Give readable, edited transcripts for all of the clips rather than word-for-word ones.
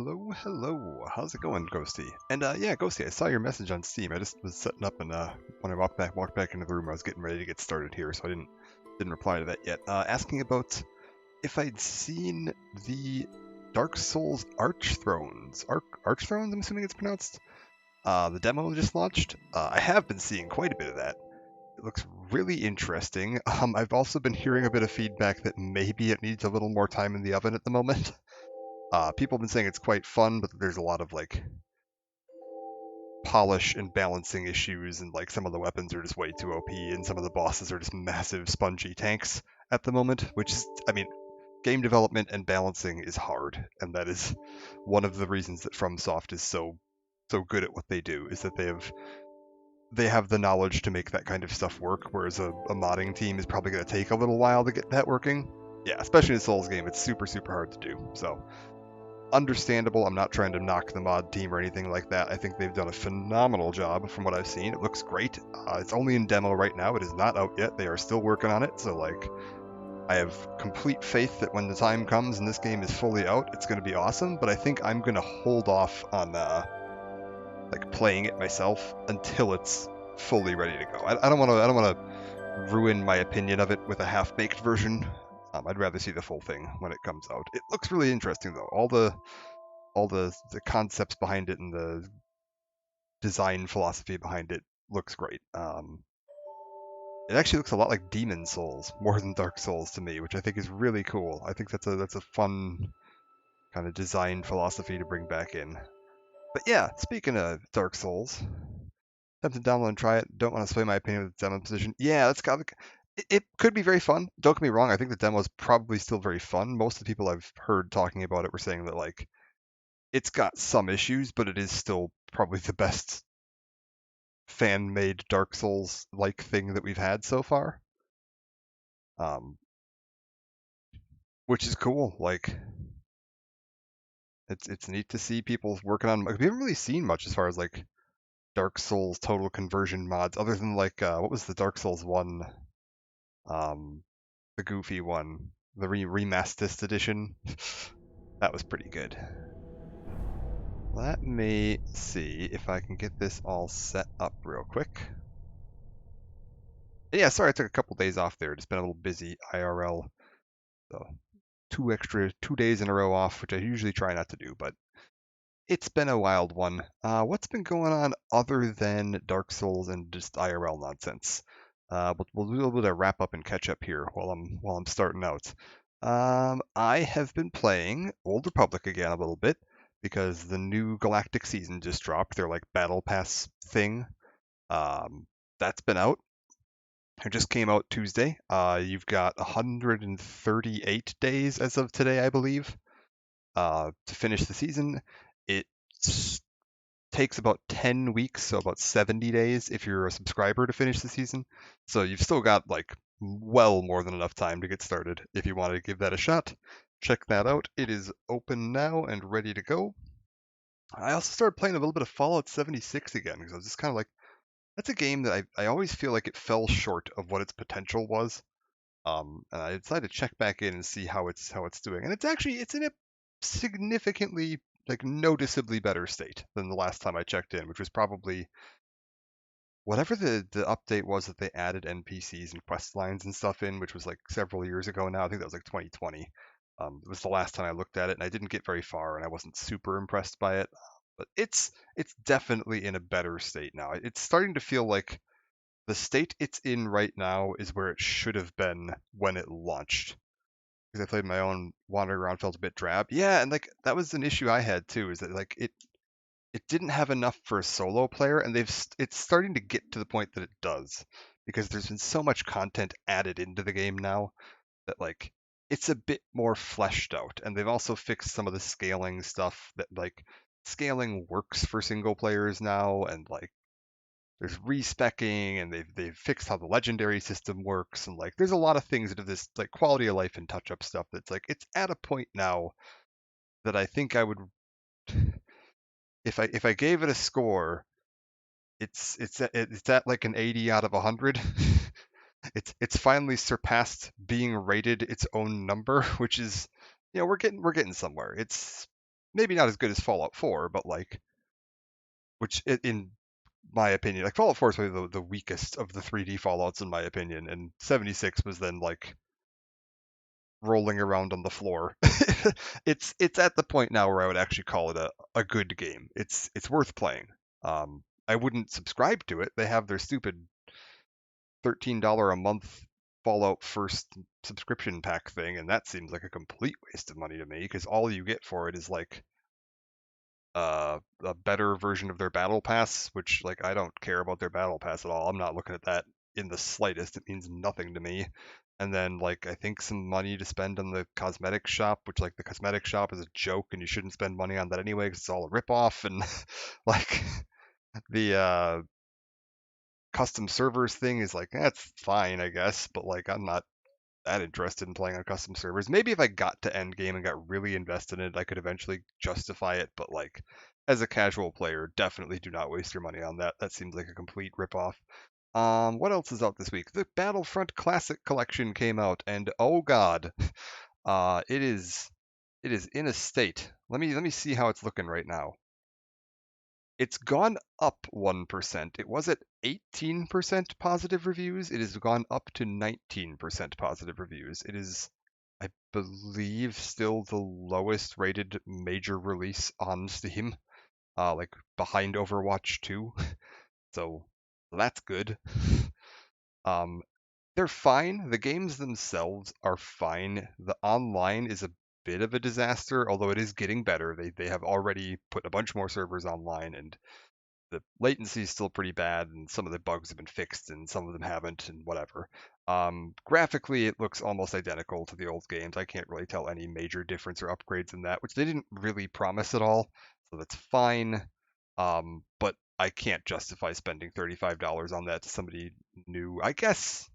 Hello, hello. How's it going, Ghosty? And yeah, Ghosty, I saw your message on Steam. I just was setting up, and when I walked back into the room, I was getting ready to get started here, so I didn't reply to that yet. Asking about if I'd seen the Dark Souls Archthrones. Archthrones, I'm assuming it's pronounced. The demo just launched. I have been seeing quite a bit of that. It looks really interesting. I've also been hearing a bit of feedback that maybe it needs a little more time in the oven at the moment. People have been saying it's quite fun, but there's a lot of like polish and balancing issues, and like some of the weapons are just way too OP, and some of the bosses are just massive spongy tanks at the moment. Which is, I mean, game development and balancing is hard, and that is one of the reasons that FromSoft is so good at what they do. Is that they have the knowledge to make that kind of stuff work, whereas a modding team is probably going to take a little while to get that working. Yeah, especially in a Souls game, it's super hard to do. So understandable. I'm not trying to knock the mod team or anything like that. I think they've done a phenomenal job from what I've seen. It looks great. It's only in demo right now. It is not out yet. They are still working on it. So like, I have complete faith that when the time comes and this game is fully out, it's going to be awesome. But I think I'm going to hold off on like playing it myself until it's fully ready to go. I don't want to ruin my opinion of it with a half-baked version. I'd rather see the full thing when it comes out. It looks really interesting though. All the concepts behind it and the design philosophy behind it looks great. It actually looks a lot like Demon Souls more than Dark Souls to me, which I think is really cool. I think that's a fun kind of design philosophy to bring back in. But yeah, speaking of Dark Souls, have to download and try it. Don't want to sway my opinion with the demo position. Yeah, that's got it could be very fun. Don't get me wrong. I think the demo is probably still very fun. Most of the people I've heard talking about it were saying that like it's got some issues, but it is still probably the best fan-made Dark Souls-like thing that we've had so far. Which is cool. Like, it's neat to see people working on. We haven't really seen much as far as like Dark Souls total conversion mods, other than like what was the Dark Souls one, the goofy one, the remastered edition. That was pretty good. Let me see if I can get this all set up real quick. Yeah, sorry I took a couple days off there. Just been a little busy IRL. So 2 days in a row off, which I usually try not to do, but it's been a wild one. What's been going on other than Dark Souls and just IRL nonsense? But we'll do a little bit of wrap up and catch up here while I'm starting out. I have been playing Old Republic again a little bit because the new Galactic season just dropped. Their like Battle Pass thing. That's been out. It just came out Tuesday. You've got 138 days as of today, I believe, to finish the season. It takes about 10 weeks, so about 70 days if you're a subscriber to finish the season. So you've still got like well more than enough time to get started if you want to give that a shot. Check that out. It is open now and ready to go. I also started playing a little bit of Fallout 76 again because I was just kind of like, that's a game that I always feel like it fell short of what its potential was. And I decided to check back in and see how it's doing. And it's in a significantly, like, noticeably better state than the last time I checked in, which was probably whatever the update was that they added NPCs and quest lines and stuff in, which was like several years ago now. I think that was like 2020. It was the last time I looked at it, and I didn't get very far, and I wasn't super impressed by it. But it's definitely in a better state now. It's starting to feel like the state it's in right now is where it should have been when it launched. Because I played my own, wandering around, felt a bit drab. Yeah, and like that was an issue I had too, is that like it didn't have enough for a solo player, and it's starting to get to the point that it does, because there's been so much content added into the game now that like it's a bit more fleshed out, and they've also fixed some of the scaling stuff that like scaling works for single players now, and like there's respecking, and they've fixed how the legendary system works, and like there's a lot of things that have this like quality of life and touch up stuff that's like it's at a point now that I think I would, if I gave it a score, it's at like an 80 out of 100. It's finally surpassed being rated its own number, which is, we're getting somewhere. maybe not as good as Fallout 4, but like, which in my opinion, like Fallout 4 is probably the weakest of the 3D Fallouts in my opinion, and 76 was then like rolling around on the floor. It's at the point now where I would actually call it a good game. It's worth playing. I wouldn't subscribe to it. They have their stupid $13 a month Fallout first subscription pack thing, and that seems like a complete waste of money to me because all you get for it is like a better version of their battle pass, which like I don't care about their battle pass at all. I'm not looking at that in the slightest. It means nothing to me. And then like I think some money to spend on the cosmetic shop, which like the cosmetic shop is a joke and you shouldn't spend money on that anyway because it's all a ripoff. And like the custom servers thing is like that's fine I guess, but like I'm not that interested in playing on custom servers. Maybe if I got to end game and got really invested in it, I could eventually justify it. But like, as a casual player, definitely do not waste your money on that. That seems like a complete ripoff. What else is out this week? The Battlefront Classic Collection came out, and oh god, it is in a state. Let me see how it's looking right now. It's gone up 1%. It was at 18% positive reviews. It has gone up to 19% positive reviews. It is, I believe, still the lowest rated major release on Steam, like behind Overwatch 2. So that's good. Um, they're fine. The games themselves are fine. The online is a bit of a disaster, although it is getting better. They have already put a bunch more servers online, and the latency is still pretty bad, and some of the bugs have been fixed, and some of them haven't, and whatever. Graphically, it looks almost identical to the old games. I can't really tell any major difference or upgrades in that, which they didn't really promise at all, so that's fine. But I can't justify spending $35 on that to somebody new. I guess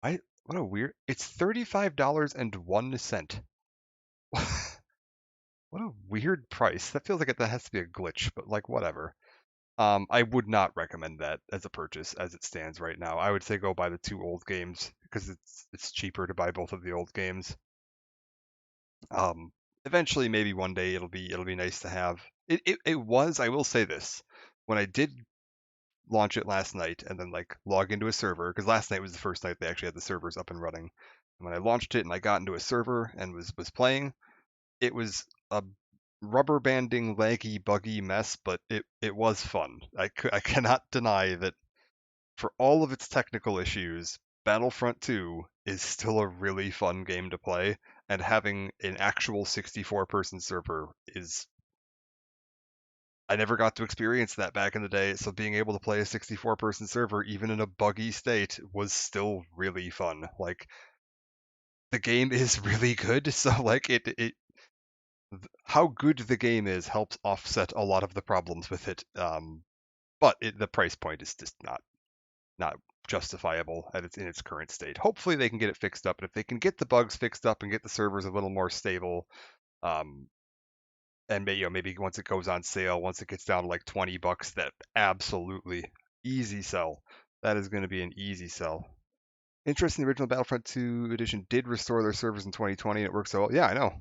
what a weird. It's $35.01. What a weird price. That feels like that has to be a glitch, but like whatever. I would not recommend that as a purchase as it stands right now. I would say go buy the two old games because it's cheaper to buy both of the old games. Um, Eventually, maybe one day it'll be nice to have. It was. I will say this: when I did launch it last night and then like log into a server, because last night was the first night they actually had the servers up and running. And when I launched it and I got into a server and was playing, it was a rubber banding, laggy, buggy mess, but it was fun. I cannot deny that for all of its technical issues, Battlefront 2 is still a really fun game to play, and having an actual 64-person server is. I never got to experience that back in the day, so being able to play a 64-person server, even in a buggy state, was still really fun. Like, the game is really good, so like how good the game is helps offset a lot of the problems with it. But the price point is just not justifiable in its current state. Hopefully they can get it fixed up, and if they can get the bugs fixed up and get the servers a little more stable, um, and maybe once it goes on sale, once it gets down to like $20, that absolutely easy sell. That is going to be an easy sell. Interesting, the original Battlefront 2 edition did restore their servers in 2020, and it works so well. Yeah, I know.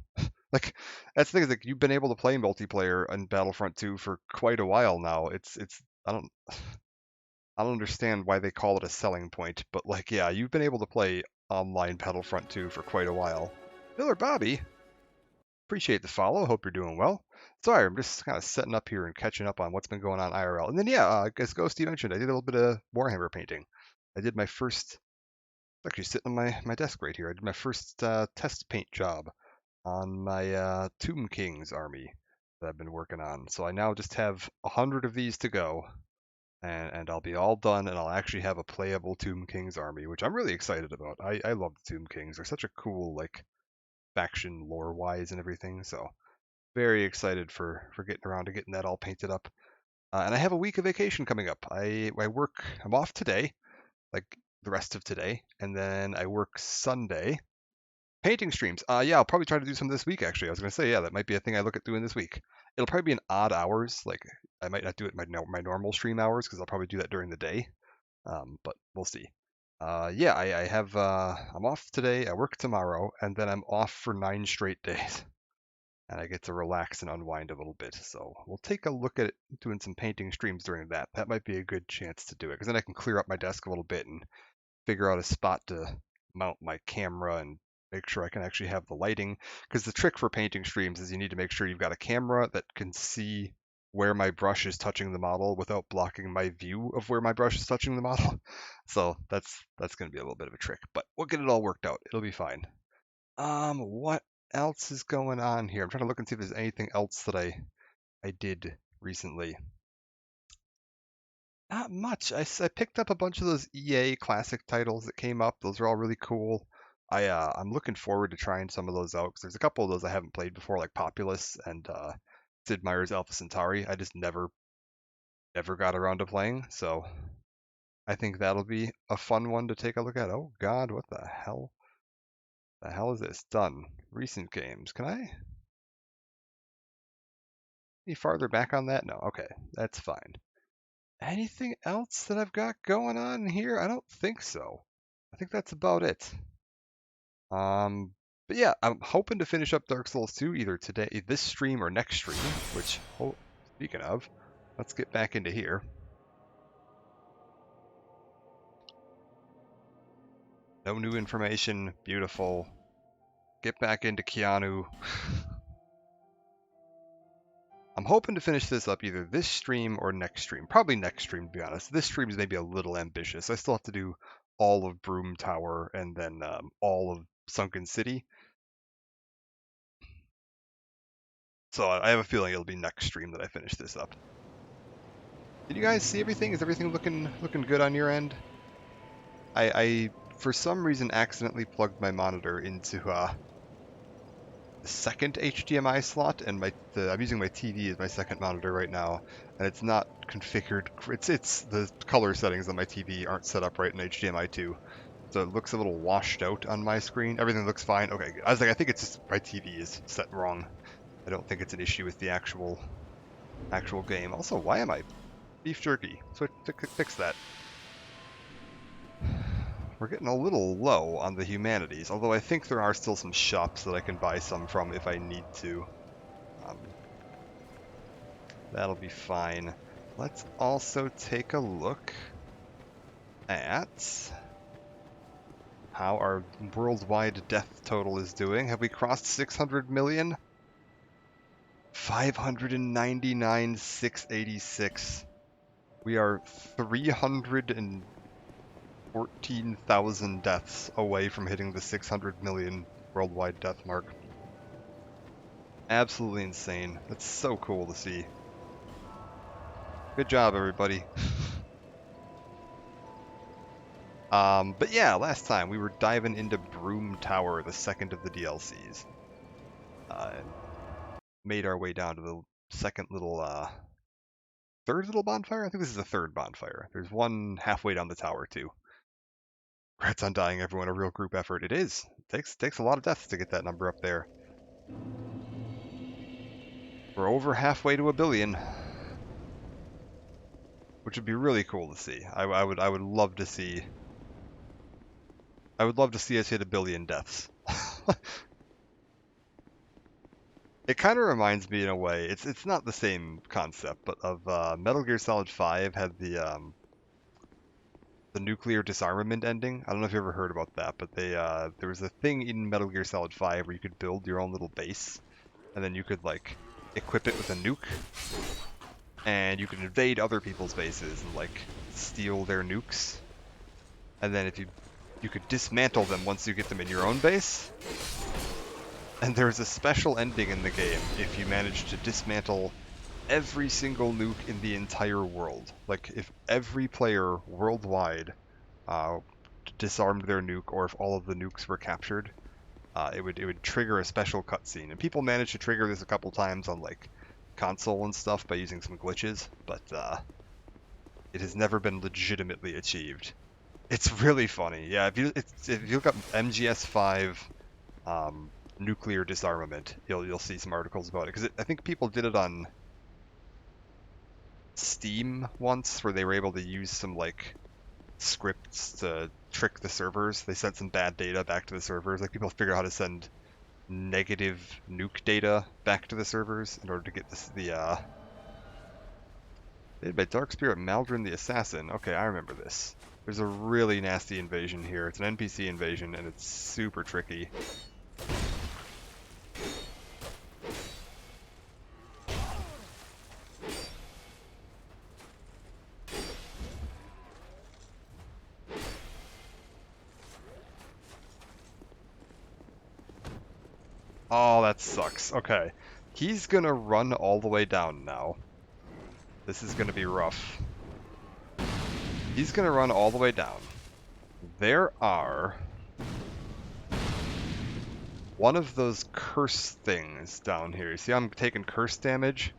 Like that's the thing is like you've been able to play multiplayer in Battlefront 2 for quite a while now. It's I don't understand why they call it a selling point, but like yeah, you've been able to play online Battlefront 2 for quite a while. Miller Bobby, appreciate the follow. Hope you're doing well. Sorry, I'm just kind of setting up here and catching up on what's been going on IRL. And then yeah, as Ghosty mentioned, I did a little bit of Warhammer painting. I did my first actually sitting on my desk right here. I did my first test paint job on my Tomb Kings army that I've been working on. So I now just have 100 of these to go, and I'll be all done, and I'll actually have a playable Tomb Kings army, which I'm really excited about. I love the Tomb Kings. They're such a cool like faction lore wise and everything. So very excited for getting around to getting that all painted up. And I have a week of vacation coming up. I work. I'm off today, like the rest of today, and then I work Sunday. Painting streams. Yeah, I'll probably try to do some this week. Actually, I was gonna say, yeah, that might be a thing I look at doing this week. It'll probably be in odd hours. Like I might not do it my normal stream hours because I'll probably do that during the day. But we'll see. Yeah, I have. I'm off today. I work tomorrow, and then I'm off for 9 straight days. and I get to relax and unwind a little bit. So we'll take a look at doing some painting streams during that. That might be a good chance to do it, because then I can clear up my desk a little bit and figure out a spot to mount my camera and make sure I can actually have the lighting. Because the trick for painting streams is you need to make sure you've got a camera that can see where my brush is touching the model without blocking my view of where my brush is touching the model. So that's going to be a little bit of a trick, but we'll get it all worked out. It'll be fine. What else is going on here? I'm trying to look and see if there's anything else that I did recently. Not much. I picked up a bunch of those EA classic titles that came up. Those are all really cool. I'm looking forward to trying some of those out, because there's a couple of those I haven't played before, like Populous and Sid Meier's Alpha Centauri. I just never got around to playing, so I think that'll be a fun one to take a look at. Oh God, what the hell? The hell is this? Done. Recent games. Can I? Any farther back on that? No. Okay, that's fine. Anything else that I've got going on here? I don't think so. I think that's about it. But yeah, I'm hoping to finish up Dark Souls 2 either today, this stream, or next stream, which, speaking of, let's get back into here. No new information. Beautiful. Get back into Keanu. I'm hoping to finish this up either this stream or next stream. Probably next stream, to be honest. This stream is maybe a little ambitious. I still have to do all of Broom Tower and then all of Sunken City. So I have a feeling it'll be next stream that I finish this up. Did you guys see everything? Is everything looking good on your end? I for some reason accidentally plugged my monitor into the second HDMI slot, and I'm using my TV as my second monitor right now, and it's not configured. It's the color settings on my TV aren't set up right in HDMI 2, so it looks a little washed out on my screen. Everything looks fine. Okay, I was like, I think it's just my TV is set wrong. I don't think it's an issue with the actual game. Also, why am I beef jerky? So fix that. We're getting a little low on the humanities, although I think there are still some shops that I can buy some from if I need to. That'll be fine. Let's also take a look at how our worldwide death total is doing. Have we crossed 600 million? 599,686. We are 314,000 deaths away from hitting the 600 million worldwide death mark. Absolutely insane. That's so cool to see. Good job, everybody. But yeah, last time we were diving into Broom Tower, the second of the DLCs. And made our way down to the second little, third little bonfire? I think this is the third bonfire. There's one halfway down the tower, too. Congrats on dying, everyone. A real group effort. It is. It takes a lot of deaths to get that number up there. We're over halfway to 1 billion, which would be really cool to see. I would love to see. I would love to see us hit 1 billion deaths. It kind of reminds me in a way. It's not the same concept, but of Metal Gear Solid 5 had the nuclear disarmament ending. I don't know if you ever heard about that, but there was a thing in Metal Gear Solid 5 where you could build your own little base, and then you could like equip it with a nuke, and you could invade other people's bases and like steal their nukes, and then if you could dismantle them once you get them in your own base. And there's a special ending in the game if you manage to dismantle every single nuke in the entire world. Like, if every player worldwide disarmed their nuke, or if all of the nukes were captured, it would trigger a special cutscene. And people managed to trigger this a couple times on, like, console and stuff by using some glitches, but it has never been legitimately achieved. It's really funny. Yeah, if you look up MGS5 nuclear disarmament, you'll see some articles about it, because I think people did it on Steam once, where they were able to use some like scripts to trick the servers. They sent some bad data back to the servers. Like, people figure out how to send negative nuke data back to the servers in order to get this made by Dark Spirit Maldron the Assassin. Okay, I remember this. There's a really nasty invasion here. It's an NPC invasion, and it's super tricky. Oh, that sucks. Okay. He's gonna run all the way down now. This is gonna be rough. He's gonna run all the way down. There are one of those curse things down here. You see I'm taking curse damage?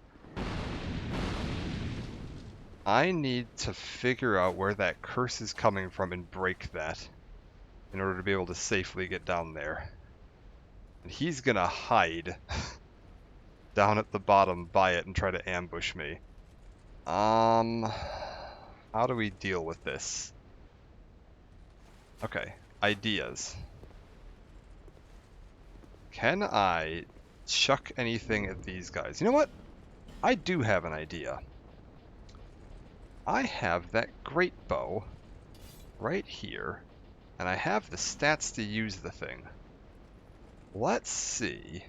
I need to figure out where that curse is coming from and break that in order to be able to safely get down there. And he's gonna hide down at the bottom by it and try to ambush me. How do we deal with this? Okay, ideas. Can I chuck anything at these guys? You know what? I do have an idea. I have that great bow right here, and I have the stats to use the thing. Let's see.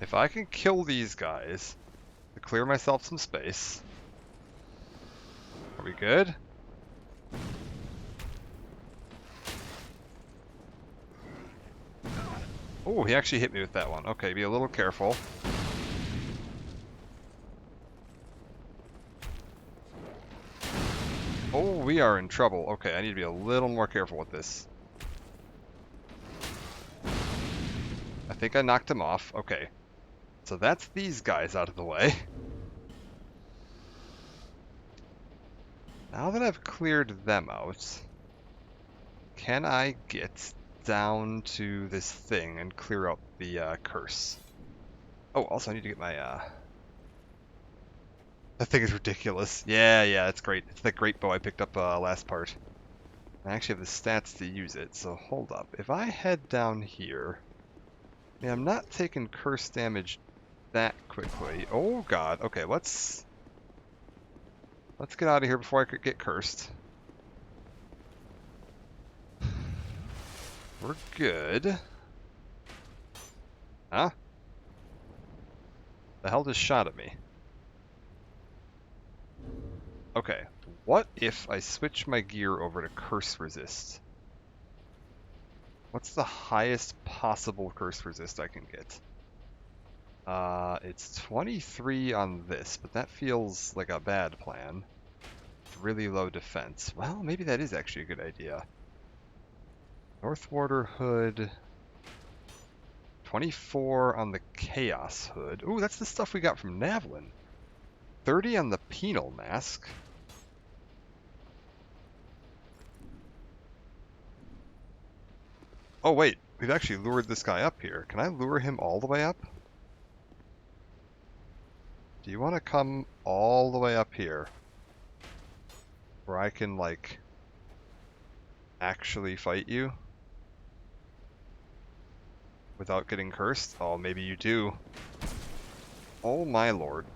If I can kill these guys to clear myself some space. Are we good? Oh, he actually hit me with that one. Okay, be a little careful. Oh, we are in trouble. Okay, I need to be a little more careful with this. I think I knocked him off. Okay. So that's these guys out of the way. Now that I've cleared them out, can I get down to this thing and clear out the curse? Oh, also I need to get my that thing is ridiculous. Yeah, it's great. It's that great bow I picked up last part. I actually have the stats to use it, so hold up. If I head down here, yeah, I'm not taking curse damage that quickly. Oh god. Okay, let's get out of here before I could get cursed. We're good. Huh? The hell just shot at me? Okay, what if I switch my gear over to curse resist? What's the highest possible curse resist I can get? It's 23 on this, but that feels like a bad plan. It's really low defense. Well, maybe that is actually a good idea. North Warder Hood. 24 on the Chaos Hood. Ooh, that's the stuff we got from Navlin. 30 on the Penal Mask. Oh wait, we've actually lured this guy up here. Can I lure him all the way up? Do you want to come all the way up here? Where I can, like, actually fight you? Without getting cursed? Oh, maybe you do. Oh my lord.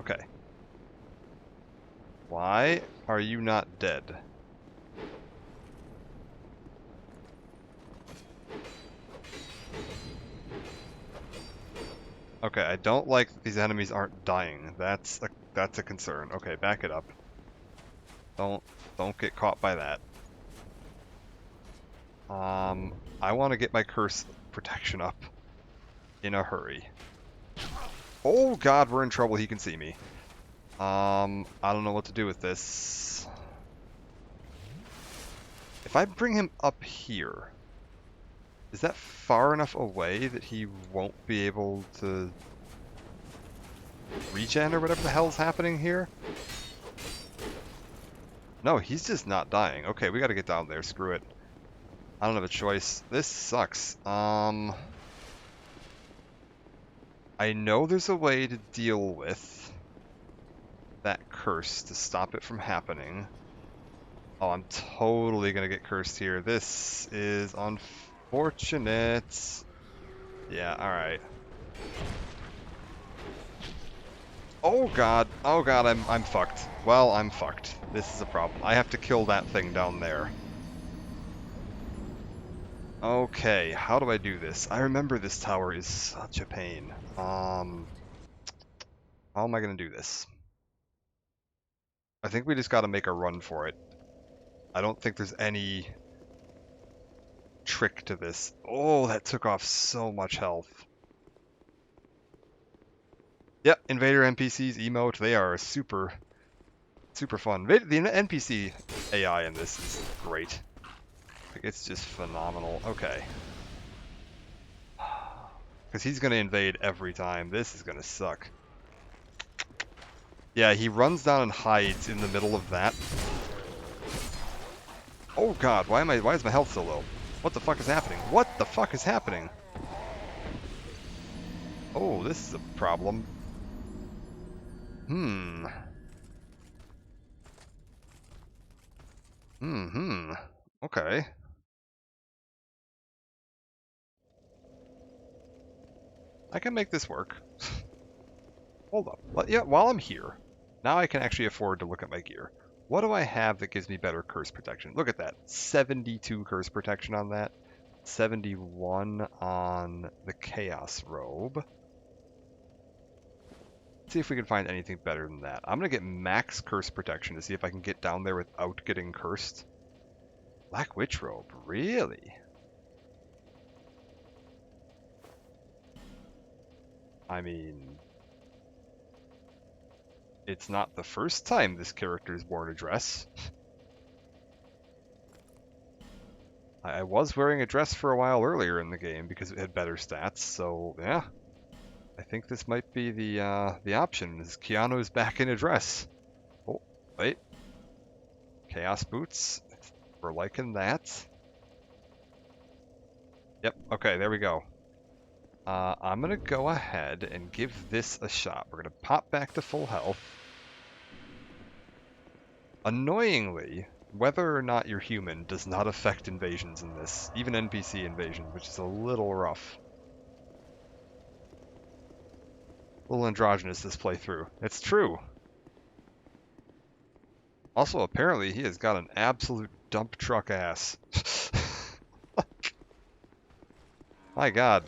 Okay. Why are you not dead? Okay, I don't like that these enemies aren't dying. That's a concern. Okay, back it up. Don't get caught by that. I want to get my curse protection up in a hurry. Oh god, we're in trouble. He can see me. I don't know what to do with this. If I bring him up here, is that far enough away that he won't be able to regen or whatever the hell's happening here. No, he's just not dying. Okay, we gotta get down there. Screw it. I don't have a choice. This sucks. I know there's a way to deal with that curse to stop it from happening. Oh, I'm totally gonna get cursed here. This is unfortunate. Yeah, alright. Oh god, I'm fucked. Well, I'm fucked. This is a problem. I have to kill that thing down there. Okay, how do I do this? I remember this tower is such a pain. How am I gonna do this? I think we just gotta make a run for it. I don't think there's any trick to this. Oh, that took off so much health. Yep, Invader NPCs emote, they are super fun. The NPC AI in this is great. Like, it's just phenomenal. Okay. Because he's going to invade every time. This is going to suck. Yeah, he runs down and hides in the middle of that. Oh god, why is my health so low? What the fuck is happening? What the fuck is happening? Oh, this is a problem. Okay. I can make this work. Hold up. But yeah, while I'm here, now I can actually afford to look at my gear. What do I have that gives me better curse protection? Look at that. 72 curse protection on that. 71 on the Chaos Robe. Let's see if we can find anything better than that. I'm going to get max curse protection to see if I can get down there without getting cursed. Black Witch Robe, really? I mean, it's not the first time this character is worn a dress. I was wearing a dress for a while earlier in the game because it had better stats, so yeah. I think this might be the option, is Keanu's back in a dress. Oh, wait. Chaos Boots. We're liking that. Yep, okay, there we go. I'm gonna go ahead and give this a shot. We're gonna pop back to full health. Annoyingly, whether or not you're human does not affect invasions in this, even NPC invasions, which is a little rough. A little androgynous this playthrough. It's true. Also, apparently, he has got an absolute dump truck ass. My god.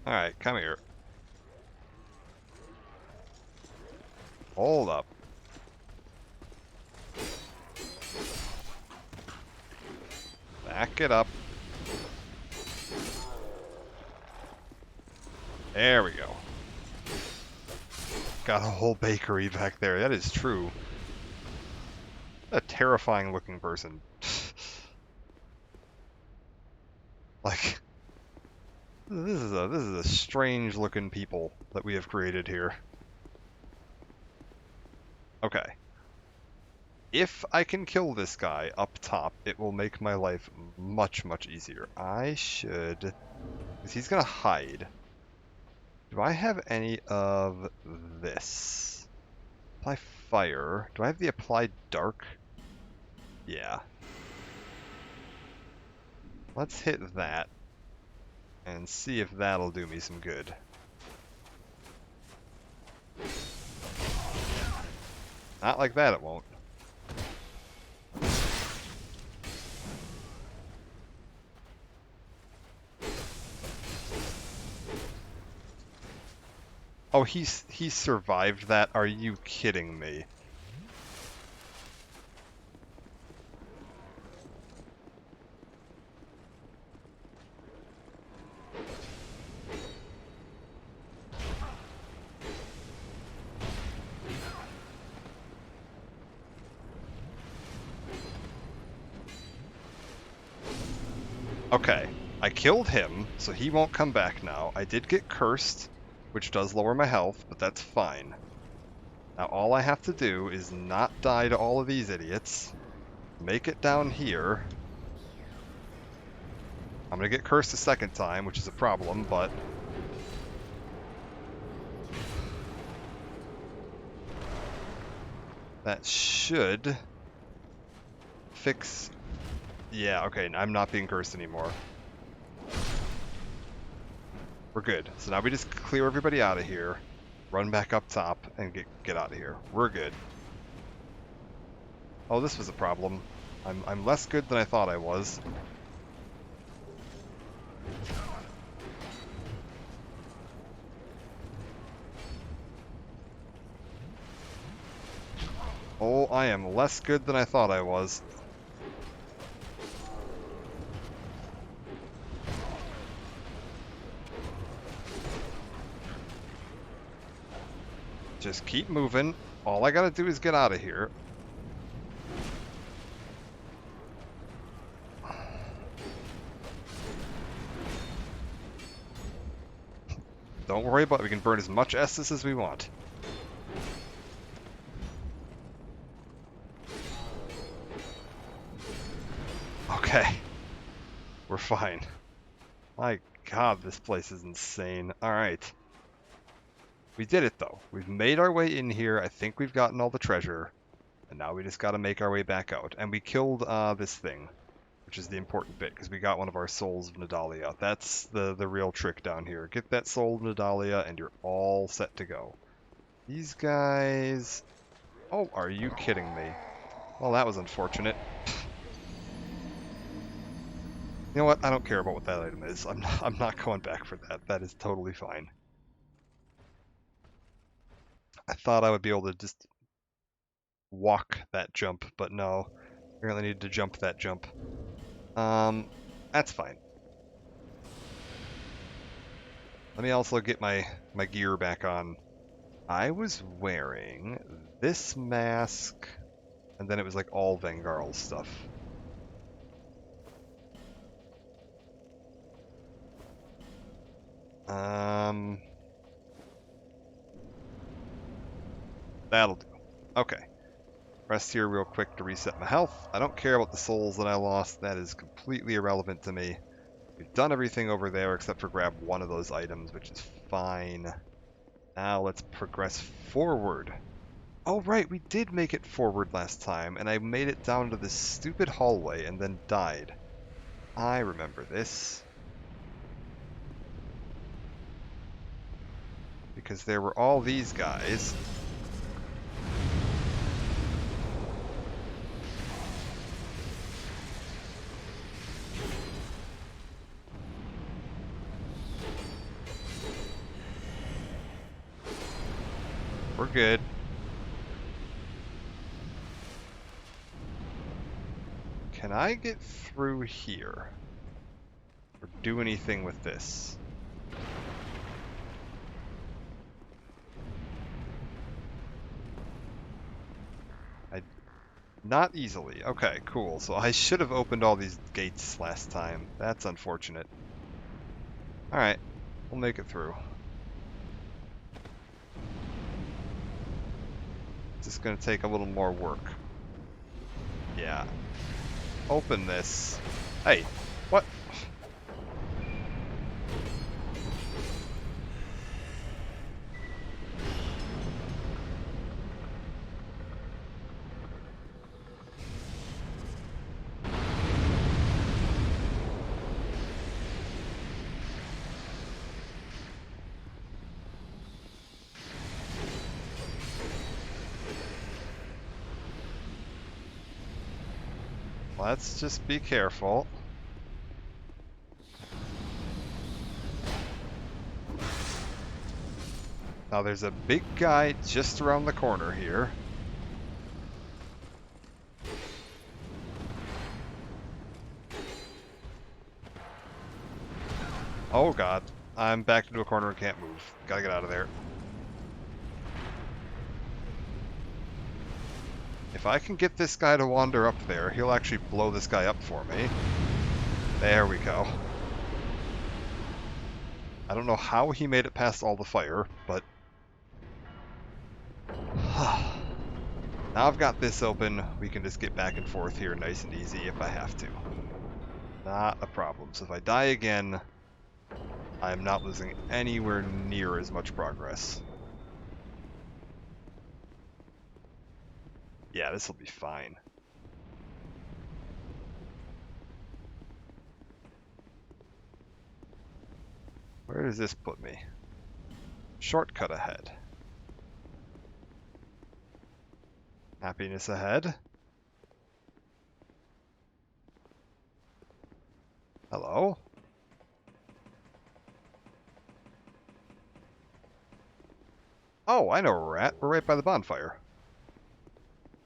Alright, come here. Hold up. Back it up. There we go. Got a whole bakery back there. That is true. A terrifying looking person. Like, this is a strange looking people that we have created here. Okay. If I can kill this guy up top, it will make my life much, much easier. I should... because he's gonna hide. Do I have any of this? Apply fire. Do I have the apply dark? Yeah. Let's hit that. And see if that'll do me some good. Not like that, it won't. Oh, he survived that? Are you kidding me? Okay, I killed him, so he won't come back now. I did get cursed, which does lower my health, but that's fine. Now all I have to do is not die to all of these idiots, make it down here. I'm gonna get cursed a second time, which is a problem, but... that should fix... yeah, okay, I'm not being cursed anymore. We're good. So now we just clear everybody out of here, run back up top, and get out of here. We're good. Oh, this was a problem. I'm less good than I thought I was. Oh, I am less good than I thought I was. Just keep moving. All I gotta do is get out of here. Don't worry about it. We can burn as much Estus as we want. Okay. We're fine. My god, this place is insane. Alright. We did it, though. We've made our way in here. I think we've gotten all the treasure. And now we just gotta make our way back out. And we killed this thing, which is the important bit, because we got one of our souls of Nadalia. That's the real trick down here. Get that soul of Nadalia, and you're all set to go. These guys... oh, are you kidding me? Well, that was unfortunate. You know what? I don't care about what that item is. I'm not going back for that. That is totally fine. I thought I would be able to just walk that jump, but no. Apparently I needed to jump that jump. That's fine. Let me also get my gear back on. I was wearing this mask, and then it was like all Vengarl stuff. That'll do. Okay. Rest here real quick to reset my health. I don't care about the souls that I lost. That is completely irrelevant to me. We've done everything over there except for grab one of those items, which is fine. Now let's progress forward. Oh right, we did make it forward last time, and I made it down to this stupid hallway and then died. I remember this. Because there were all these guys. We're good. Can I get through here? Or do anything with this? Not easily. Okay, cool. So I should have opened all these gates last time. That's unfortunate. Alright, we'll make it through. It's just gonna take a little more work. Yeah. Open this. Hey, what? Let's just be careful. Now there's a big guy just around the corner here. Oh god, I'm backed into a corner and can't move. Gotta get out of there. If I can get this guy to wander up there, he'll actually blow this guy up for me. There we go. I don't know how he made it past all the fire, but... Now I've got this open, we can just get back and forth here nice and easy if I have to. Not a problem. So if I die again, I'm not losing anywhere near as much progress. Yeah, this will be fine. Where does this put me? Shortcut ahead. Happiness ahead. Hello? Oh, I know where we're at. We're right by the bonfire.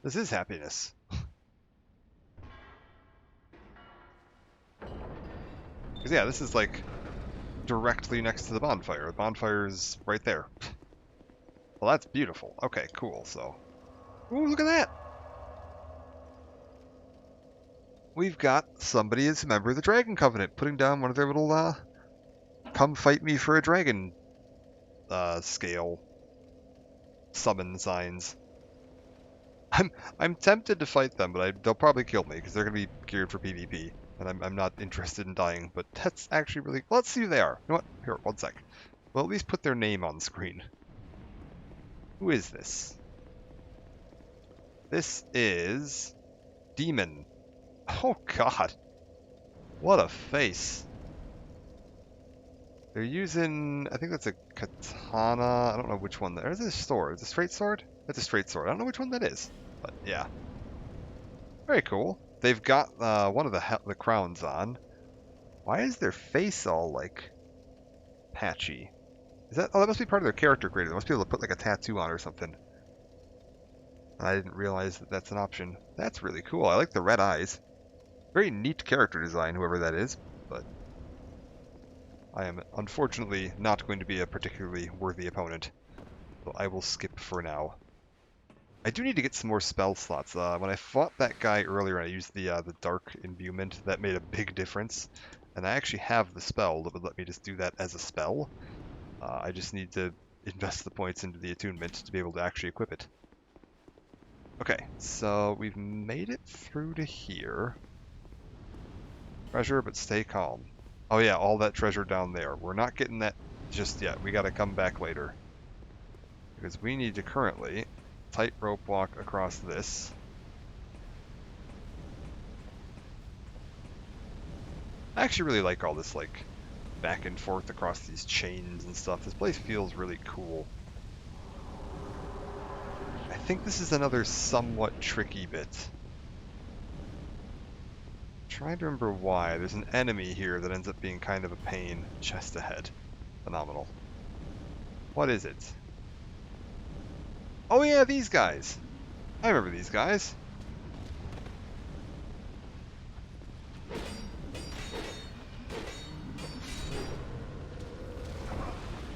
This is happiness. Because yeah, this is like directly next to the bonfire. The bonfire's right there. Well, that's beautiful. Okay, cool. So, ooh, look at that. We've got somebody as a member of the Dragon Covenant putting down one of their little, come fight me for a dragon, scale summon signs. I'm tempted to fight them, but they'll probably kill me because they're going to be geared for PvP, and I'm not interested in dying, but that's actually really... Let's see who they are. You know what? Here, one sec. We'll at least put their name on screen. Who is this? This is... Demon. Oh, God. What a face. They're using... I think that's a katana. I don't know which one. There's a sword. Is it a straight sword? It's a straight sword. I don't know which one that is, but yeah. Very cool. They've got one of the crowns on. Why is their face all, like, patchy? Is that... Oh, that must be part of their character creator. They must be able to put, like, a tattoo on or something. I didn't realize that that's an option. That's really cool. I like the red eyes. Very neat character design, whoever that is, but... I am unfortunately not going to be a particularly worthy opponent, so I will skip for now. I do need to get some more spell slots. When I fought that guy earlier and I used the dark imbuement, that made a big difference. And I actually have the spell that would let me just do that as a spell. I just need to invest the points into the attunement to be able to actually equip it. Okay, so we've made it through to here. Treasure, but stay calm. Oh yeah, all that treasure down there. We're not getting that just yet. We gotta come back later. Because we need to currently tightrope walk across this. I actually really like all this, like, back and forth across these chains and stuff. This place feels really cool. I think this is another somewhat tricky bit. I'm trying to remember why. There's an enemy here that ends up being kind of a pain. Chest ahead. Phenomenal. What is it? Oh yeah, these guys. I remember these guys.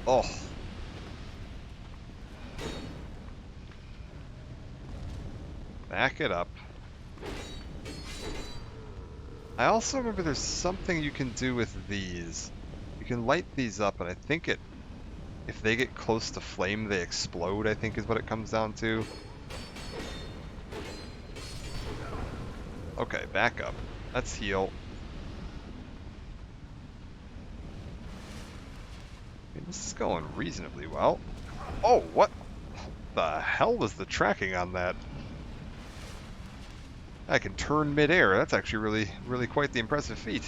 Oh. Back it up. I also remember there's something you can do with these. You can light these up, and I think if they get close to flame, they explode, I think is what it comes down to. Okay, back up. Let's heal. Okay, this is going reasonably well. Oh, what the hell was the tracking on that? I can turn mid-air. That's actually really quite the impressive feat.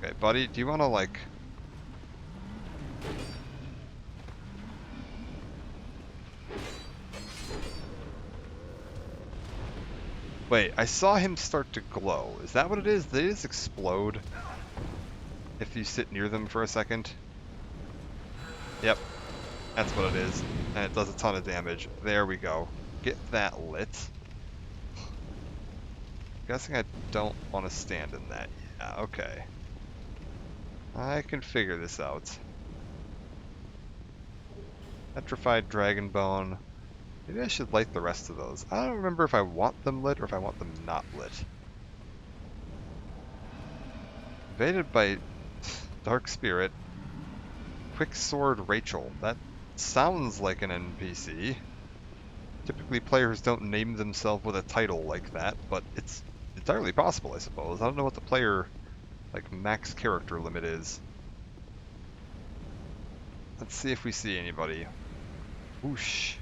Okay, buddy, do you want to, like... Wait, I saw him start to glow. Is that what it is? They just explode if you sit near them for a second? Yep, that's what it is. And it does a ton of damage. There we go. Get that lit. Guessing I don't want to stand in that. Yeah, okay. I can figure this out. Petrified Dragon Bone. Maybe I should light the rest of those. I don't remember if I want them lit or if I want them not lit. Invaded by Dark Spirit. Quick Sword Rachel. That sounds like an NPC. Typically players don't name themselves with a title like that, but it's entirely possible, I suppose. I don't know what the player, like, max character limit is. Let's see if we see anybody. Whoosh.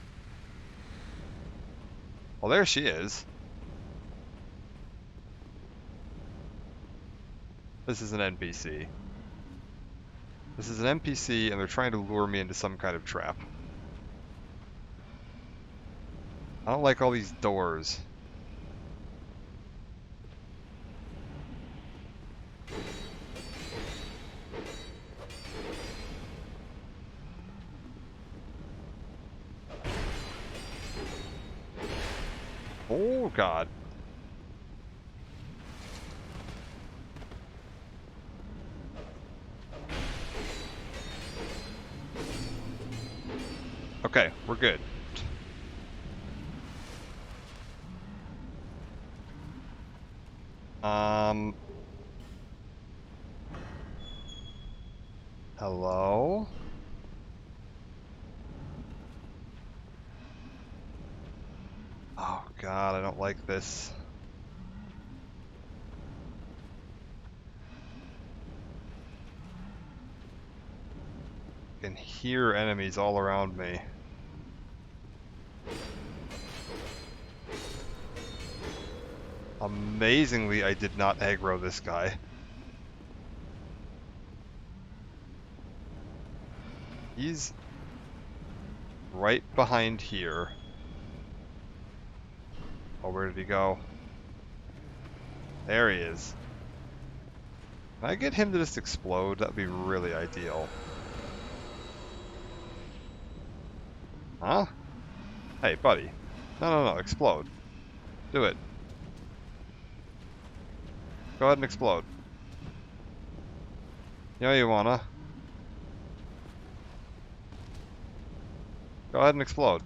Well, there she is. This is an NPC. This is an NPC, and they're trying to lure me into some kind of trap. I don't like all these doors. Oh, God. Okay, we're good. Hello? Oh, God, I don't like this. I can hear enemies all around me. Amazingly, I did not aggro this guy. He's right behind here. Oh, where did he go? There he is. Can I get him to just explode? That'd be really ideal. Huh? Hey, buddy. No, explode. Do it. Go ahead and explode. You know you wanna. Go ahead and explode.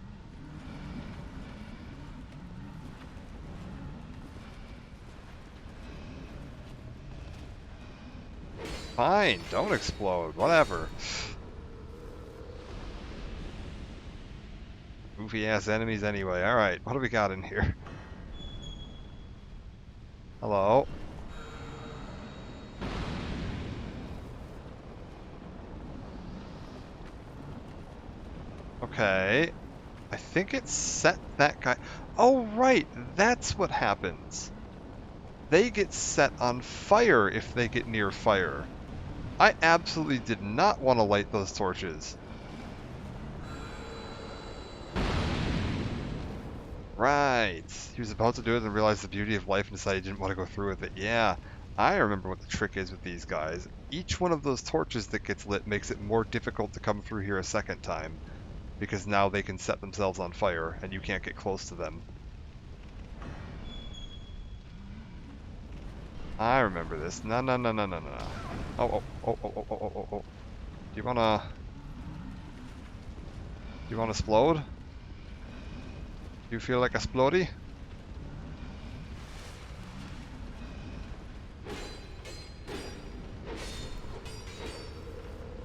Fine, don't explode. Whatever. Goofy ass enemies anyway. Alright, what do we got in here? Hello? Okay. I think it set that guy. Oh, right. That's what happens. They get set on fire if they get near fire. I absolutely did not want to light those torches. Right. He was about to do it and realized the beauty of life and decided he didn't want to go through with it. Yeah. I remember what the trick is with these guys. Each one of those torches that gets lit makes it more difficult to come through here a second time, because now they can set themselves on fire and you can't get close to them. I remember this. No. Oh. Do you wanna explode? Do you feel like a splody?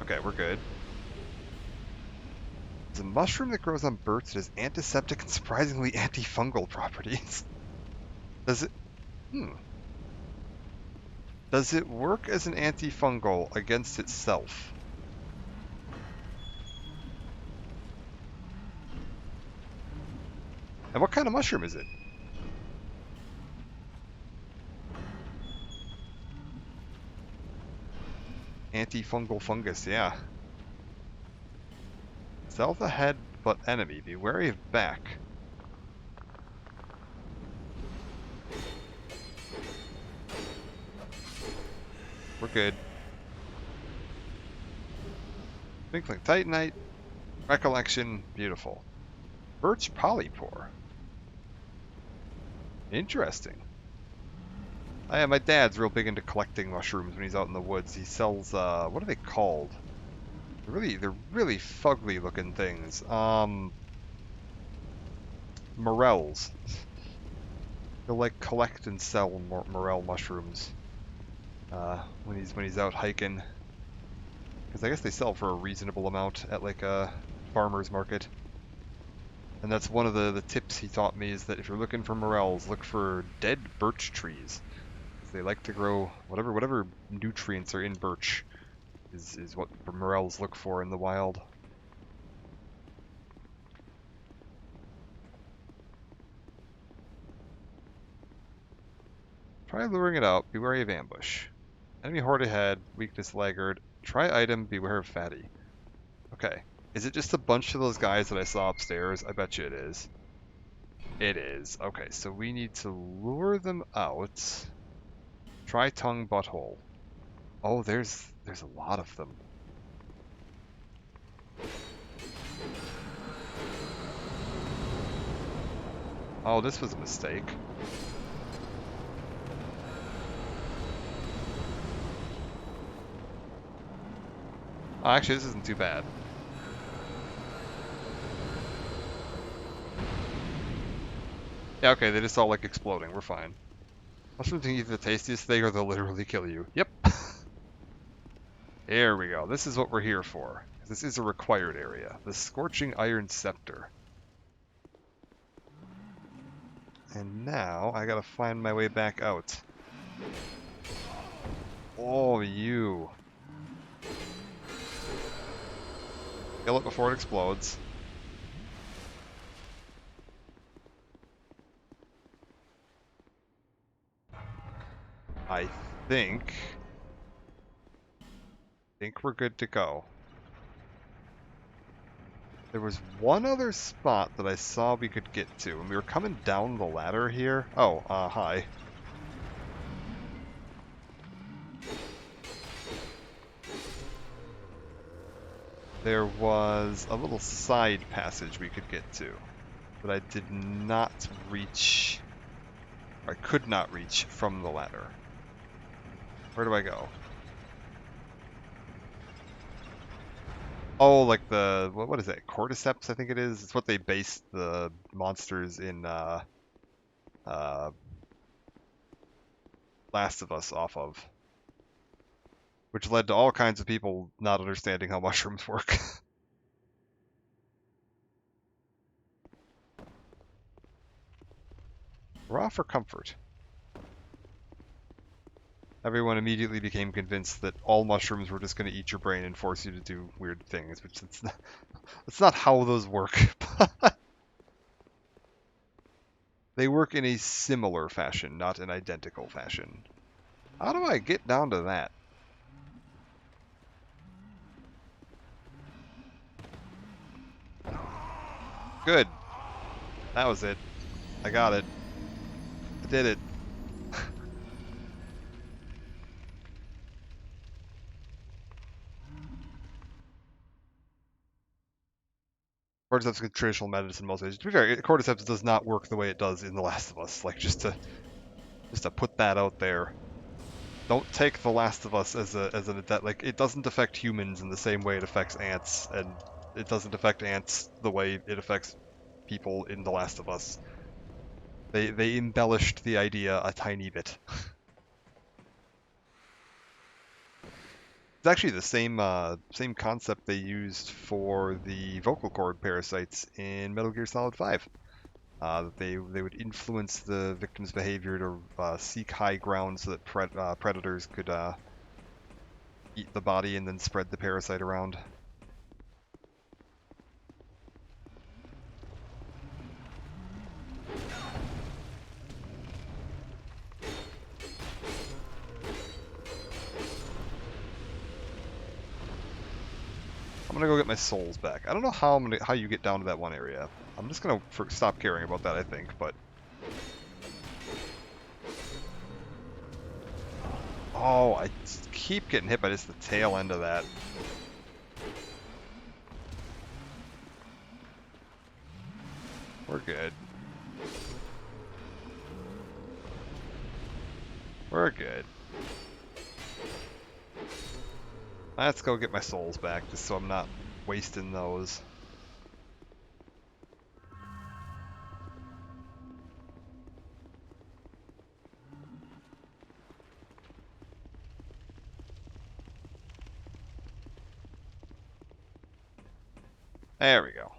Okay, we're good. It's a mushroom that grows on birds that has antiseptic and surprisingly antifungal properties. Does it... Does it work as an antifungal against itself? And what kind of mushroom is it? Antifungal fungus, yeah. Stealth ahead, but enemy. Be wary of back. We're good. Twinkling Titanite. Recollection. Beautiful. Birch Polypore. Interesting. Oh, yeah, my dad's real big into collecting mushrooms when he's out in the woods. He sells, what are they called? They're really fugly looking things. Morels. He'll, like, collect and sell morel mushrooms. when he's out hiking, because I guess they sell for a reasonable amount at like a farmer's market. And that's one of the tips he taught me, is that if you're looking for morels, look for dead birch trees. They like to grow whatever nutrients are in birch is what morels look for in the wild. Try luring it out. Be wary of ambush. Enemy horde ahead. Weakness laggard. Try item. Beware of fatty. Okay. Is it just a bunch of those guys that I saw upstairs? I bet you it is. It is. Okay, so we need to lure them out. Try tongue butthole. Oh, there's a lot of them. Oh, this was a mistake. Oh, actually, this isn't too bad. Yeah, okay, they just all like exploding. We're fine. Mushrooms are either the tastiest thing or they'll literally kill you. Yep. There we go. This is what we're here for. This is a required area. The Scorching Iron Scepter. And now I gotta find my way back out. Oh, you. Kill it before it explodes. I think we're good to go. There was one other spot that I saw we could get to, and we were coming down the ladder here. Oh, hi. There was a little side passage we could get to, but I did not reach, or I could not reach from the ladder. Where do I go? Oh, like the, what is that? Cordyceps, I think it is. It's what they base the monsters in Last of Us off of. Which led to all kinds of people not understanding how mushrooms work. Raw for comfort. Everyone immediately became convinced that all mushrooms were just going to eat your brain and force you to do weird things, which that's not how those work. They work in a similar fashion, not an identical fashion. How do I get down to that? Good. That was it. I got it. I did it. Cordyceps is traditional medicine most ways. To be fair, Cordyceps does not work the way it does in The Last of Us. Like just to put that out there. Don't take The Last of Us as an like it doesn't affect humans in the same way it affects ants, and it doesn't affect ants the way it affects people in The Last of Us. They embellished the idea a tiny bit. It's actually the same concept they used for the vocal cord parasites in Metal Gear Solid 5. That they would influence the victim's behavior to seek high ground so that predators could eat the body and then spread the parasite around. I'm gonna go get my souls back. I don't know how you get down to that one area. I'm just gonna stop caring about that, I think, but... Oh, I keep getting hit by just the tail end of that. We're good. We're good. Let's go get my souls back, just so I'm not wasting those. There we go.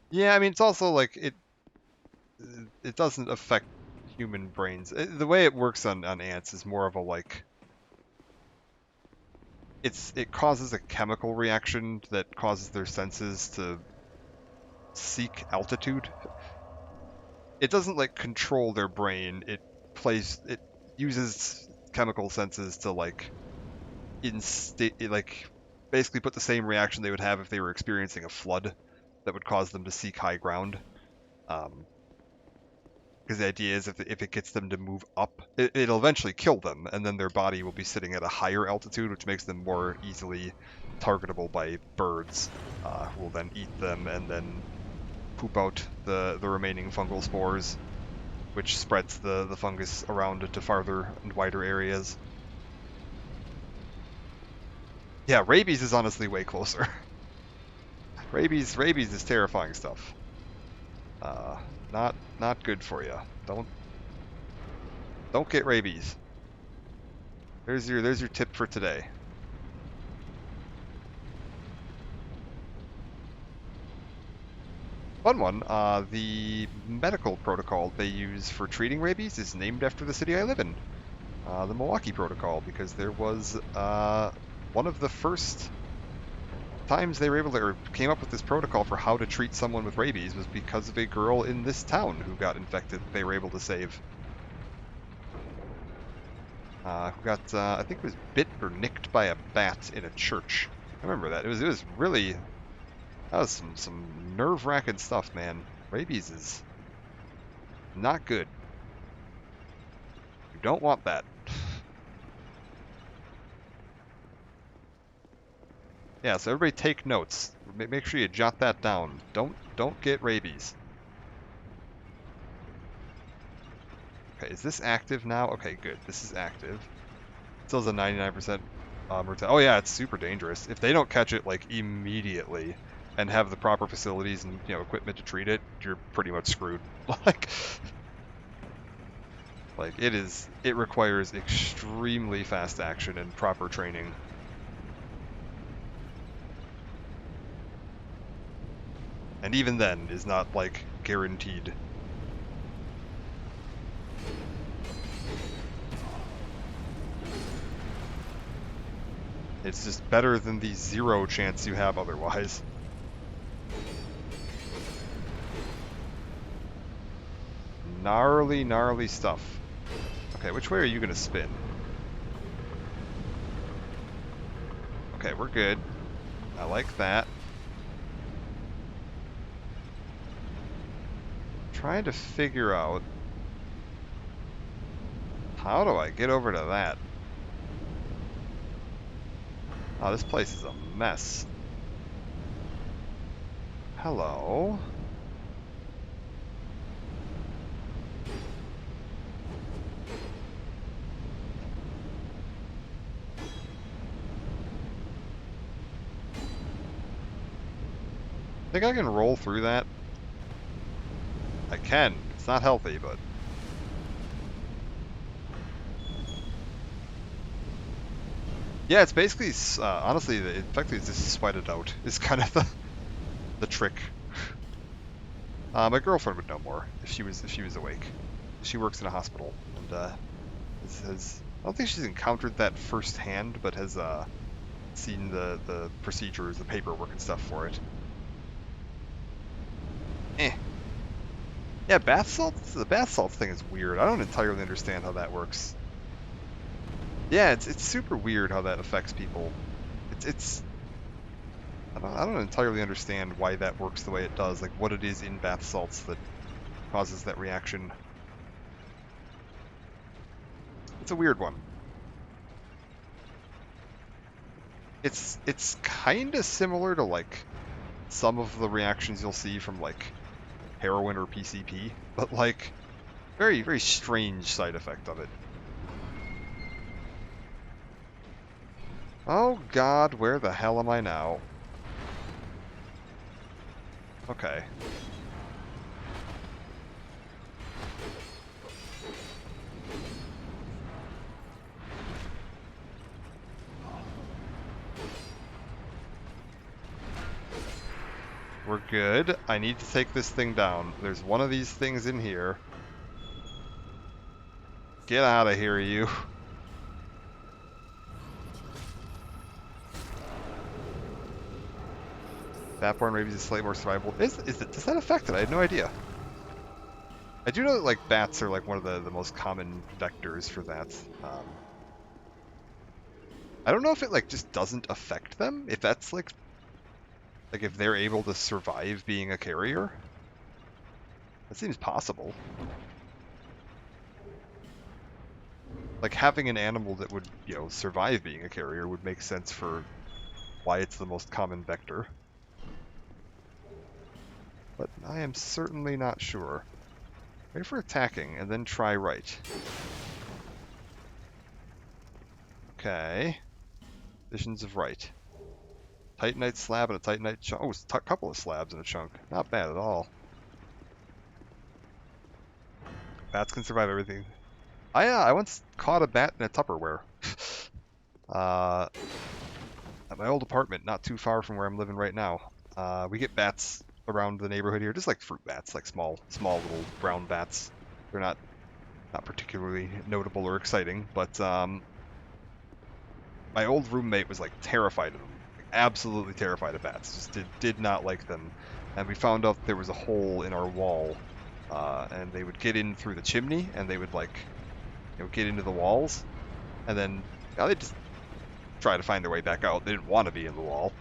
Yeah, I mean, it's also like it doesn't affect human brains. The way it works on ants is more of a like it causes a chemical reaction that causes their senses to seek altitude. It doesn't like control their brain. It uses chemical senses to like like basically put the same reaction they would have if they were experiencing a flood that would cause them to seek high ground. Because the idea is if it gets them to move up, it'll eventually kill them, and then their body will be sitting at a higher altitude, which makes them more easily targetable by birds, who will then eat them and then poop out the remaining fungal spores, which spreads the fungus around to farther and wider areas. Yeah, rabies is honestly way closer. Rabies is terrifying stuff. Not good for you. Don't get rabies. There's your tip for today. Fun one. The medical protocol they use for treating rabies is named after the city I live in, the Milwaukee Protocol, because there was one of the first times they were able to, or came up with this protocol for how to treat someone with rabies was because of a girl in this town who got infected. They were able to save. Who got, I think it was bit or nicked by a bat in a church. I remember that. It was really, that was some nerve-wracking stuff, man. Rabies is not good. You don't want that. Yeah, so everybody take notes. Make sure you jot that down. Don't get rabies. Okay, is this active now? Okay, good. This is active. Still has a 99% mortality. Oh yeah, it's super dangerous. If they don't catch it like immediately and have the proper facilities and equipment to treat it, you're pretty much screwed. Like it requires extremely fast action and proper training. And even then is not like guaranteed. It's just better than the 0 chance you have otherwise. Gnarly, gnarly stuff. Okay, which way are you going to spin? Okay, we're good. I like that. Trying to figure out how do I get over to that? Oh, this place is a mess. Hello? Think I can roll through that? I can. It's not healthy, but... Yeah, it's basically, honestly, the infected is just sweat it out. Is kind of the trick. My girlfriend would know more if she was awake. She works in a hospital and has I don't think she's encountered that firsthand, but has seen the procedures, the paperwork and stuff for it. Eh. Yeah, bath salts. The bath salts thing is weird. I don't entirely understand how that works. Yeah, it's super weird how that affects people. It's I don't entirely understand why that works the way it does. Like what it is in bath salts that causes that reaction. It's a weird one. It's kind of similar to like some of the reactions you'll see from like heroin or PCP, but like very, very strange side effect of it. Oh god, where the hell am I now? Okay. We're good. I need to take this thing down. There's one of these things in here. Get out of here, you. Bat-borne rabies is slightly more survivable. Does that affect it? I had no idea. I do know that like bats are like one of the most common vectors for that. I don't know if it like just doesn't affect them. If that's like if they're able to survive being a carrier. That seems possible. Like having an animal that would, survive being a carrier would make sense for why it's the most common vector. But I am certainly not sure. Wait for attacking, and then try right. Okay. Visions of right. Titanite slab and a titanite chunk. Oh, it's a couple of slabs and a chunk. Not bad at all. Bats can survive everything. I once caught a bat in a Tupperware. At my old apartment, not too far from where I'm living right now. We get bats around the neighborhood here, just like fruit bats, like small little brown bats. They're not particularly notable or exciting, but my old roommate was like terrified of them, like, absolutely terrified of bats. Just did not like them, and we found out there was a hole in our wall, and they would get in through the chimney, and they would like, get into the walls, and then they just try to find their way back out. They didn't want to be in the wall.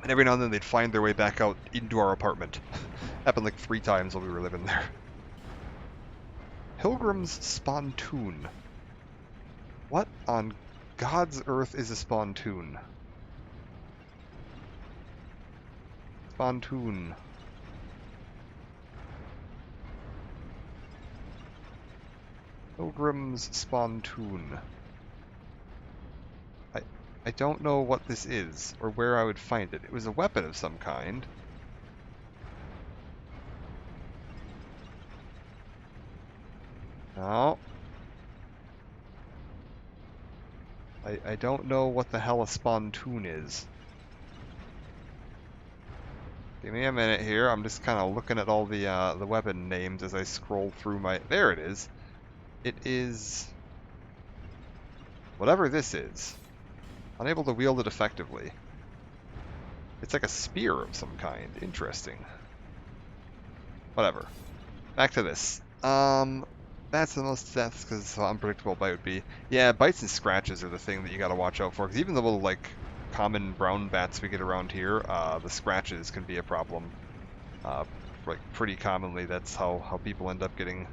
And every now and then they'd find their way back out into our apartment. Happened like 3 times while we were living there. Pilgrim's Spontoon. What on God's earth is a spontoon? Spontoon. Pilgrim's Spontoon. I don't know what this is, or where I would find it. It was a weapon of some kind. No. I don't know what the hell a spontoon is. Give me a minute here. I'm just kind of looking at all the weapon names as I scroll through my... There it is. It is... whatever this is. Unable to wield it effectively. It's like a spear of some kind. Interesting. Whatever. Back to this. That's the most deaths because it's how unpredictable bite would be. Yeah, bites and scratches are the thing that you gotta watch out for. Because even the little, like, common brown bats we get around here, the scratches can be a problem. Like, pretty commonly, that's how people end up getting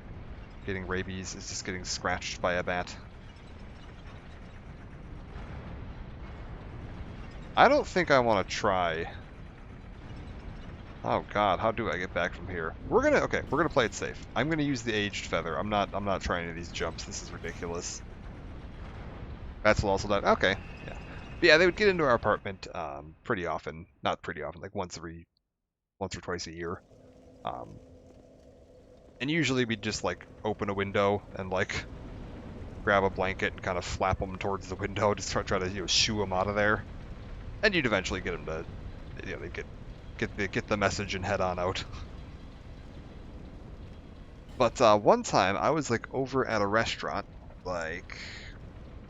rabies, is just getting scratched by a bat. I don't think I want to try. Oh God, how do I get back from here? We're gonna play it safe. I'm gonna use the aged feather. I'm not trying any of these jumps. This is ridiculous. Bats will also die. Okay, yeah. But yeah, they would get into our apartment pretty often. Not pretty often, like once or twice a year. And usually we'd just like open a window and like grab a blanket and kind of flap them towards the window, just try to shoo them out of there. And you'd eventually get them to, they'd get the message and head on out. But one time I was like over at a restaurant, like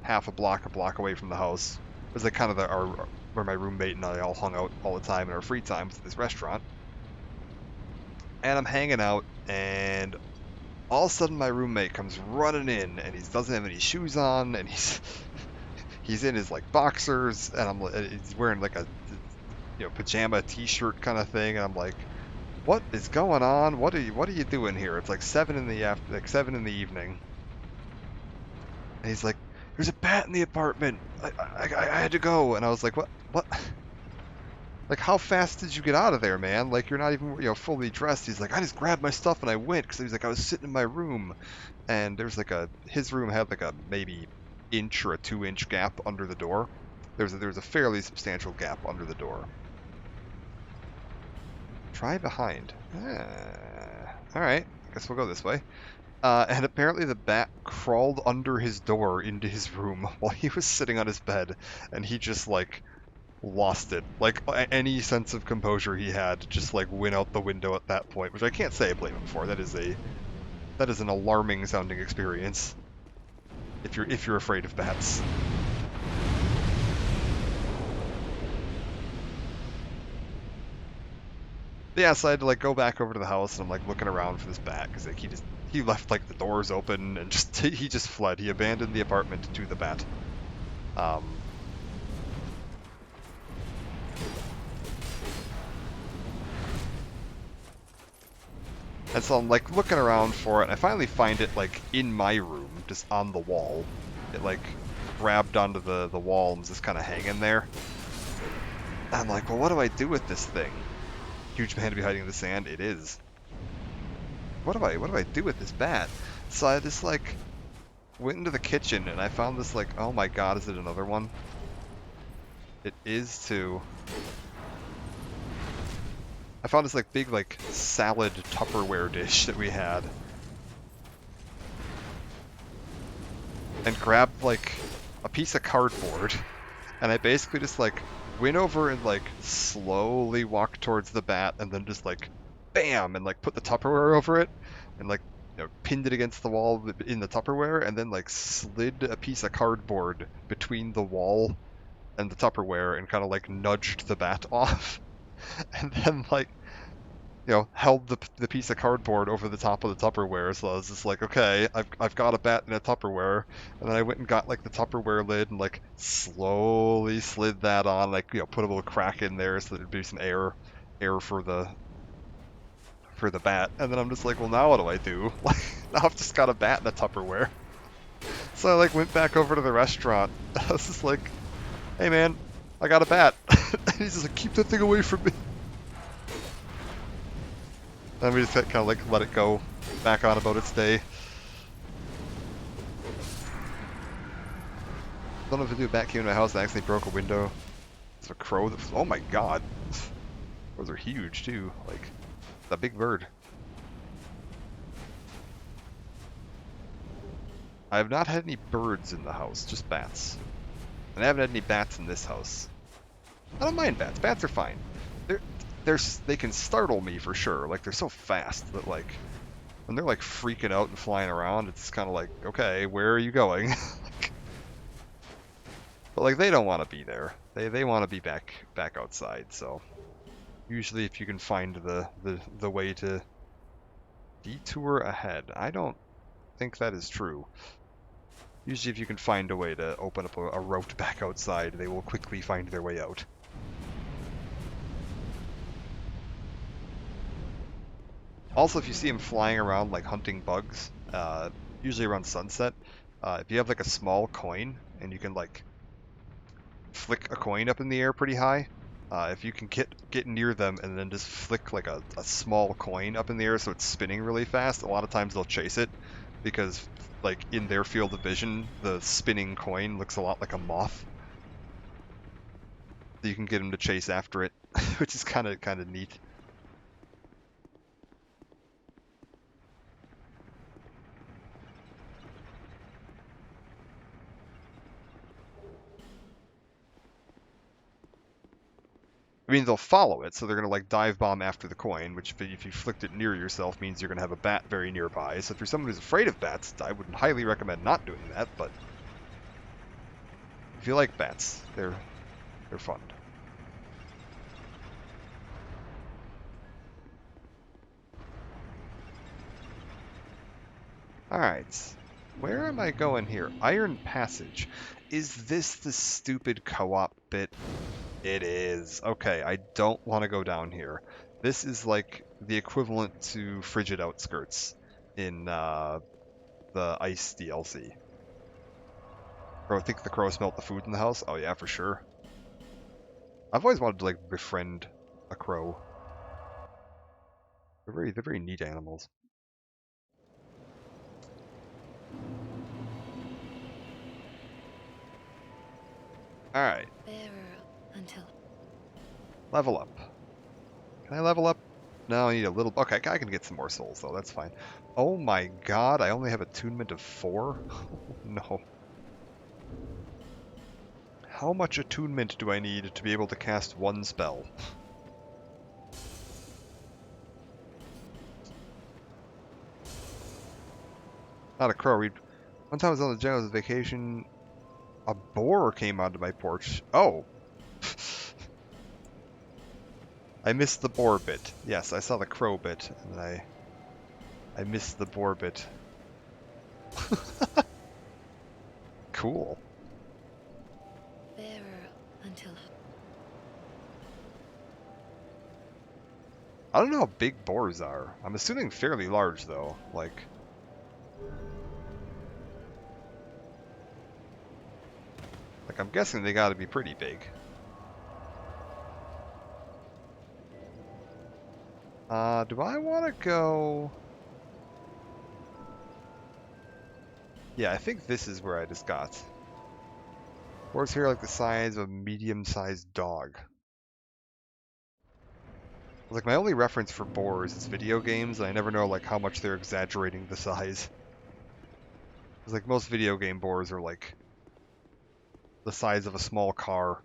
half a block away from the house. It was like kind of where my roommate and I all hung out all the time in our free time at this restaurant. And I'm hanging out, and all of a sudden my roommate comes running in, and he doesn't have any shoes on, and he's in his like boxers, and he's wearing like a pajama t-shirt kind of thing, and I'm like, what is going on? What are you doing here? It's like 7 in the evening. And he's like, there's a bat in the apartment. I had to go. And I was like, what? Like, how fast did you get out of there, man? Like, you're not even, fully dressed. He's like, I just grabbed my stuff and I went, because he was like, I was sitting in my room, and there's like his room had like a maybe inch or a 2-inch gap under the door. There was a fairly substantial gap under the door. Try behind. Alright, I guess we'll go this way. And apparently the bat crawled under his door into his room while he was sitting on his bed, and he just, like, lost it. Like, any sense of composure he had just, like, went out the window at that point, which I can't say I blame him for. That is an alarming sounding experience if you're afraid of bats. Yeah, so I had to like go back over to the house and I'm like looking around for this bat because like he left like the doors open and just he just fled. He abandoned the apartment to the bat. Um, and so I'm like looking around for it. And I finally find it like in my room, just on the wall. It like grabbed onto the wall and was just kind of hanging there. And I'm like, well, what do I do with this thing? Huge man to be hiding in the sand. It is. What do I do with this bat? So I just like went into the kitchen and I found this like, oh my god, is it another one? It is too. I found this like big like salad Tupperware dish that we had. And grabbed like a piece of cardboard and I basically just like went over and like slowly walked towards the bat and then just like bam and like put the Tupperware over it and like pinned it against the wall in the Tupperware and then like slid a piece of cardboard between the wall and the Tupperware and kind of like nudged the bat off and then like held the piece of cardboard over the top of the Tupperware. So I was just like, okay, I've got a bat in a Tupperware, and then I went and got like the Tupperware lid and like slowly slid that on, like put a little crack in there so there'd be some air for the bat. And then I'm just like, well, now what do I do? Like now I've just got a bat in a Tupperware. So I like went back over to the restaurant. I was just like, hey man, I got a bat. And he's just like, keep that thing away from me. Then we just kind of like let it go back on about its day. Don't know if a bat came to my house and accidentally broke a window. It's a crow that, oh my god. Those are huge too, like that big bird. I have not had any birds in the house, just bats. And I haven't had any bats in this house. I don't mind bats. Bats are fine. They can startle me for sure. Like they're so fast that like when they're like freaking out and flying around, it's kind of like, okay, where are you going? But like they don't want to be there. They want to be back outside. So usually if you can find the way to detour ahead, I don't think that is true. Usually if you can find a way to open up a route back outside, they will quickly find their way out. Also, if you see them flying around like hunting bugs, usually around sunset, if you have like a small coin and you can like flick a coin up in the air pretty high, if you can get near them and then just flick like a small coin up in the air so it's spinning really fast, a lot of times they'll chase it because like in their field of vision, the spinning coin looks a lot like a moth. So you can get them to chase after it, which is kind of neat. I mean, they'll follow it, so they're going to like dive bomb after the coin, which if you flicked it near yourself means you're going to have a bat very nearby. So if you're someone who's afraid of bats, I would highly recommend not doing that, but if you like bats, they're fun. Alright, where am I going here? Iron Passage. Is this the stupid co-op bit? It is. Okay, I don't want to go down here. This is like the equivalent to Frigid Outskirts in the Ice DLC. Bro, I think the crow smelled the food in the house? Oh yeah, for sure. I've always wanted to like befriend a crow. They're very neat animals. Alright. Until Level up. Can I level up? No, I need a little... Okay, I can get some more souls, though. That's fine. Oh my god, I only have attunement of 4? Oh, no. How much attunement do I need to be able to cast one spell? Not a crow. One time I was on the general's vacation, a boar came onto my porch. Oh! I missed the boar bit. Yes, I saw the crow bit, and I missed the boar bit. Cool. Bearer until... I don't know how big boars are. I'm assuming fairly large, though. Like I'm guessing they gotta be pretty big. Do I want to go... Yeah, I think this is where I just got. Boars here are like the size of a medium-sized dog. Like, my only reference for boars is video games, and I never know, like, how much they're exaggerating the size. Because, like, most video game boars are, like, the size of a small car.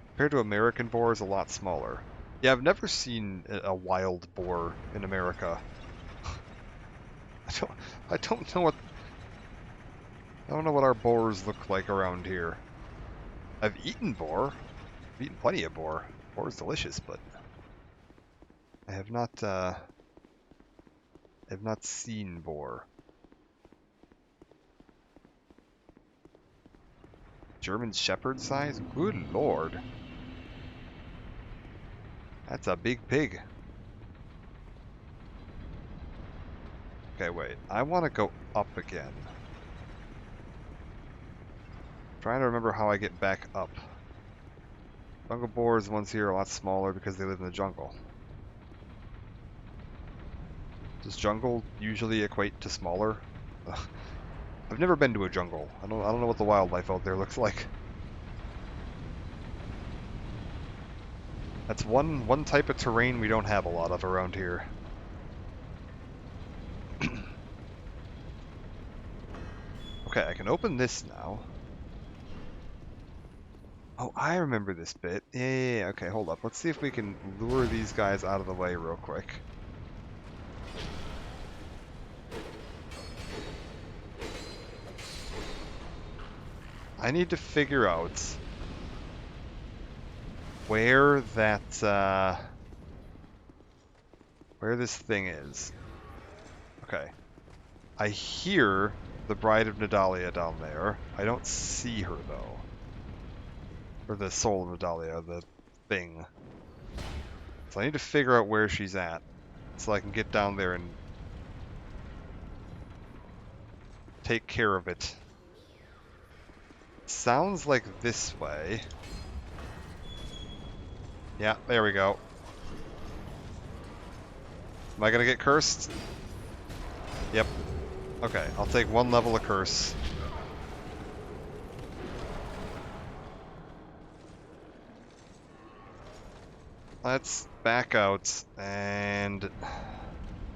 Compared to American boars, a lot smaller. Yeah, I've never seen a wild boar in America. I don't know what... I don't know what our boars look like around here. I've eaten boar. I've eaten plenty of boar. Boar is delicious, but I have not seen boar. German Shepherd size? Good lord. That's a big pig. Okay, wait. I want to go up again. Trying to remember how I get back up. Jungle boars, ones here, are a lot smaller because they live in the jungle. Does jungle usually equate to smaller? I've never been to a jungle. I don't know what the wildlife out there looks like. That's one type of terrain we don't have a lot of around here. Okay, I can open this now. Oh, I remember this bit. Yeah. Okay, hold up. Let's see if we can lure these guys out of the way real quick. I need to figure out where that, where this thing is. Okay. I hear the Bride of Nadalia down there. I don't see her, though. Or the soul of Nadalia, the thing. So I need to figure out where she's at, so I can get down there and take care of it. Sounds like this way. Yeah, there we go. Am I gonna get cursed? Yep. Okay, I'll take one level of curse. Let's back out and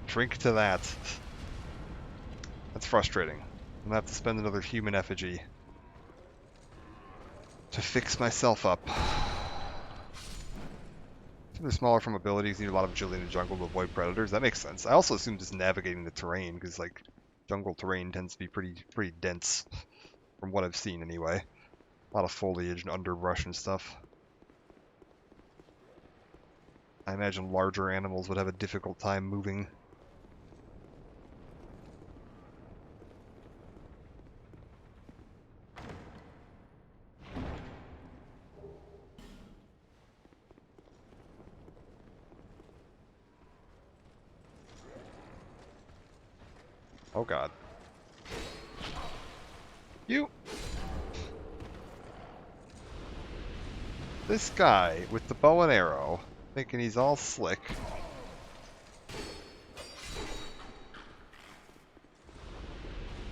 drink to that. That's frustrating. I'm gonna have to spend another human effigy to fix myself up. They're smaller from abilities, need a lot of agility in the jungle to avoid predators. That makes sense. I also assume just navigating the terrain, because like jungle terrain tends to be pretty dense, from what I've seen anyway. A lot of foliage and underbrush and stuff. I imagine larger animals would have a difficult time moving. Oh god. You! This guy with the bow and arrow, thinking he's all slick.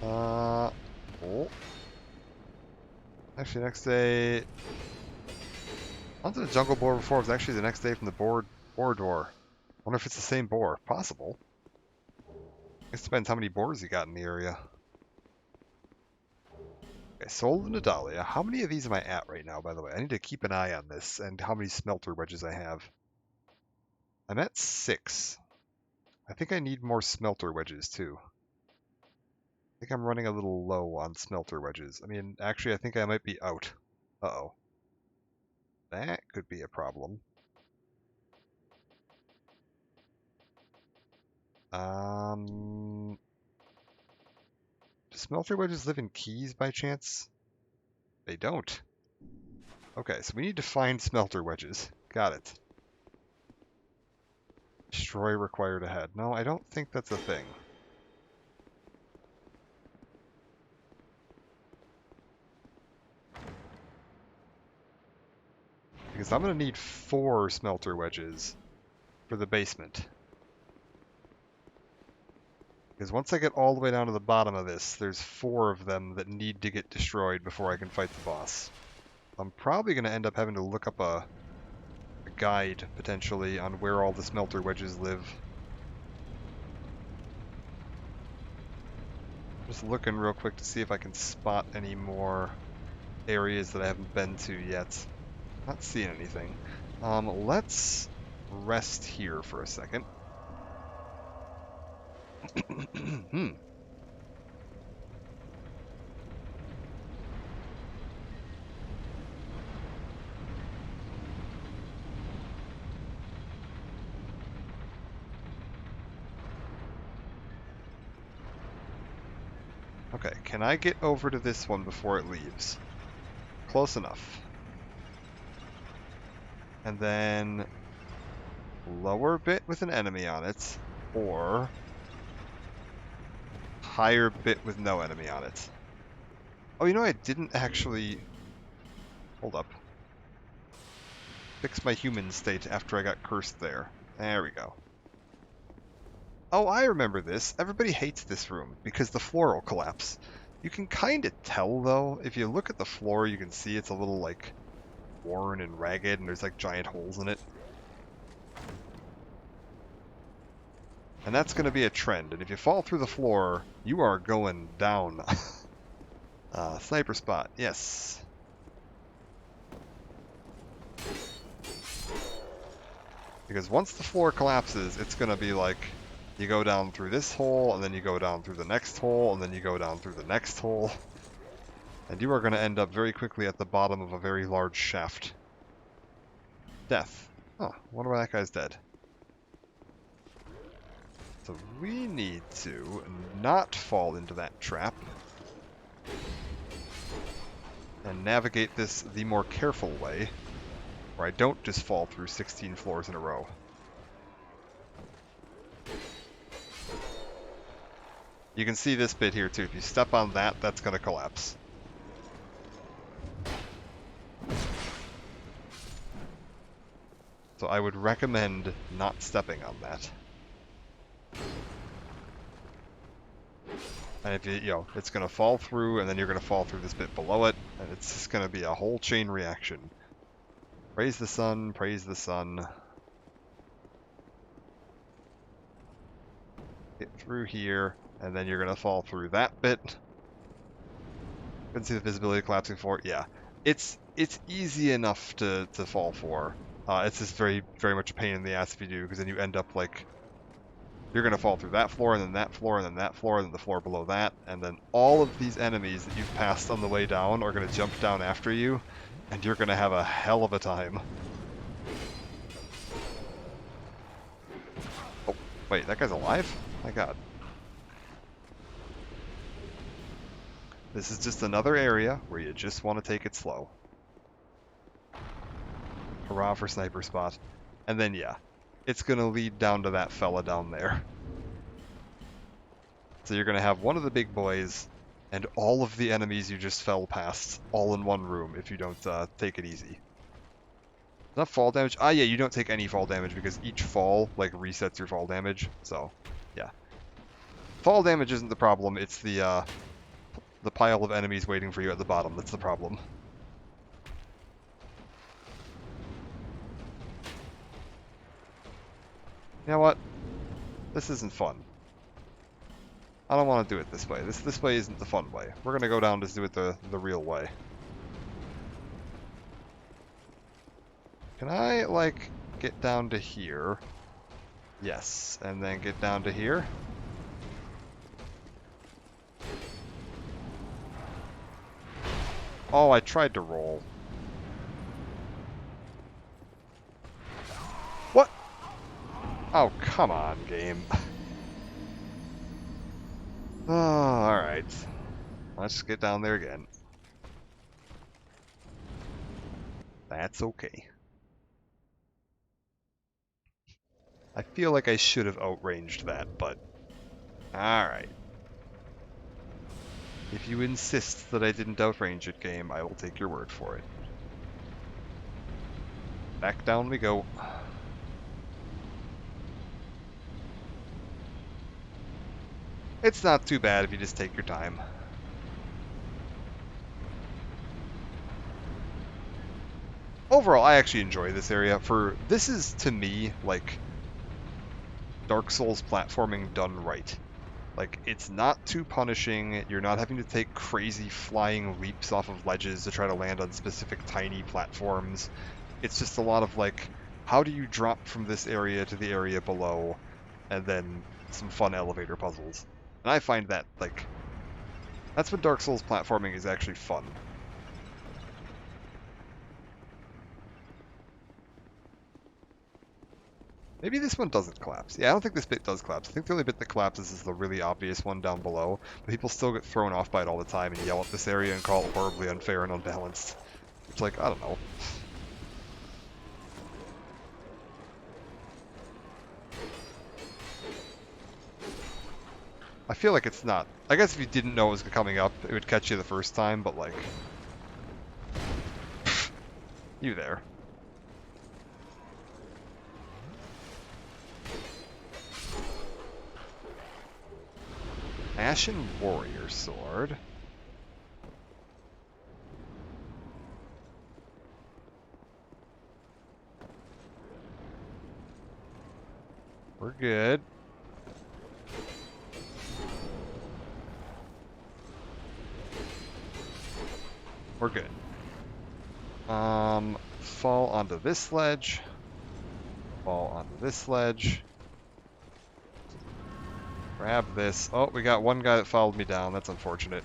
Oh. Actually, next day... Onto the jungle boar before. It was actually the next day from the boar door. Wonder if it's the same boar. Possible. It depends how many boars you got in the area. Okay, sold Nadalia. How many of these am I at right now, by the way? I need to keep an eye on this and how many smelter wedges I have. I'm at 6. I think I need more smelter wedges too. I think I'm running a little low on smelter wedges. I mean, actually, I think I might be out. Uh-oh. That could be a problem. Do smelter wedges live in keys by chance? They don't. Okay, so we need to find smelter wedges. Got it. Destroy required ahead. No, I don't think that's a thing. Because I'm going to need 4 smelter wedges for the basement. Because once I get all the way down to the bottom of this, there's 4 of them that need to get destroyed before I can fight the boss. I'm probably going to end up having to look up a guide, potentially, on where all the smelter wedges live. Just looking real quick to see if I can spot any more areas that I haven't been to yet. Not seeing anything. Let's rest here for a second. Okay, can I get over to this one before it leaves? Close enough. And then lower bit with an enemy on it, or higher bit with no enemy on it. Oh, you know, I didn't actually... Hold up. Fix my human state after I got cursed there. There we go. Oh, I remember this. Everybody hates this room because the floor will collapse. You can kind of tell, though. If you look at the floor, you can see it's a little, like, worn and ragged, and there's, like, giant holes in it. And that's going to be a trend. And if you fall through the floor, you are going down. Sniper spot. Yes. Because once the floor collapses, it's going to be like, you go down through this hole, and then you go down through the next hole, and then you go down through the next hole. And you are going to end up very quickly at the bottom of a very large shaft. Death. Oh, wonder why that guy's dead. So we need to not fall into that trap. And navigate this the more careful way, where I don't just fall through 16 floors in a row. You can see this bit here too. If you step on that, that's going to collapse. So I would recommend not stepping on that. And if you it's going to fall through, and then you're going to fall through this bit below it, and it's just going to be a whole chain reaction. Praise the sun, praise the sun. Get through here, and then you're going to fall through that bit. You can see the visibility collapsing for it. Yeah, it's easy enough to fall for. It's just very, very much a pain in the ass if you do, because then you end up like, you're going to fall through that floor, and then that floor, and then that floor, and then the floor below that, and then all of these enemies that you've passed on the way down are going to jump down after you, and you're going to have a hell of a time. Oh, wait, that guy's alive? My god. This is just another area where you just want to take it slow. Hurrah for sniper spot. And then, yeah, it's going to lead down to that fella down there. So you're going to have one of the big boys and all of the enemies you just fell past all in one room if you don't take it easy. Enough fall damage? Ah, yeah, you don't take any fall damage because each fall, like, resets your fall damage. So, yeah. Fall damage isn't the problem, it's the pile of enemies waiting for you at the bottom that's the problem. You know what? This isn't fun. I don't want to do it this way. This way isn't the fun way. We're gonna go down to do it the real way. Can I, like, get down to here? Yes, and then get down to here? Oh, I tried to roll. What? Oh, come on, game. Oh, alright. Let's get down there again. That's okay. I feel like I should have outranged that, but... Alright. If you insist that I didn't outrange it, game, I will take your word for it. Back down we go. It's not too bad if you just take your time. Overall, I actually enjoy this area. This is, to me, like Dark Souls platforming done right. Like, it's not too punishing, you're not having to take crazy flying leaps off of ledges to try to land on specific tiny platforms. It's just a lot of, like, how do you drop from this area to the area below, and then some fun elevator puzzles. And I find that, like, that's when Dark Souls platforming is actually fun. Maybe this one doesn't collapse. Yeah, I don't think this bit does collapse. I think the only bit that collapses is the really obvious one down below, but people still get thrown off by it all the time and yell at this area and call it horribly unfair and unbalanced. It's like, I don't know. I feel like it's not. I guess if you didn't know it was coming up, it would catch you the first time, but like... you there. Ashen Warrior Sword. We're good. We're good. Fall onto this ledge. Fall onto this ledge. Grab this. Oh, we got one guy that followed me down. That's unfortunate.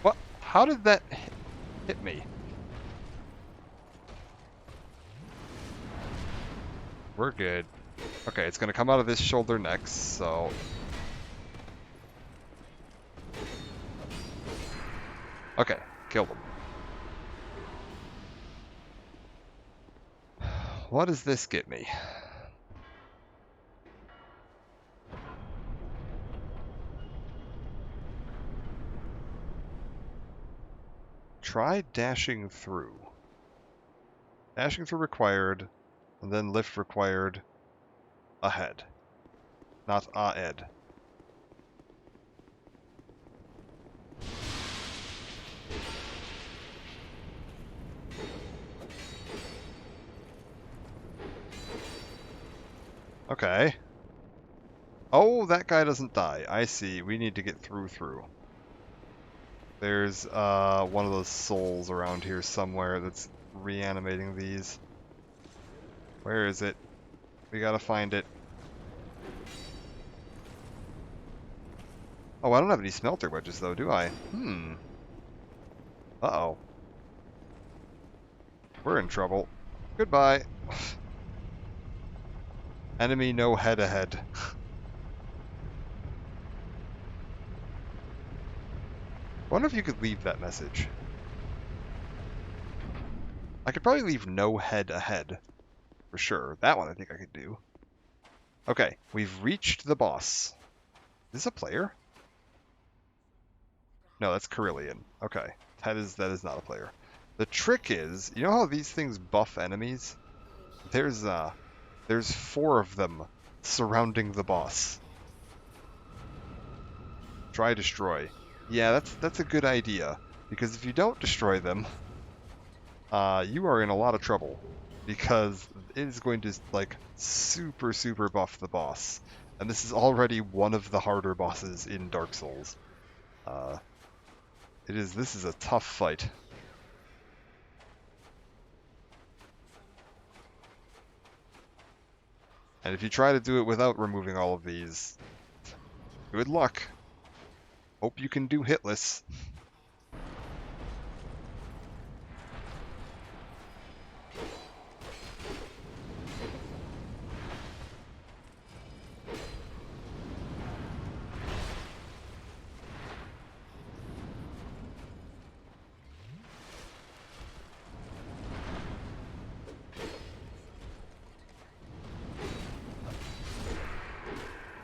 What? How did that hit me? We're good. Okay, it's gonna come out of this shoulder next, so... Okay, killed him. What does this get me? Try dashing through. Dashing through required, and then lift required ahead. Not ahead. Okay. Oh, that guy doesn't die. I see. We need to get through. There's one of those souls around here somewhere that's reanimating these. Where is it? We gotta find it. Oh, I don't have any smelter wedges though, do I? Uh-oh. We're in trouble. Goodbye. Enemy no head ahead. Wonder if you could leave that message. I could probably leave no head ahead. For sure. That one I think I could do. Okay, we've reached the boss. Is this a player? No, that's Carillion. Okay. That is not a player. The trick is, you know how these things buff enemies? There's 4 of them surrounding the boss. Try destroy. Yeah, that's a good idea. Because if you don't destroy them, you are in a lot of trouble because it is going to like super buff the boss, and this is already one of the harder bosses in Dark Souls. Uh, this is a tough fight. And if you try to do it without removing all of these, good luck. Hope you can do hitless.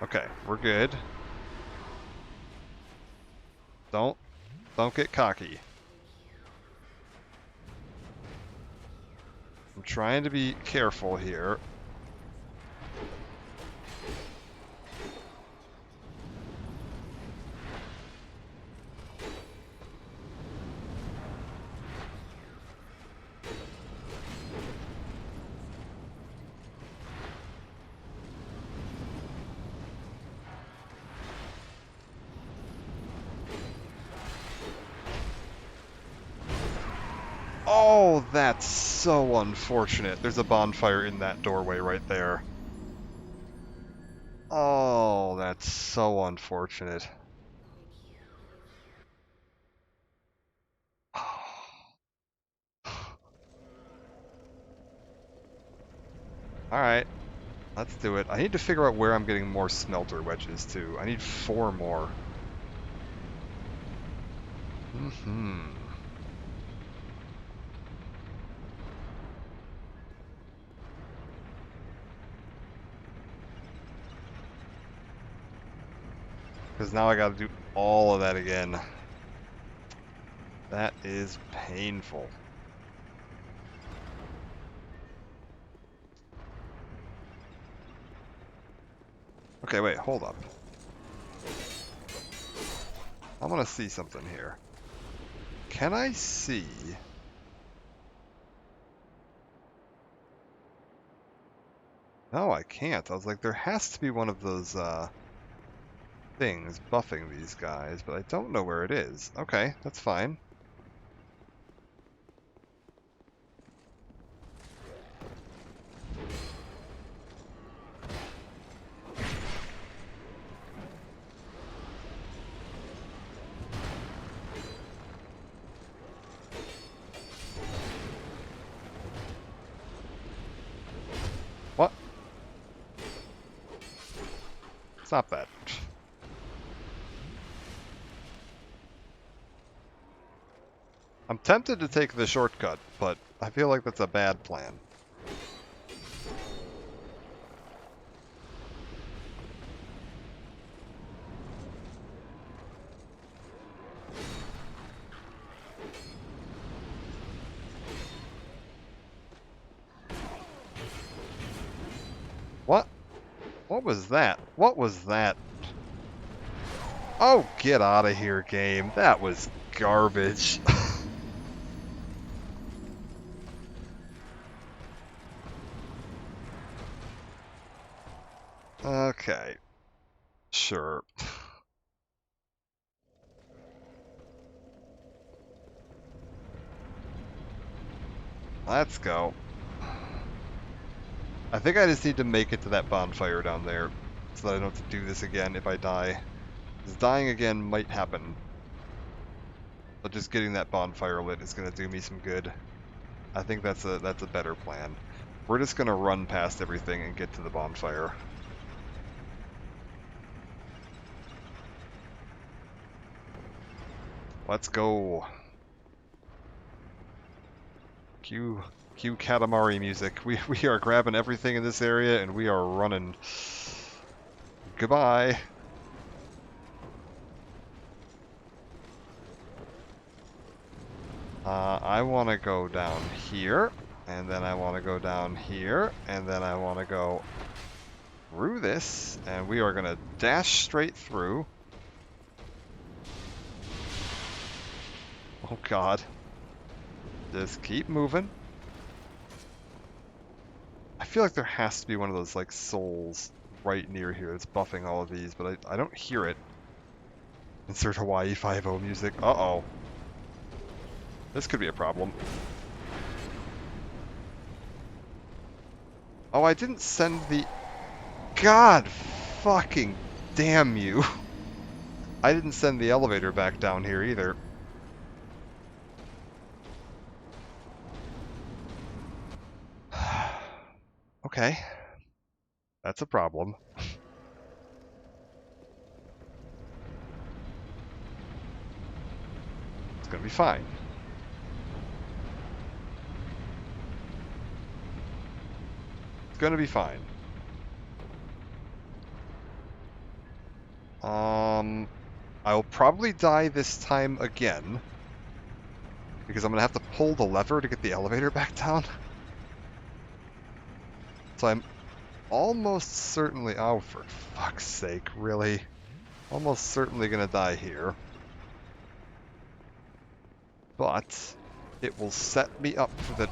Okay, we're good. Don't get cocky. I'm trying to be careful here. Oh, that's so unfortunate. There's a bonfire in that doorway right there. Oh, that's so unfortunate. Alright, let's do it. I need to figure out where I'm getting more smelter wedges too. I need 4 more. Because now I gotta do all of that again. That is painful. Okay, wait, hold up. I want to see something here. Can I see... No, I can't. I was like, there has to be one of those, things buffing these guys, but I don't know where it is. Okay, that's fine. What? Stop that. I'm tempted to take the shortcut, but I feel like that's a bad plan. What? What was that? What was that? Oh, get out of here, game. That was garbage. Okay. Sure. Let's go. I think I just need to make it to that bonfire down there so that I don't have to do this again if I die. Because dying again might happen. But just getting that bonfire lit is going to do me some good. I think that's a better plan. We're just going to run past everything and get to the bonfire. Let's go. Cue Katamari music. We are grabbing everything in this area and we are running. Goodbye. I want to go down here, and then I want to go down here, and then I want to go through this, and we are going to dash straight through. Oh god. Just keep moving. I feel like there has to be one of those, like, souls right near here that's buffing all of these, but I don't hear it. Insert Hawaii 5-0 music. Uh-oh. This could be a problem. Oh, I didn't send the... God fucking damn you. I didn't send the elevator back down here either. Okay. That's a problem. It's gonna be fine. It's gonna be fine. I'll probably die this time again. Because I'm gonna have to pull the lever to get the elevator back down. So I'm almost certainly... Oh, for fuck's sake, really? Almost certainly gonna die here. But it will set me up for the...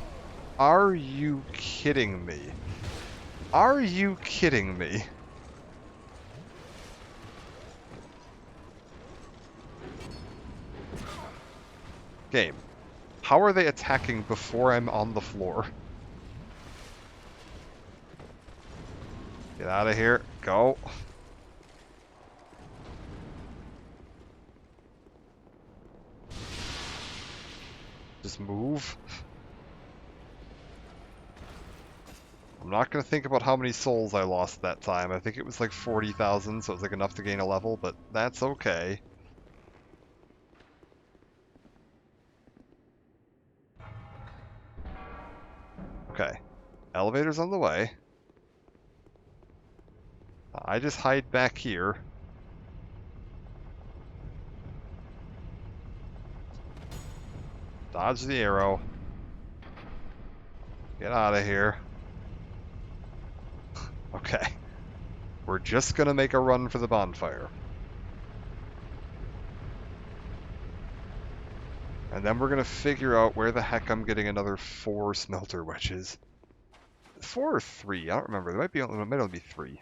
Are you kidding me? Are you kidding me? Game. How are they attacking before I'm on the floor? Get out of here. Go. Just move. I'm not going to think about how many souls I lost that time. I think it was like 40,000, so it was like enough to gain a level, but that's okay. Okay. Elevator's on the way. I just hide back here. Dodge the arrow. Get out of here. Okay. We're just gonna make a run for the bonfire. And then we're gonna figure out where the heck I'm getting another 4 smelter wedges. 4 or 3? I don't remember. There might only be 3.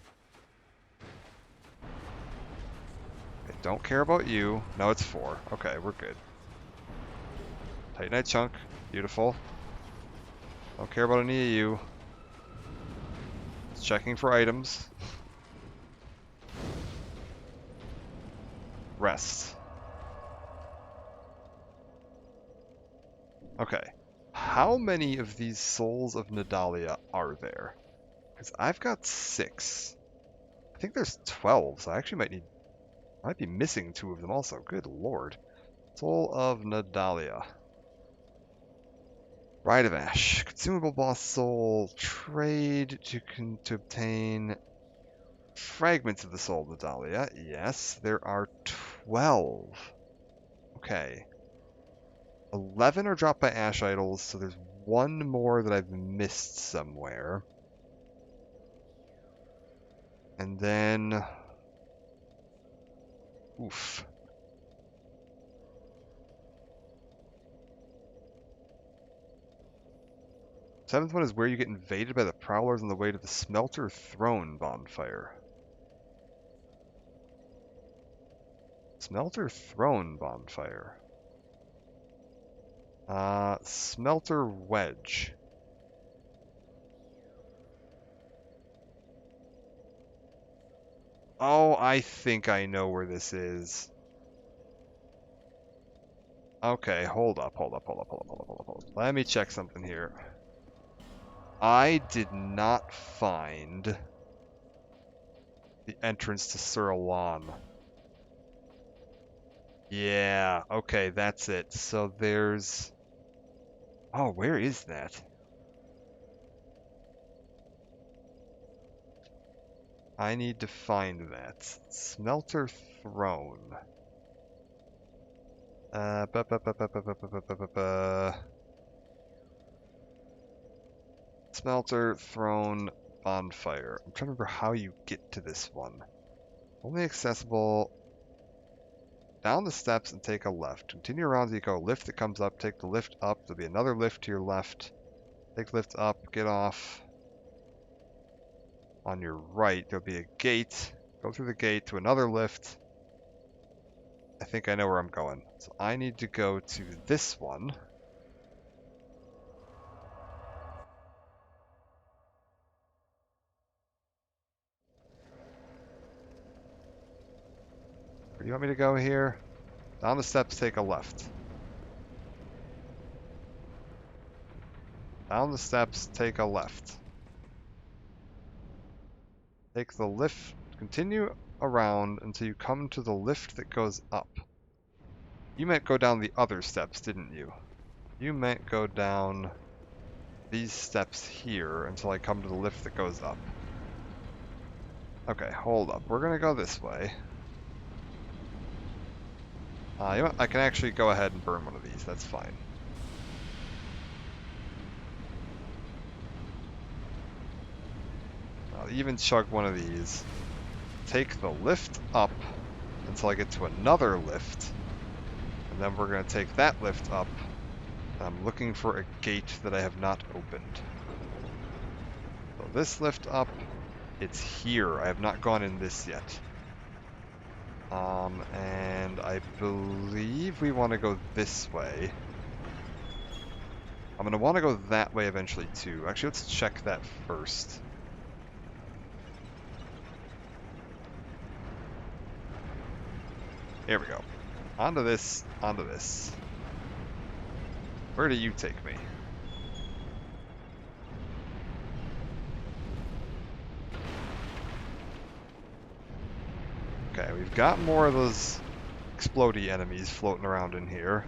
I don't care about you. No, it's 4. Okay, we're good. Titanite chunk. Beautiful. Don't care about any of you. Just checking for items. Rest. Okay. How many of these Souls of Nadalia are there? Because I've got 6. I think there's 12, so I actually might be missing 2 of them also. Good lord. Soul of Nadalia. Rite of Ash. Consumable boss soul. Trade to obtain fragments of the soul of Nadalia. Yes, there are 12. Okay. 11 are dropped by Ash Idols, so there's 1 more that I've missed somewhere. And then... Oof. Seventh one is where you get invaded by the Prowlers on the way to the Smelter Throne bonfire. Smelter Throne bonfire. Smelter Wedge. Oh, I think I know where this is. Okay, hold up. Let me check something here. I did not find the entrance to Sur Alan. Yeah, okay, that's it. So there's... Oh, where is that? I need to find that. Smelter Throne. Smelter Throne Bonfire. I'm trying to remember how you get to this one. Only accessible down the steps and take a left. Continue around as you go. Lift that comes up, take the lift up. There'll be another lift to your left. Take the lift up, get off. On your right, there'll be a gate. Go through the gate to another lift. I think I know where I'm going. So I need to go to this one. Where do you want me to go here? Down the steps, take a left. Down the steps, take a left. Take the lift, continue around until you come to the lift that goes up. You meant go down the other steps, didn't you? You meant go down these steps here until I come to the lift that goes up. Okay, hold up. We're gonna go this way. You know what? I can actually go ahead and burn one of these. That's fine. I'll even chug one of these. Take the lift up until I get to another lift. And then we're going to take that lift up. I'm looking for a gate that I have not opened. So this lift up, it's here. I have not gone in this yet. And I believe we want to go this way. I'm going to want to go that way eventually too. Actually, let's check that first. Here we go. Onto this, onto this. Where do you take me? Okay, we've got more of those explodey enemies floating around in here.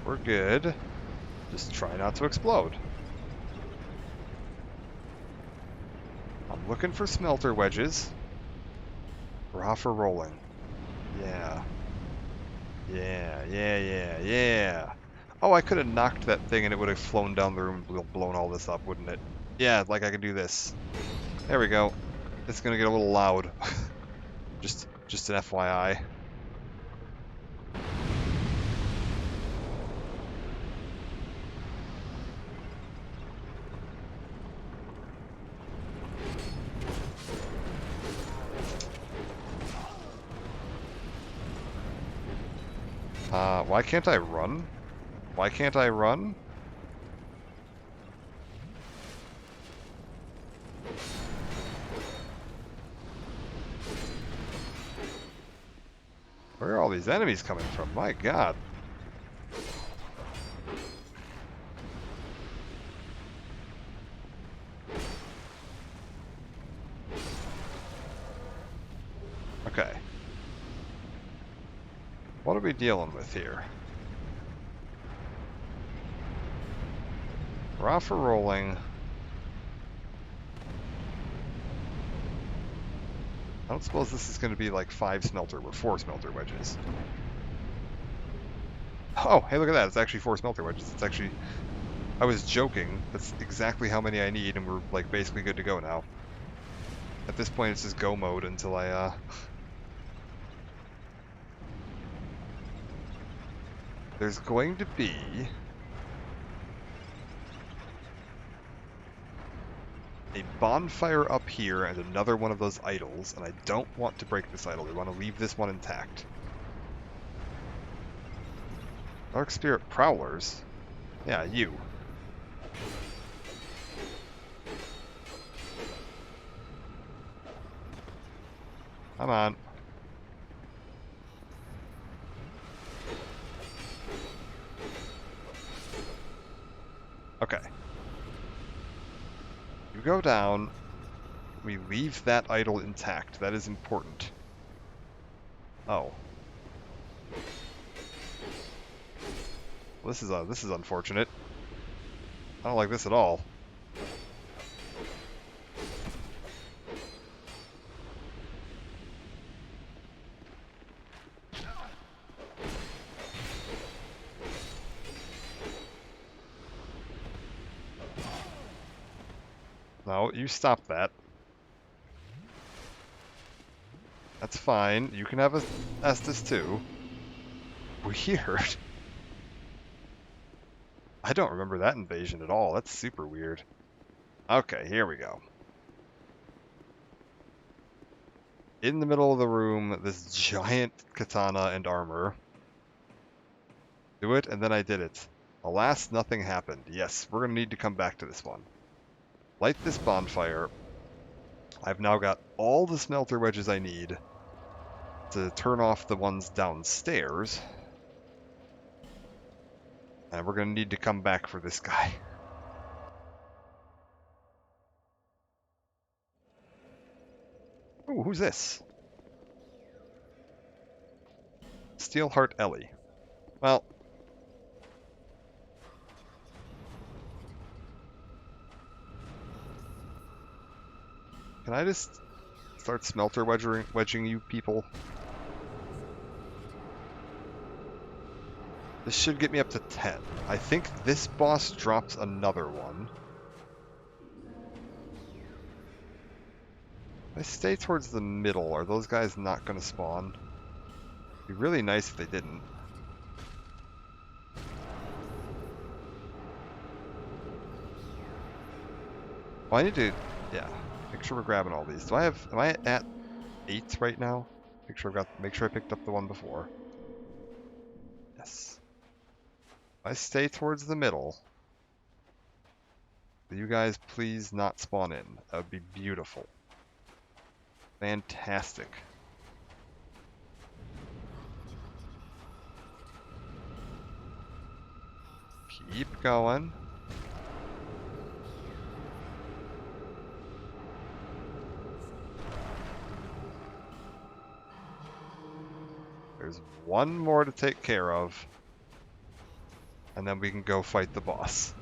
We're good. Just try not to explode. I'm looking for smelter wedges. Raw for rolling. Yeah. Yeah. Oh, I could have knocked that thing and it would have flown down the room and blown all this up, wouldn't it? Yeah, like I can do this. There we go. It's gonna get a little loud. just an FYI. Why can't I run? Why can't I run? Where are all these enemies coming from? My God. Okay. What are we dealing with here? Raw for rolling. I don't suppose this is going to be like 4 smelter wedges. Oh, hey, look at that. It's actually 4 smelter wedges. It's actually... I was joking. That's exactly how many I need, and we're like basically good to go now. At this point, it's just go mode until I, There's going to be... a bonfire up here and another one of those idols, and I don't want to break this idol. We want to leave this one intact. Dark Spirit Prowlers? Yeah, you. Come on. Okay. You go down, we leave that idol intact. That is important. Oh. This is unfortunate. I don't like this at all. No, you stop that. That's fine. You can have a Estus too. Weird. I don't remember that invasion at all. That's super weird. Okay, here we go. In the middle of the room, this giant katana and armor. Do it, and then I did it. Alas, nothing happened. Yes, we're going to need to come back to this one. Light this bonfire. I've now got all the smelter wedges I need to turn off the ones downstairs. And we're going to need to come back for this guy. Ooh, who's this? Steelheart Ellie. Well, can I just start smelter wedging you people? This should get me up to 10. I think this boss drops another one. If I stay towards the middle, are those guys not going to spawn? It'd be really nice if they didn't. Well, I need to, yeah, make sure we're grabbing all these. Am I at 8 right now? Make sure I picked up the one before. Yes. If I stay towards the middle, will you guys please not spawn in? That would be beautiful. Fantastic. Keep going. There's one more to take care of. And then we can go fight the boss.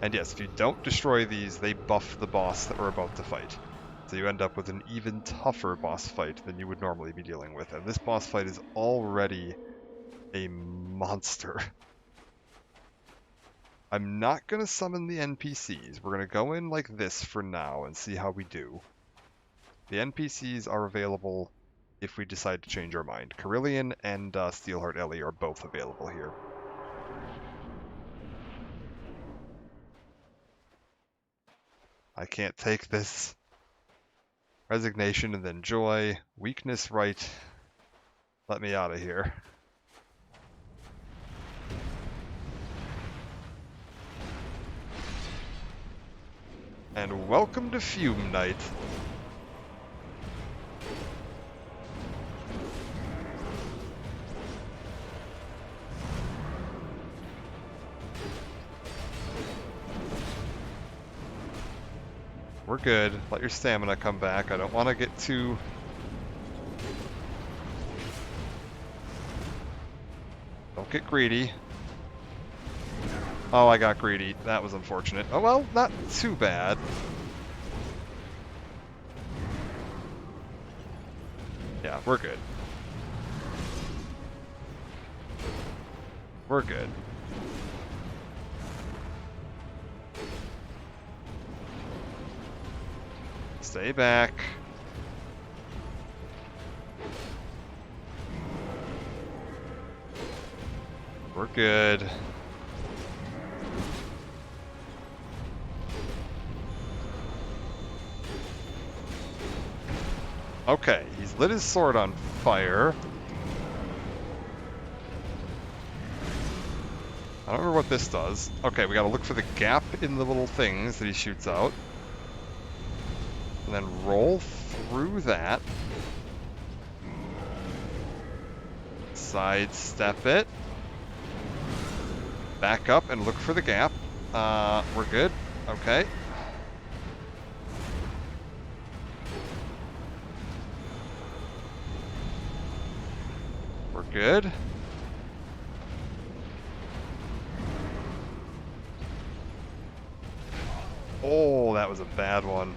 And yes, if you don't destroy these, they buff the boss that we're about to fight. So you end up with an even tougher boss fight than you would normally be dealing with. And this boss fight is already a monster. I'm not going to summon the NPCs. We're going to go in like this for now and see how we do. The NPCs are available if we decide to change our mind. Carillion and Steelheart Ellie are both available here. I can't take this. Resignation and then joy. Weakness, right. Let me out of here. And welcome to Fume Night. We're good. Let your stamina come back. I don't want to get too... Don't get greedy. Oh, I got greedy. That was unfortunate. Oh well, not too bad. Yeah, we're good. We're good. Stay back. We're good. Okay, he's lit his sword on fire. I don't remember what this does. Okay, we gotta look for the gap in the little things that he shoots out. And then roll through that. Sidestep it. Back up and look for the gap. We're good. Okay. We're good. Oh, that was a bad one.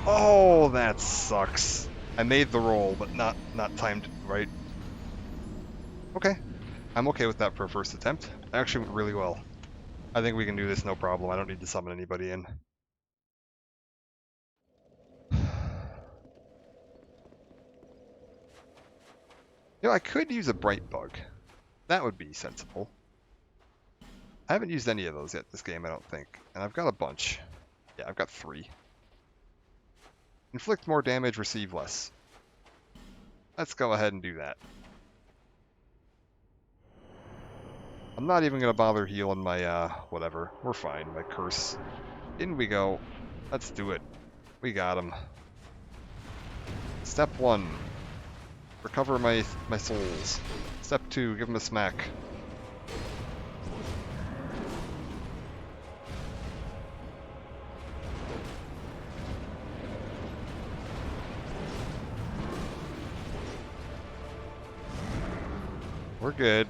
Oh, that sucks. I made the roll, but not timed right. Okay, I'm okay with that for a first attempt. It actually went really well. I think we can do this no problem. I don't need to summon anybody in. You know, I could use a bright bug. That would be sensible. I haven't used any of those yet this game, I don't think. And I've got a bunch. Yeah, I've got 3. Inflict more damage, receive less. Let's go ahead and do that. I'm not even going to bother healing my, whatever. We're fine, my curse. In we go. Let's do it. We got him. Step 1. Recover my souls. Step 2. Give him a smack. We're good.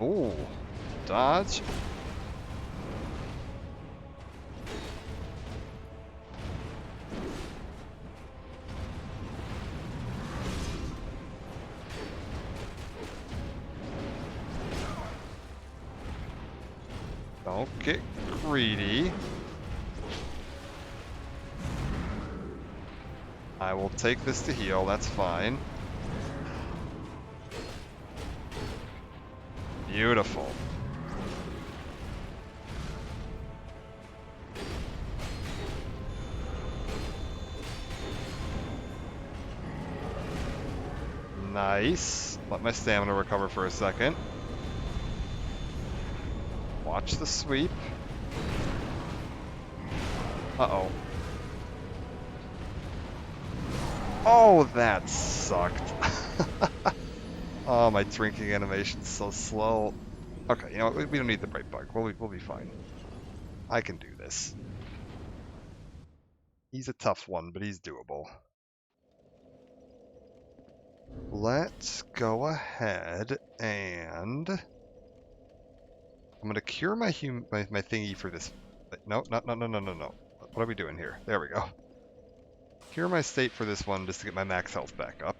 Ooh. Dodge. Don't get greedy. I will take this to heal, that's fine. Beautiful. Nice. Let my stamina recover for a second. Watch the sweep. Uh-oh. Oh, that sucked. Oh, my drinking animation's so slow. Okay, you know what? We don't need the bright bug. We'll be fine. I can do this. He's a tough one, but he's doable. Let's go ahead and... I'm going to cure my thingy for this. No. What are we doing here? There we go. Cure my state for this one just to get my max health back up.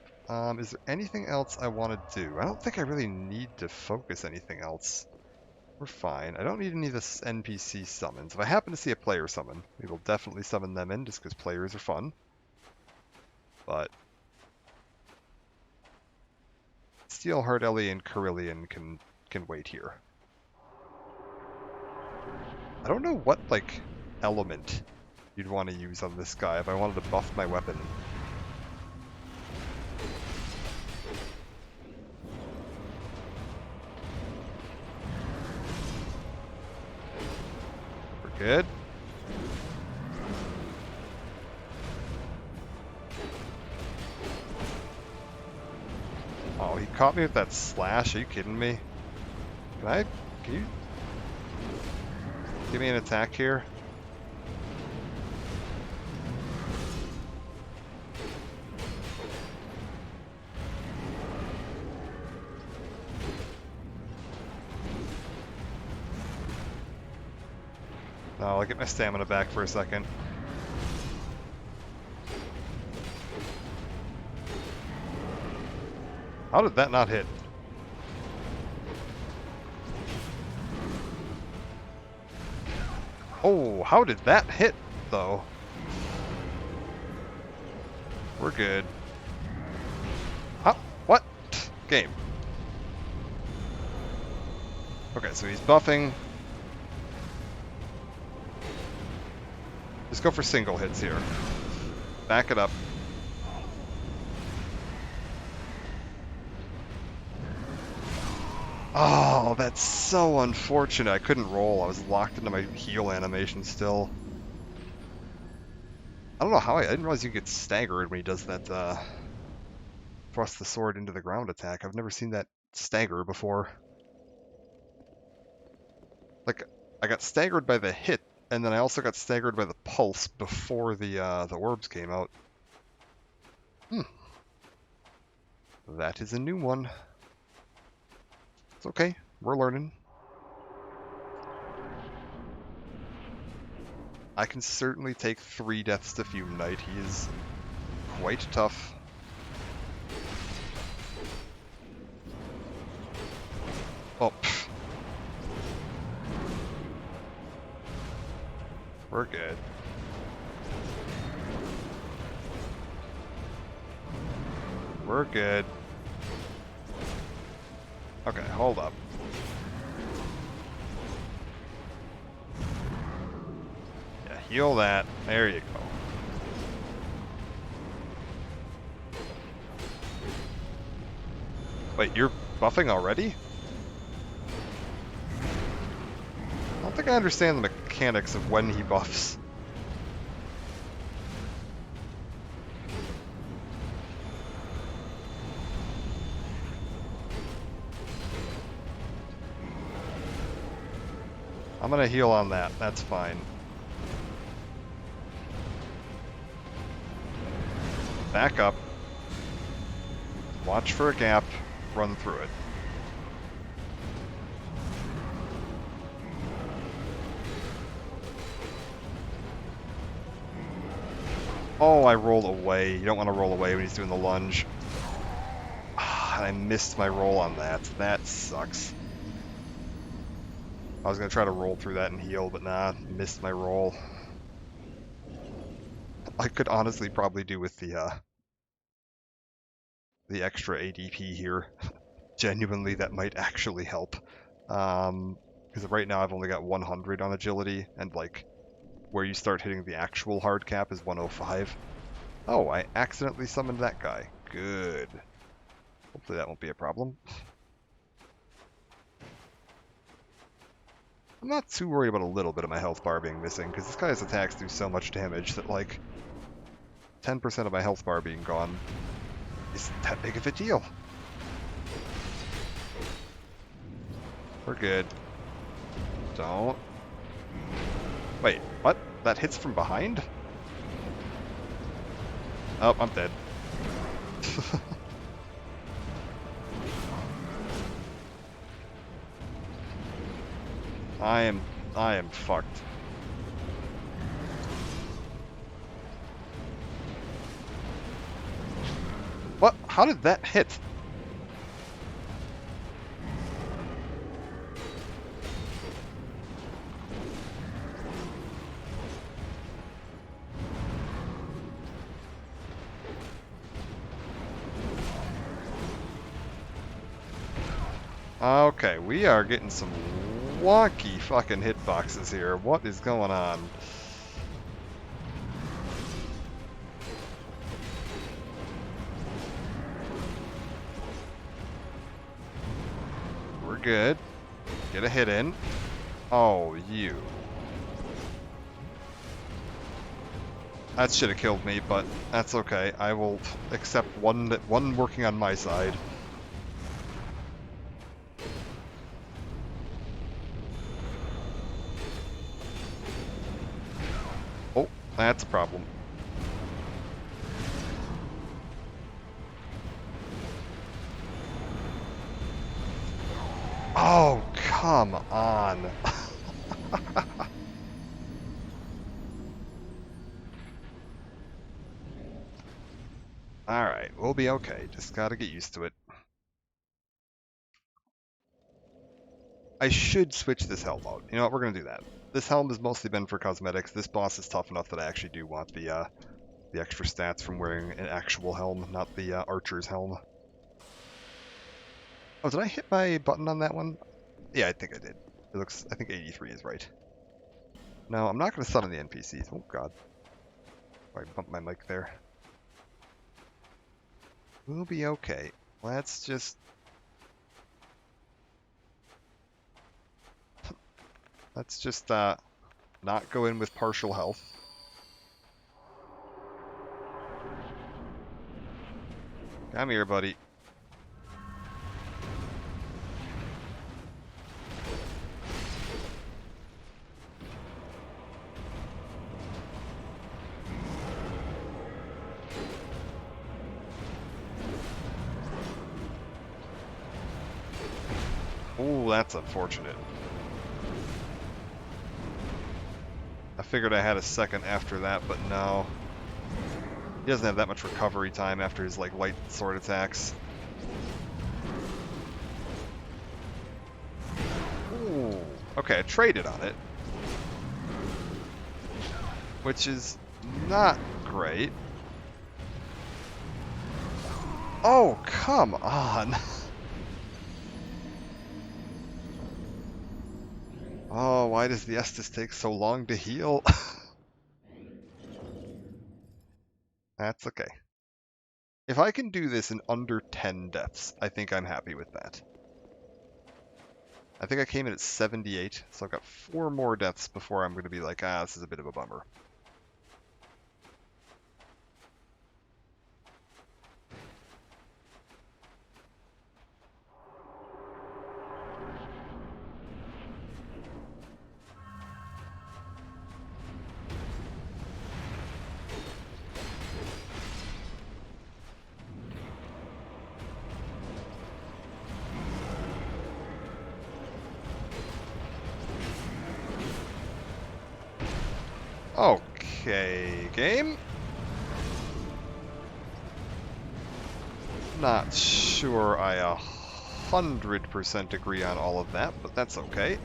Is there anything else I want to do? I don't think I really need to focus anything else. We're fine. I don't need any of this NPC summons. If I happen to see a player summon, we will definitely summon them in just because players are fun. But Steelheart Ellie and Carillion can wait here. I don't know what, like, element you'd want to use on this guy if I wanted to buff my weapon. We're good. Oh, he caught me with that slash. Are you kidding me? Can you give me an attack here? No, I'll get my stamina back for a second. How did that not hit? Oh, how did that hit, though? We're good. Oh, what? Game. Okay, so he's buffing. Just go for single hits here. Back it up. Oh, that's so unfortunate. I couldn't roll. I was locked into my heal animation still. I don't know how I didn't realize you get staggered when he does that thrust the sword into the ground attack. I've never seen that stagger before. Like, I got staggered by the hit, and then I also got staggered by the pulse before the orbs came out. That is a new one. It's okay. We're learning. I can certainly take 3 deaths to Fume Knight. He is quite tough. Oh, pff. We're good. We're good. Okay, hold up. Yeah, heal that. There you go. Wait, you're buffing already? I don't think I understand the mechanics of when he buffs. I'm gonna heal on that. That's fine. Back up. Watch for a gap. Run through it. Oh, I rolled away. You don't want to roll away when he's doing the lunge. And I missed my roll on that. That sucks. I was going to try to roll through that and heal, but nah, missed my roll. I could honestly probably do with the extra ADP here. Genuinely, that might actually help. Because right now I've only got 100 on agility, and like, where you start hitting the actual hard cap is 105. Oh, I accidentally summoned that guy. Good. Hopefully that won't be a problem. I'm not too worried about a little bit of my health bar being missing, because this guy's attacks do so much damage that, like, 10% of my health bar being gone isn't that big of a deal. We're good. Don't. Wait, what? That hits from behind? Oh, I'm dead. I am fucked. What? How did that hit? Okay, we are getting some wonky fucking hitboxes here. What is going on? We're good. Get a hit in. Oh, you. That should have killed me, but that's okay. I will accept one working on my side. Oh, that's a problem. Oh, come on. Alright, we'll be okay. Just gotta get used to it. I should switch this helm out. You know what, we're gonna do that. This helm has mostly been for cosmetics. This boss is tough enough that I actually do want the extra stats from wearing an actual helm, not the archer's helm. Oh, did I hit my button on that one? Yeah, I think I did. It looks, I think 83 is right. No, I'm not going to summon the NPCs. Oh, God. I bumped my mic there. We'll be okay. Let's just... not go in with partial health. Come here, buddy. Oh, that's unfortunate. I figured I had a second after that, but no. He doesn't have that much recovery time after his, like, light sword attacks. Ooh. Okay, I traded on it. Which is not great. Oh, come on! Oh, why does the Estus take so long to heal? That's okay. If I can do this in under 10 deaths, I think I'm happy with that. I think I came in at 78, so I've got 4 more deaths before I'm going to be like, ah, this is a bit of a bummer. Okay, game. Not sure I 100% agree on all of that, but that's okay.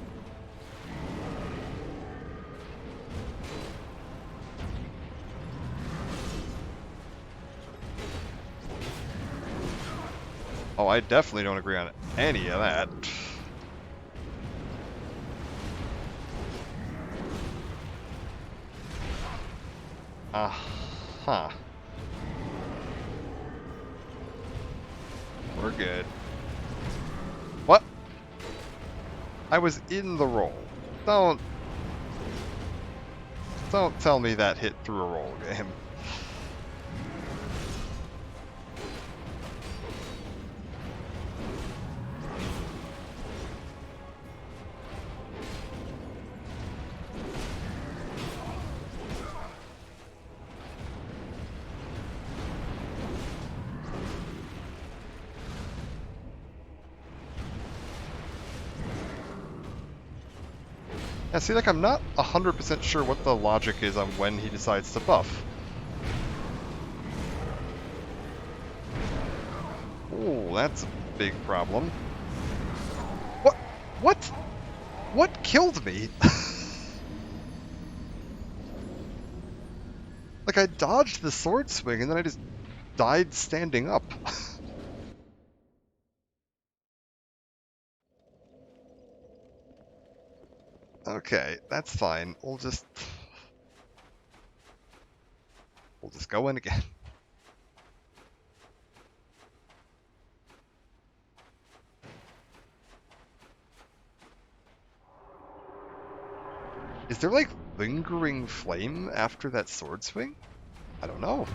Oh, I definitely don't agree on any of that. Uh-huh. We're good. What? I was in the roll. Don't tell me that hit through a roll game. Yeah, see, like, I'm not 100% sure what the logic is on when he decides to buff. Oh, that's a big problem. What? What? What killed me? Like, I dodged the sword swing, and then I just died standing up. Okay, that's fine. We'll just go in again. Is there, like, lingering flame after that sword swing? I don't know.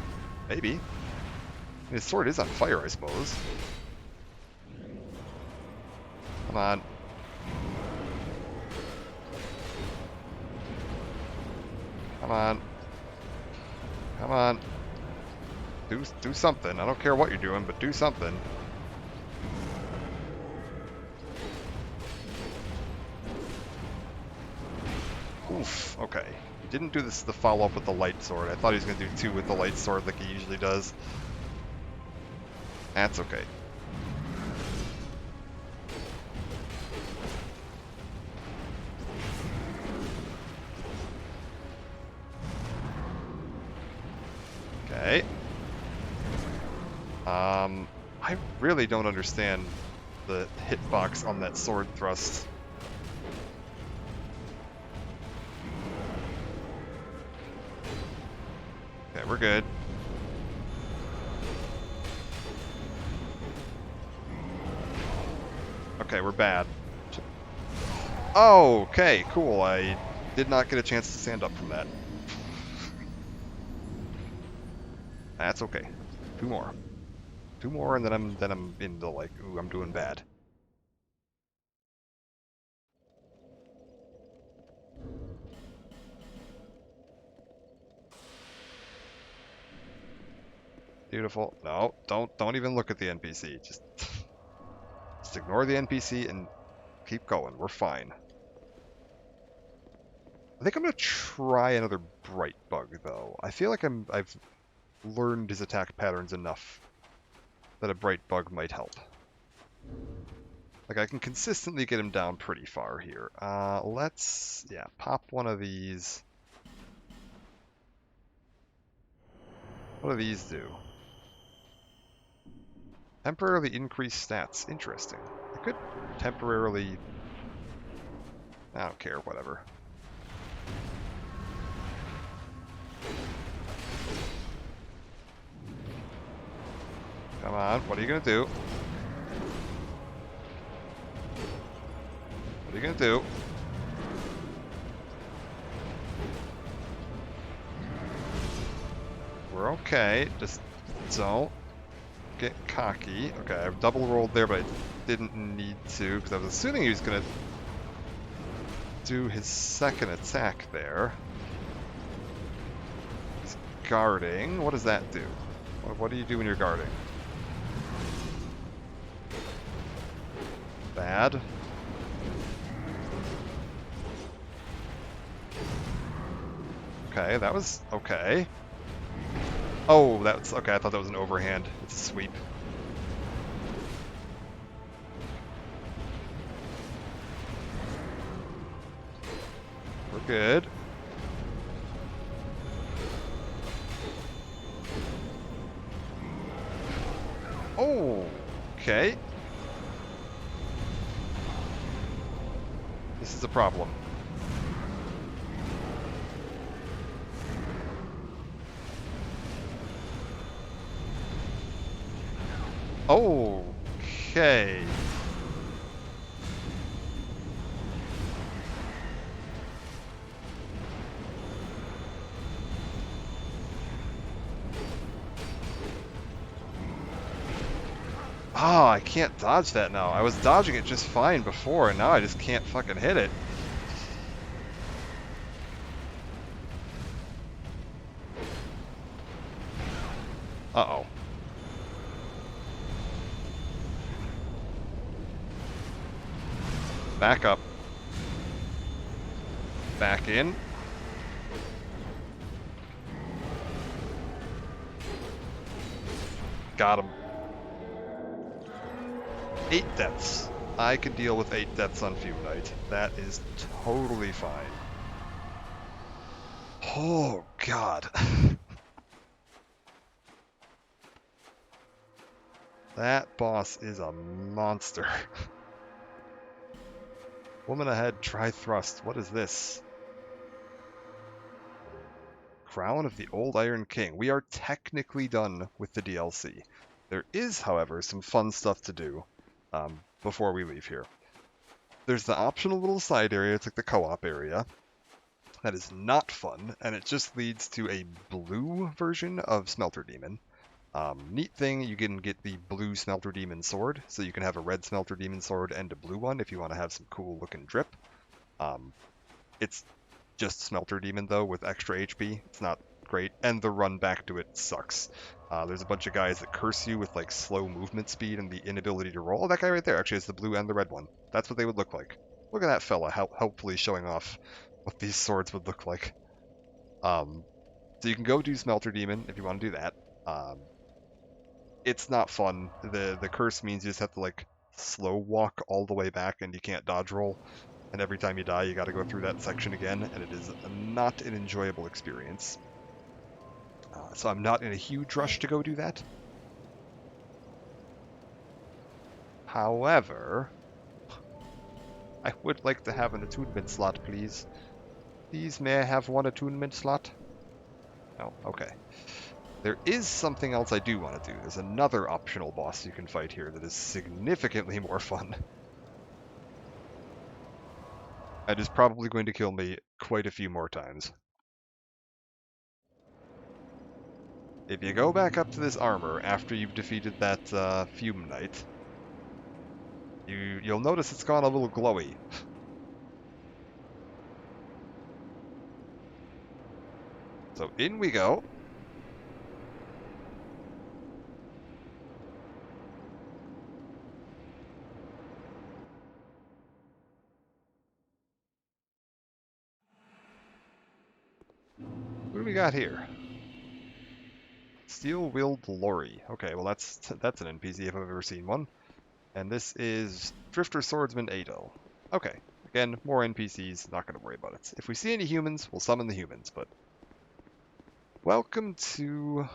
Maybe. I mean, his sword is on fire, I suppose. Come on. Come on. Come on. Do something. I don't care what you're doing, but do something. Oof. Okay. He didn't do the follow-up with the light sword. I thought he was going to do 2 with the light sword like he usually does. That's okay. Okay. I really don't understand the hitbox on that sword thrust. Okay, we're good. Okay, we're bad. Oh, okay, cool. I did not get a chance to stand up from that. That's okay. 2 more. 2 more, and then I'm into, like, ooh, I'm doing bad. Beautiful. No, don't even look at the NPC. Just ignore the NPC and keep going. We're fine. I think I'm gonna try another Bright Bug though. I feel like I've learned his attack patterns enough that a Bright Bug might help. Like, I can consistently get him down pretty far here. Let's, yeah, pop one of these. What do these do? Temporarily increase stats. Interesting. I could temporarily... I don't care, whatever. Come on, what are you gonna do? What are you gonna do? We're okay, just don't get cocky. Okay, I've double rolled there, but I didn't need to, because I was assuming he was gonna do his second attack there. He's guarding. What does that do? What do you do when you're guarding? Bad. Okay, that was okay. Oh, that's okay. I thought that was an overhand. It's a sweep. We're good. Oh, okay. This is a problem. Okay. Oh, I can't dodge that now. I was dodging it just fine before, and now I just can't fucking hit it. Uh-oh. Back up. Back in. Got him. 8 deaths. I can deal with 8 deaths on Fume Knight. That is totally fine. Oh, God. That boss is a monster. Woman ahead, try thrust. What is this? Crown of the Old Iron King. We are technically done with the DLC. There is, however, some fun stuff to do before we leave here. There's the optional little side area. It's like the co-op area. That is not fun, and it just leads to a blue version of Smelter Demon. Neat thing, you can get the blue Smelter Demon sword, so you can have a red Smelter Demon sword and a blue one if you want to have some cool looking drip. It's just Smelter Demon though with extra HP. It's not great, and the run back to it sucks. There's a bunch of guys that curse you with like slow movement speed and the inability to roll. Oh, that guy right there actually is the blue and the red one. That's what they would look like. Look at that fella, helpfully showing off what these swords would look like. So you can go do Smelter Demon if you want to do that. It's not fun. The curse means you just have to like slow walk all the way back and you can't dodge roll. And every time you die, you got to go through that section again, and it is not an enjoyable experience. So I'm not in a huge rush to go do that. However, I would like to have an attunement slot, please. Please, may I have one attunement slot? No, okay. There is something else I do want to do. There's another optional boss you can fight here that is significantly more fun. And is probably going to kill me quite a few more times. If you go back up to this armor after you've defeated that Fume Knight, you'll notice it's gone a little glowy. So in we go. we got here? Steel-Willed Lorry. Okay, well that's an NPC if I've ever seen one. And this is Drifter Swordsman Adel. Okay, again, more NPCs, not going to worry about it. If we see any humans, we'll summon the humans, but... Welcome to...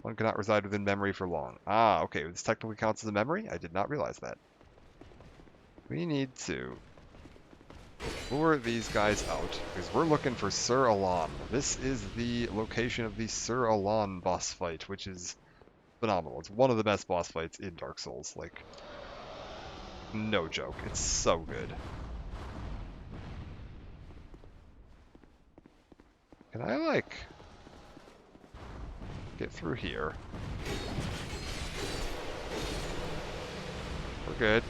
One cannot reside within memory for long. Ah, okay, this technically counts as a memory? I did not realize that. We need to lure these guys out, because we're looking for Sir Alon. This is the location of the Sir Alon boss fight, which is phenomenal. It's one of the best boss fights in Dark Souls. Like, no joke. It's so good. Can I, like, get through here? We're good.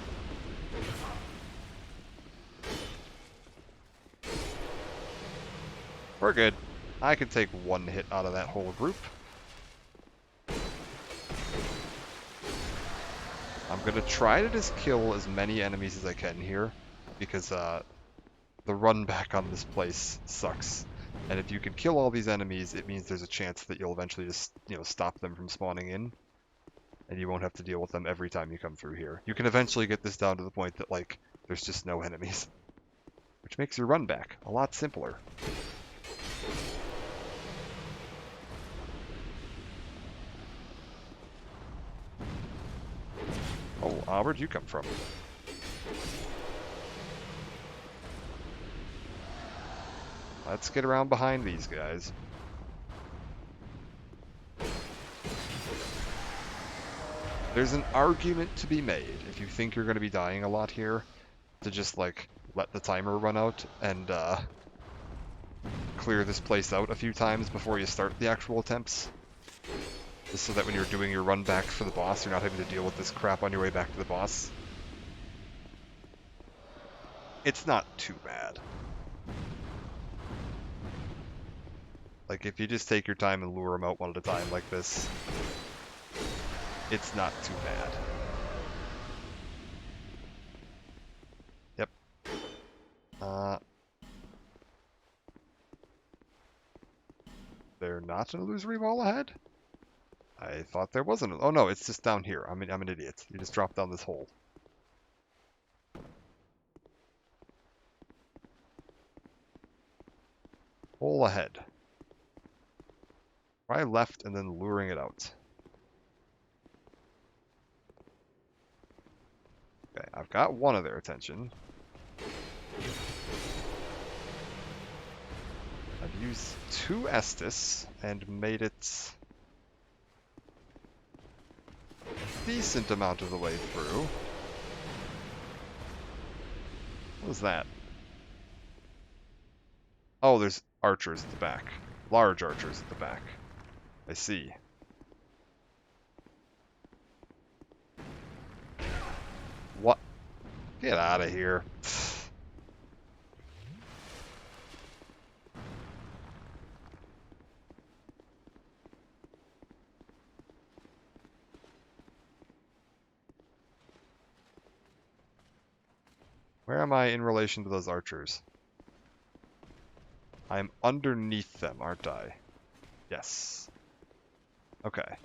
We're good. I can take one hit out of that whole group. I'm gonna try to just kill as many enemies as I can here, because the run back on this place sucks. And if you can kill all these enemies, it means there's a chance that you'll eventually just, stop them from spawning in. And you won't have to deal with them every time you come through here. You can eventually get this down to the point that, like, there's just no enemies. Which makes your run back a lot simpler. Oh, where'd you come from? Let's get around behind these guys. There's an argument to be made if you think you're going to be dying a lot here, to just, like, let the timer run out and clear this place out a few times before you start the actual attempts. Just so that when you're doing your run back for the boss, you're not having to deal with this crap on your way back to the boss. It's not too bad. Like, if you just take your time and lure them out one at a time like this, it's not too bad. Yep. They're not an illusory wall ahead? I thought there wasn't. Oh no, it's just down here. I'm an idiot. You just drop down this hole. Hole ahead. Try left and then luring it out. Okay, I've got one of their attention. I've used 2 Estus and made it a decent amount of the way through. What was that? Oh, there's archers at the back. Large archers at the back. I see. What? Get out of here. Where am I in relation to those archers? I'm underneath them, aren't I? Yes. Okay.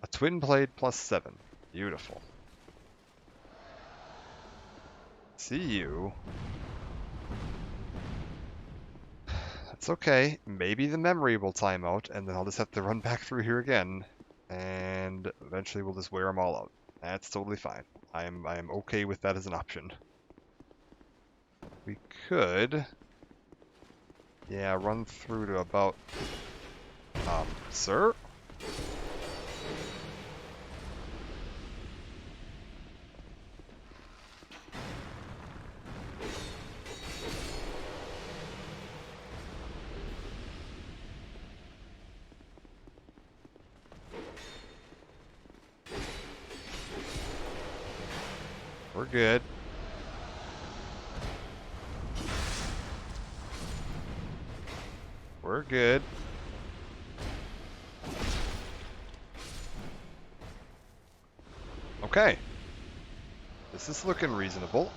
A twin blade +7. Beautiful. See you. That's okay. Maybe the memory will time out, and then I'll just have to run back through here again, and eventually we'll just wear them all out. That's totally fine. I am okay with that as an option. We could... Yeah, run through to about... sir? We're good. We're good. Okay. This is looking reasonable.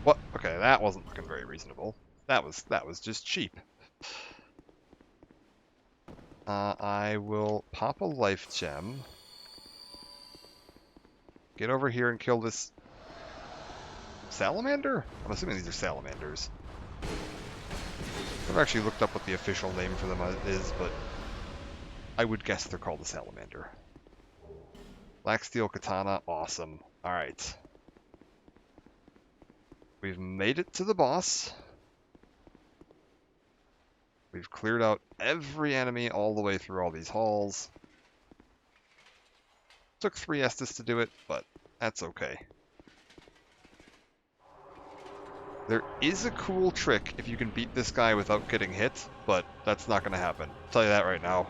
What? Okay. Okay, that wasn't looking very reasonable. That was just cheap. I will pop a life gem. Get over here and kill this salamander? I'm assuming these are salamanders. I've actually looked up what the official name for them is, but I would guess they're called a salamander. Black steel katana, awesome. Alright. We've made it to the boss. We've cleared out every enemy all the way through all these halls. Took 3 Estus to do it, but that's okay. There is a cool trick if you can beat this guy without getting hit, but that's not going to happen. I'll tell you that right now.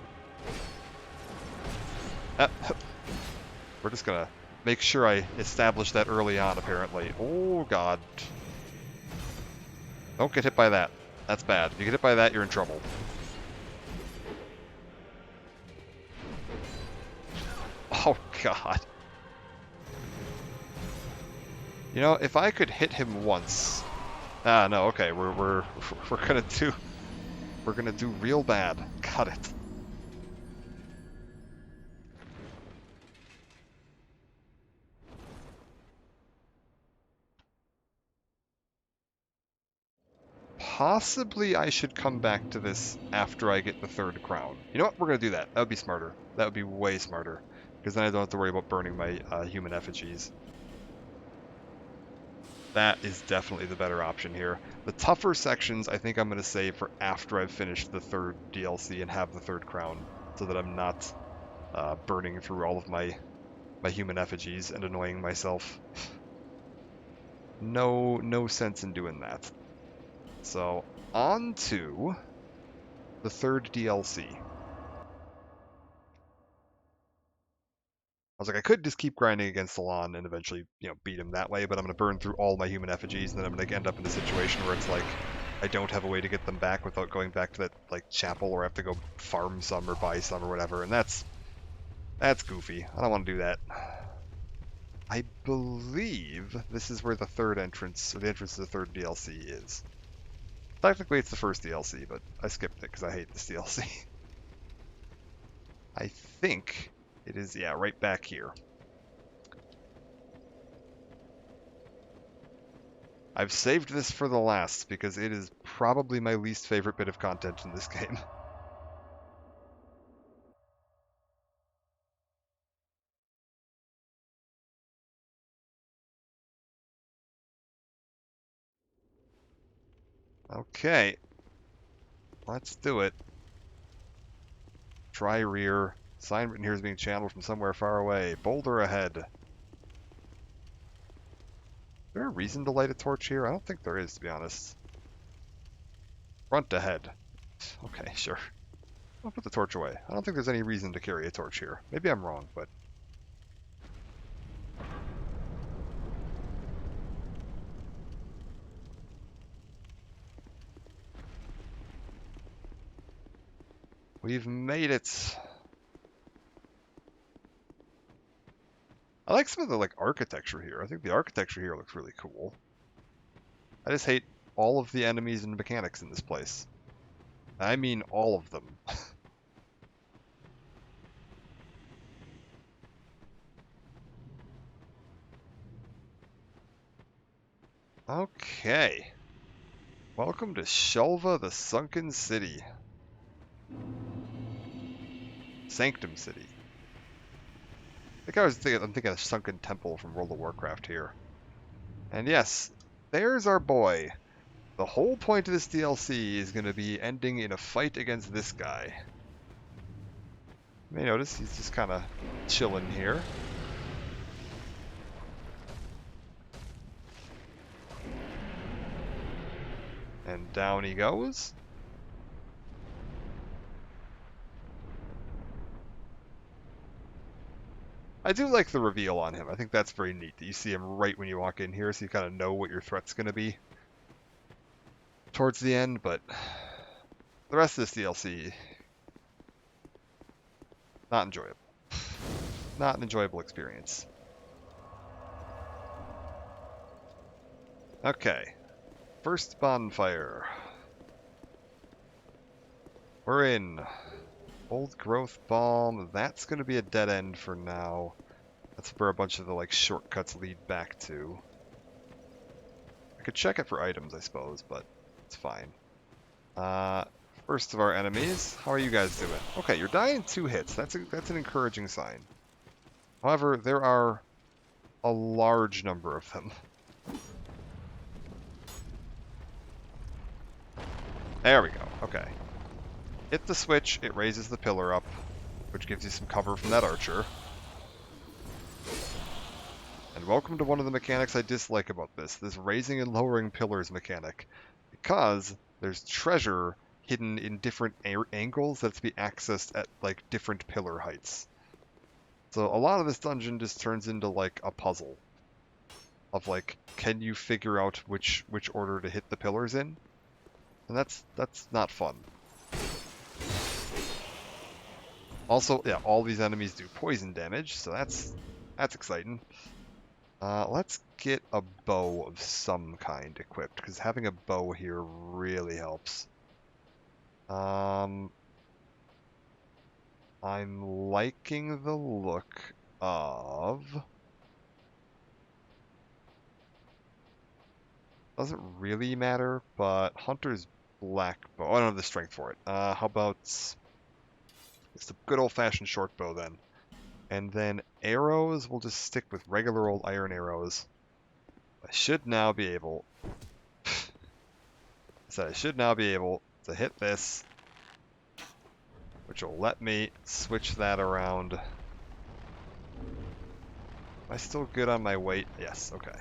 We're just going to make sure I establish that early on, apparently. Oh, God. Don't get hit by that. That's bad. If you get hit by that, you're in trouble. Oh, God. You know, if I could hit him once... Ah, no, okay, we're gonna do real bad. Got it. Possibly I should come back to this after I get the 3rd crown. You know what? We're gonna do that. That would be smarter. That would be way smarter. Because then I don't have to worry about burning my human effigies. That is definitely the better option here. The tougher sections I think I'm going to save for after I've finished the 3rd DLC and have the 3rd crown, so that I'm not burning through all of my human effigies and annoying myself. No sense in doing that. So, on to the 3rd DLC. I was like, I could just keep grinding against Salon and eventually, beat him that way, but I'm going to burn through all my human effigies, and then I'm going to end up in a situation where it's like, I don't have a way to get them back without going back to that, like, chapel, or I have to go farm some or buy some or whatever, and that's goofy. I don't want to do that. I believe this is where the 3rd entrance, or the entrance to the 3rd DLC is. Technically, it's the 1st DLC, but I skipped it because I hate this DLC. I think it is, yeah, right back here. I've saved this for the last because it is probably my least favorite bit of content in this game. Okay. Let's do it. Try rear. Sign written here is being channeled from somewhere far away. Boulder ahead. Is there a reason to light a torch here? I don't think there is, to be honest. Front ahead. Okay, sure. I'll put the torch away. I don't think there's any reason to carry a torch here. Maybe I'm wrong, but... We've made it. I like some of the architecture here. I think the architecture here looks really cool. I just hate all of the enemies and mechanics in this place. I mean all of them. Okay. Welcome to Shelva, the Sunken City. Sanctum City. I'm thinking of Sunken Temple from World of Warcraft here. And yes, there's our boy. The whole point of this DLC is going to be ending in a fight against this guy. You may notice he's just kind of chilling here. And down he goes. I do like the reveal on him. I think that's very neat that you see him right when you walk in here, so you kind of know what your threat's going to be towards the end, but the rest of this DLC, not enjoyable. Not an enjoyable experience. Okay. First bonfire. We're in. Old growth balm. That's going to be a dead end for now. That's where a bunch of the like shortcuts lead back to. I could check it for items, I suppose, but it's fine. First of our enemies. How are you guys doing? Okay, you're dying 2 hits. That's an encouraging sign. However, there are a large number of them. There we go. Okay. Hit the switch, it raises the pillar up, which gives you some cover from that archer. And welcome to one of the mechanics I dislike about this raising and lowering pillars mechanic. Because there's treasure hidden in different angles that's to be accessed at like different pillar heights. So a lot of this dungeon just turns into like a puzzle. Of like, can you figure out which order to hit the pillars in? And that's not fun. Also, yeah, all these enemies do poison damage, so that's exciting. Let's get a bow of some kind equipped, because having a bow here really helps. I'm liking the look of... Doesn't really matter, but Hunter's black bow. Oh, I don't have the strength for it. How about... It's the good old-fashioned short bow, then. And then arrows, we'll just stick with regular old iron arrows. I should now be able... I should now be able to hit this, which will let me switch that around. Am I still good on my weight? Yes, okay.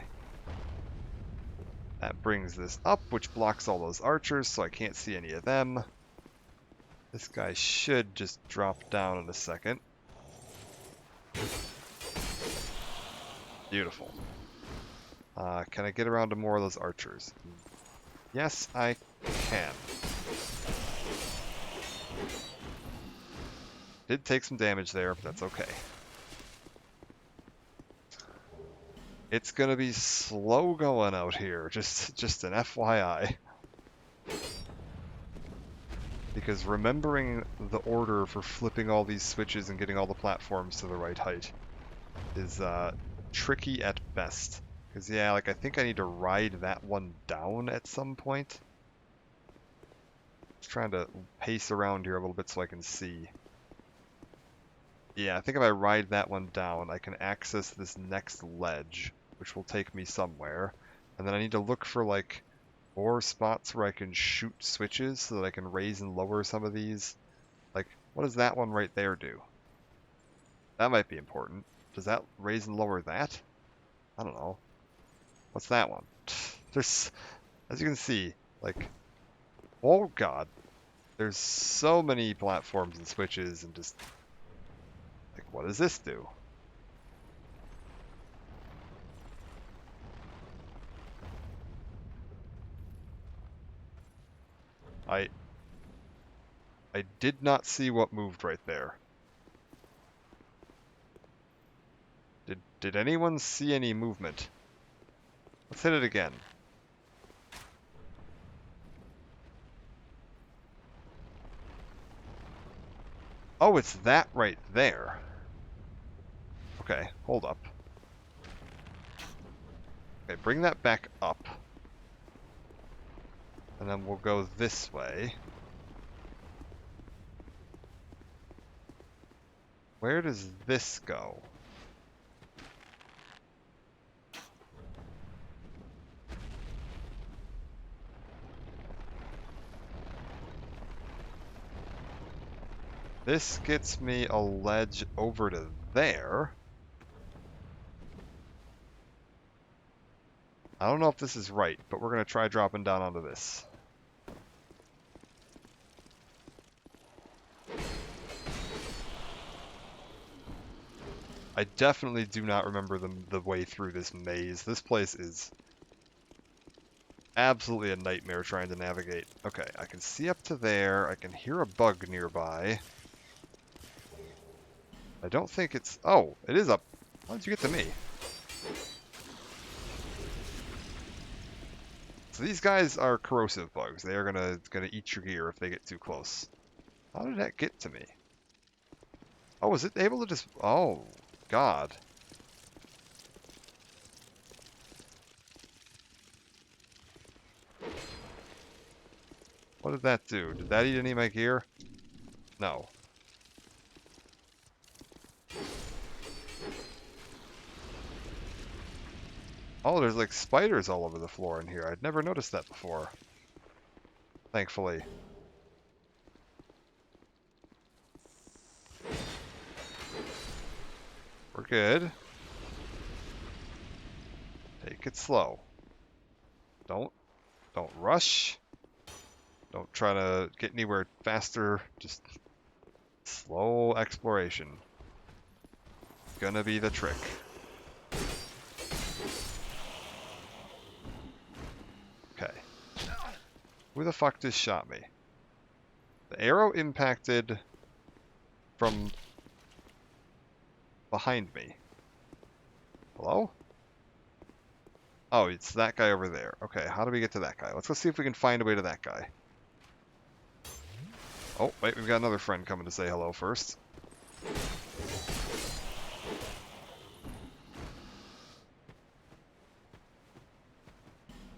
That brings this up, which blocks all those archers, so I can't see any of them. This guy should just drop down in a second. Beautiful. Can I get around to more of those archers? Yes, I can. Did take some damage there, but that's okay. It's gonna be slow going out here, just an FYI. Because remembering the order for flipping all these switches and getting all the platforms to the right height is tricky at best. Because yeah, like I think I need to ride that one down at some point. Just trying to pace around here a little bit so I can see. Yeah, I think if I ride that one down, I can access this next ledge, which will take me somewhere. And then I need to look for like 4 spots where I can shoot switches so that I can raise and lower some of these. Like, what does that one right there do? That might be important. Does that raise and lower that? I don't know. What's that one? There's, as you can see, like, oh god. There's so many platforms and switches and just, like, what does this do? I did not see what moved right there. Did anyone see any movement? Let's hit it again. Oh, it's that right there. Okay, hold up. Okay, bring that back up. And then we'll go this way. Where does this go? This gets me a ledge over to there. I don't know if this is right, but we're going to try dropping down onto this. I definitely do not remember the way through this maze. This place is absolutely a nightmare trying to navigate. Okay, I can see up to there. I can hear a bug nearby. I don't think it's... Oh, it is up. How did you get to me? So these guys are corrosive bugs. They are gonna eat your gear if they get too close. How did that get to me? Oh, was it able to just... Oh, God. What did that do? Did that eat any of my gear? No. Oh, there's like spiders all over the floor in here. I'd never noticed that before. Thankfully. We're good. Take it slow. Don't rush. Don't try to get anywhere faster. Just slow exploration. Gonna be the trick. Okay. Who the fuck just shot me? The arrow impacted from behind me. Hello? Oh, it's that guy over there. Okay, how do we get to that guy? Let's go see if we can find a way to that guy. Oh, wait, we've got another friend coming to say hello first.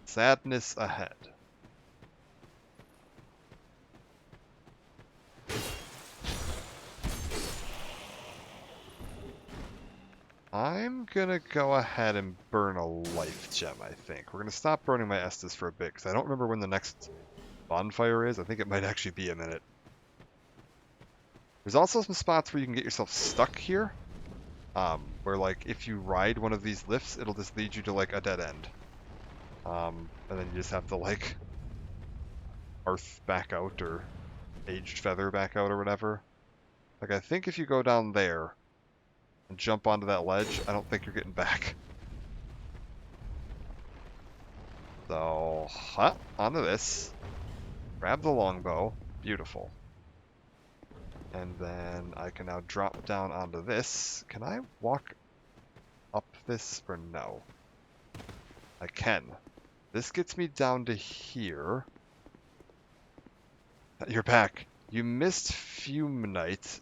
Sadness ahead. I'm gonna go ahead and burn a life gem, I think. We're gonna stop burning my Estus for a bit, because I don't remember when the next bonfire is. I think it might actually be a minute. There's also some spots where you can get yourself stuck here. Where, like, if you ride one of these lifts, it'll just lead you to, like, a dead end. And then you just have to, like, earth back out, or aged feather back out, or whatever. Like, I think if you go down there and jump onto that ledge, I don't think you're getting back. So, onto this. Grab the longbow. Beautiful. And then I can now drop down onto this. Can I walk up this or no? I can. This gets me down to here. You're back. You missed Fume Knight,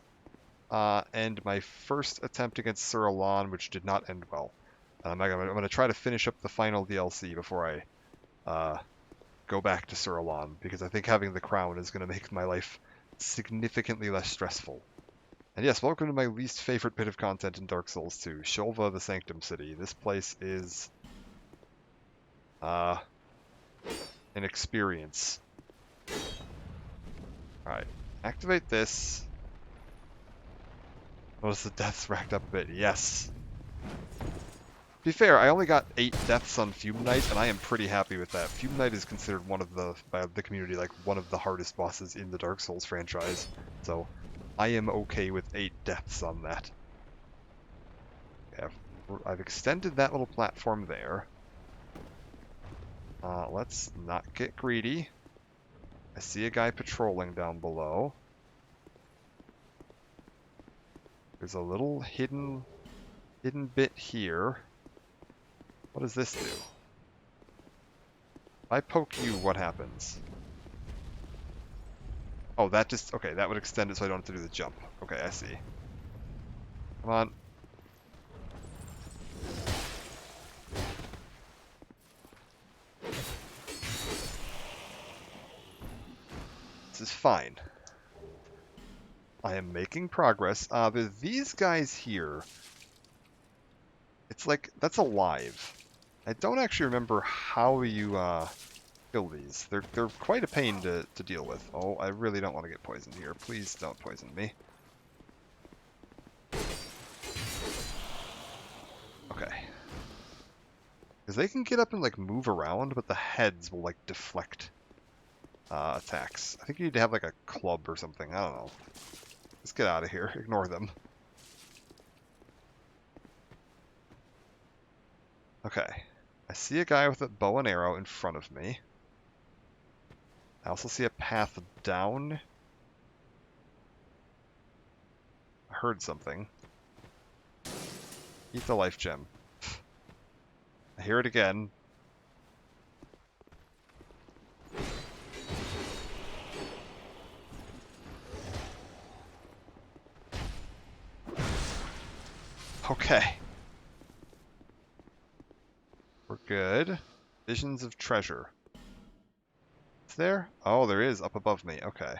and my first attempt against Sir Alon, which did not end well. I'm going to try to finish up the final DLC before I go back to Sir Alon, because I think having the crown is going to make my life significantly less stressful. And yes, welcome to my least favorite bit of content in Dark Souls 2, Shulva the Sanctum City. This place is an experience. Alright, activate this. Notice the deaths racked up a bit. Yes. To be fair, I only got 8 deaths on Fume Knight, and I am pretty happy with that. Fume Knight is considered one of by the community, like, one of the hardest bosses in the Dark Souls franchise. So, I am okay with 8 deaths on that. Yeah, I've extended that little platform there. Let's not get greedy. I see a guy patrolling down below. There's a little hidden bit here. What does this do? If I poke you, what happens? Oh, that just... Okay, that would extend it so I don't have to do the jump. Okay, I see. Come on. This is fine. I am making progress. There's these guys here. It's like, that's alive. I don't actually remember how you kill these. They're quite a pain to deal with. Oh, I really don't want to get poisoned here. Please don't poison me. Okay. Because they can get up and like move around, but the heads will like deflect attacks. I think you need to have like a club or something. I don't know. Let's get out of here. Ignore them. Okay. I see a guy with a bow and arrow in front of me. I also see a path down. I heard something. Eat the life gem. I hear it again. Okay. We're good. Visions of treasure. Is there? Oh, there is up above me. Okay.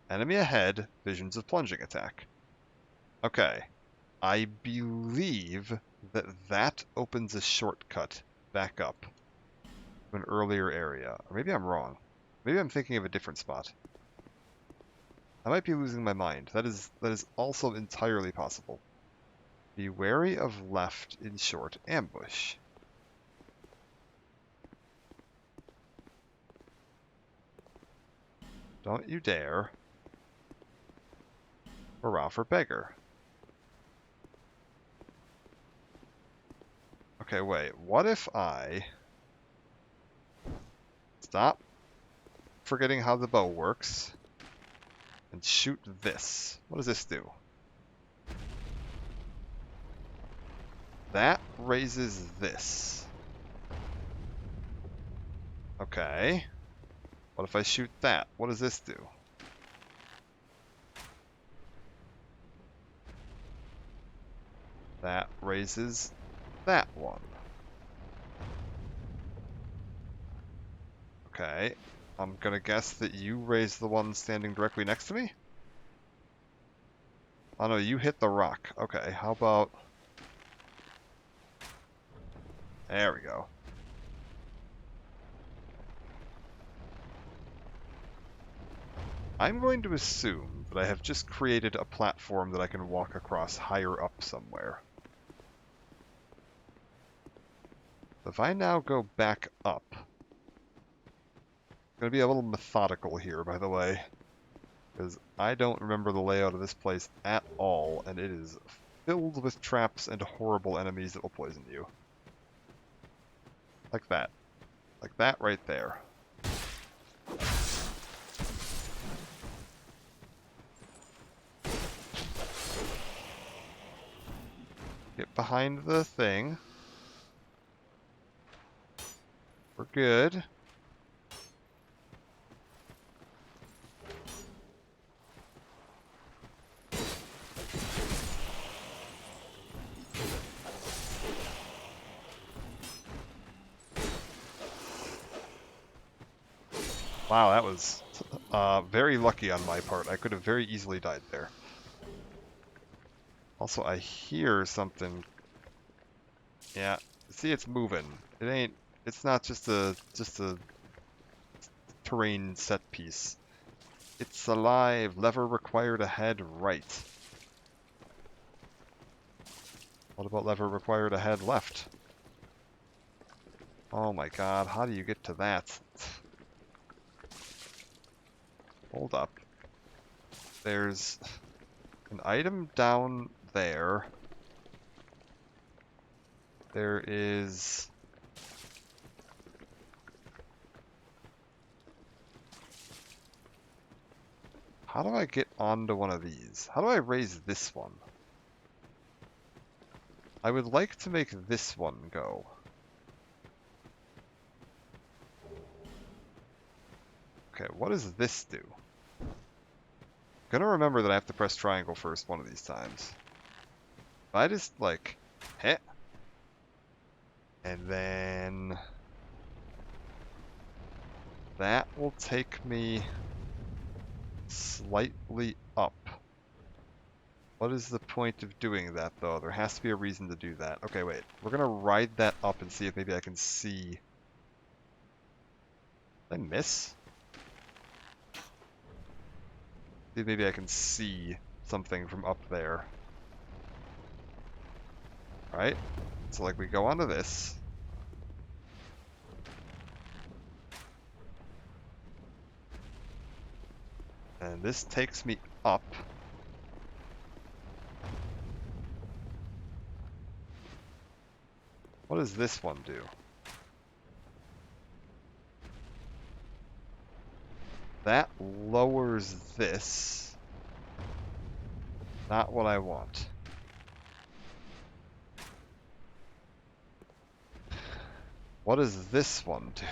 Enemy ahead. Visions of plunging attack. Okay. I believe that that opens a shortcut back up to an earlier area. Or maybe I'm wrong. Maybe I'm thinking of a different spot. I might be losing my mind. That is also entirely possible. Be wary of left in short ambush. Don't you dare. Hurrah for beggar. Okay, wait. What if I stop forgetting how the bow works and shoot this? What does this do? That raises this. Okay. What if I shoot that? What does this do? That raises that one. Okay. I'm gonna guess that you raise the one standing directly next to me? Oh no, you hit the rock. Okay, how about... There we go. I'm going to assume that I have just created a platform that I can walk across higher up somewhere. If I now go back up... I'm going to be a little methodical here, by the way, because I don't remember the layout of this place at all, and it is filled with traps and horrible enemies that will poison you. Like that. Like that right there. Get behind the thing. We're good. Wow, that was very lucky on my part. I could have very easily died there. Also, I hear something. Yeah, see, it's moving. It ain't. It's not just a terrain set piece. It's alive. Lever required ahead, right. What about lever required ahead, left? Oh my god, how do you get to that? Hold up. There's an item down there. There is... How do I get onto one of these? How do I raise this one? I would like to make this one go. Okay, what does this do? I'm gonna remember that I have to press triangle first one of these times. If I just, like, hit, and then that will take me slightly up. What is the point of doing that, though? There has to be a reason to do that. Okay, wait. We're gonna ride that up and see if maybe I can see... Did I miss? See if maybe I can see something from up there. Right? So, like, we go onto this. And this takes me up. What does this one do? That lowers this. Not what I want. What does this one do?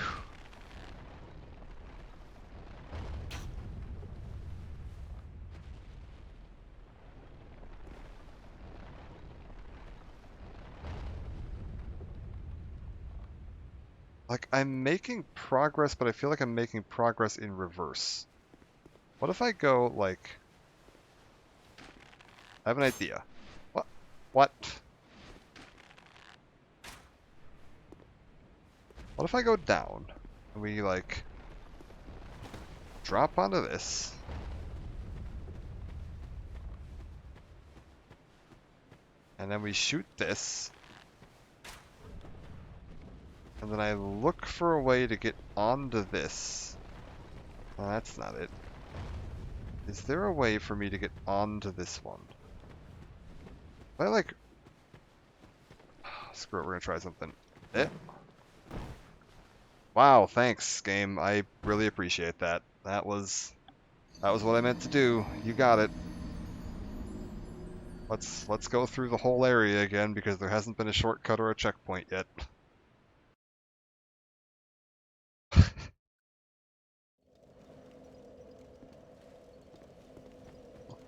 Like, I'm making progress, but I feel like I'm making progress in reverse. What if I go, like... I have an idea. What? What? What if I go down, and we, like, drop onto this, and then we shoot this, and then I look for a way to get onto this. Well, that's not it. Is there a way for me to get onto this one? If I, like... Screw it, we're gonna try something. Eh? Wow, thanks, game. I really appreciate that. That was what I meant to do. You got it. Let's go through the whole area again because there hasn't been a shortcut or a checkpoint yet.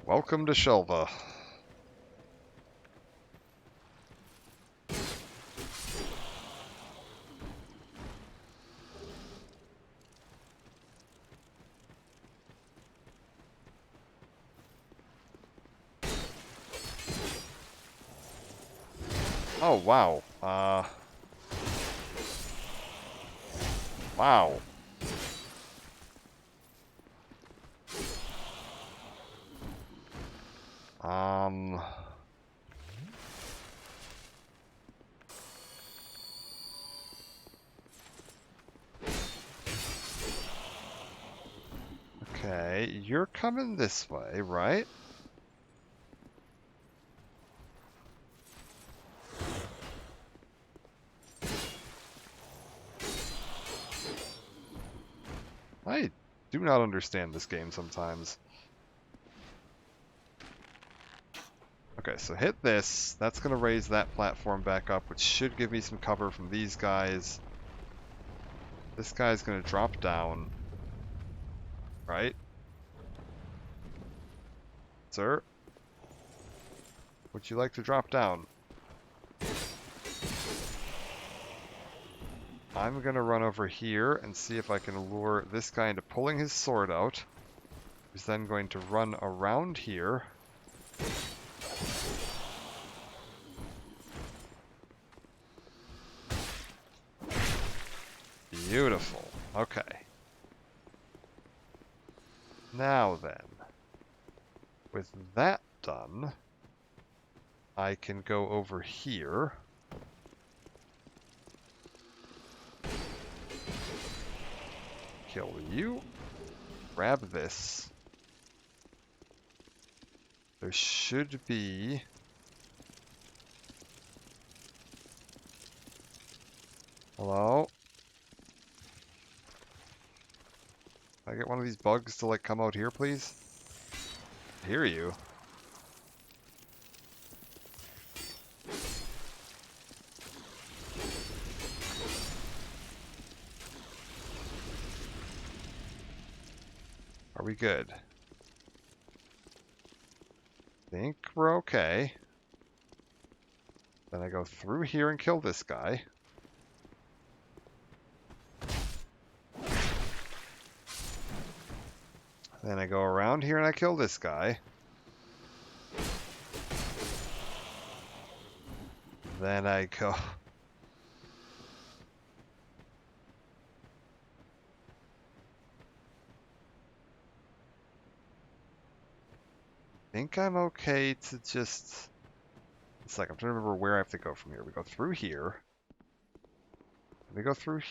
Welcome to Shelva. Oh, wow. Wow. Um... Okay, you're coming this way, right? I do not understand this game sometimes. Okay, so hit this. That's going to raise that platform back up, which should give me some cover from these guys. This guy's going to drop down. Right? Sir? Would you like to drop down? I'm going to run over here and see if I can lure this guy into pulling his sword out. He's then going to run around here. Beautiful. Okay. Now then, with that done, I can go over here. Kill you. Grab this. There should be... Hello? Can I get one of these bugs to, like, come out here, please? I hear you. Are we good? Think we're okay. Then I go through here and kill this guy. Then I go around here and I kill this guy. Then I go... I think I'm okay to just... It's like, I'm trying to remember where I have to go from here. We go through here. We go through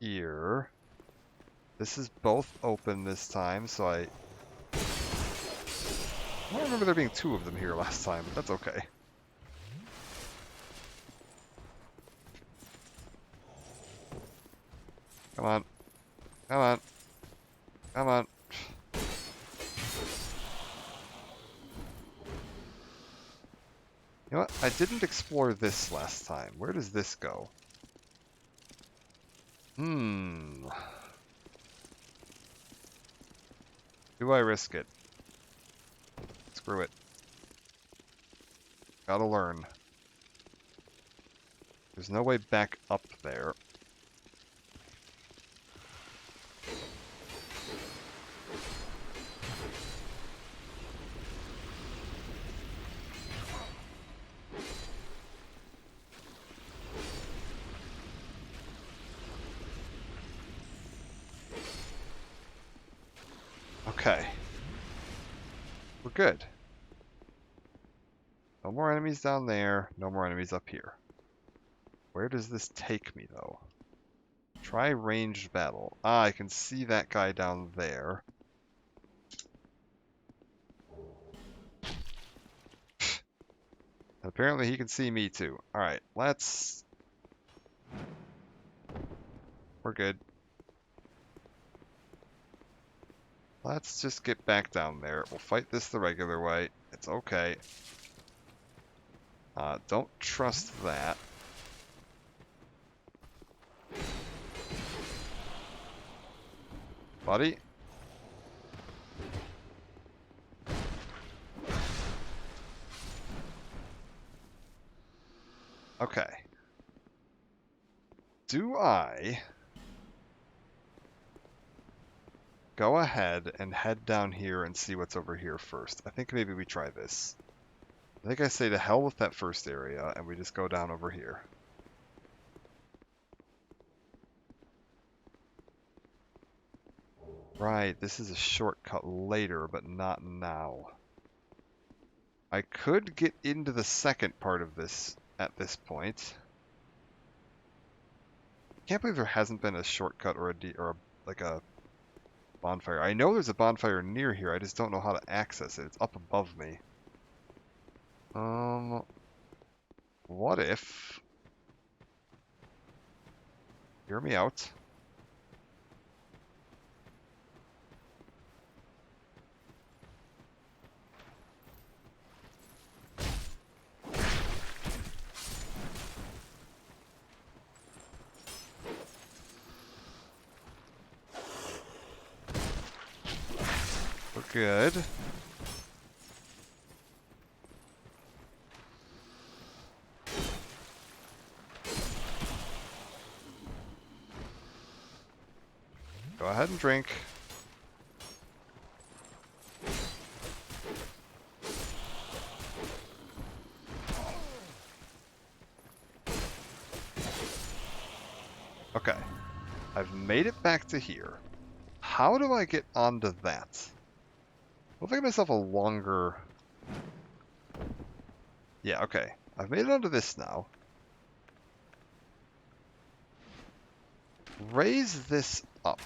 here. This is both open this time, so I don't remember there being two of them here last time, but that's okay. Come on. Come on. Come on. You know what? I didn't explore this last time. Where does this go? Do I risk it? Screw it. Gotta learn. There's no way back up there. Okay. We're good. No more enemies down there. No more enemies up here. Where does this take me, though? Try ranged battle. Ah, I can see that guy down there. Apparently he can see me too. Alright, let's... We're good. Let's just get back down there. We'll fight this the regular way. It's okay. Don't trust that. Buddy? Okay. Do I go ahead and head down here and see what's over here first? I think maybe we try this. I think I say to hell with that first area and we just go down over here. Right, this is a shortcut later, but not now. I could get into the second part of this at this point. Can't believe there hasn't been a shortcut or like a bonfire. I know there's a bonfire near here, I just don't know how to access it. It's up above me. What if... Hear me out. We're good. Go ahead and drink. Okay. I've made it back to here. How do I get onto that? I'll give myself a longer... Yeah, okay. I've made it onto this now. Raise this up.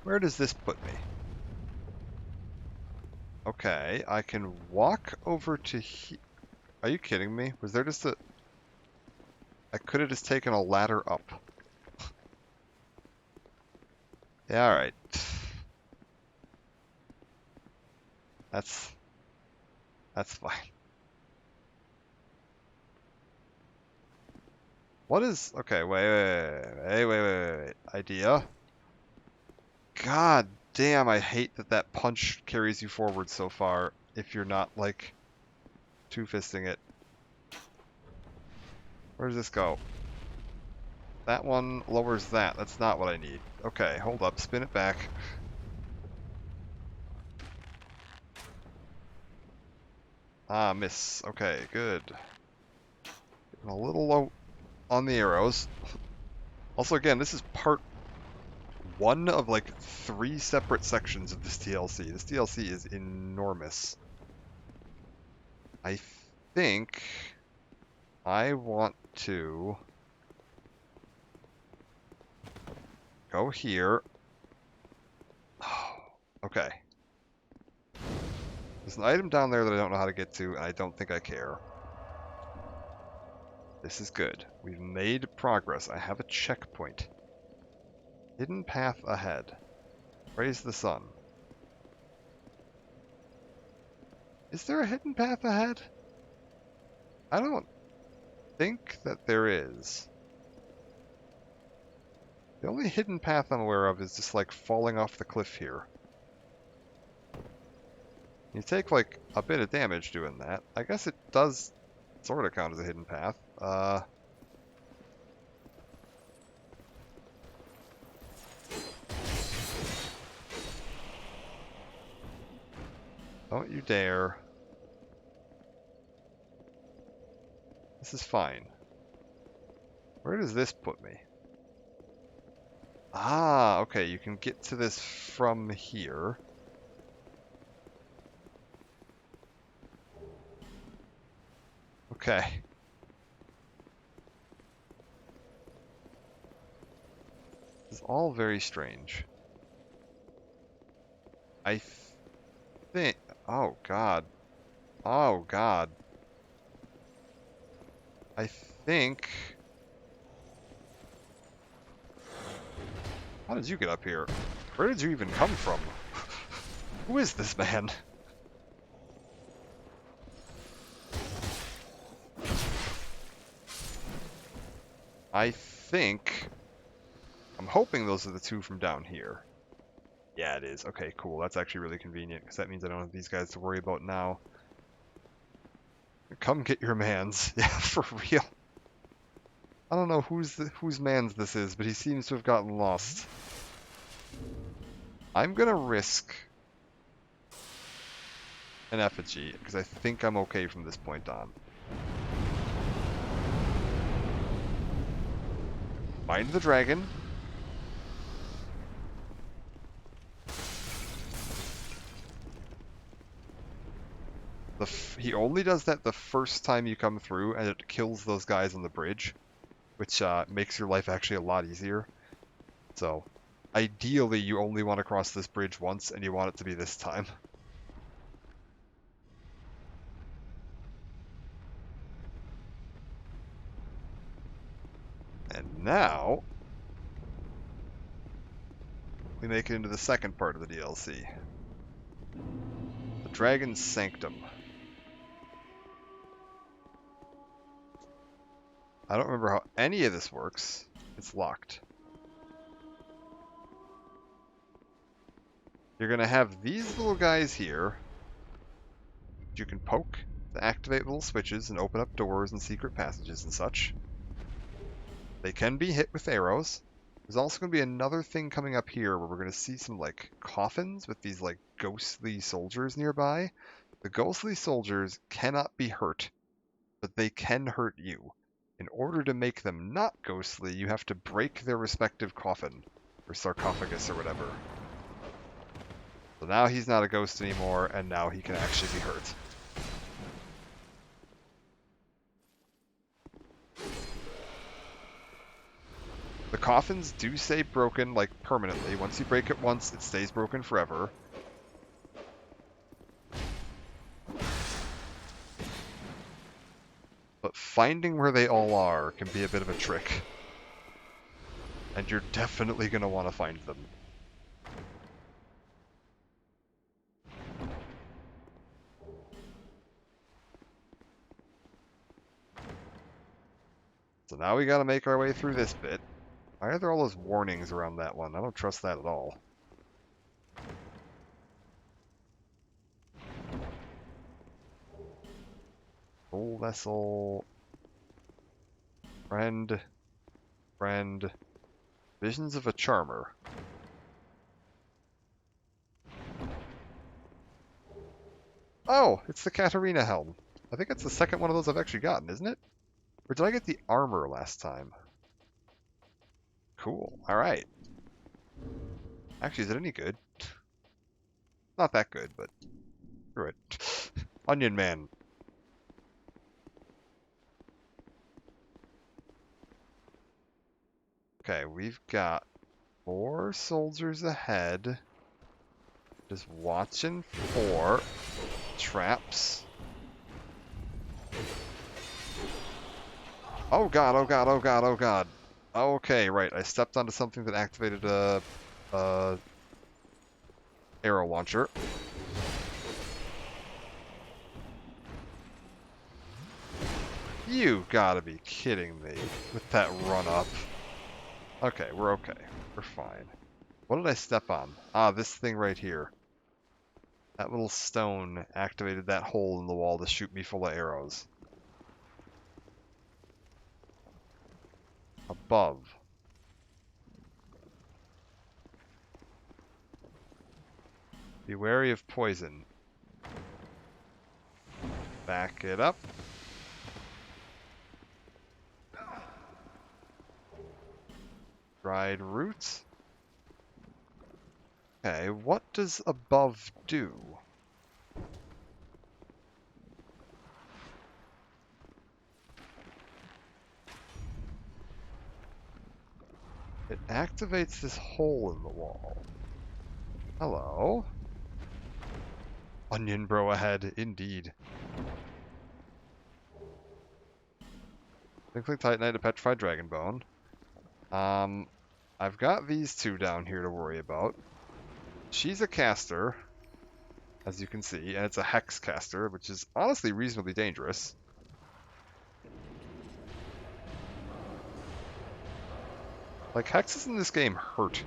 Where does this put me? Okay, I can walk over to here. Are you kidding me? Was there just a... I could have just taken a ladder up. Yeah, alright. That's fine. What is... Okay, wait. Idea? God damn, I hate that that punch carries you forward so far if you're not, like, two-fisting it. Where does this go? That one lowers that. That's not what I need. Okay, hold up. Spin it back. Ah, miss. Okay, good. Getting a little low on the arrows. Also, again, this is part 1 of, like, 3 separate sections of this DLC. This DLC is enormous. I think I want to go here. Oh, okay. There's an item down there that I don't know how to get to, and I don't think I care. This is good. We've made progress. I have a checkpoint. Hidden path ahead. Praise the sun. Is there a hidden path ahead? I don't think that there is. The only hidden path I'm aware of is just like falling off the cliff here. You take like a bit of damage doing that. I guess it does sort of count as a hidden path. Don't you dare. This is fine. Where does this put me? Ah, okay, you can get to this from here. Okay. This is all very strange. I think... Oh, God. Oh, God. I think... How did you get up here? Where did you even come from? Who is this man? I think... I'm hoping those are the two from down here. Yeah, it is. Okay, cool. That's actually really convenient, because that means I don't have these guys to worry about now. Come get your mans. Yeah, for real. I don't know whose mans this is, but he seems to have gotten lost. I'm gonna risk an effigy, because I think I'm okay from this point on. Find the dragon. He only does that the first time you come through, and it kills those guys on the bridge, which makes your life actually a lot easier. So, ideally, you only want to cross this bridge once, and you want it to be this time. And now, we make it into the second part of the DLC. The Dragon's Sanctum. I don't remember how any of this works. It's locked. You're going to have these little guys here. You can poke to activate little switches and open up doors and secret passages and such. They can be hit with arrows. There's also going to be another thing coming up here where we're going to see some, like, coffins with these, like, ghostly soldiers nearby. The ghostly soldiers cannot be hurt, but they can hurt you. In order to make them not ghostly, you have to break their respective coffin, or sarcophagus, or whatever. So now he's not a ghost anymore, and now he can actually be hurt. The coffins do stay broken, like, permanently. Once you break it once, it stays broken forever. But finding where they all are can be a bit of a trick. And you're definitely going to want to find them. So now we got to make our way through this bit. Why are there all those warnings around that one? I don't trust that at all. Soul vessel. Friend. Visions of a charmer. Oh, it's the Katarina helm. I think it's the second one of those I've actually gotten, isn't it? Or did I get the armor last time? Cool. Alright. Actually, is it any good? Not that good, but screw it. Onion Man. Okay, we've got 4 soldiers ahead. Just watching for traps. Oh god, oh god, oh god, oh god. Okay, right. I stepped onto something that activated a arrow launcher. You gotta be kidding me with that run up. Okay, we're okay. We're fine. What did I step on? Ah, this thing right here. That little stone activated that hole in the wall to shoot me full of arrows. Above. Be wary of poison. Back it up. Dried roots. Okay, what does above do? It activates this hole in the wall. Hello? Onion bro ahead, indeed. Thankfully Titanite, a petrified dragon bone. I've got these two down here to worry about. She's a caster, as you can see, and it's a hex caster, which is honestly reasonably dangerous. Like, hexes in this game hurt.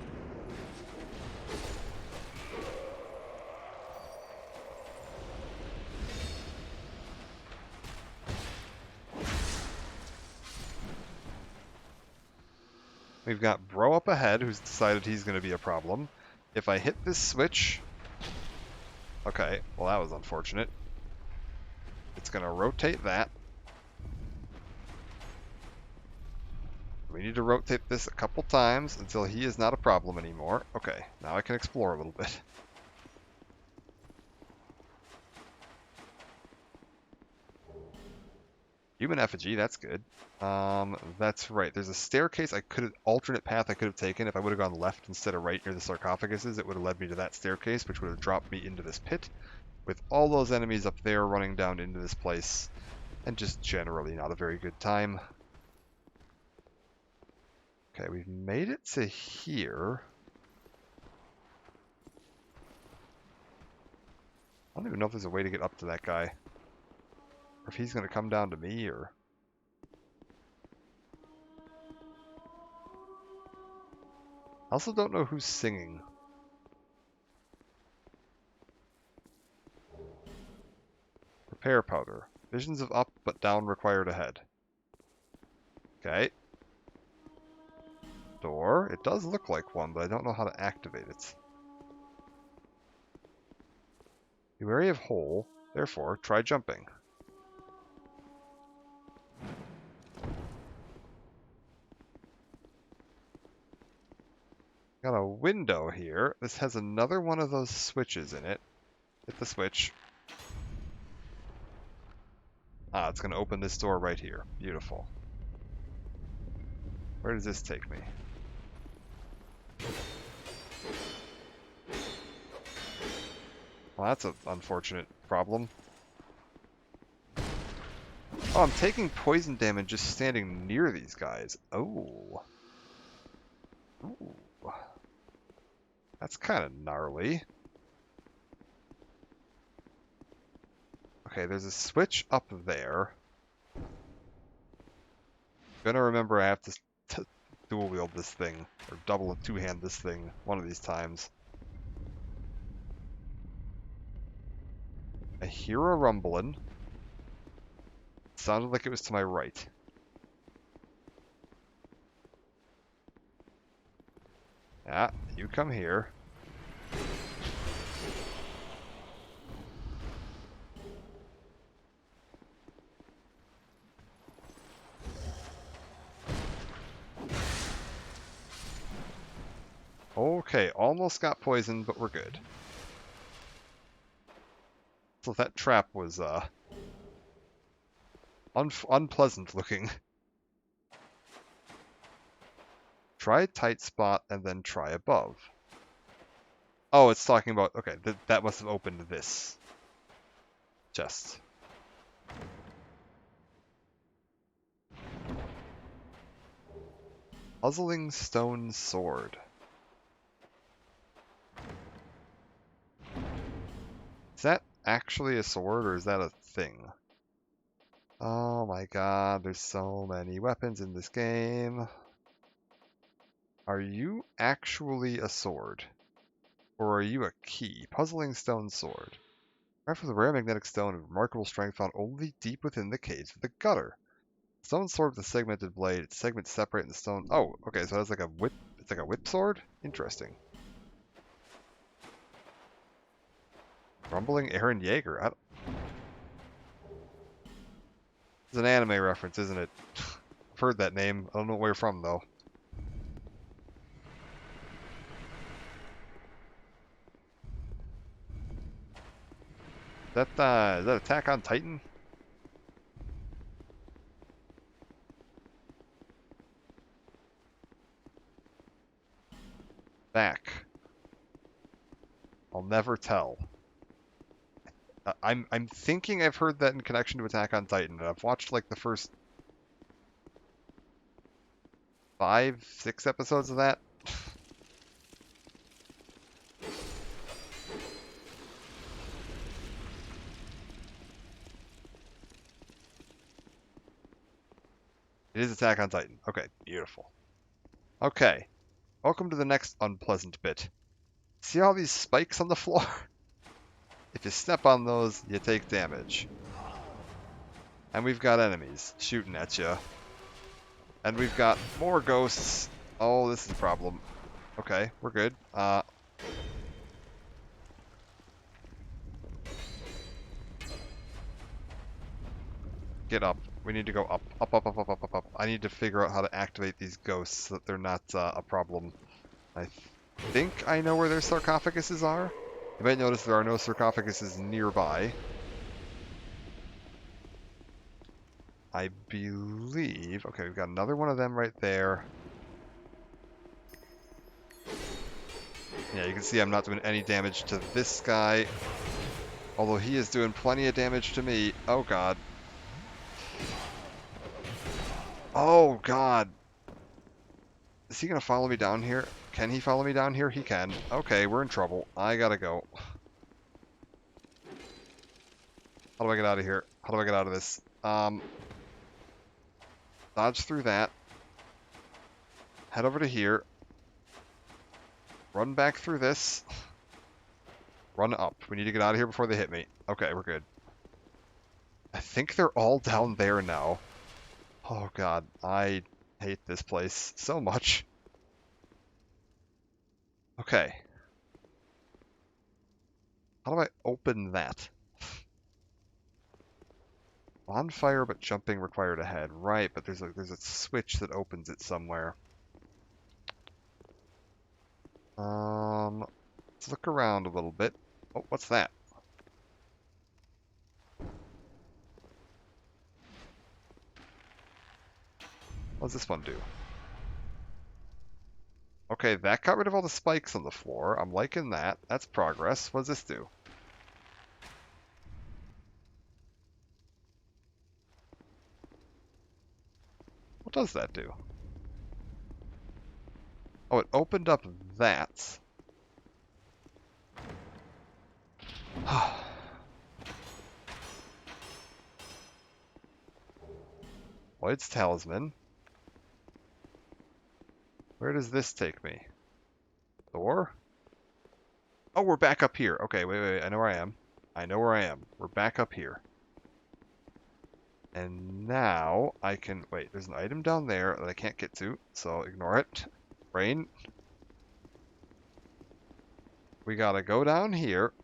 We've got Bro up ahead, who's decided he's going to be a problem. If I hit this switch... Okay, well that was unfortunate. It's going to rotate that. We need to rotate this a couple times until he is not a problem anymore. Okay, now I can explore a little bit. Human effigy, that's good. That's right. There's a staircase alternate path I could have taken. If I would have gone left instead of right near the sarcophaguses, it would have led me to that staircase, which would have dropped me into this pit. With all those enemies up there running down into this place, and just generally not a very good time. Okay, we've made it to here. I don't even know if there's a way to get up to that guy. Or if he's going to come down to me, or... I also don't know who's singing. Repair powder. Visions of up but down required ahead. Okay. Door. It does look like one, but I don't know how to activate it. You area of hole, therefore try jumping. Got a window here. This has another one of those switches in it. Hit the switch. Ah, it's going to open this door right here. Beautiful. Where does this take me? Well, that's an unfortunate problem. Oh, I'm taking poison damage just standing near these guys. Oh. Ooh. That's kind of gnarly. Okay, there's a switch up there. Gonna remember I have to dual wield this thing, or double and two-hand this thing one of these times. I hear a rumbling. It sounded like it was to my right. Yeah, you come here. Okay, almost got poisoned, but we're good. So that trap was unpleasant looking. Try tight spot and then try above. Oh, it's talking about, okay, that must have opened this chest. Puzzling stone sword. Is that actually a sword, or is that a thing? Oh my god, there's so many weapons in this game. Are you actually a sword? Or are you a key? Puzzling stone sword. Craft with a rare magnetic stone of remarkable strength found only deep within the caves of the gutter. Stone sword with a segmented blade. Its segments separate in the stone. Oh, okay, so it's like a whip. It's like a whip sword? Interesting. Rumbling Aaron Yeager. It's an anime reference, isn't it? I've heard that name. I don't know where from, though. Is that Attack on Titan? Back. I'll never tell. I'm thinking I've heard that in connection to Attack on Titan, and I've watched like the first 5, 6 episodes of that. It is Attack on Titan. Okay, beautiful. Okay, welcome to the next unpleasant bit. See all these spikes on the floor? If you step on those, you take damage. And we've got enemies shooting at you. And we've got more ghosts. Oh, this is a problem. Okay, we're good. Get up. We need to go up. Up, up, up, up, up, up, up. I need to figure out how to activate these ghosts so that they're not a problem. I think I know where their sarcophaguses are. You might notice there are no sarcophaguses nearby. I believe... Okay, we've got another one of them right there. Yeah, you can see I'm not doing any damage to this guy. Although he is doing plenty of damage to me. Oh, God. Oh, God. Is he going to follow me down here? Can he follow me down here? He can. Okay, we're in trouble. I gotta go. How do I get out of here? How do I get out of this? Dodge through that. Head over to here. Run back through this. Run up. We need to get out of here before they hit me. Okay, we're good. I think they're all down there now. Oh, God. I hate this place so much. Okay. How do I open that? Bonfire, but jumping required ahead. Right, but there's a switch that opens it somewhere. Let's look around a little bit. Oh, what's that? What does this one do? Okay, that got rid of all the spikes on the floor. I'm liking that. That's progress. What does this do? What does that do? Oh, it opened up that. Lloyd's Talisman. Where does this take me? Door? Oh, we're back up here. Okay, wait. I know where I am. I know where I am. We're back up here. And now I can... Wait, there's an item down there that I can't get to, so ignore it. Brain. We gotta go down here.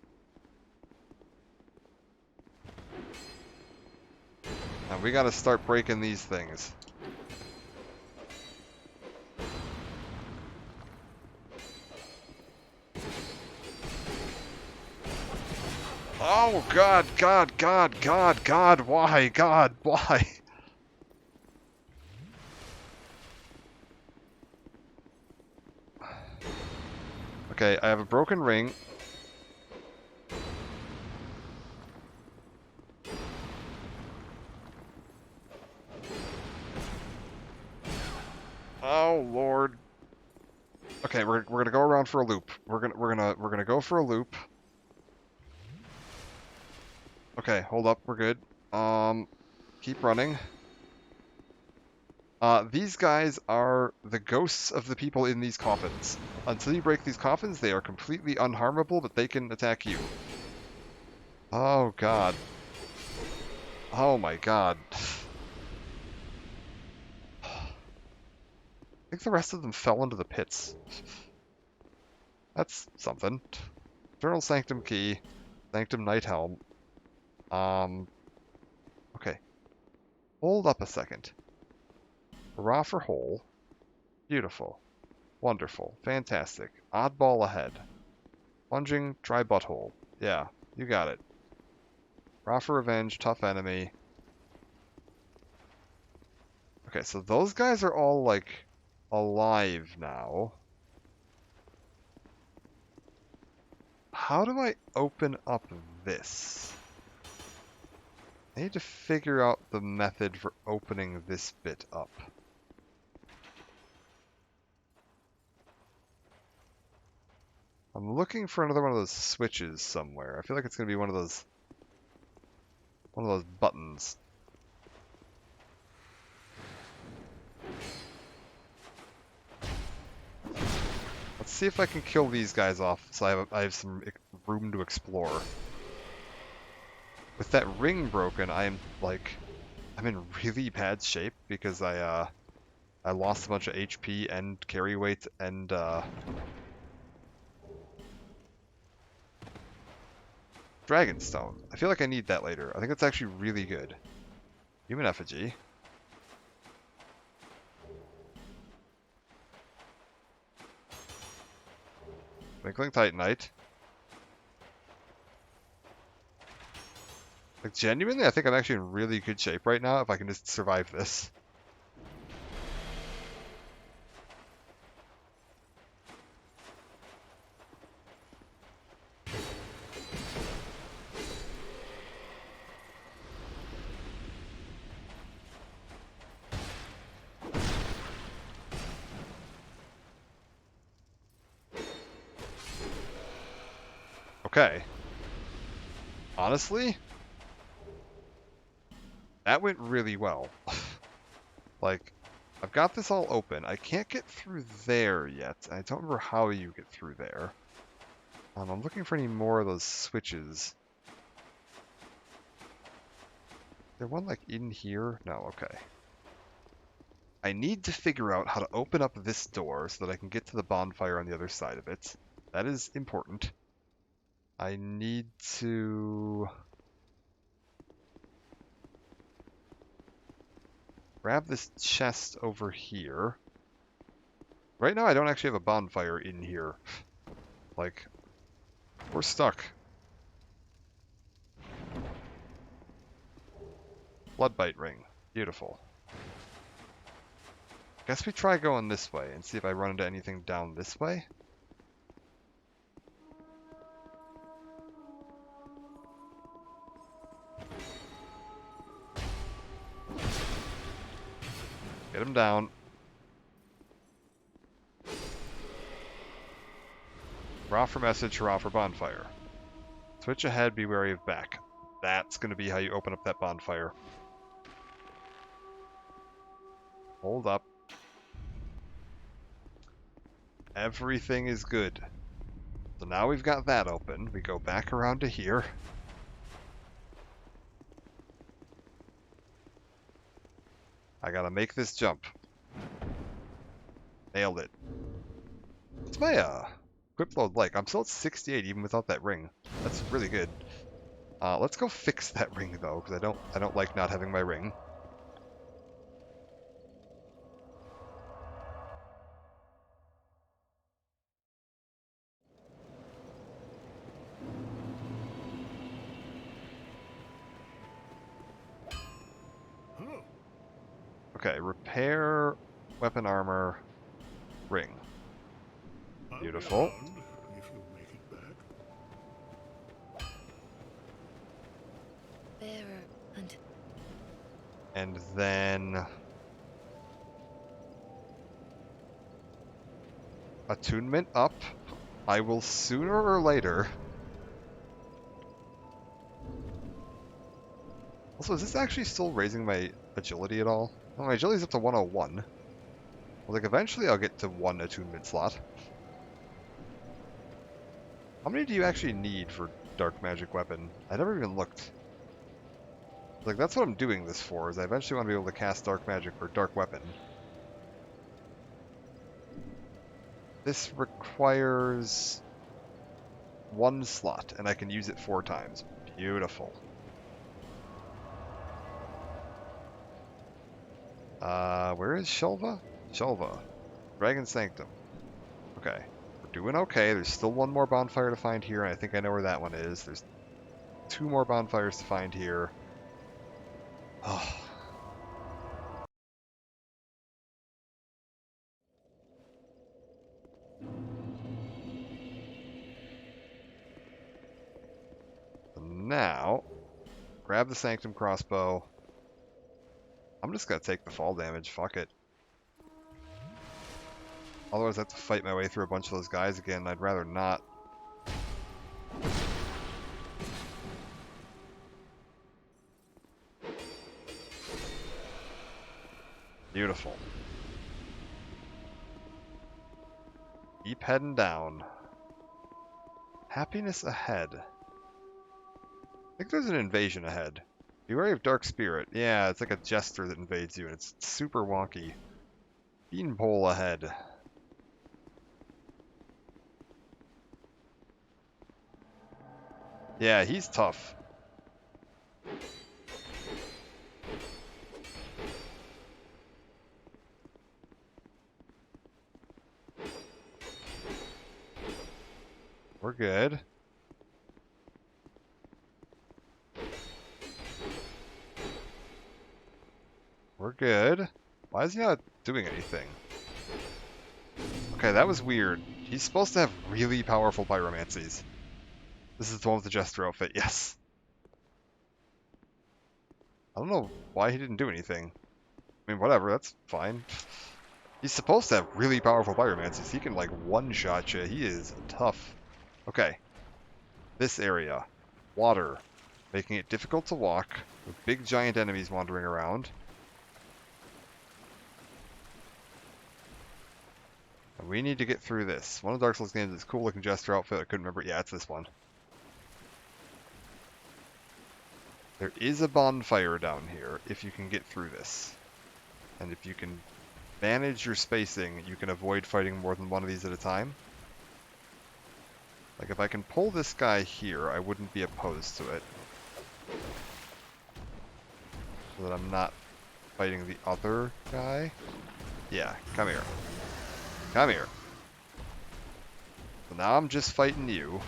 And we gotta start breaking these things. Oh, God, why? God, why? Okay, I have a broken ring. Oh, Lord. Okay, we're gonna go around for a loop. We're gonna go for a loop. Okay, hold up, we're good. Keep running. These guys are the ghosts of the people in these coffins. Until you break these coffins, they are completely unharmable, but they can attack you. Oh, God. Oh, my God. I think the rest of them fell into the pits. That's something. Eternal Sanctum Key. Sanctum Night Helm. Okay. Hold up a second. Hurrah for hole. Beautiful. Wonderful. Fantastic. Oddball ahead. Plunging, try butthole. Yeah, you got it. Raw for revenge, tough enemy. Okay, so those guys are all, like, alive now. How do I open up this? I need to figure out the method for opening this bit up. I'm looking for another one of those switches somewhere. I feel like it's going to be one of those buttons. Let's see if I can kill these guys off so I have some room to explore. With that ring broken, I'm in really bad shape because I lost a bunch of HP and carry weight and Dragonstone. I feel like I need that later. I think it's actually really good. Human effigy. Twinkling Titanite. Like, genuinely, I think I'm actually in really good shape right now if I can just survive this. Okay. Honestly, that went really well. Like, I've got this all open. I can't get through there yet. I don't remember how you get through there. I'm looking for any more of those switches. Is there one, like, in here? No, okay. I need to figure out how to open up this door so that I can get to the bonfire on the other side of it. That is important. I need to grab this chest over here. Right now I don't actually have a bonfire in here. Like, we're stuck. Bloodbite ring. Beautiful. Guess we try going this way and see if I run into anything down this way. Get him down. Hurrah for message, hurrah for bonfire. Switch ahead, be wary of back. That's going to be how you open up that bonfire. Hold up. Everything is good. So now we've got that open. We go back around to here. I gotta make this jump. Nailed it. What's my equip load like? I'm still at 68 even without that ring. That's really good. Let's go fix that ring though, because I don't like not having my ring. Okay, repair weapon armor ring. Beautiful. And then attunement up. I will sooner or later. Also, is this actually still raising my agility at all? Well, my agility's up to 101. Well, like, eventually I'll get to 1 attunement slot. How many do you actually need for dark magic weapon? I never even looked. Like, that's what I'm doing this for, is I eventually want to be able to cast dark magic for dark weapon. This requires 1 slot, and I can use it 4 times. Beautiful. Where is Shelva? Shelva. Dragon Sanctum. Okay. We're doing okay. There's still one more bonfire to find here, and I think I know where that one is. There's 2 more bonfires to find here. Oh. Now, grab the Sanctum crossbow. I'm just gonna take the fall damage, fuck it. Otherwise I have to fight my way through a bunch of those guys again, I'd rather not. Beautiful. Keep heading down. Happiness ahead. I think there's an invasion ahead. Be wary of Dark Spirit. Yeah, it's like a jester that invades you, and it's super wonky. Beanpole ahead. Yeah, he's tough. We're good. We're good. Why is he not doing anything? Okay, that was weird. He's supposed to have really powerful pyromancies. This is the one with the jester outfit, yes. I don't know why he didn't do anything. I mean, whatever, that's fine. He's supposed to have really powerful pyromancies. He can, like, one-shot you. He is tough. Okay. This area. Water. Making it difficult to walk, with big giant enemies wandering around. And we need to get through this. One of Dark Souls games is cool looking jester outfit. I couldn't remember. Yeah, it's this one. There is a bonfire down here if you can get through this. And if you can manage your spacing, you can avoid fighting more than one of these at a time. Like if I can pull this guy here, I wouldn't be opposed to it. So that I'm not fighting the other guy. Yeah, come here. Come here. So now I'm just fighting you.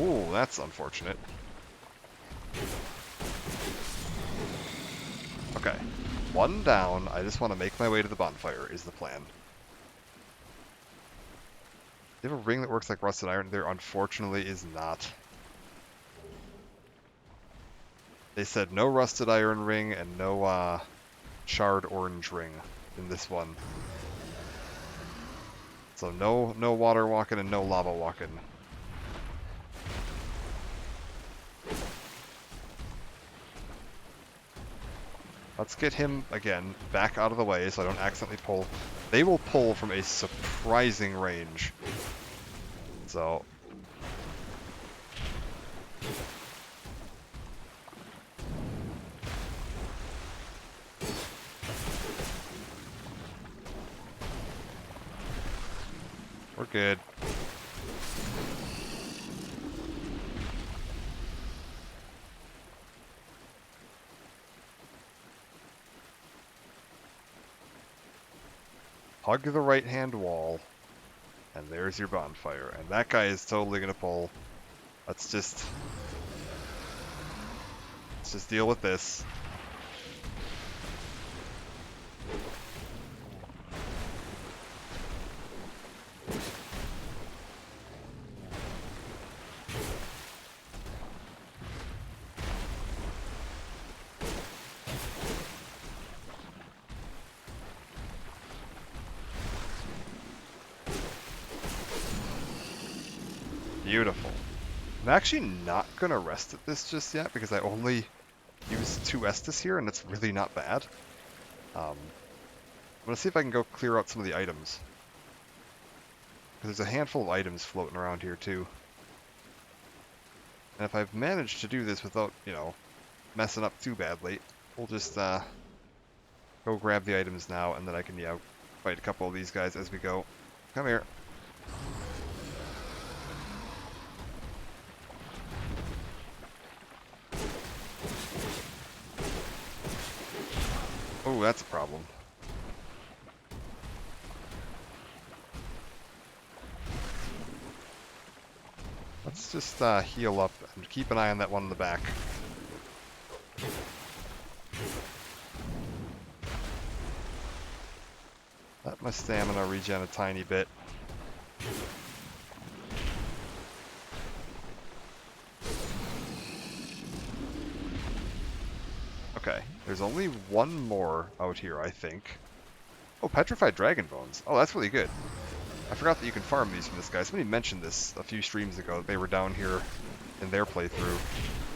Ooh, that's unfortunate. Okay. One down. I just want to make my way to the bonfire is the plan. They have a ring that works like rusted iron. There unfortunately is not. They said no rusted iron ring and no charred orange ring in this one. So no water walking and no lava walking. Let's get him, again, back out of the way so I don't accidentally pull. They will pull from a surprising range. So... we're good. Hug the right-hand wall, and there's your bonfire. And that guy is totally gonna pull. Let's just deal with this. Beautiful. I'm actually not going to rest at this just yet because I only used 2 Estus here and it's really not bad. I'm going to see if I can go clear out some of the items. Because there's a handful of items floating around here too. And if I've managed to do this without, you know, messing up too badly, we'll just go grab the items now and then I can, yeah, fight a couple of these guys as we go. Come here. that's a problem. Let's just heal up and keep an eye on that one in the back. Let my stamina regen a tiny bit. Okay, there's only one more out here, I think. Oh, petrified dragon bones. Oh, that's really good. I forgot that you can farm these from this guy. Somebody mentioned this a few streams ago. They were down here in their playthrough.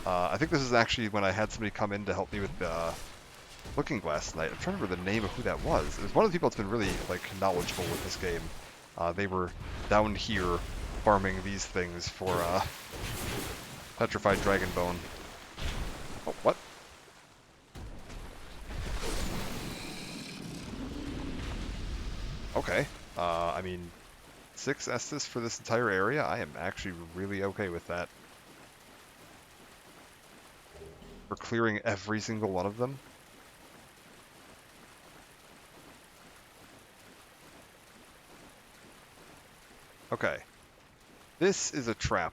I think this is actually when I had somebody come in to help me with Looking Glass tonight. I'm trying to remember the name of who that was. It was one of the people that's been really like knowledgeable with this game. They were down here farming these things for petrified dragon bone. Oh, what? Okay. I mean, 6 Estus for this entire area? I am actually really okay with that. For clearing every single one of them? Okay. This is a trap.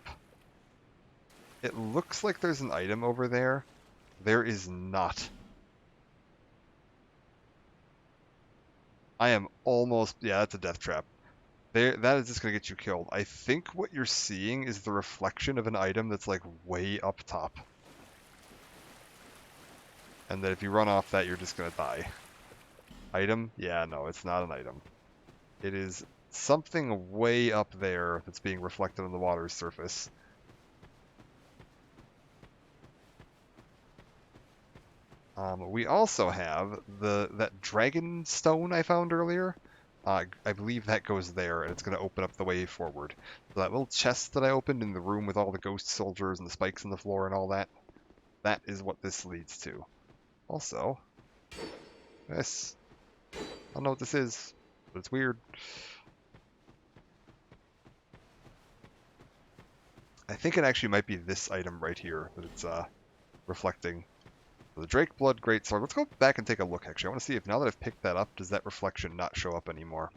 It looks like there's an item over there. There is not. I am almost... Yeah, that's a death trap. That is just going to get you killed. I think what you're seeing is the reflection of an item that's like way up top. And that if you run off that, you're just going to die. Item? Yeah, no, it's not an item. It is something way up there that's being reflected on the water's surface. We also have that dragon stone I found earlier. I believe that goes there, and it's going to open up the way forward. So that little chest that I opened in the room with all the ghost soldiers and the spikes in the floor and all that, that is what this leads to. Also, this. I don't know what this is, but it's weird. I think it actually might be this item right here that it's reflecting. The Drake Blood Greatsword. Let's go back and take a look, actually. I want to see if now that I've picked that up, does that reflection not show up anymore?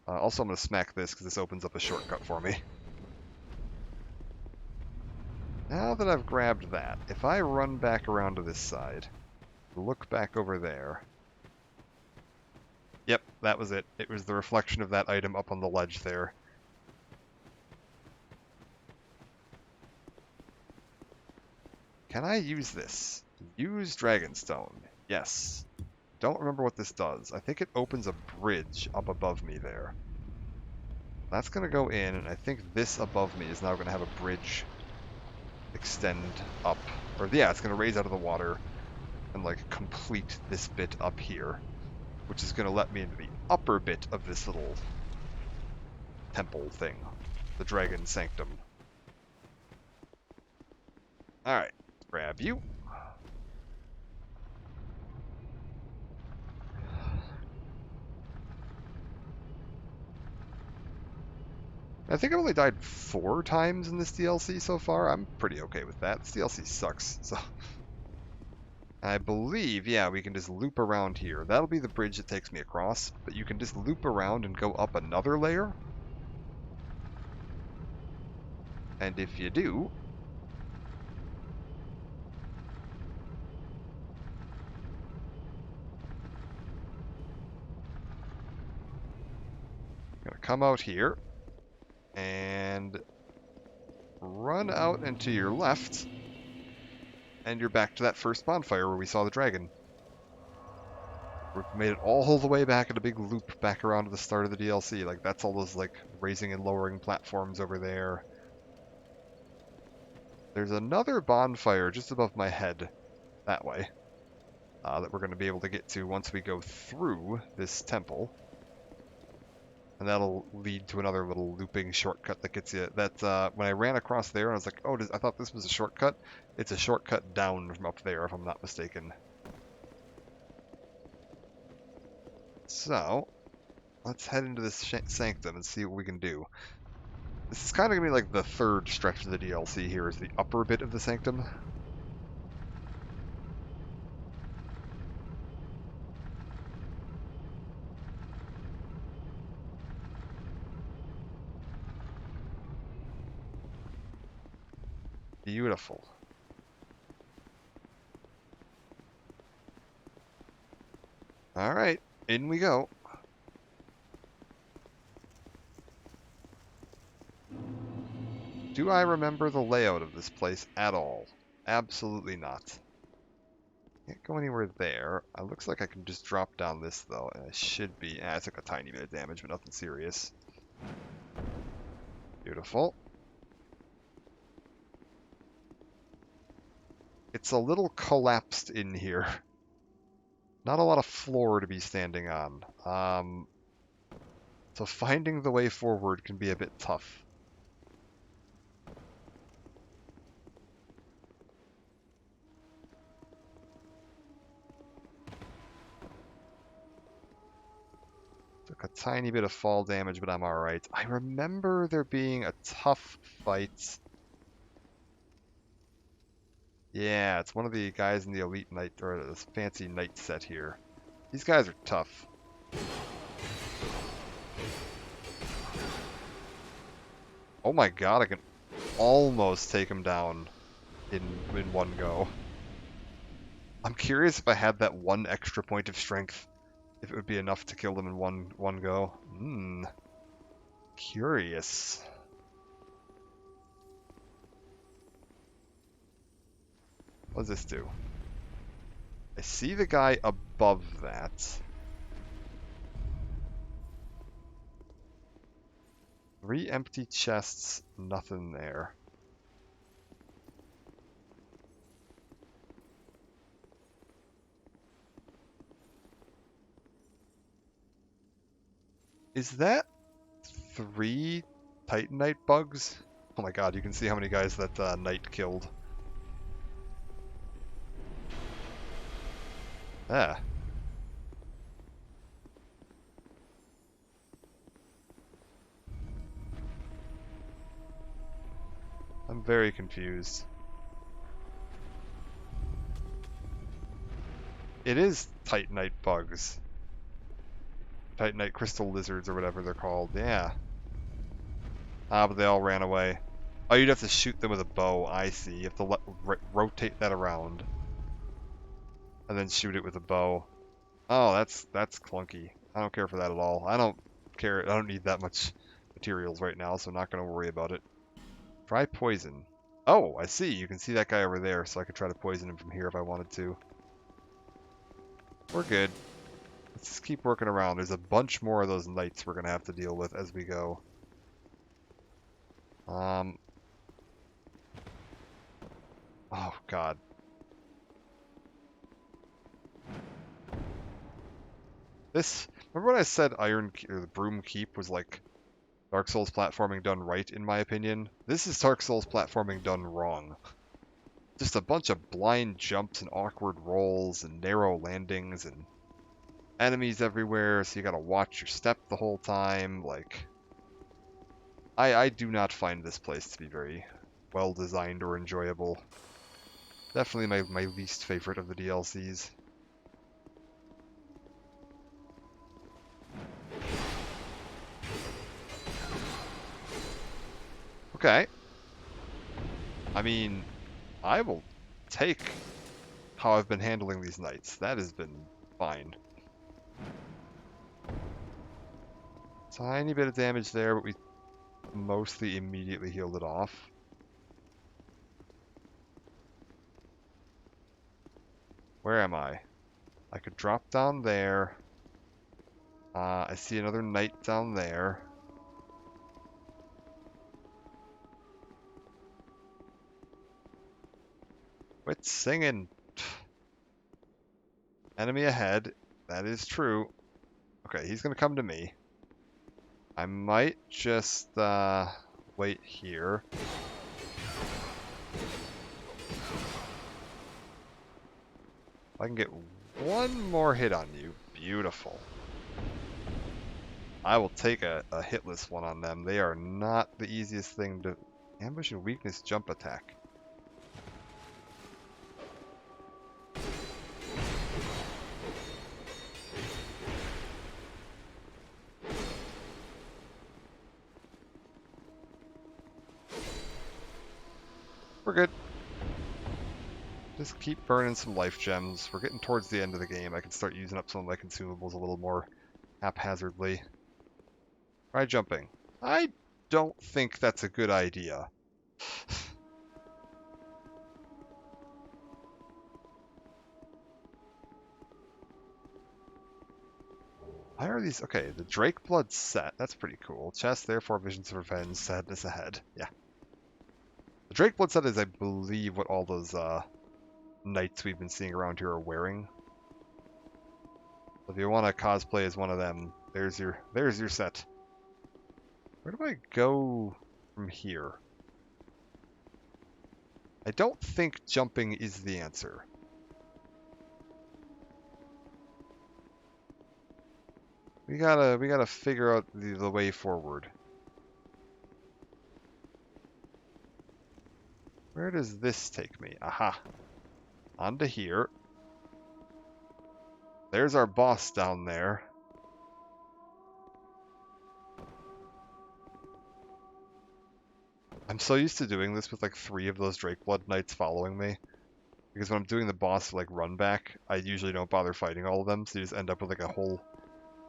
Also, I'm going to smack this because this opens up a shortcut for me. Now that I've grabbed that, if I run back around to this side, look back over there. Yep, that was it. It was the reflection of that item up on the ledge there. Can I use this? Use Dragonstone. Yes. Don't remember what this does. I think it opens a bridge up above me there. That's going to go in, and I think this above me is now going to have a bridge extend up. Or yeah, it's going to raise out of the water and like complete this bit up here, which is going to let me into the upper bit of this little temple thing, the Dragon Sanctum. Alright, grab you. I think I've only died 4 times in this DLC so far. I'm pretty okay with that. This DLC sucks, so... I believe, yeah, we can just loop around here. That'll be the bridge that takes me across, but you can just loop around and go up another layer. And if you do... I'm gonna come out here and run out and to your left, and you're back to that first bonfire where we saw the dragon. We've made it all the way back in a big loop back around to the start of the DLC. Like, that's all those, like, raising and lowering platforms over there. There's another bonfire just above my head that way that we're going to be able to get to once we go through this temple. And that'll lead to another little looping shortcut that gets you... That, when I ran across there, I was like, oh, I thought this was a shortcut. It's a shortcut down from up there, if I'm not mistaken. So, let's head into this sanctum and see what we can do. This is kind of going to be like the third stretch of the DLC here, is the upper bit of the sanctum. Beautiful. Alright, in we go. Do I remember the layout of this place at all? Absolutely not. Can't go anywhere there. It looks like I can just drop down this, though, and I should be... I took a tiny bit of damage, but nothing serious. Beautiful. It's a little collapsed in here. Not a lot of floor to be standing on. So finding the way forward can be a bit tough. Took a tiny bit of fall damage, but I'm alright. I remember there being a tough fight. Yeah, it's one of the guys in the Elite Knight, or this fancy Knight set here. These guys are tough. Oh my god, I can almost take him down in one go. I'm curious if I had that one extra point of strength, if it would be enough to kill them in one go. Curious. What does this do? I see the guy above that. 3 empty chests, nothing there. Is that 3 Titanite bugs? Oh my god, you can see how many guys that knight killed. Ah. I'm very confused. It is Titanite bugs. Titanite crystal lizards or whatever they're called, yeah. Ah, but they all ran away. Oh, you'd have to shoot them with a bow, I see. You have to rotate that around. And then shoot it with a bow. Oh, that's clunky. I don't care for that at all. I don't care. I don't need that much materials right now, so I'm not going to worry about it. Try poison. Oh, I see. You can see that guy over there, so I could try to poison him from here if I wanted to. We're good. Let's just keep working around. There's a bunch more of those knights we're going to have to deal with as we go. Oh, God. Remember when I said or the Broom Keep was like Dark Souls platforming done right, in my opinion? This is Dark Souls platforming done wrong. Just a bunch of blind jumps and awkward rolls and narrow landings and enemies everywhere, so you gotta watch your step the whole time. Like, I do not find this place to be very well designed or enjoyable. Definitely my least favorite of the DLCs. Okay. I mean, I will take how I've been handling these knights. That has been fine. Tiny bit of damage there, but we mostly immediately healed it off. Where am I? I could drop down there. I see another knight down there. Quit singing. Enemy ahead. That is true. Okay, he's gonna come to me. I might just wait here. If I can get one more hit on you. Beautiful. I will take a hitless one on them. They are not the easiest thing to... Ambush and weakness jump attack. We're good. Just keep burning some life gems. We're getting towards the end of the game. I can start using up some of my consumables a little more haphazardly. Try jumping. I don't think that's a good idea. Why are these? Okay, the Drake Blood set. That's pretty cool. Chest, therefore, visions of revenge. Sadness ahead. Yeah. The Drake Blood set is, I believe, what all those knights we've been seeing around here are wearing. So if you want to cosplay as one of them, there's your set. Where do I go from here? I don't think jumping is the answer. We gotta figure out the way forward. Where does this take me? Aha. Onto here. There's our boss down there. I'm so used to doing this with like 3 of those Drakeblood Knights following me. Because when I'm doing the boss like run back, I usually don't bother fighting all of them, so you just end up with like a whole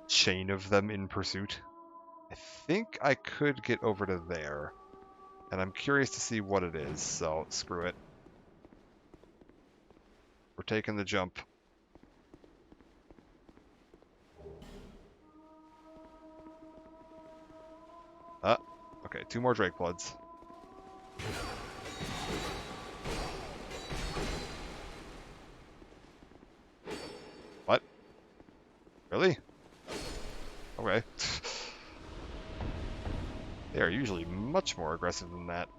chain of them in pursuit. I think I could get over to there. And I'm curious to see what it is, so screw it. We're taking the jump. Okay, 2 more Drakebloods. What? Really? Okay. They are usually much more aggressive than that.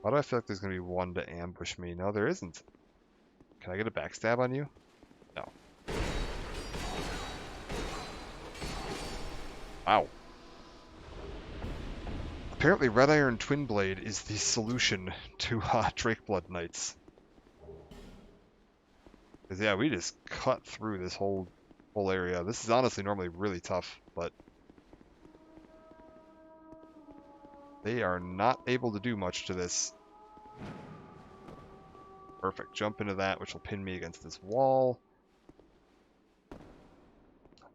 Why do I feel like there's going to be one to ambush me? No, there isn't. Can I get a backstab on you? No. Wow. Apparently Red Iron Twin Blade is the solution to Drakeblood Knights. Because yeah, we just cut through this whole area. This is honestly normally really tough, but they are not able to do much to this. Perfect. Jump into that, which will pin me against this wall.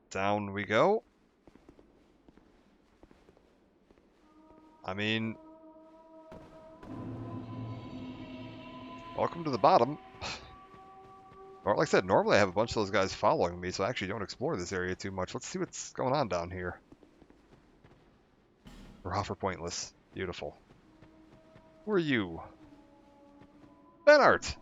Down we go. I mean, welcome to the bottom. Or like I said, normally I have a bunch of those guys following me, so I actually don't explore this area too much. Let's see what's going on down here. Raw for pointless. Beautiful. Who are you? Benart!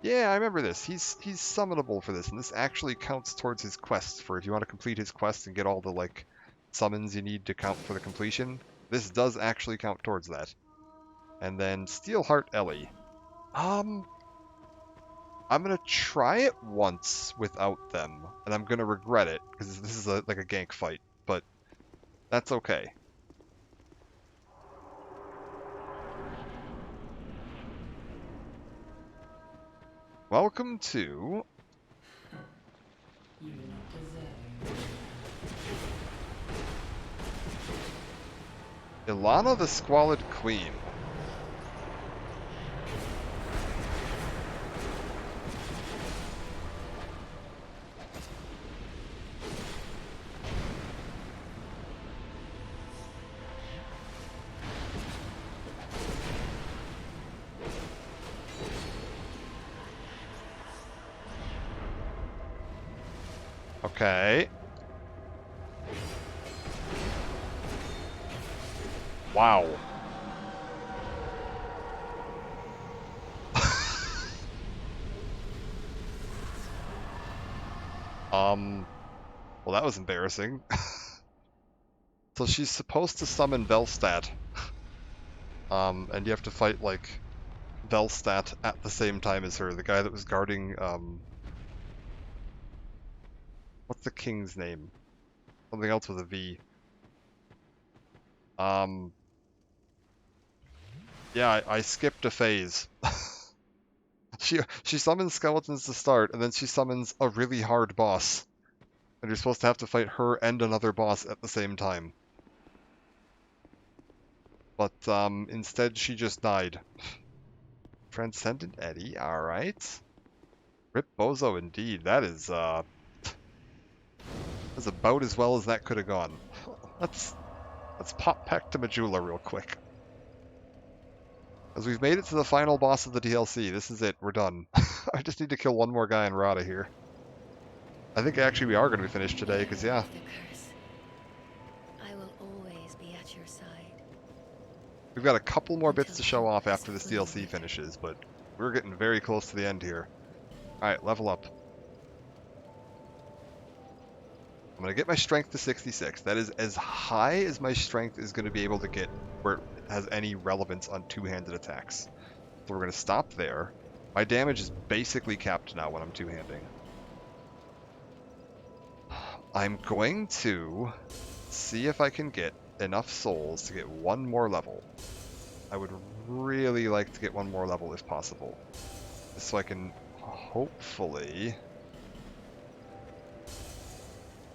Yeah, I remember this. He's summonable for this, and this actually counts towards his quest for if you want to complete his quest and get all the like summons you need to count for the completion. This does actually count towards that. And then Steelheart Ellie. I'm gonna try it once without them, and I'm gonna regret it because this is like a gank fight, but that's okay. Welcome to Ilana the Squalid Queen. Okay. Wow. Well, that was embarrassing. So she's supposed to summon Velstadt. And you have to fight, like, Velstadt at the same time as her, the guy that was guarding, what's the king's name? Something else with a V. Yeah, I skipped a phase. She summons skeletons to start, and then she summons a really hard boss. And you're supposed to have to fight her and another boss at the same time. But instead she just died. Transcendent Eddy, alright. Rip Bozo indeed. That's about as well as that could have gone. Let's pop back to Majula real quick. As we've made it to the final boss of the DLC. This is it. We're done. I just need to kill one more guy and we're out of here. I think actually we are going to be finished today, because yeah. The curse. I will always be at your side. We've got a couple more bits to Until show hope off has after this DLC faded. finishes, but we're getting very close to the end here. Alright, level up. I'm going to get my strength to 66. That is as high as my strength is going to be able to get where it has any relevance on two-handed attacks. So we're going to stop there. My damage is basically capped now when I'm two-handing. I'm going to see if I can get enough souls to get one more level. I would really like to get one more level if possible. Just so I can hopefully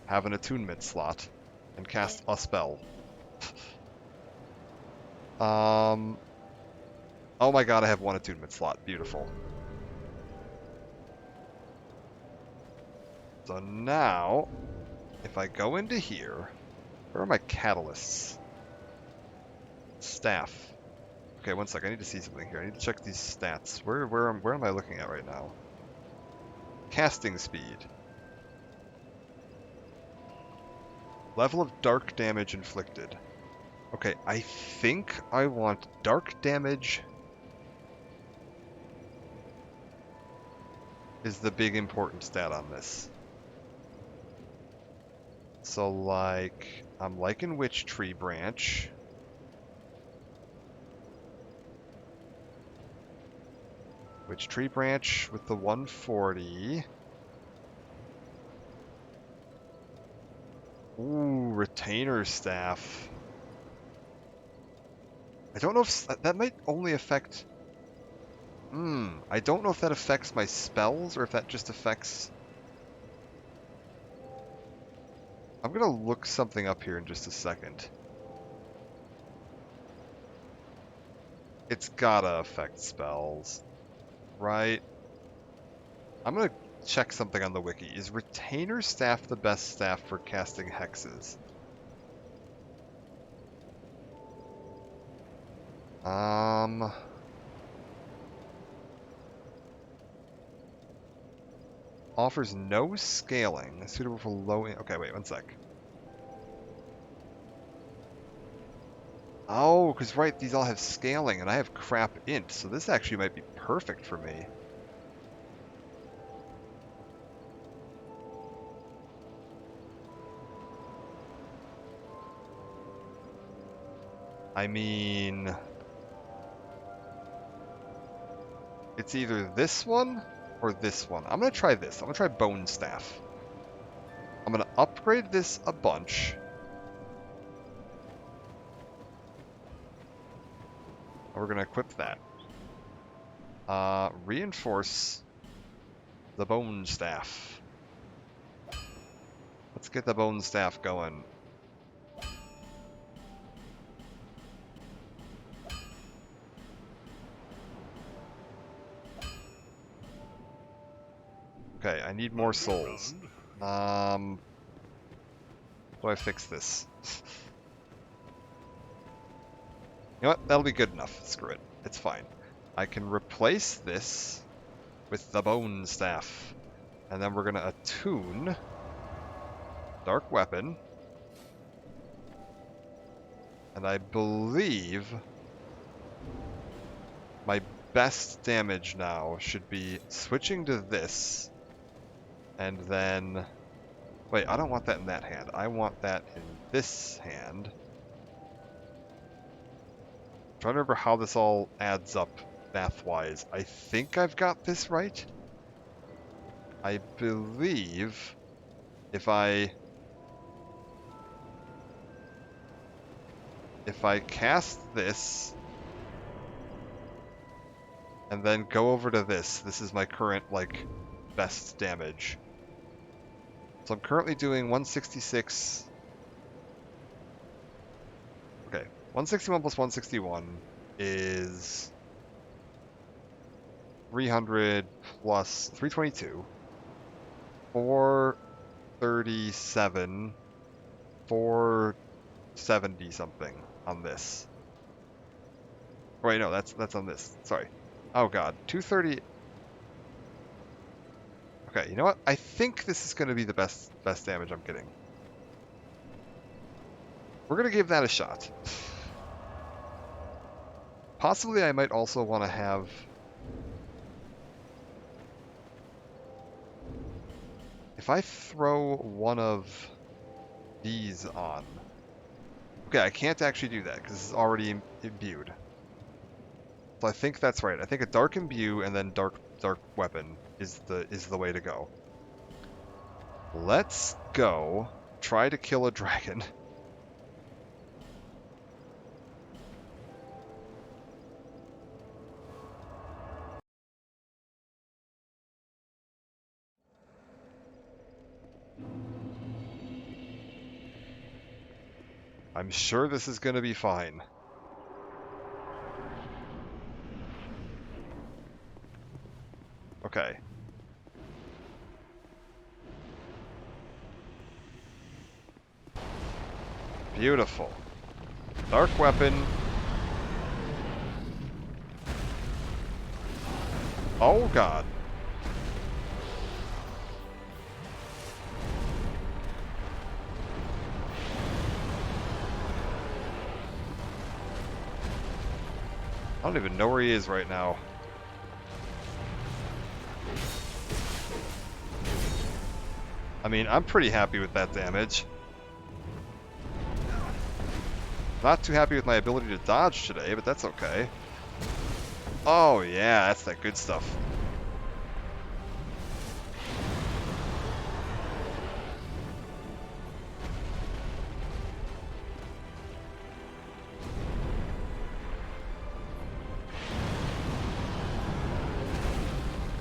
have an attunement slot and cast a spell. Oh my god, I have one attunement slot. Beautiful. So now, if I go into here, where are my catalysts? Staff. Okay, one sec. I need to see something here. I need to check these stats. Where am I looking at right now? Casting speed. Level of dark damage inflicted. Okay, I think I want dark damage is the big important stat on this. So like, I'm liking Witch Tree Branch. Witch Tree Branch with the 140. Ooh, Retainer Staff. I don't know if that might only affect... I don't know if that affects my spells or if that just affects... I'm gonna look something up here in just a second. It's gotta affect spells, right? I'm gonna check something on the wiki. Is Retainer Staff the best staff for casting hexes? Offers no scaling. Suitable for low... Okay, wait, one sec. Oh, because right, these all have scaling, and I have crap int, so this actually might be perfect for me. I mean... It's either this one or this one. I'm going to try this. I'm going to try Bone Staff. I'm going to upgrade this a bunch. And we're going to equip that. Reinforce the Bone Staff. Let's get the Bone Staff going. Okay, I need more souls. How do I fix this? You know what? That'll be good enough. Screw it. It's fine. I can replace this with the Bone Staff. And then we're going to attune Dark Weapon. And I believe my best damage now should be switching to this. And then... Wait, I don't want that in that hand. I want that in this hand. I'm trying to remember how this all adds up math-wise. I think I've got this right. I believe if I cast this and then go over to this is my current, like, best damage. So I'm currently doing 166. Okay, 161 plus 161 is 300 plus 322. 437. 470 something on this. Wait, no, that's on this. Sorry. Oh god, 230. Okay, you know what? I think this is going to be the best damage I'm getting. We're going to give that a shot. Possibly I might also want to have... If I throw one of these on... Okay, I can't actually do that because it's already imbued. So I think that's right. I think a dark imbue and then dark weapon is the way to go. Let's go try to kill a dragon. I'm sure this is going to be fine. Okay. Beautiful. Dark weapon. Oh god. I don't even know where he is right now. I mean, I'm pretty happy with that damage. Not too happy with my ability to dodge today, but that's okay. Oh yeah, that's that good stuff.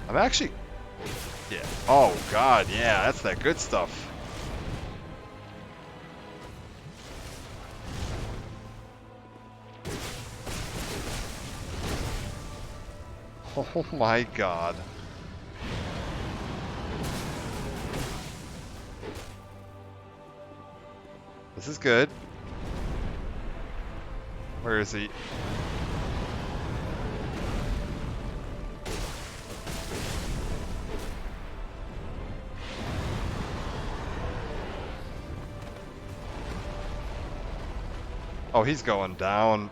I'm actually... Yeah. Oh god, yeah, that's that good stuff. Oh my god. This is good. Where is he? Oh, he's going down.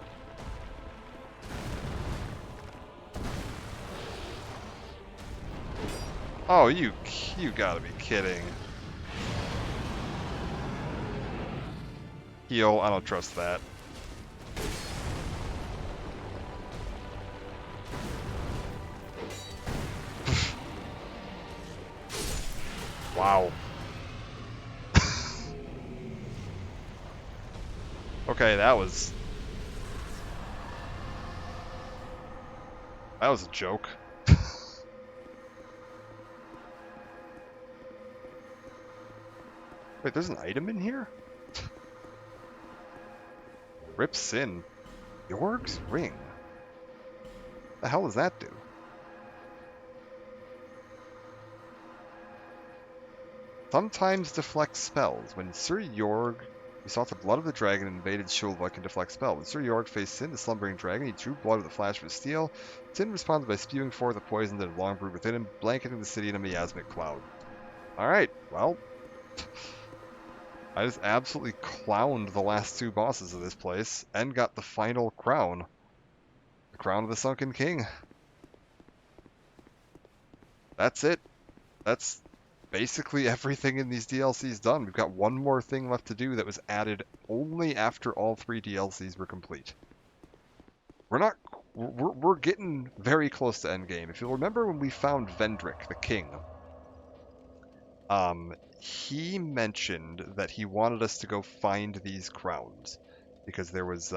Oh, you gotta be kidding. Heal, I don't trust that. Wow. Okay, that was a joke. Wait, there's an item in here? Rip Sin. Yorg's Ring. The hell does that do? Sometimes deflects spells. When Sir Yorg besought the blood of the dragon and invaded Shulva can deflect spell. When Sir Yorg faced Sin, the slumbering dragon, he drew blood with a flash of his steel. Sin responded by spewing forth a poison that had long brewed within him, blanketing the city in a miasmic cloud. Alright, well... I just absolutely clowned the last two bosses of this place, and got the final crown. The Crown of the Sunken King. That's it. That's basically everything in these DLCs done. We've got one more thing left to do that was added only after all three DLCs were complete. We're getting very close to endgame. If you'll remember when we found Vendrick, the king, he mentioned that he wanted us to go find these crowns because there was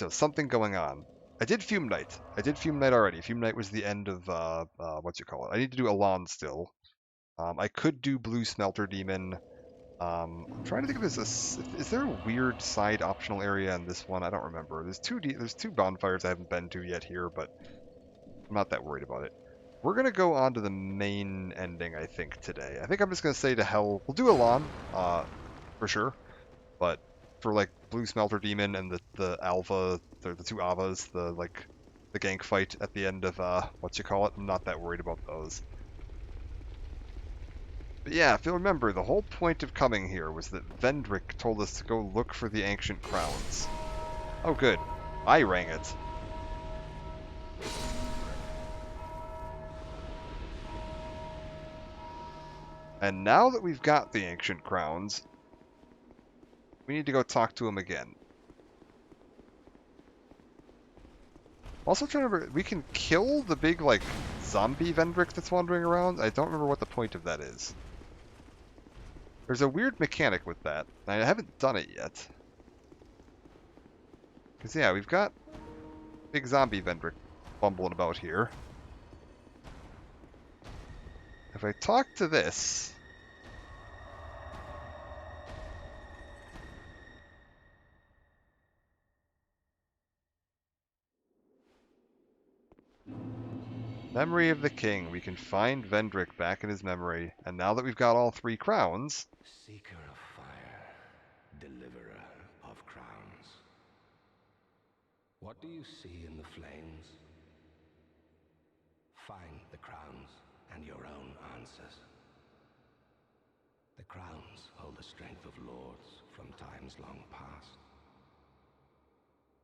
something going on. I did Fume Knight. Already. Fume Knight was the end of what you call it. I need to do Elan still. I could do Blue Smelter Demon. I'm trying to think if is there a weird side optional area in this one? I don't remember. There's two bonfires I haven't been to yet here, but I'm not that worried about it. We're gonna go on to the main ending, I think, today. I think I'm just gonna say to hell. We'll do Elan, for sure. But for like Blue Smelter Demon and the Alva, the two Avas, the gank fight at the end of what you call it, I'm not that worried about those. But yeah, if you'll remember, the whole point of coming here was that Vendrick told us to go look for the ancient crowns. Oh good, I rang it. And now that we've got the ancient crowns, we need to go talk to him again. Also trying to remember, we can kill the big, like, zombie Vendrick that's wandering around. I don't remember what the point of that is. There's a weird mechanic with that. I haven't done it yet. Because, yeah, we've got big zombie Vendrick bumbling about here. If I talk to this... Memory of the King. We can find Vendrick back in his memory. And now that we've got all three crowns... Seeker of fire, deliverer of crowns. What do you see in the flames? Find the crowns and your own answers. The crowns hold the strength of lords from times long past.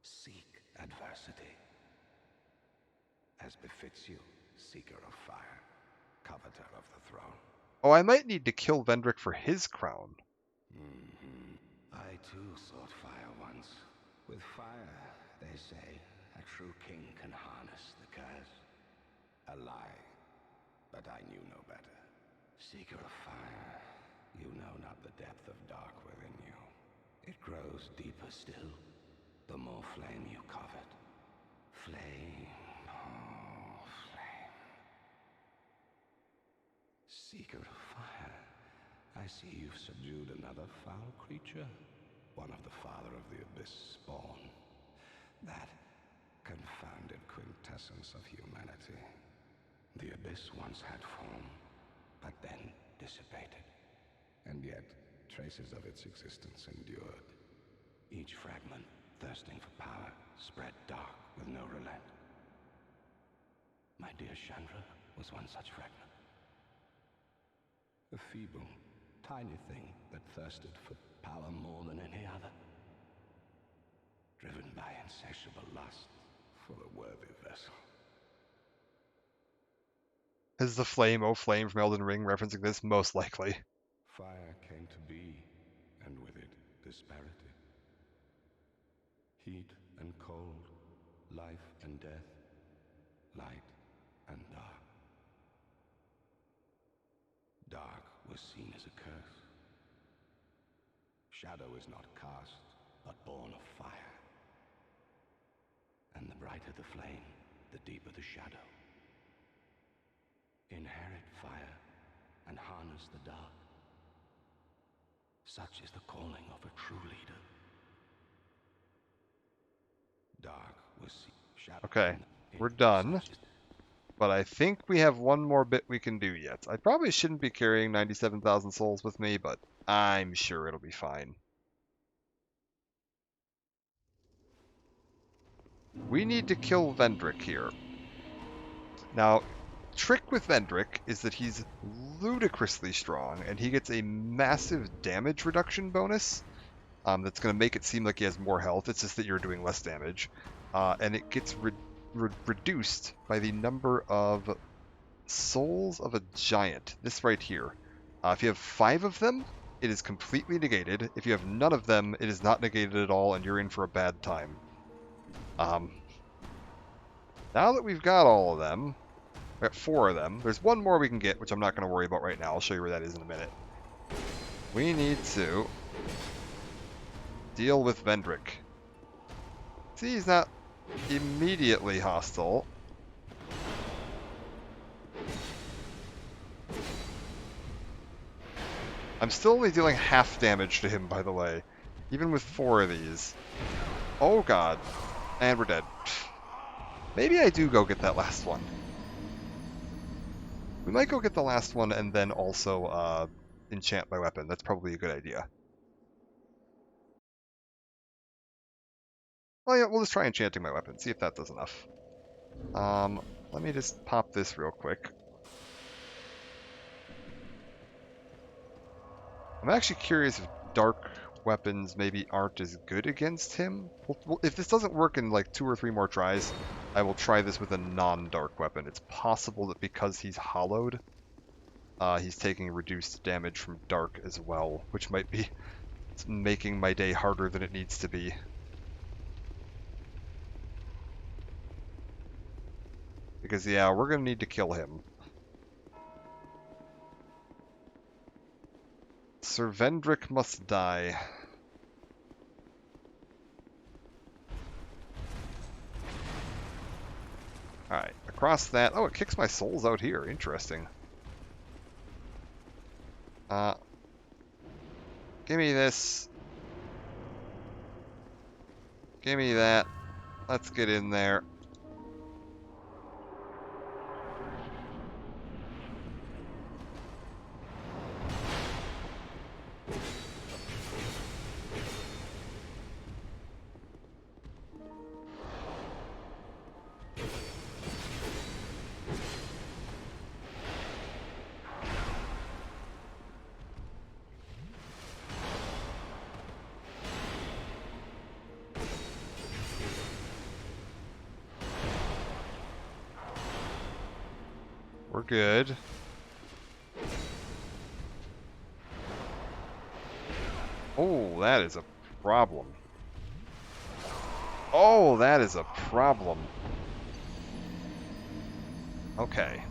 Seek adversity, as befits you, seeker of fire, coveter of the throne. Oh, I might need to kill Vendrick for his crown. I too sought fire once. With fire, they say, a true king can harness the curse. A lie, but I knew no better. Seeker of fire, you know not the depth of dark within you. It grows deeper still, the more flame you covet. Flame, oh, flame. Seeker of fire, I see you've subdued another foul creature. One of the father of the abyss spawn. That confounded quintessence of humanity. The abyss once had form, but then dissipated. And yet, traces of its existence endured. Each fragment, thirsting for power, spread dark with no relent. My dear Chandra was one such fragment. A feeble, tiny thing that thirsted for power more than any other. Driven by insatiable lust for a worthy vessel. Is the flame, oh flame from Elden Ring referencing this? Most likely. Fire came to be, and with it, disparity. Heat and cold, life and death, light and dark. Dark was seen as a curse. Shadow is not cast, but born of fire. And the brighter the flame, the deeper the shadow. Inherit fire and harness the dark. Such is the calling of a true leader. Dark was shadow. Okay, we're done. But I think we have one more bit we can do yet. I probably shouldn't be carrying 97,000 souls with me, but I'm sure it'll be fine. We need to kill Vendrick here. Now, trick with Vendrick is that he's ludicrously strong, and he gets a massive damage reduction bonus that's going to make it seem like he has more health. It's just that you're doing less damage. And it gets reduced by the number of souls of a giant. This right here. If you have 5 of them, it is completely negated. If you have none of them, it is not negated at all, and you're in for a bad time. Now that we've got all of them, we got 4 of them. There's one more we can get, which I'm not going to worry about right now. I'll show you where that is in a minute. We need to deal with Vendrick. See, he's not immediately hostile. I'm still only dealing half damage to him, by the way. Even with 4 of these. Oh god. And we're dead. Maybe I do go get that last one. We might go get the last one and then also enchant my weapon. That's probably a good idea. Well, yeah, we'll just try enchanting my weapon, see if that does enough. Let me just pop this real quick. I'm actually curious if dark weapons maybe aren't as good against him. If this doesn't work in like 2 or 3 more tries, I will try this with a non-dark weapon. It's possible that because he's hollowed, he's taking reduced damage from dark as well, which might be making my day harder than it needs to be. Because, yeah, we're going to need to kill him. Sir Vendrick must die. Alright, across that... Oh, it kicks my souls out here. Interesting. Give me this. Give me that. Let's get in there. We're good. Oh, that is a problem. Oh, that is a problem. Okay.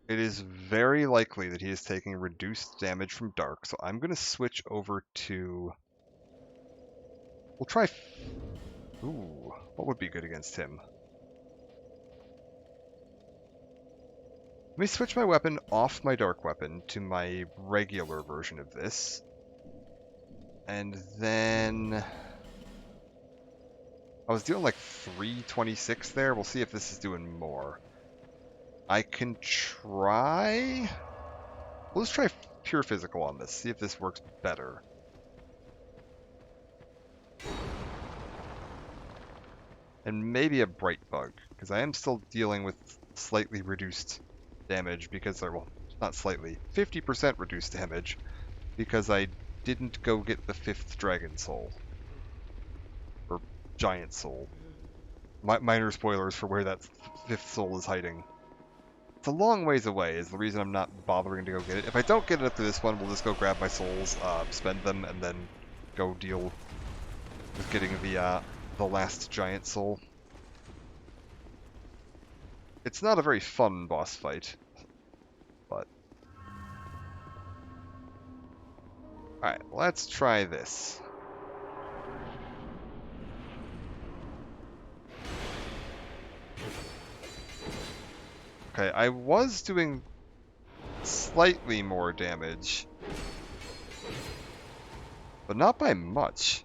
It is very likely that he is taking reduced damage from dark, so I'm going to switch over to... We'll try... Ooh, what would be good against him? Let me switch my weapon off my dark weapon to my regular version of this. And then... I was doing like 326 there. We'll see if this is doing more. I can try... We'll just try pure physical on this, see if this works better. And maybe a bright bug, because I am still dealing with slightly reduced damage because well, not slightly, 50% reduced damage because I didn't go get the 5th dragon soul. Or giant soul. Minor spoilers for where that 5th soul is hiding. It's a long ways away is the reason I'm not bothering to go get it. If I don't get it after this one, we'll just go grab my souls, spend them, and then go deal with getting the last giant soul. It's not a very fun boss fight, but... Alright, let's try this. Okay, I was doing slightly more damage, but not by much.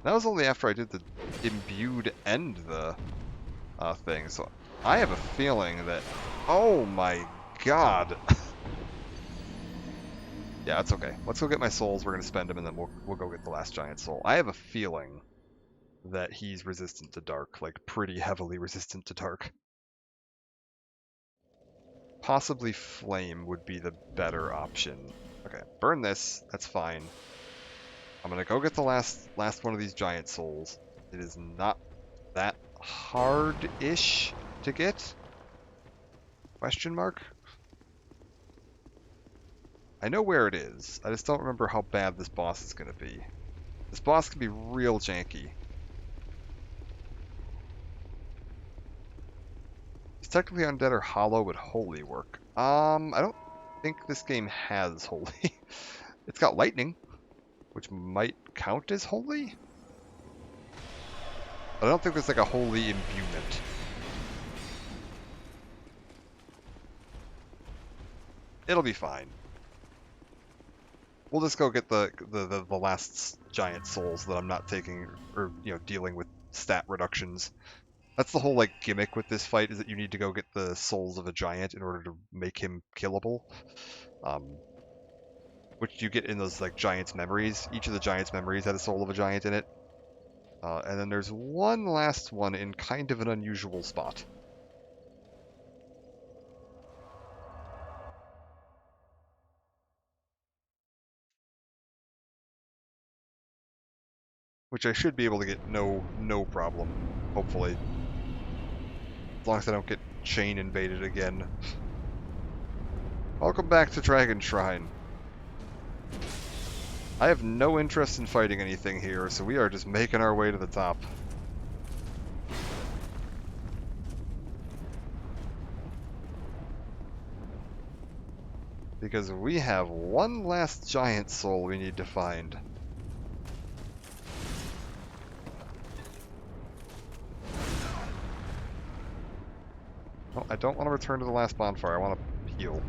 That was only after I did the imbued and the thing, so I have a feeling that... Oh my god! Yeah, it's okay. Let's go get my souls, we're gonna spend them, and then we'll go get the last giant soul. I have a feeling that he's resistant to dark, like pretty heavily resistant to dark. Possibly flame would be the better option. Okay, burn this, that's fine. I'm gonna go get the last one of these giant souls. It is not that hard-ish to get? Question mark? I know where it is. I just don't remember how bad this boss is gonna be. This boss can be real janky. It's technically undead or hollow, but holy work. I don't think this game has holy. It's got lightning, which might count as holy? I don't think there's like a holy imbuement. It'll be fine. We'll just go get the last giant souls that I'm not taking, or, you know, dealing with stat reductions. That's the whole, like, gimmick with this fight, is that you need to go get the souls of a giant in order to make him killable. Which you get in those, like, giant's memories. Each of the giant's memories had a soul of a giant in it. And then there's one last one in kind of an unusual spot. Which I should be able to get no problem, hopefully. As long as I don't get chain invaded again. Welcome back to Dragon Shrine. I have no interest in fighting anything here, so we are just making our way to the top. Because we have one last giant soul we need to find. Oh, I don't want to return to the last bonfire, I want to heal.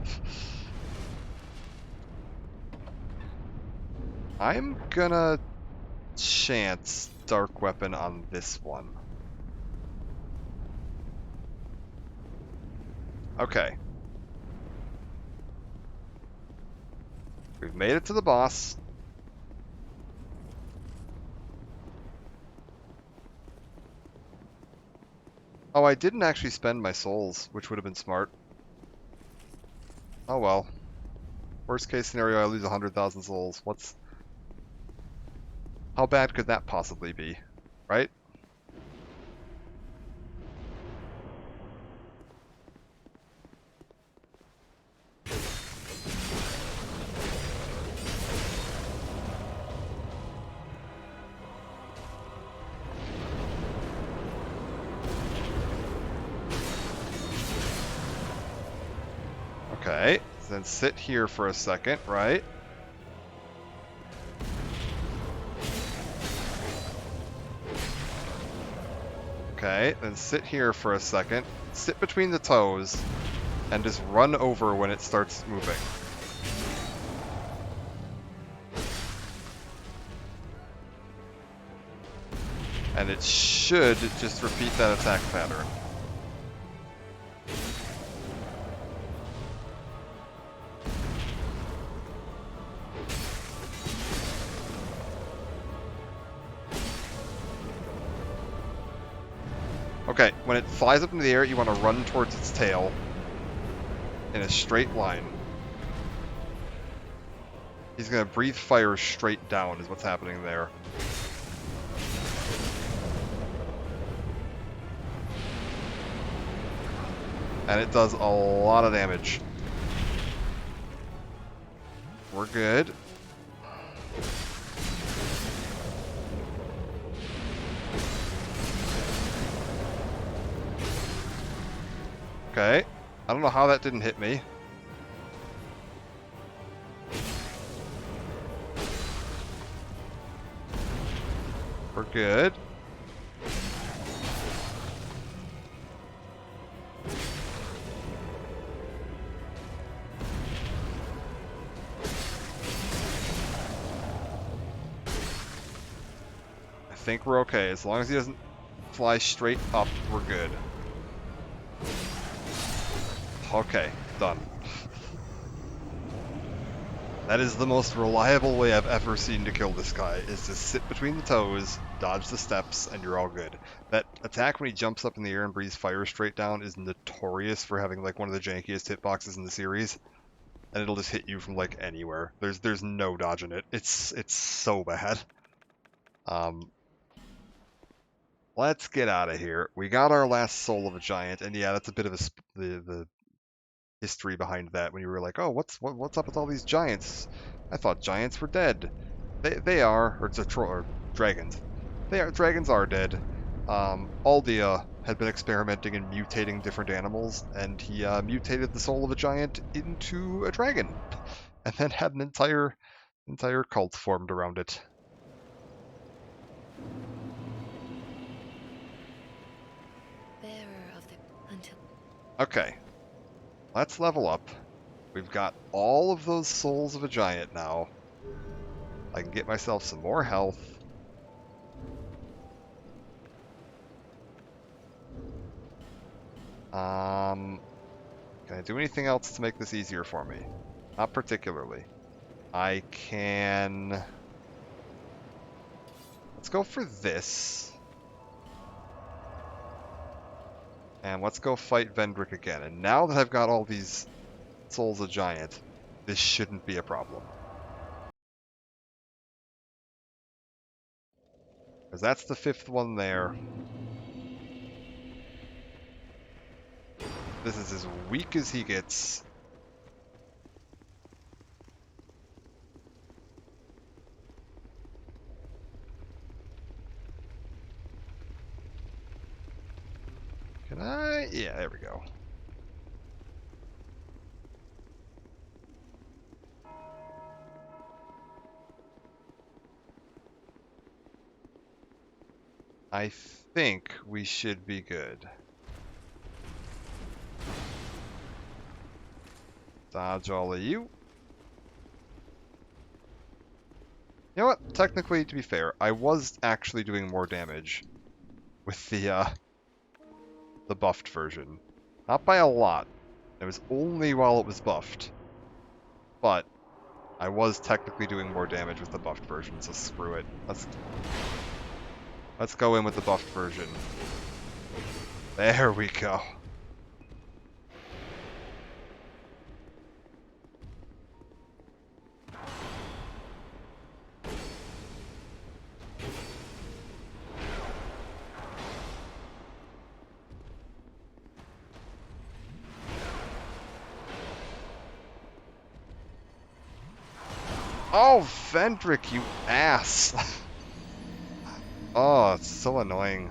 I'm gonna chance Dark Weapon on this one. Okay. We've made it to the boss. Oh, I didn't actually spend my souls, which would have been smart. Oh well. Worst case scenario, I lose 100,000 souls. How bad could that possibly be? Right? Okay, then sit here for a second, right? Okay, then sit here for a second. Sit between the toes, and just run over when it starts moving. And it should just repeat that attack pattern. Okay, when it flies up into the air, you want to run towards its tail in a straight line. He's going to breathe fire straight down is what's happening there. And it does a lot of damage. We're good. Okay. I don't know how that didn't hit me. We're good. I think we're okay. As long as he doesn't fly straight up, we're good. Okay, done. That is the most reliable way I've ever seen to kill this guy, is to sit between the toes, dodge the steps, and you're all good. That attack when he jumps up in the air and breathes fire straight down is notorious for having like one of the jankiest hitboxes in the series. And it'll just hit you from like anywhere. There's no dodging it. It's so bad. Let's get out of here. We got our last soul of a giant, and yeah, that's a bit of the history behind that. When you were like, oh, what's up with all these giants? I thought giants were dead. They are, or or dragons. Dragons are dead. Aldia had been experimenting in mutating different animals, and he mutated the soul of a giant into a dragon, and then had an entire cult formed around it. Bearer of the until. Okay, let's level up. We've got all of those souls of a giant now. I can get myself some more health. Can I do anything else to make this easier for me? Not particularly. I can... Let's go for this. And let's go fight Vendrick again. And now that I've got all these souls of giant, this shouldn't be a problem. Because that's the 5th one there. This is as weak as he gets. Can I? Yeah, there we go. I think we should be good. Dodge all of you. You know what? Technically, to be fair, I was actually doing more damage with the buffed version. Not by a lot. It was only while it was buffed. But I was technically doing more damage with the buffed version, so screw it. Let's go in with the buffed version. There we go. Oh, Vendrick, you ass! Oh, it's so annoying.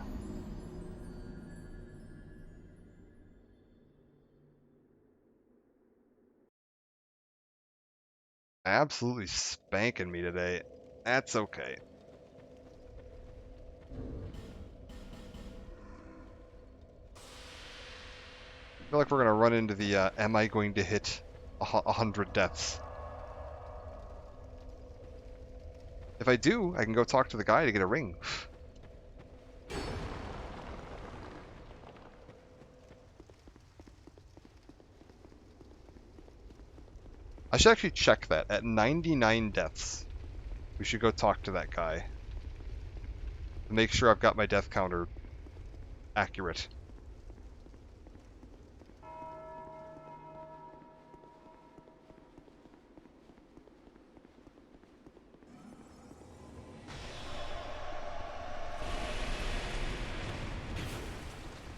Absolutely spanking me today. That's okay. I feel like we're gonna run into the, am I going to hit 100 deaths? If I do, I can go talk to the guy to get a ring. I should actually check that. At 99 deaths, we should go talk to that guy. Make sure I've got my death counter accurate.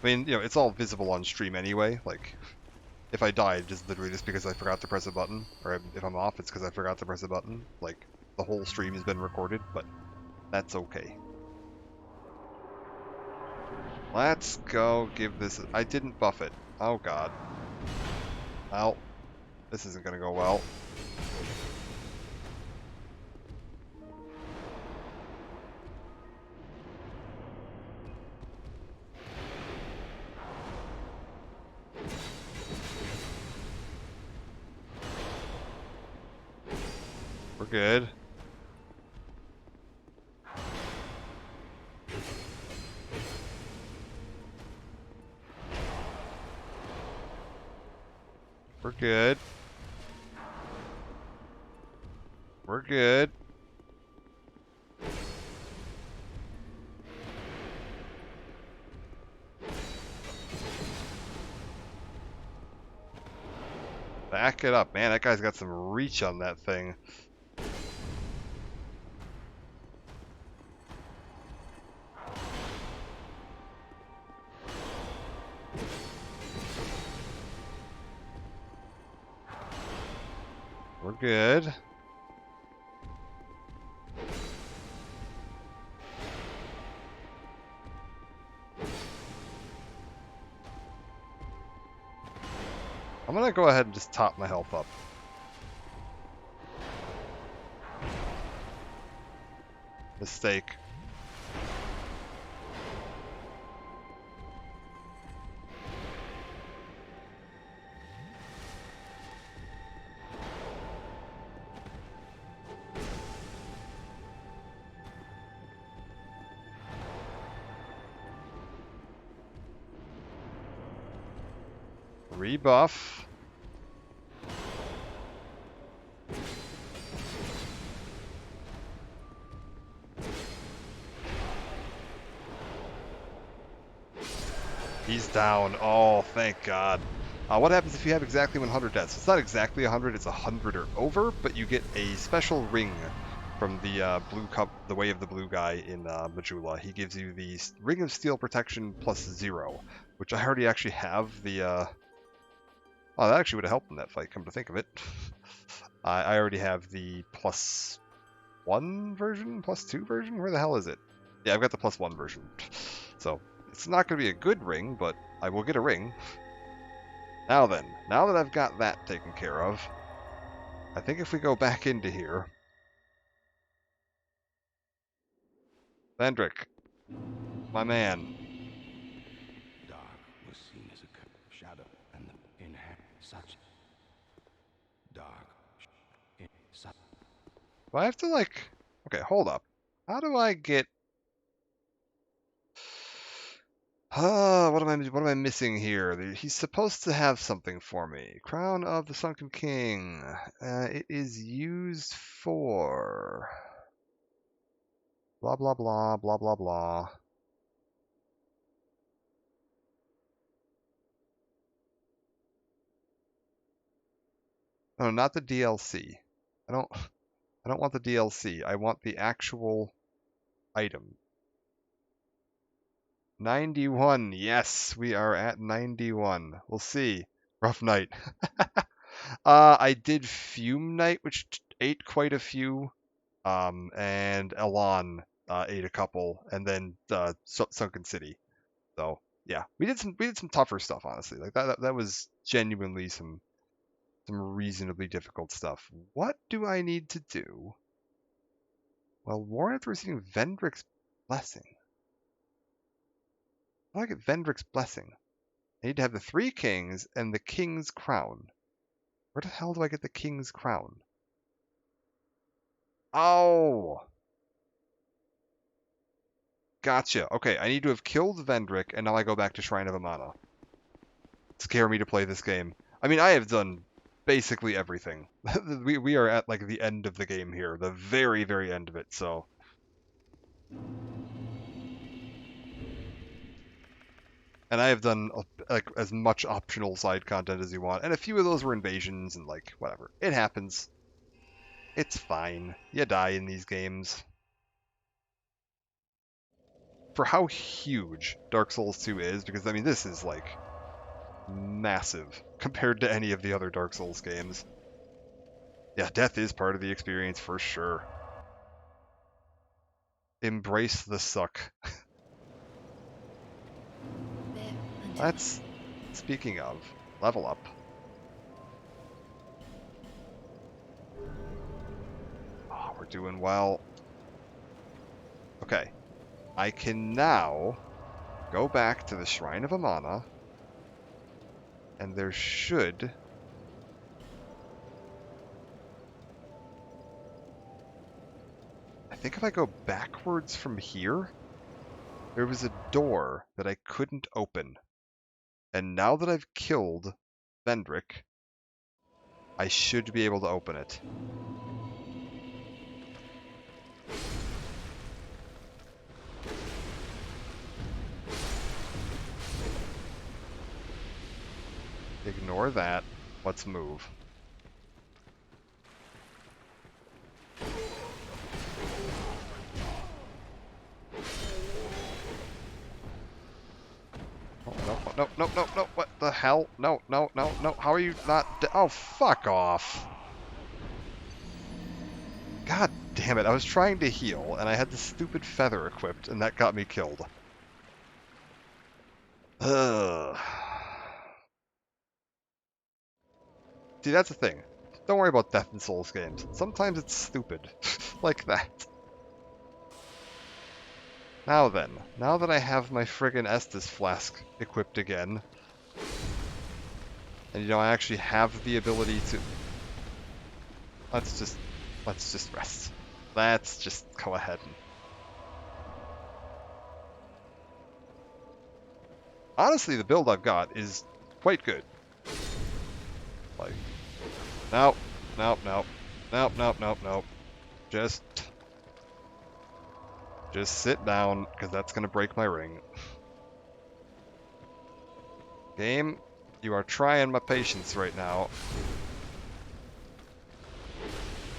I mean, you know, it's all visible on stream anyway. Like, if I die, just literally just because I forgot to press a button, or if I'm off, it's because I forgot to press a button. Like, the whole stream has been recorded, but that's okay. Let's go give this... I didn't buff it. Oh god. Well, this isn't gonna go well. We're good. We're good. We're good. Back it up, man. That guy's got some reach on that thing. We're good. I'm gonna go ahead and just top my health up. Mistake. Rebuff. He's down. Oh, thank God. What happens if you have exactly 100 deaths? It's not exactly 100, it's 100 or over, but you get a special ring from the blue cup, the Way of the Blue guy in Majula. He gives you the Ring of Steel Protection plus 0, which I already actually have the... Oh, that actually would have helped in that fight, come to think of it. I already have the plus 1 version? Plus 2 version? Where the hell is it? Yeah, I've got the plus 1 version. So, it's not going to be a good ring, but I will get a ring. Now then, now that I've got that taken care of, I think if we go back into here... Vendrick, my man. Dark was seen as a shadow, and in such dark in such. Do I have to, like... Okay, hold up. How do I get... what am I missing here? He's supposed to have something for me. Crown of the Sunken King. It is used for... Blah, blah, blah, blah, blah, blah. No, not the DLC. I don't want the DLC. I want the actual item. 91. Yes, we are at 91. We'll see. Rough night. I did Fume Night, which ate quite a few. And Elan ate a couple, and then Sunken City. So yeah, we did some tougher stuff, honestly. Like that was genuinely some reasonably difficult stuff. What do I need to do? Well, warn after receiving Vendrick's blessing. How do I get Vendrick's blessing? I need to have the 3 kings and the king's crown. Where the hell do I get the king's crown? Oh! Gotcha. Okay, I need to have killed Vendrick, and now I go back to Shrine of Amana. Scare me to play this game. I mean, I have done basically everything. we are at, like, the end of the game here. The very, very end of it, so... And I have done, like, as much optional side content as you want, and a few of those were invasions, and, like, whatever. It happens. It's fine. You die in these games. For how huge Dark Souls 2 is, because, I mean, this is, like, massive compared to any of the other Dark Souls games. Yeah, death is part of the experience for sure. Embrace the suck. That's, speaking of, level up. Oh, we're doing well. Okay. I can now go back to the Shrine of Amana, and there should... I think if I go backwards from here, there was a door that I couldn't open. And now that I've killed Vendrick, I should be able to open it. Ignore that. Let's move. Oh, no, no, no, no, no, what the hell? No, no, no, no, how are you not oh, fuck off. God damn it, I was trying to heal, and I had this stupid feather equipped, and that got me killed. Ugh. See, that's the thing. Don't worry about death in Souls games. Sometimes it's stupid. Like that. Now then, now that I have my friggin' Estus flask equipped again, and you know, I actually have the ability to... Let's just rest. Let's just go ahead and... Honestly, the build I've got is quite good. Like, nope, nope, nope, nope, nope, nope, nope. Just sit down, because that's gonna break my ring. Game, you are trying my patience right now.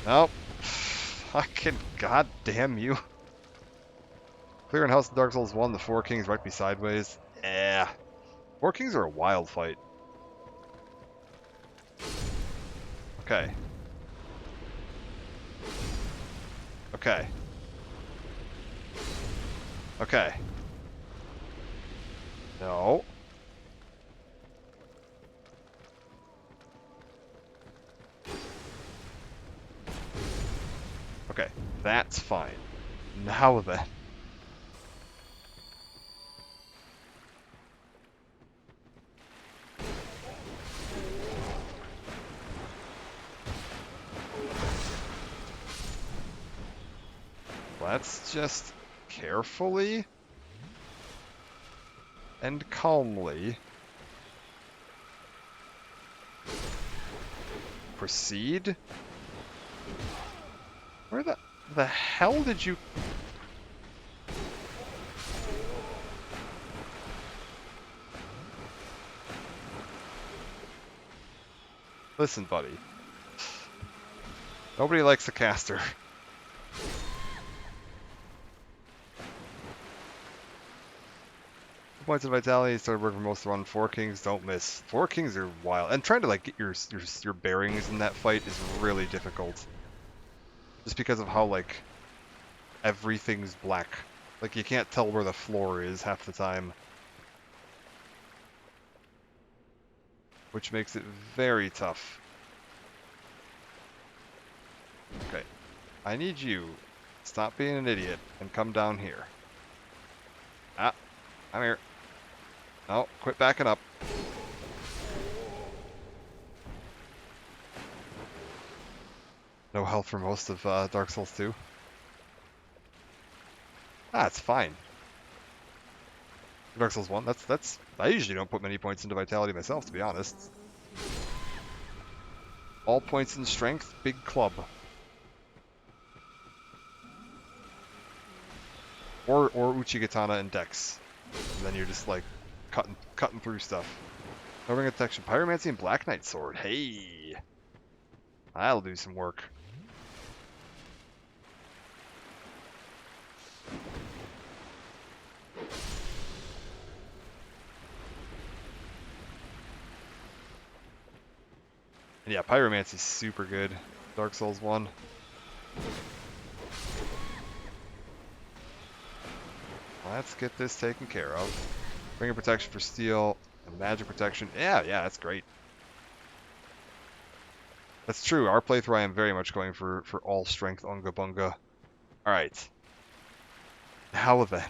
Nope. Fucking goddamn you. Clearing House of Dark Souls 1, the Four Kings right be sideways. Yeah. Four Kings are a wild fight. Okay. Okay. Okay. No. Okay. That's fine. Now then. Let's just carefully and calmly proceed. Where the hell did you... Listen, buddy. Nobody likes a caster. Points of vitality started working for most of the run. Four Kings don't miss. Four Kings are wild, and trying to like get your bearings in that fight is really difficult. Just because of how like everything's black. Like you can't tell where the floor is half the time. Which makes it very tough. Okay. I need you to stop being an idiot and come down here. Ah, I'm here. No, quit backing up. No health for most of Dark Souls 2. Ah, it's fine. Dark Souls 1, that's... I usually don't put many points into vitality myself, to be honest. All points in strength, big club. Or Uchigatana and Dex. And then you're just like cutting through stuff. No ring of detection. Pyromancy and Black Knight Sword. Hey! That'll do some work. And yeah, Pyromancy's super good. Dark Souls 1. Let's get this taken care of. Ring of protection for steel and magic protection. Yeah, that's great. That's true. Our playthrough, I am very much going for all strength Unga Bunga. Alright. Now then.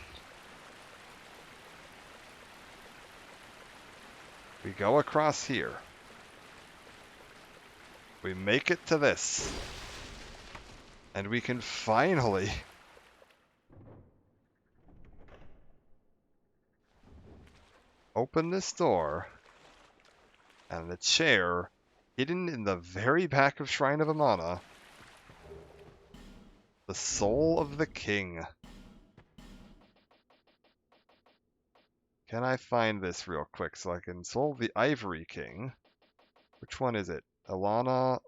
We go across here. We make it to this. And we can finally open this door. And the chair, hidden in the very back of Shrine of Amana, the soul of the king. Can I find this real quick so I can solve the Ivory King? Which one is it? Alana,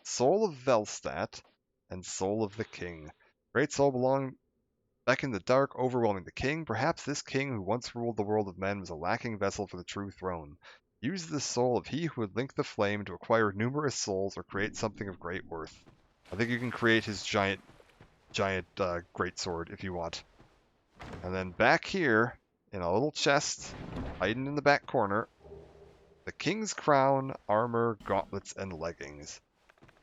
Soul of Velstadt, and Soul of the King. Great soul belong back in the dark, overwhelming the king. Perhaps this king who once ruled the world of men was a lacking vessel for the true throne. Use the soul of he who would link the flame to acquire numerous souls or create something of great worth. I think you can create his giant greatsword if you want. And then back here, in a little chest, hiding in the back corner, the king's crown, armor, gauntlets, and leggings.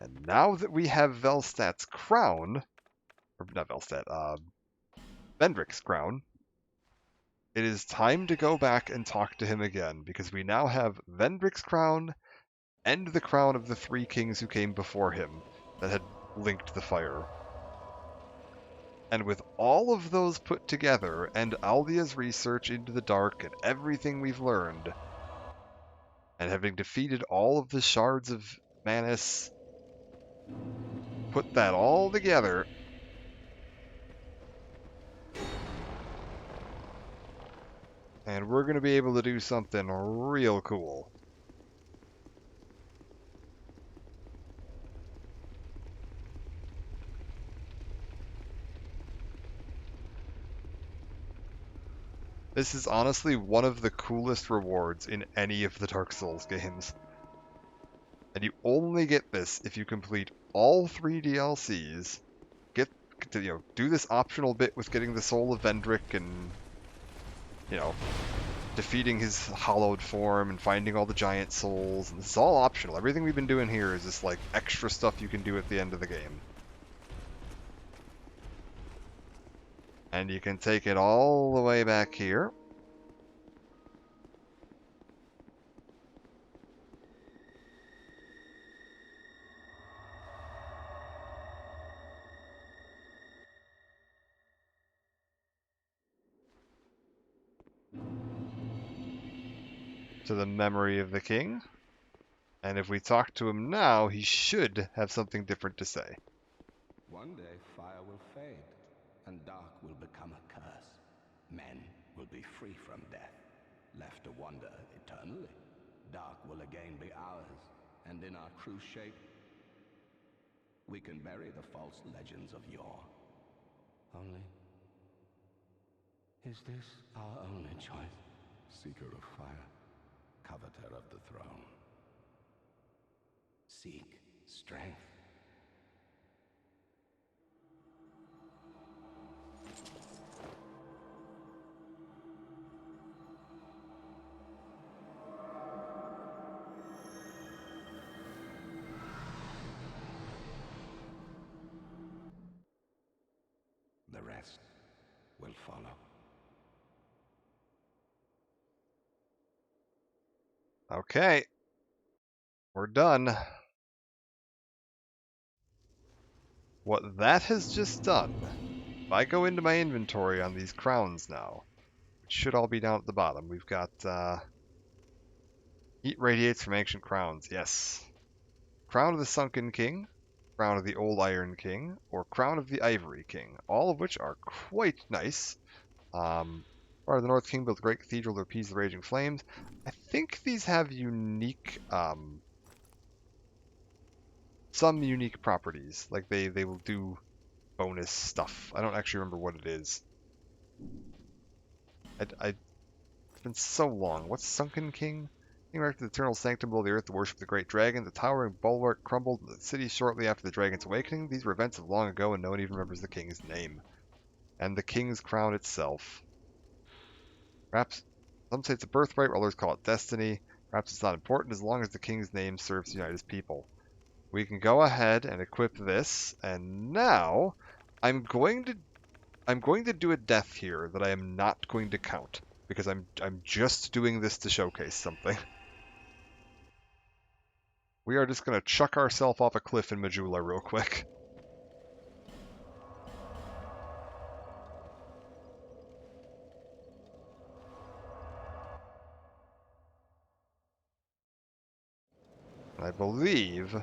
And now that we have Velstadt's crown, or not Velstadt, Vendrick's crown, it is time to go back and talk to him again, because we now have Vendrick's crown and the crown of the three kings who came before him that had linked the fire. And with all of those put together, and Aldia's research into the dark and everything we've learned, And having defeated all of the shards of Manus, put that all together. And we're going to be able to do something real cool. This is honestly one of the coolest rewards in any of the Dark Souls games. And you only get this if you complete all 3 DLCs, get to, do this optional bit with getting the Soul of Vendrick and, defeating his hollowed form and finding all the giant souls. And this is all optional. Everything we've been doing here is just like extra stuff you can do at the end of the game. And you can take it all the way back here. To the memory of the king. And if we talk to him now, he should have something different to say. One day fire will fade, and dark will become a curse. Men will be free from death, left to wander eternally. Dark will again be ours, and in our true shape, we can bury the false legends of yore. Only, is this our only choice? Seeker of fire, coveter of the throne. Seek strength. The rest will follow. Okay. We're done. What that has just done, if I go into my inventory on these crowns now, which should all be down at the bottom, we've got heat radiates from ancient crowns, yes. Crown of the Sunken King, Crown of the Old Iron King, or Crown of the Ivory King, all of which are quite nice. Part of the North King built a great cathedral to appease the raging flames. I think these have unique, some unique properties. Like they will do bonus stuff. I don't actually remember what it is. It's been so long. What's Sunken King? King erected the eternal sanctum below the earth to worship the great dragon. The towering bulwark crumbled in the city shortly after the dragon's awakening. These were events of long ago, and no one even remembers the king's name. And the king's crown itself. Perhaps some say it's a birthright, while others call it destiny. Perhaps it's not important as long as the king's name serves to unite his people. We can go ahead and equip this, and now I'm going to do a death here that I am not going to count, because I'm just doing this to showcase something. We are just going to chuck ourselves off a cliff in Majula real quick. And I believe...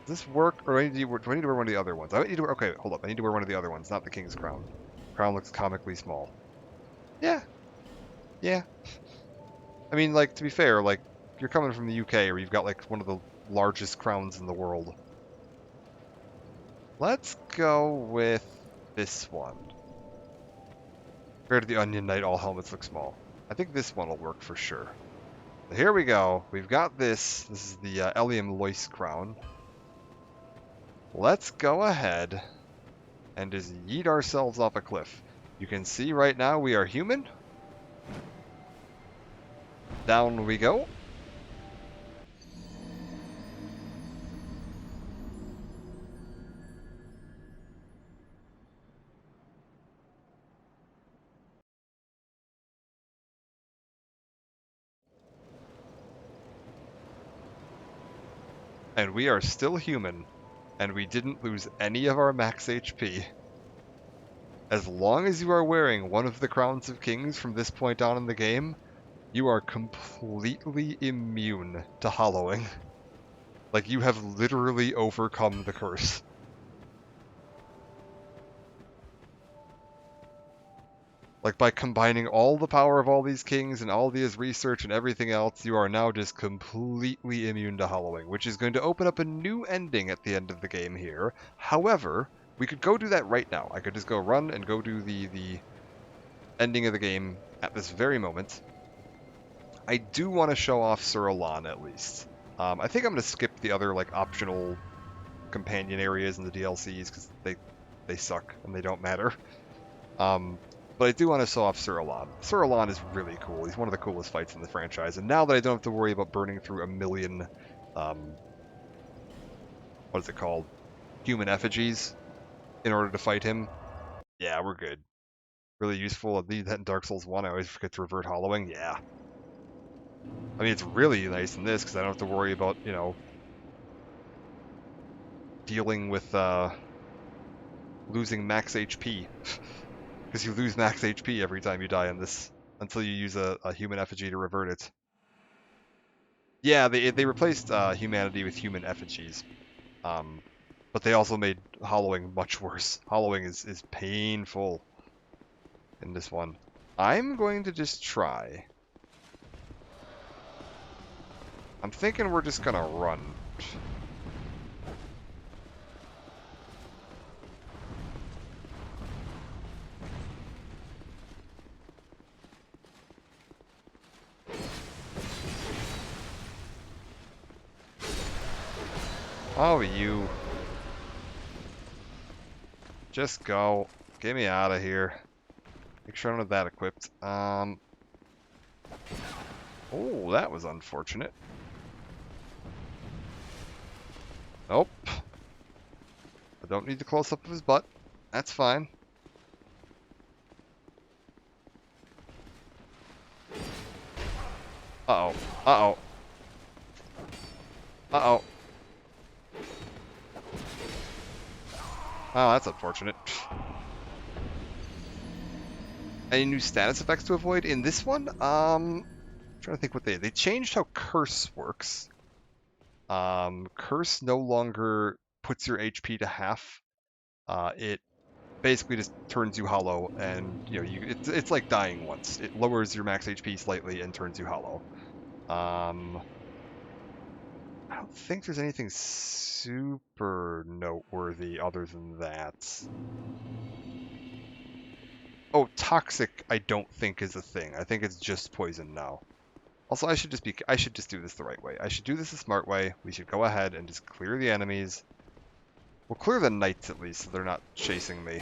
Does this work, or do I need to wear one of the other ones? I need to wear, okay, hold up. I need to wear one of the other ones, not the king's crown. Crown looks comically small. Yeah. Yeah. I mean, like, to be fair, like, you're coming from the UK, or you've got, like, one of the largest crowns in the world. Let's go with this one. Compared to the Onion Knight, all helmets look small. I think this one will work for sure. So here we go. We've got this. This is the Eliam Lois crown. Let's go ahead and just yeet ourselves off a cliff. You can see right now we are human. Down we go. And we are still human. And we didn't lose any of our max HP. As long as you are wearing one of the Crowns of Kings from this point on in the game, You are completely immune to hollowing. Like, you have literally overcome the curse. Like, by combining all the power of all these kings and all these research and everything else, you are now just completely immune to hollowing, which is going to open up a new ending at the end of the game here. However, we could go do that right now. I could just go run and go do the ending of the game at this very moment. I do want to show off Sir Alan at least. I think I'm going to skip the other like optional companion areas in the DLCs because they suck and they don't matter. But I do want to show off Sir Alan. Sir Alan is really cool. He's one of the coolest fights in the franchise. And now that I don't have to worry about burning through a million, what is it called? Human effigies in order to fight him. Yeah, we're good. Really useful. I need that in Dark Souls 1. I always forget to revert hollowing. Yeah. I mean, it's really nice in this because I don't have to worry about, you know, dealing with losing max HP. Because you lose max HP every time you die in this, until you use a human effigy to revert it. Yeah, they replaced humanity with human effigies, but they also made hollowing much worse. Hollowing is painful in this one. I'm going to just try. I'm thinking we're just gonna run. Oh, you. Just go. Get me out of here. Make sure I don't have that equipped. Oh, that was unfortunate. Nope. I don't need the close-up of his butt. That's fine. Uh-oh. Uh-oh. Uh-oh. Oh, that's unfortunate. Any new status effects to avoid in this one? I'm trying to think what they changed how curse works. Curse no longer puts your HP to half. It basically just turns you hollow, and you know it's like dying once. It lowers your max HP slightly and turns you hollow. I don't think there's anything super noteworthy other than that. Oh, toxic I don't think is a thing. I think it's just poison now. Also, I should just do this the right way. I should do this the smart way. We should go ahead and just clear the enemies. We'll clear the knights at least so they're not chasing me.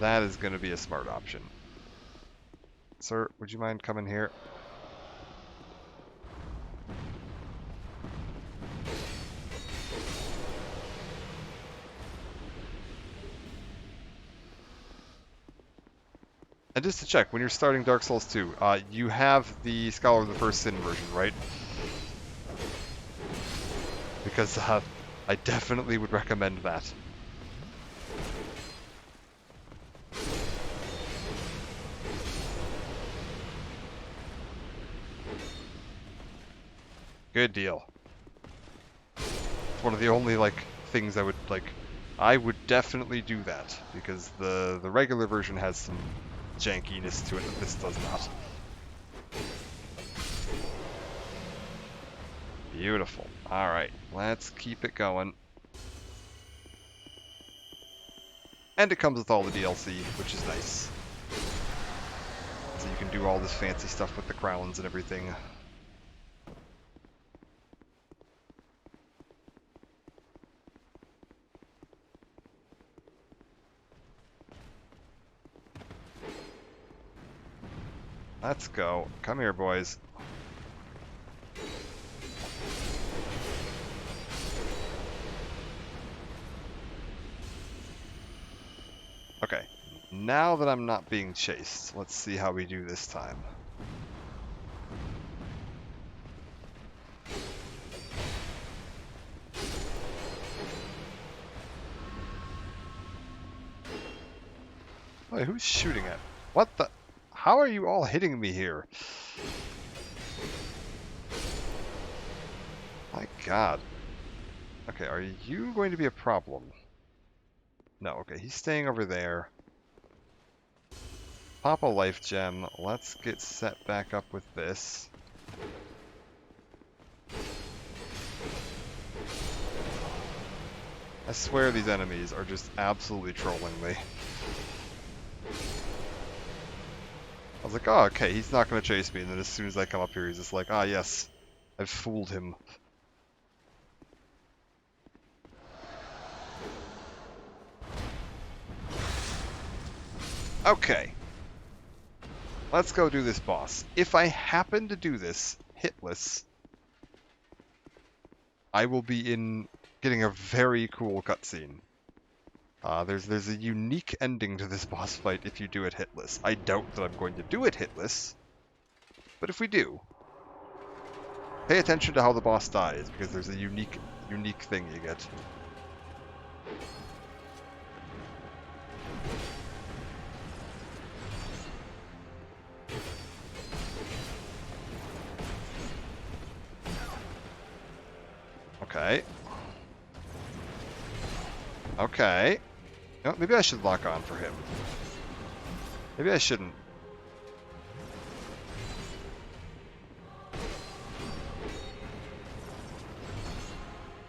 That is going to be a smart option. Sir, would you mind coming here? And just to check, when you're starting Dark Souls 2, you have the Scholar of the First Sin version, right? Because I definitely would recommend that. Good deal. It's one of the only, like, things I would, like... I would definitely do that, because the regular version has some jankiness to it that this does not. Beautiful. Alright, let's keep it going. And it comes with all the DLC, which is nice. So you can do all this fancy stuff with the crowns and everything. Let's go. Come here, boys. Okay. Now that I'm not being chased, let's see how we do this time. Wait, who's shooting at? What the? How are you all hitting me here? My god. Okay, are you going to be a problem? No, okay, he's staying over there. Pop a life gem. Let's get set back up with this. I swear these enemies are just absolutely trolling me. I was like, oh, okay, he's not going to chase me, and then as soon as I come up here, he's just like, ah, yes, I've fooled him. Okay, let's go do this boss. If I happen to do this hitless, I will be getting a very cool cutscene. There's a unique ending to this boss fight if you do it hitless. I doubt that I'm going to do it hitless, but if we do, pay attention to how the boss dies, because there's a unique thing you get. Okay. Okay. You know, maybe I should lock on for him. Maybe I shouldn't.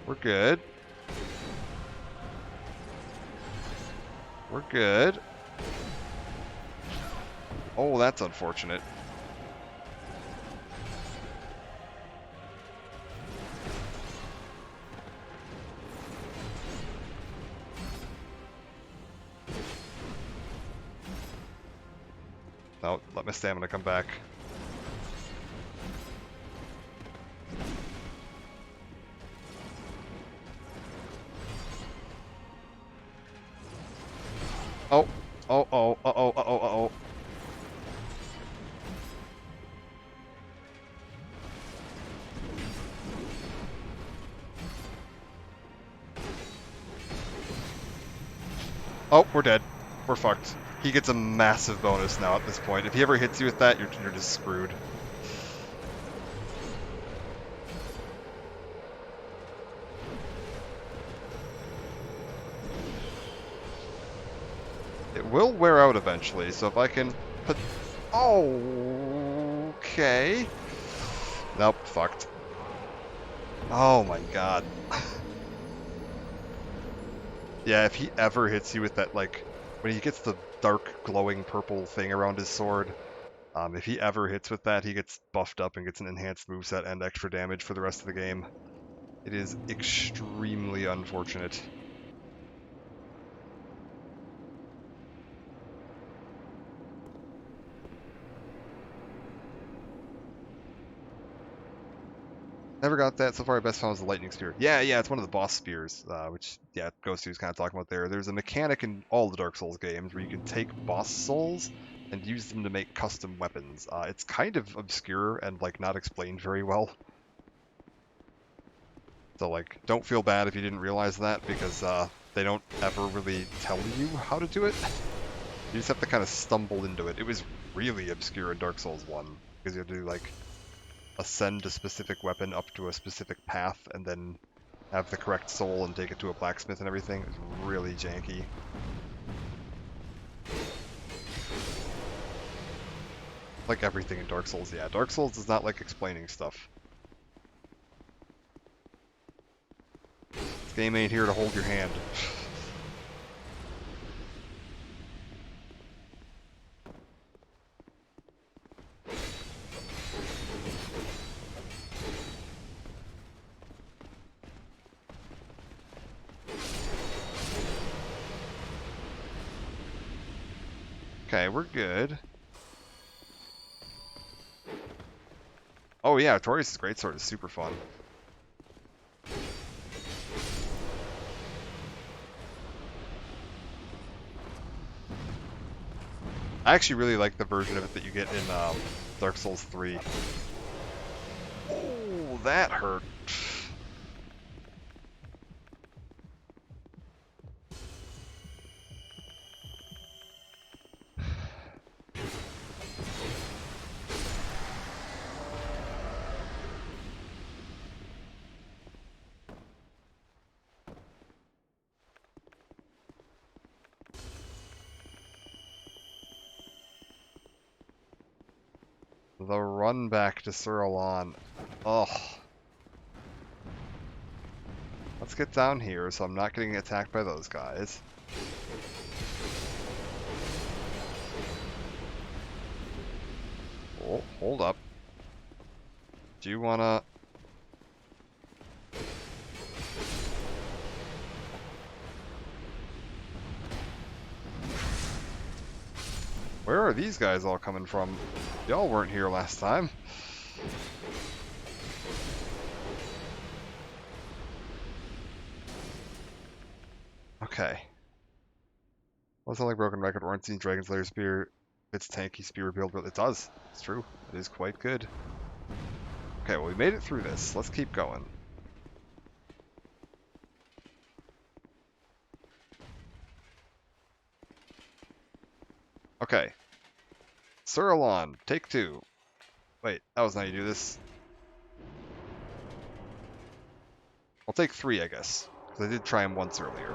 We're good. We're good. Oh, that's unfortunate. No, let my stamina come back. Oh, oh, oh, uh-oh, uh-oh, uh-oh. Oh, we're dead. We're fucked. He gets a massive bonus now at this point. If he ever hits you with that, you're just screwed. It will wear out eventually, so if I can put... Oh, okay. Nope, fucked. Oh my god. Yeah, if he ever hits you with that, like, when he gets the dark glowing purple thing around his sword, if he ever hits with that, he gets buffed up and gets an enhanced moveset and extra damage for the rest of the game. It is extremely unfortunate. Never got that. So far, my best found was the lightning spear. Yeah, it's one of the boss spears, which, yeah, Ghost was kind of talking about there. There's a mechanic in all the Dark Souls games where you can take boss souls and use them to make custom weapons. It's kind of obscure and, like, not explained very well. So, like, don't feel bad if you didn't realize that, because they don't ever really tell you how to do it. You just have to kind of stumble into it. It was really obscure in Dark Souls 1, because you have to do, like, ascend a specific weapon up to a specific path, and then have the correct soul and take it to a blacksmith and everything. It was really janky. Like everything in Dark Souls, yeah. Dark Souls does not like explaining stuff. This game ain't here to hold your hand. Okay, we're good. Oh yeah, Torius' greatsword is super fun. I actually really like the version of it that you get in Dark Souls 3. Oh, that hurt. The run back to Suralon. Ugh. Let's get down here so I'm not getting attacked by those guys. Oh, hold up. Do you wanna... Where are these guys all coming from? Y'all weren't here last time. Okay. Well, it's not like Broken Record Ornstein Dragon Slayer Spear. It's tanky spear build, but it does. It's true. It is quite good. Okay, well we made it through this. Let's keep going. Okay. Suralon, take 2. Wait, that was not how you do this. I'll take 3, I guess. Because I did try him once earlier.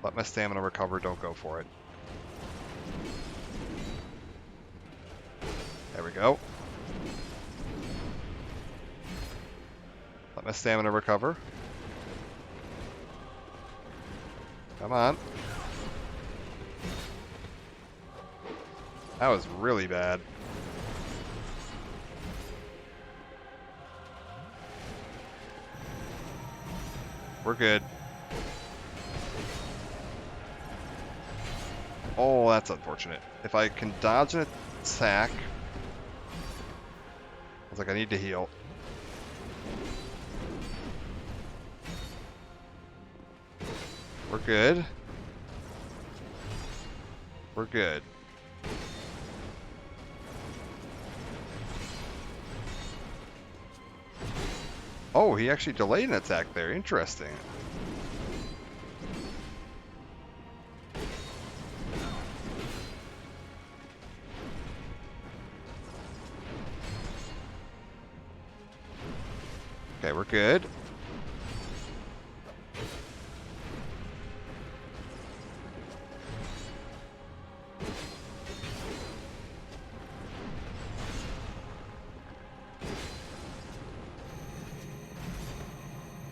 Let my stamina recover, don't go for it. There we go. Let my stamina recover. Come on. That was really bad. We're good. Oh, that's unfortunate. If I can dodge an attack... I was like, I need to heal. We're good. We're good. Oh, he actually delayed an attack there. Interesting. Okay, we're good.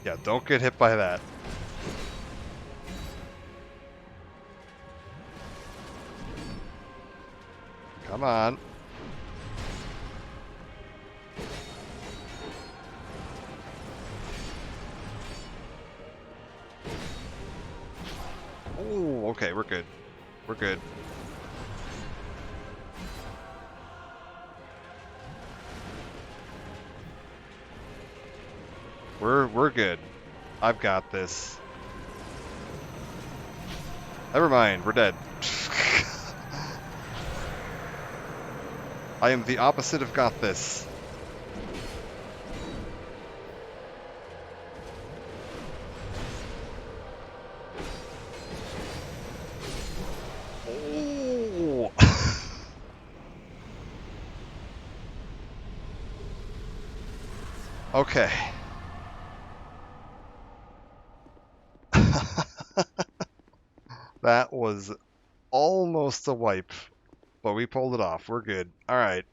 Yeah, don't get hit by that. Come on. Oh, okay, we're good. We're good. We're good. I've got this. Never mind, we're dead. I am the opposite of got this. Oh. Okay. That was almost a wipe, but we pulled it off. We're good. All right.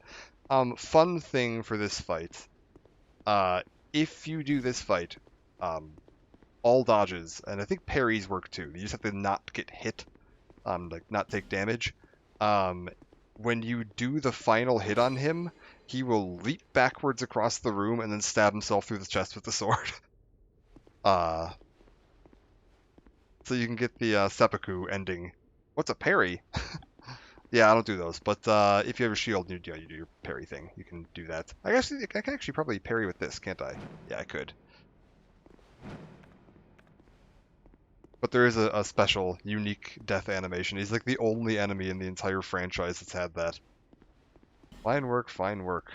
Fun thing for this fight. Uh, if you do this fight, um, all dodges, and I think parries work too. You just have to not get hit, like not take damage. Um, when you do the final hit on him, he will leap backwards across the room and then stab himself through the chest with the sword. Uh, so you can get the seppuku ending. What's a parry? Yeah, I don't do those. But if you have a shield, you do your parry thing. You can do that. I can actually probably parry with this, can't I? Yeah, I could. But there is a special, unique death animation. He's like the only enemy in the entire franchise that's had that. Fine work, fine work.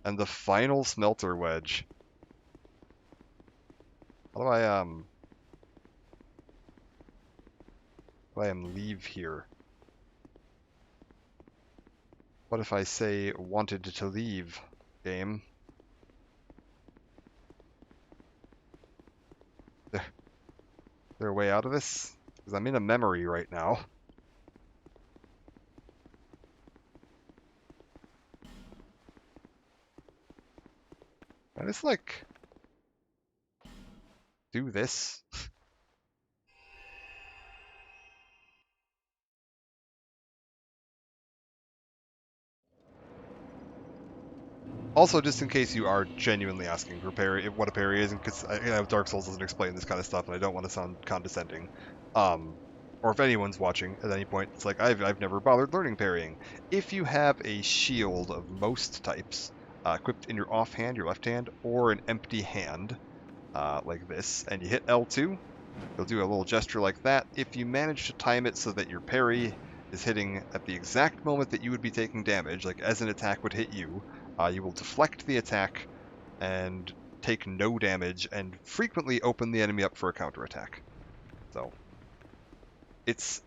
And the final smelter wedge. How do I leave here? What if I say wanted to leave, game? there a way out of this? Because I'm in a memory right now. I just like do this. Also, just in case you are genuinely asking for parry, what a parry is, because Dark Souls doesn't explain this kind of stuff, and I don't want to sound condescending. Or if anyone's watching at any point, it's like I've never bothered learning parrying. If you have a shield of most types equipped in your offhand, your left hand, or an empty hand, like this, and you hit L2, you'll do a little gesture like that. If you manage to time it so that your parry is hitting at the exact moment that you would be taking damage, like as an attack would hit you, you will deflect the attack and take no damage, and frequently open the enemy up for a counterattack. So, it's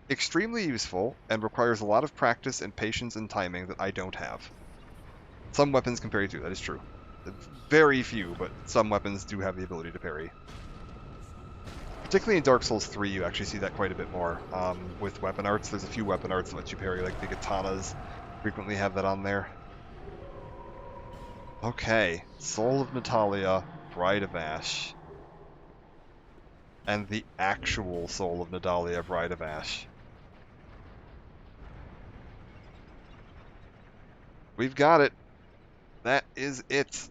extremely useful and requires a lot of practice and patience and timing that I don't have. Some weapons can parry too, that is true. Very few, but some weapons do have the ability to parry. Particularly in Dark Souls 3, you actually see that quite a bit more. With weapon arts, there's a few weapon arts that let you parry, like the katanas frequently have that on there. Okay, Soul of Natalia, Bride of Ash. And the actual Soul of Natalia, Bride of Ash. We've got it. That is it.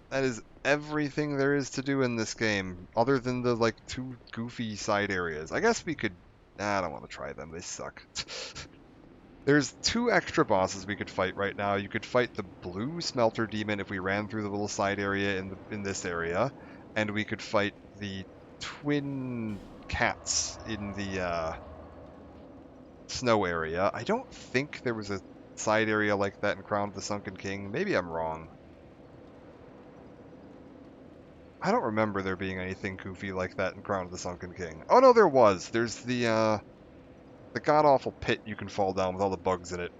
That is everything there is to do in this game, other than the, like, 2 goofy side areas. I guess we could... I don't want to try them, they suck. There's 2 extra bosses we could fight right now. You could fight the blue smelter demon if we ran through the little side area in this area, and we could fight the twin cats in the snow area. I don't think there was a side area like that in Crown of the Sunken King. Maybe I'm wrong. I don't remember there being anything goofy like that in Crown of the Sunken King. Oh no, there was. There's the god-awful pit you can fall down with all the bugs in it.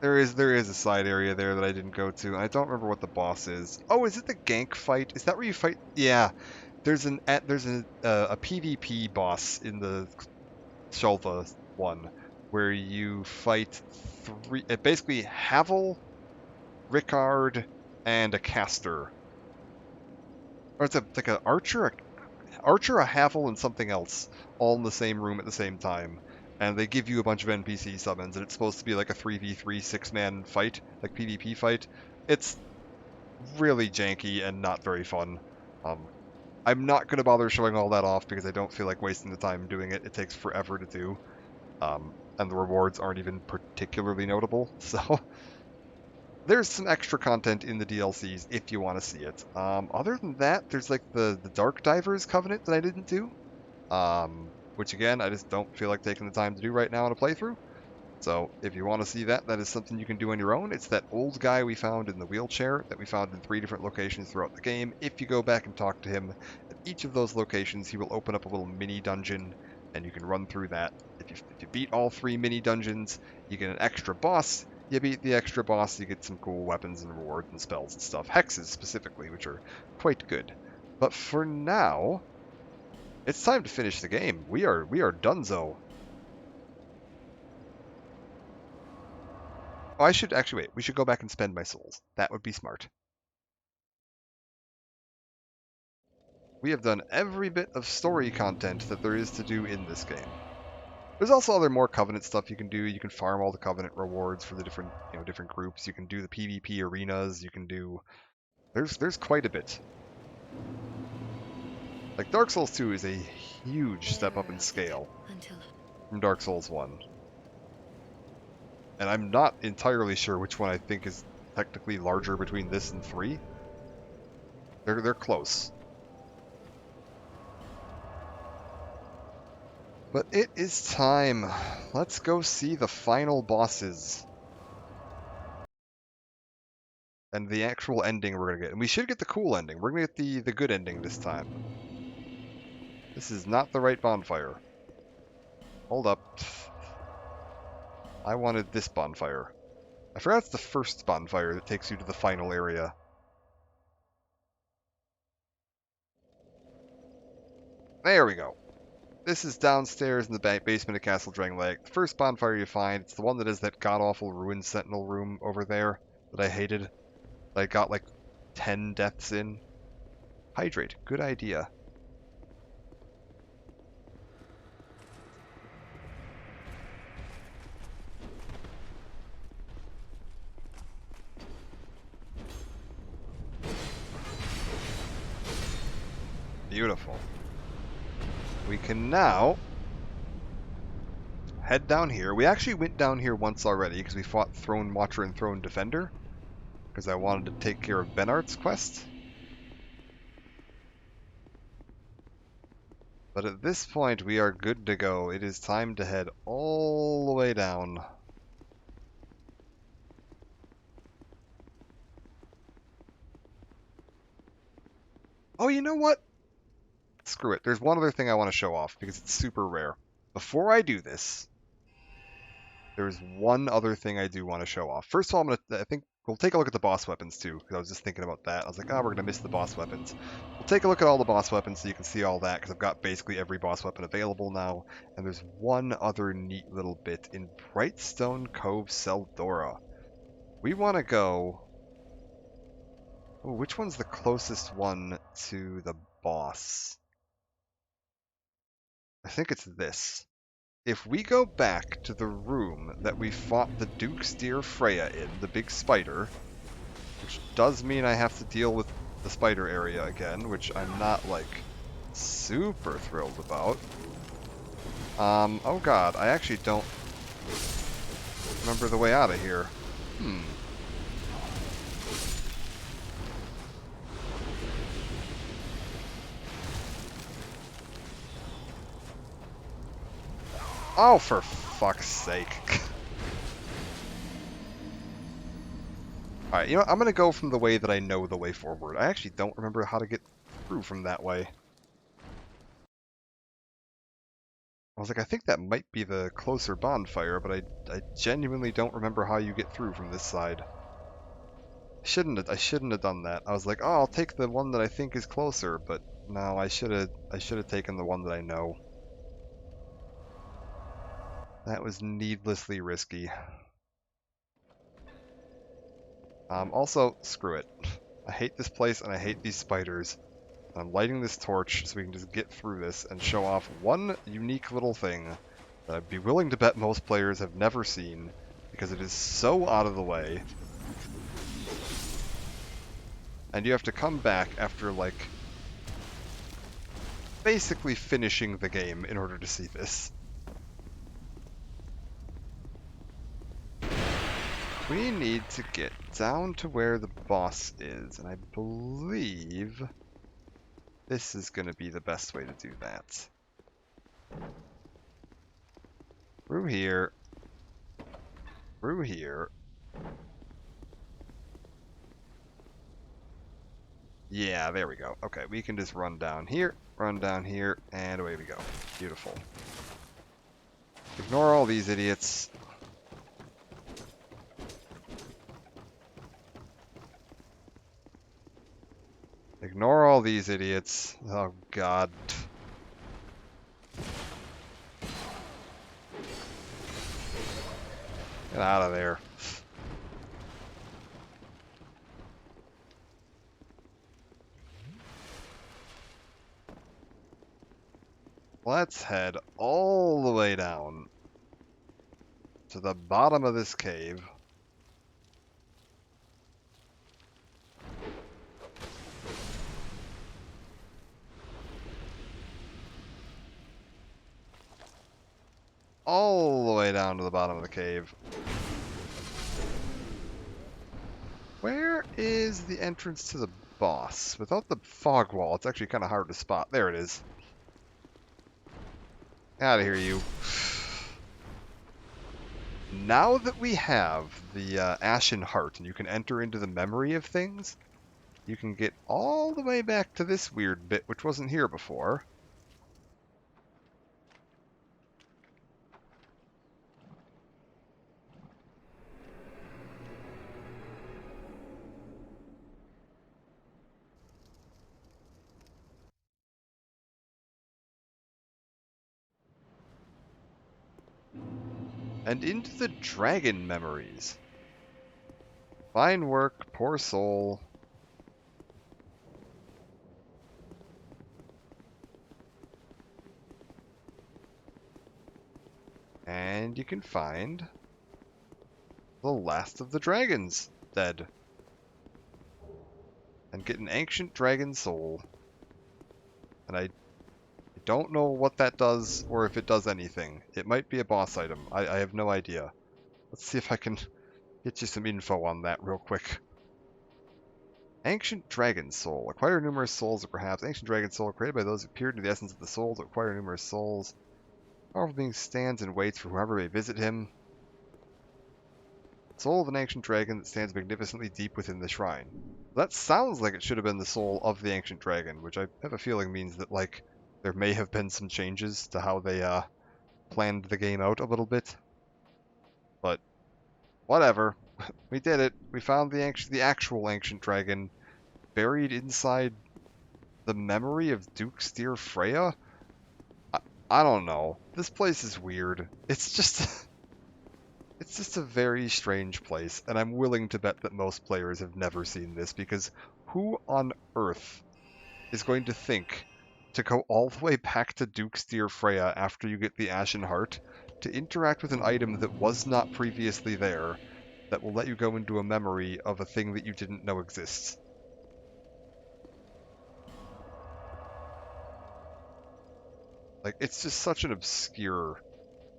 There is a side area there that I didn't go to. I don't remember what the boss is. Oh, is it the gank fight? Is that where you fight? Yeah, there's a PvP boss in the Shulva one where you fight basically Havel, Rickard, and a caster. Or it's like an archer, a Havel, and something else, all in the same room at the same time. And they give you a bunch of NPC summons, and it's supposed to be like a 3v3 6-man fight, like PvP fight. It's really janky and not very fun. I'm not going to bother showing all that off because I don't feel like wasting the time doing it. It takes forever to do. And the rewards aren't even particularly notable, so there's some extra content in the DLCs if you want to see it. Other than that, there's like the Dark Divers Covenant that I didn't do. Which again, I just don't feel like taking the time to do right now in a playthrough. So if you want to see that, that is something you can do on your own. It's that old guy we found in the wheelchair that we found in 3 different locations throughout the game. If you go back and talk to him at each of those locations, he will open up a little mini dungeon, and you can run through that. If you beat all 3 mini dungeons, you get an extra boss. You beat the extra boss, you get some cool weapons and rewards and spells and stuff. Hexes specifically, which are quite good. But for now, it's time to finish the game. We are donezo. Oh, I should actually wait. We should go back and spend my souls. That would be smart. We have done every bit of story content that there is to do in this game. There's also other more Covenant stuff you can do. You can farm all the Covenant rewards for the different, different groups. You can do the PvP arenas. You can do... There's quite a bit. Like, Dark Souls 2 is a huge step up in scale from Dark Souls 1. And I'm not entirely sure which one I think is technically larger between this and 3. They're close. But it is time. Let's go see the final bosses. And the actual ending we're going to get. And we should get the cool ending. We're going to get the good ending this time. This is not the right bonfire. Hold up. I wanted this bonfire. I forgot it's the first bonfire that takes you to the final area. There we go. This is downstairs in the basement of Castle Drangleic. The first bonfire you find, it's the one that is that god-awful ruined sentinel room over there that I hated. That I got like 10 deaths in. Hydrate. Good idea. Beautiful. We can now head down here. We actually went down here once already because we fought Throne Watcher and Throne Defender. Because I wanted to take care of Benart's quest. But at this point, we are good to go. It is time to head all the way down. Oh, you know what? Screw it. There's one other thing I want to show off because it's super rare. Before I do this, there's one other thing I do want to show off. First of all, I think we'll take a look at the boss weapons too, because I was just thinking about that. I was like, oh, we're going to miss the boss weapons. We'll take a look at all the boss weapons so you can see all that, because I've got basically every boss weapon available now. And there's one other neat little bit in Brightstone Cove Seldora. We want to go... Ooh, which one's the closest one to the boss? I think it's this. If we go back to the room that we fought the Duke's dear Freya in, the big spider, which does mean I have to deal with the spider area again, which I'm not, like, super thrilled about. Oh god, I actually don't remember the way out of here. Oh, for fuck's sake. Alright, you know what? I'm going to go from the way that I know the way forward. I actually don't remember how to get through from that way. I was like, I think that might be the closer bonfire, but I genuinely don't remember how you get through from this side. I shouldn't have done that. I was like, oh, I'll take the one that I think is closer, but no, I should have taken the one that I know. That was needlessly risky. Also, screw it. I hate this place and I hate these spiders. I'm lighting this torch so we can just get through this and show off one unique little thing that I'd be willing to bet most players have never seen because it is so out of the way. And you have to come back after, like, basically finishing the game in order to see this. We need to get down to where the boss is, and I believe this is going to be the best way to do that. Through here. Through here. Yeah, there we go. Okay, we can just run down here, and away we go. Beautiful. Ignore all these idiots. Ignore all these idiots. Oh, God. Get out of there. Let's head all the way down to the bottom of this cave. All the way down to the bottom of the cave. Where is the entrance to the boss? Without the fog wall, it's actually kind of hard to spot. There it is. Out of here, you. Now that we have the Ashen Heart and you can enter into the memory of things, you can get all the way back to this weird bit which wasn't here before. And into the dragon memories. Fine work, poor soul. And you can find the last of the dragons dead. And get an ancient dragon soul. And I don't know what that does or if it does anything. It might be a boss item. I have no idea. Let's see if I can get you some info on that real quick. Ancient Dragon Soul. Acquire numerous souls, or perhaps Ancient Dragon Soul created by those who peered into the essence of the soul to acquire numerous souls. Powerful being stands and waits for whoever may visit him. Soul of an ancient dragon that stands magnificently deep within the shrine. That sounds like it should have been the soul of the ancient dragon, which I have a feeling means that, like, there may have been some changes to how they planned the game out a little bit. But whatever. We did it. We found the actual ancient dragon buried inside the memory of Duke Steer Freya. I don't know. This place is weird. It's just it's just a very strange place, and I'm willing to bet that most players have never seen this, because who on earth is going to think to go all the way back to Duke Steer Freya after you get the Ashen Heart to interact with an item that was not previously there that will let you go into a memory of a thing that you didn't know exists? Like, it's just such an obscure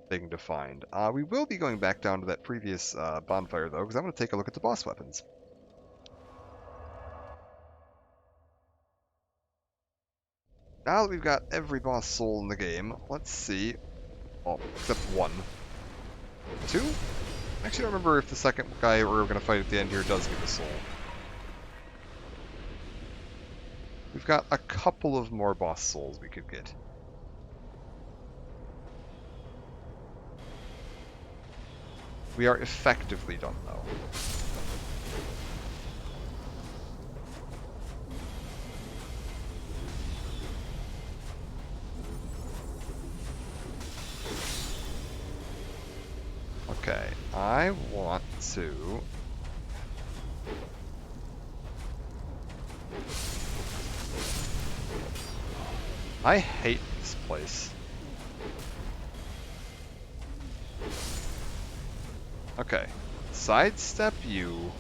thing to find. We will be going back down to that previous bonfire, though, because I'm going to take a look at the boss weapons. Now that we've got every boss soul in the game, let's see. Well, except one. Two? Actually, I don't remember if the second guy we're going to fight at the end here does give a soul. We've got a couple of more boss souls we could get. We are effectively done, though. Okay, I want to... I hate this place. Okay, sidestep you.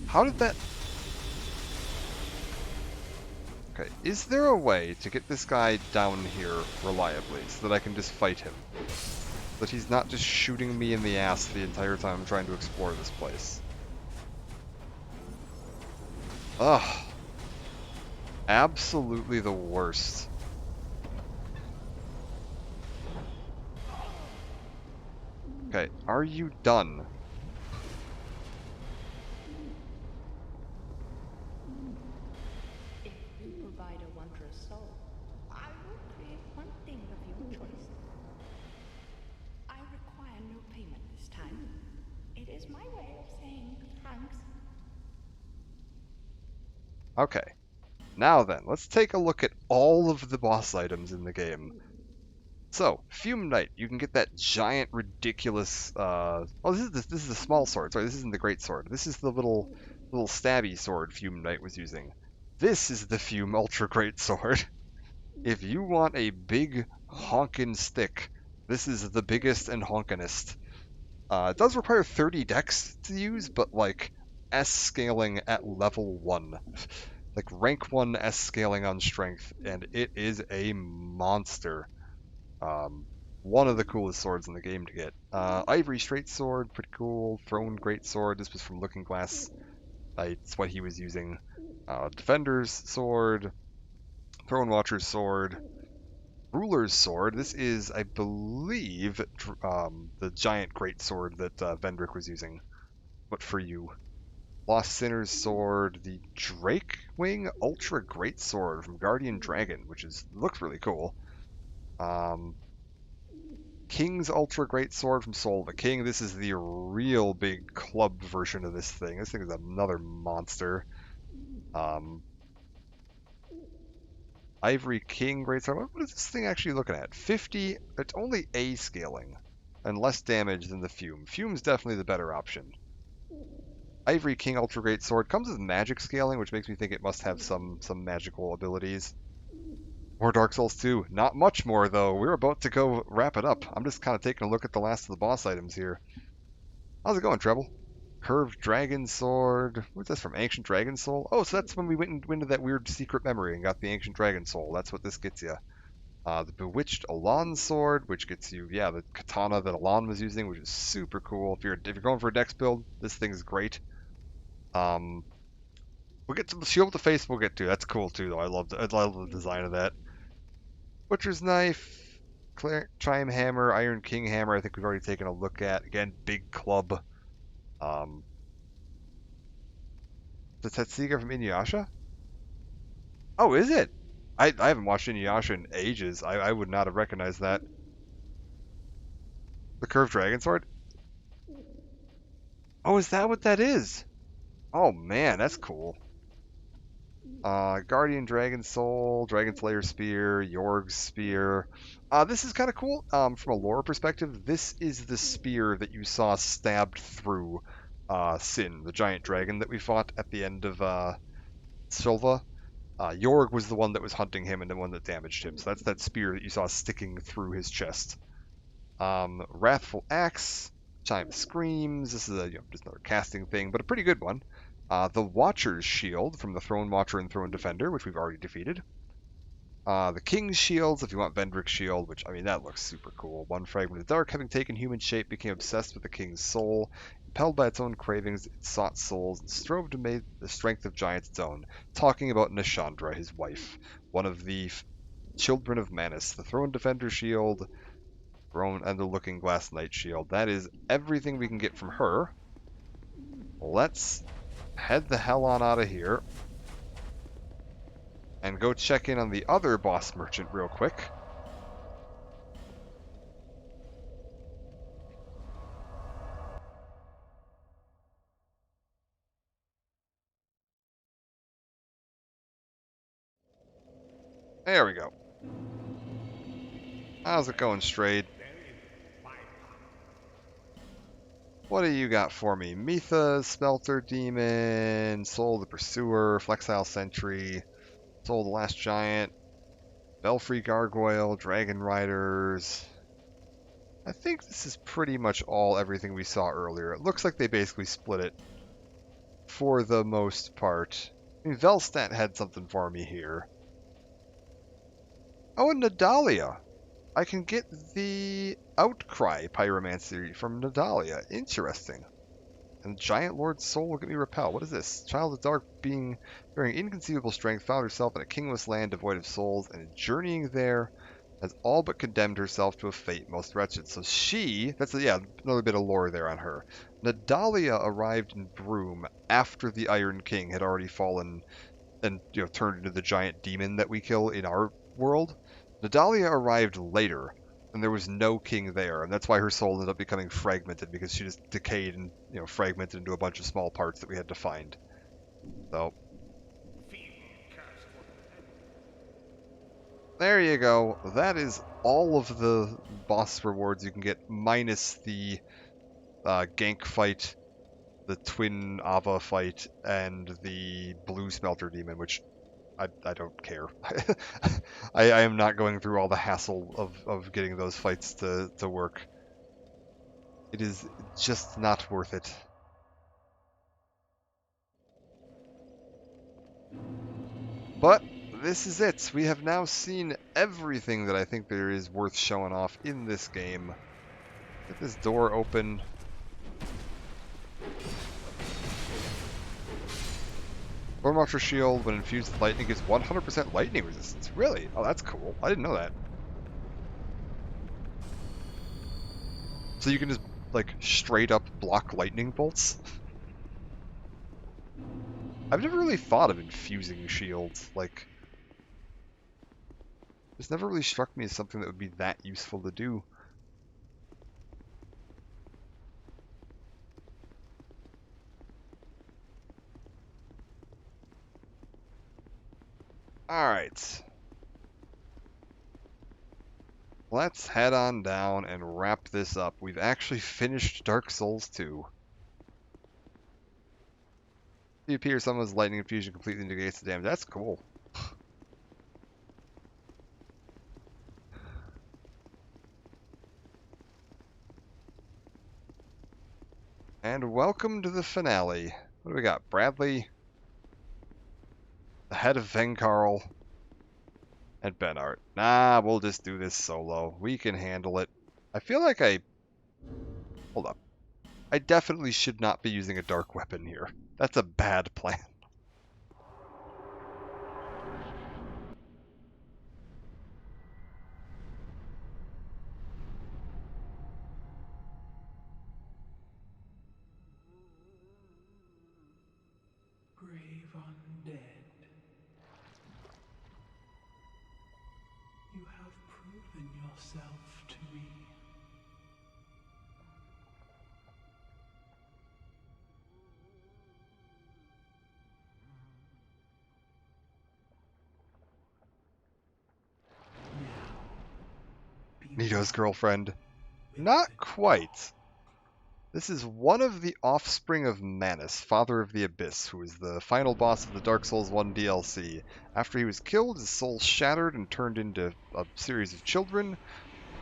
How did that... Okay, is there a way to get this guy down here reliably so that I can just fight him? So that he's not just shooting me in the ass the entire time I'm trying to explore this place. Ugh. Absolutely the worst. Okay, are you done? If you provide a wondrous soul, I will create one thing of your choice. I require no payment this time. It is my way of saying thanks. Okay. Now then, let's take a look at all of the boss items in the game. So, Fume Knight, you can get that giant, ridiculous, oh, this is the small sword. Sorry, this isn't the great sword. This is the little stabby sword Fume Knight was using. This is the Fume Ultra Great Sword. If you want a big, honkin' stick, this is the biggest and honkinest. It does require 30 dex to use, but, like, S scaling at level 1. Like, rank 1 S scaling on strength, and it is a monster. One of the coolest swords in the game to get. Ivory Straight Sword, pretty cool. Throne Great Sword, this was from Looking Glass. It's what he was using. Defender's Sword. Throne Watcher's Sword. Ruler's Sword, this is, I believe, the giant great sword that Vendrick was using, but for you. Lost Sinner's Sword, the Drake Wing Ultra Great Sword from Guardian Dragon, which looks really cool. King's Ultra Great Sword from Soul of a King. This is the real big club version of this thing. This thing is another monster. Ivory King Greatsword. What is this thing actually looking at? 50. It's only A scaling and less damage than the Fume. Fume's definitely the better option. Ivory King Ultra Great Sword comes with magic scaling, which makes me think it must have some magical abilities. More Dark Souls 2. Not much more, though. We're about to go wrap it up. I'm just kind of taking a look at the last of the boss items here. How's it going, Treble? Curved Dragon Sword. What's this from? Ancient Dragon Soul? Oh, so that's when we went into that weird secret memory and got the Ancient Dragon Soul. That's what this gets you. The Bewitched Alon Sword, which gets you, yeah, the katana that Alon was using, which is super cool. If you're going for a dex build, this thing's great. We'll get to the Shield to Face. We'll get to. That's cool too, though. I love the design of that. Butcher's Knife, Chime Hammer, Iron King Hammer. I think we've already taken a look at. Again, big club. The Tetsuga from Inuyasha? Oh, is it? I haven't watched Inuyasha in ages. I would not have recognized that. The Curved Dragon Sword? Oh, is that what that is? Oh man, that's cool. Guardian Dragon Soul, Dragon Slayer Spear, Yorg's Spear. This is kind of cool. From a lore perspective, this is the spear that you saw stabbed through Sin, the giant dragon that we fought at the end of Silva. Yorg was the one that was hunting him and the one that damaged him. So that's that spear that you saw sticking through his chest. Wrathful Axe, Chime Screams. This is just another casting thing, but a pretty good one. The Watcher's Shield from the Throne Watcher and Throne Defender, which we've already defeated. The King's Shields, if you want Vendrick's Shield, which, I mean, that looks super cool. One fragment of dark, having taken human shape, became obsessed with the King's soul. Impelled by its own cravings, it sought souls and strove to make the strength of giants its own. Talking about Nishandra, his wife, one of the children of Manus. The Throne Defender Shield, Throne and the Looking Glass Knight Shield. That is everything we can get from her. Let's head the hell on out of here and go check in on the other boss merchant real quick. There we go. How's it going, Strayed? What do you got for me? Mitha, Smelter Demon, Soul the Pursuer, Flexile Sentry, Soul the Last Giant, Belfry Gargoyle, Dragon Riders. I think this is pretty much everything we saw earlier. It looks like they basically split it for the most part. I mean, Velstat had something for me here. Oh, and Nadalia. I can get the Outcry Pyromancy from Nadalia. Interesting. And Giant Lord's Soul will get me Repel. What is this? Child of Dark being bearing inconceivable strength found herself in a kingless land devoid of souls, and journeying there has all but condemned herself to a fate most wretched. So another bit of lore there on her. Nadalia arrived in Broom after the Iron King had already fallen and turned into the giant demon that we kill in our world. Nadalia arrived later, and there was no king there, and that's why her soul ended up becoming fragmented, because she just decayed and fragmented into a bunch of small parts that we had to find. So there you go. That is all of the boss rewards you can get, minus the gank fight, the twin Ava fight, and the blue smelter demon, which I don't care. I am not going through all the hassle of getting those fights to work. It is just not worth it. But this is it. We have now seen everything that I think there is worth showing off in this game. Get this door open. Stormwatcher Shield, when infused with lightning, gives 100% lightning resistance. Really? Oh, that's cool. I didn't know that. So you can just, straight up block lightning bolts? I've never really thought of infusing shields. It's never really struck me as something that would be that useful to do. Alright. let's head on down and wrap this up. We've actually finished Dark Souls 2. It appears someone's lightning infusion completely negates the damage. That's cool. And welcome to the finale. What do we got? Bradley, the head of Venkarl, and Benart. Nah, we'll just do this solo. We can handle it. I feel like Hold up. I definitely should not be using a dark weapon here. That's a bad plan. Brave undead, you have proven yourself to me. Nito's girlfriend. Not quite. This is one of the offspring of Manus, Father of the Abyss, who is the final boss of the Dark Souls 1 DLC. After he was killed, his soul shattered and turned into a series of children,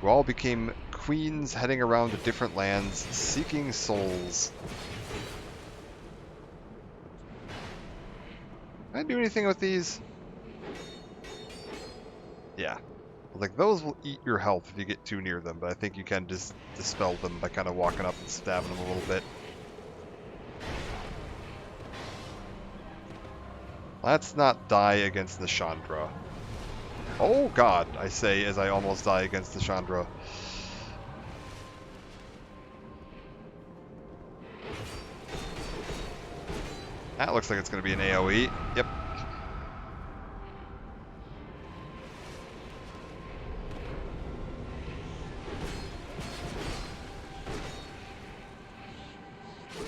who all became queens heading around to different lands, seeking souls. Can I do anything with these? Yeah. Like, those will eat your health if you get too near them, but I think you can just dispel them by kind of walking up and stabbing them a little bit. Let's not die against the Chandra. Oh god, I say as I almost die against the Chandra. That looks like it's going to be an AoE. Yep.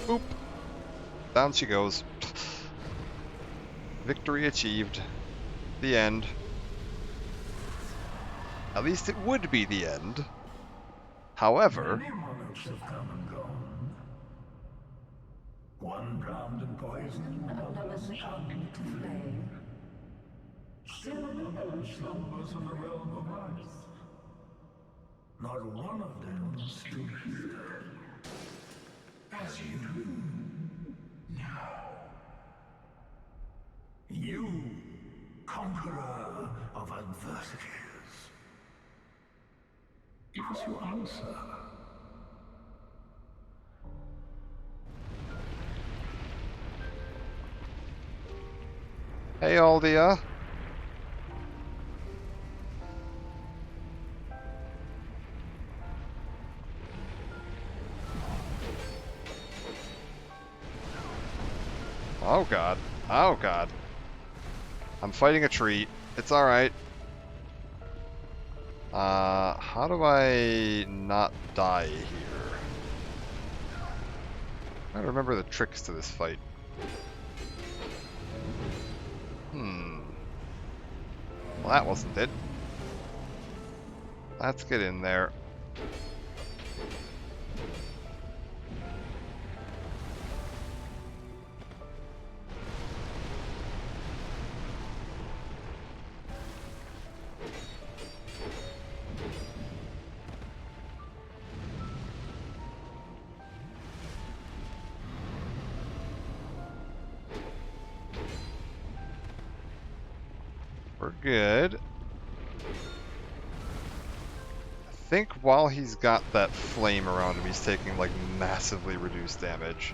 Boop. Down she goes. Victory achieved. The end. At least it would be the end. However... Many monarchs have come and gone. One drowned in poison, another succumbed to flame. Still another slumbers in the realm of ice. Not one of them stood here. As you do now. You, conqueror of adversities. Give us your answer. Hey, Aldia. Oh god. Oh god. I'm fighting a tree. It's alright. How do I not die here? I don't remember the tricks to this fight. Well, that wasn't it. Let's get in there. We're good. I think while he's got that flame around him, he's taking like massively reduced damage.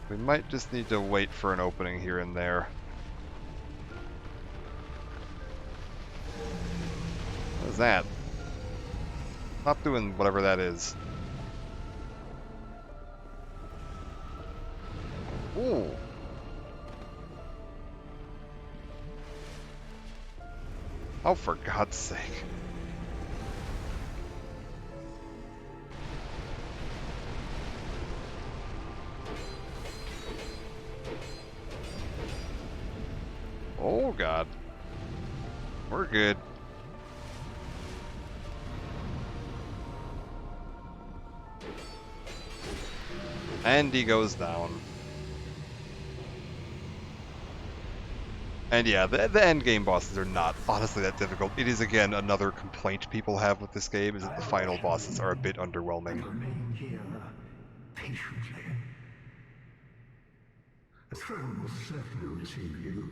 We might just need to wait for an opening here and there. What is that? Stop doing whatever that is. Ooh. Oh, for God's sake. Oh, God. We're good. And he goes down. And yeah, the end game bosses are not honestly that difficult. It is, again, another complaint people have with this game, is that the final bosses are a bit underwhelming. Remain here patiently. The throne will certainly receive you.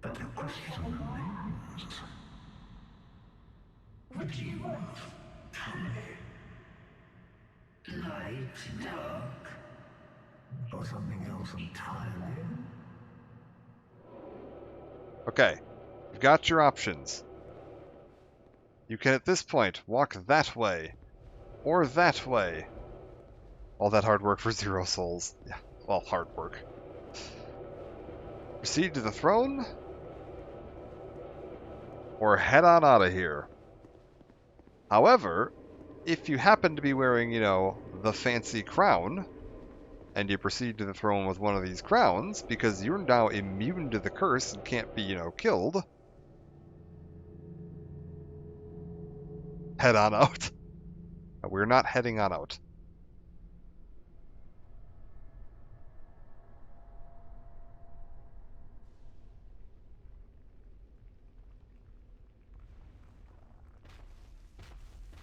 But the question remains. Would you tell me? Light, dark, or something else entirely? Okay, you've got your options. You can, at this point, walk that way, or that way. All that hard work for 0 souls. Yeah, well, hard work. Proceed to the throne, or head on out of here. However, if you happen to be wearing, you know, the fancy crown, and you proceed to the throne with one of these crowns, because you're now immune to the curse and can't be, you know, killed, head on out. We're not heading on out.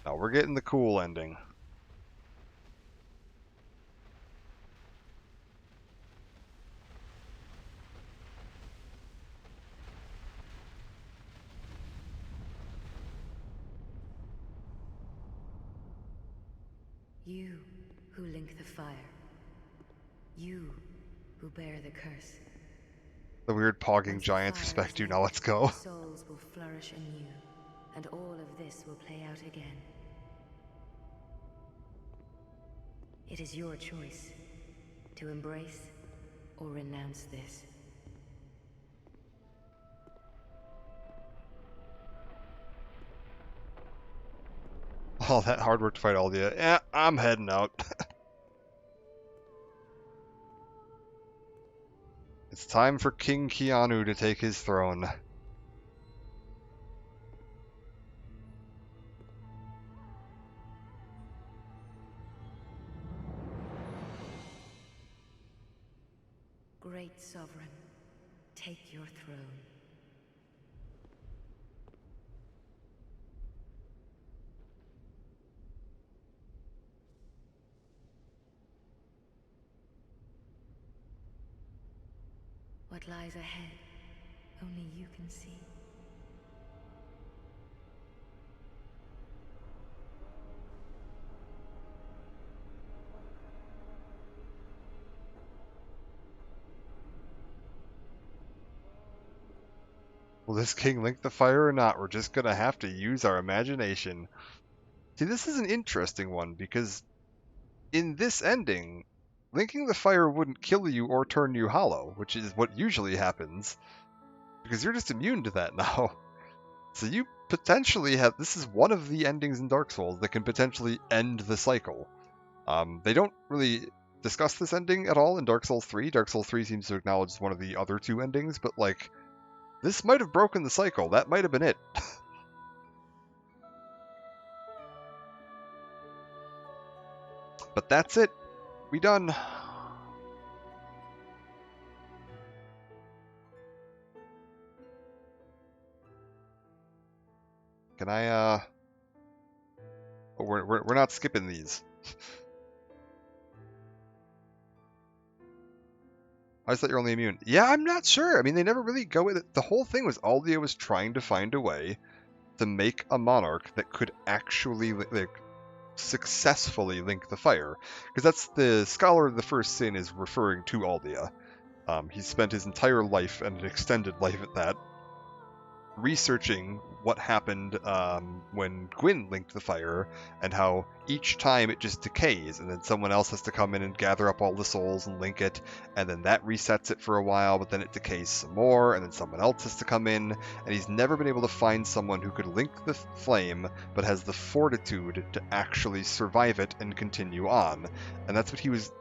No, we're getting the cool ending. You who link the fire. You who bear the curse. The weird pogging Once the giants fire respect is you. lit, Now let's go. Souls will flourish anew, and all of this will play out again. It is your choice to embrace or renounce this. All that hard work to fight Aldia. Yeah, I'm heading out. It's time for King Keanu to take his throne. Great Sovereign, take your throne. What lies ahead, only you can see. Will this king link the fire or not? We're just gonna have to use our imagination. See, this is an interesting one, because in this ending, linking the fire wouldn't kill you or turn you hollow, which is what usually happens, because you're just immune to that now. So you potentially have, this is one of the endings in Dark Souls that can potentially end the cycle. They don't really discuss this ending at all in Dark Souls 3. Dark Souls 3 seems to acknowledge one of the other 2 endings, but like, this might have broken the cycle. That might have been it. But that's it. We done. Can I, Oh, we're not skipping these. I just thought you're only immune. Yeah, I'm not sure. I mean, they never really go with it. The whole thing was Aldia was trying to find a way to make a monarch that could actually, like, successfully link the fire. Because that's the Scholar of the First Sin is referring to Aldia. He spent his entire life, and an extended life at that, researching what happened when Gwyn linked the fire, and how each time it just decays, and then someone else has to come in and gather up all the souls and link it, and then that resets it for a while, but then it decays some more, and then someone else has to come in, and he's never been able to find someone who could link the flame, but has the fortitude to actually survive it and continue on. And that's what he was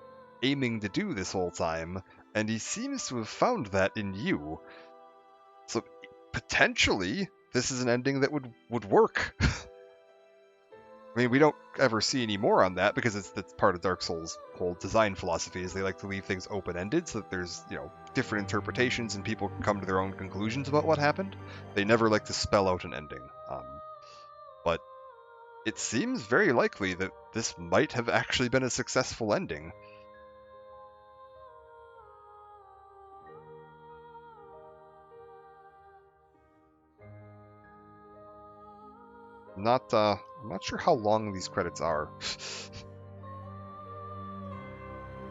aiming to do this whole time, and he seems to have found that in you. So potentially, this is an ending that would work. I mean, we don't ever see any more on that because that's part of Dark Souls' whole design philosophy is they like to leave things open-ended so that there's, different interpretations and people can come to their own conclusions about what happened. They never like to spell out an ending. But it seems very likely that this might have actually been a successful ending. I'm not sure how long these credits are.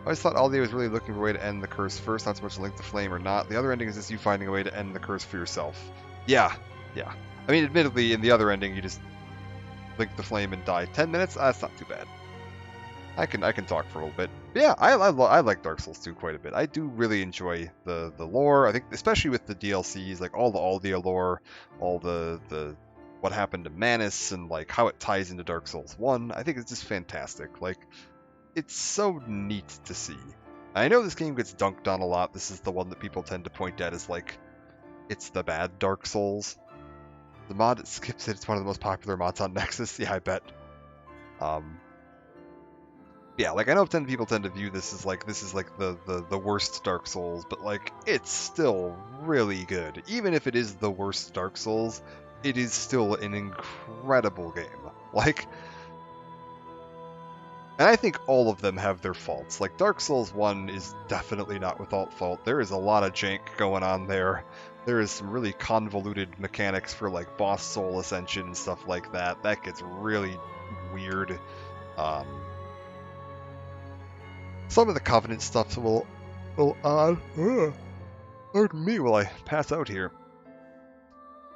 I always thought Aldi was really looking for a way to end the curse first, not so much link the flame or not. The other ending is just you finding a way to end the curse for yourself. Yeah. I mean, admittedly, in the other ending, you just link the flame and die. 10 minutes? That's not too bad. I can talk for a little bit. But yeah, I like Dark Souls 2 quite a bit. I do really enjoy the lore. I think, especially with the DLCs, like all the Aldia lore, all the what happened to Manus, and like how it ties into Dark Souls 1. I think it's just fantastic. Like, it's so neat to see. I know this game gets dunked on a lot. This is the one that people tend to point at as like, it's the bad Dark Souls. The mod that skips it, it's one of the most popular mods on Nexus. Yeah, I bet. Yeah, like I know people tend to view this as like the worst Dark Souls, but like it's still really good. Even if it is the worst Dark Souls, it is still an incredible game. Like, and I think all of them have their faults. Like Dark Souls 1 is definitely not without fault. There is a lot of jank going on there. There is some really convoluted mechanics for like boss soul ascension and stuff like that. That gets really weird. Some of the Covenant stuff's a little odd. Pardon me while I pass out here.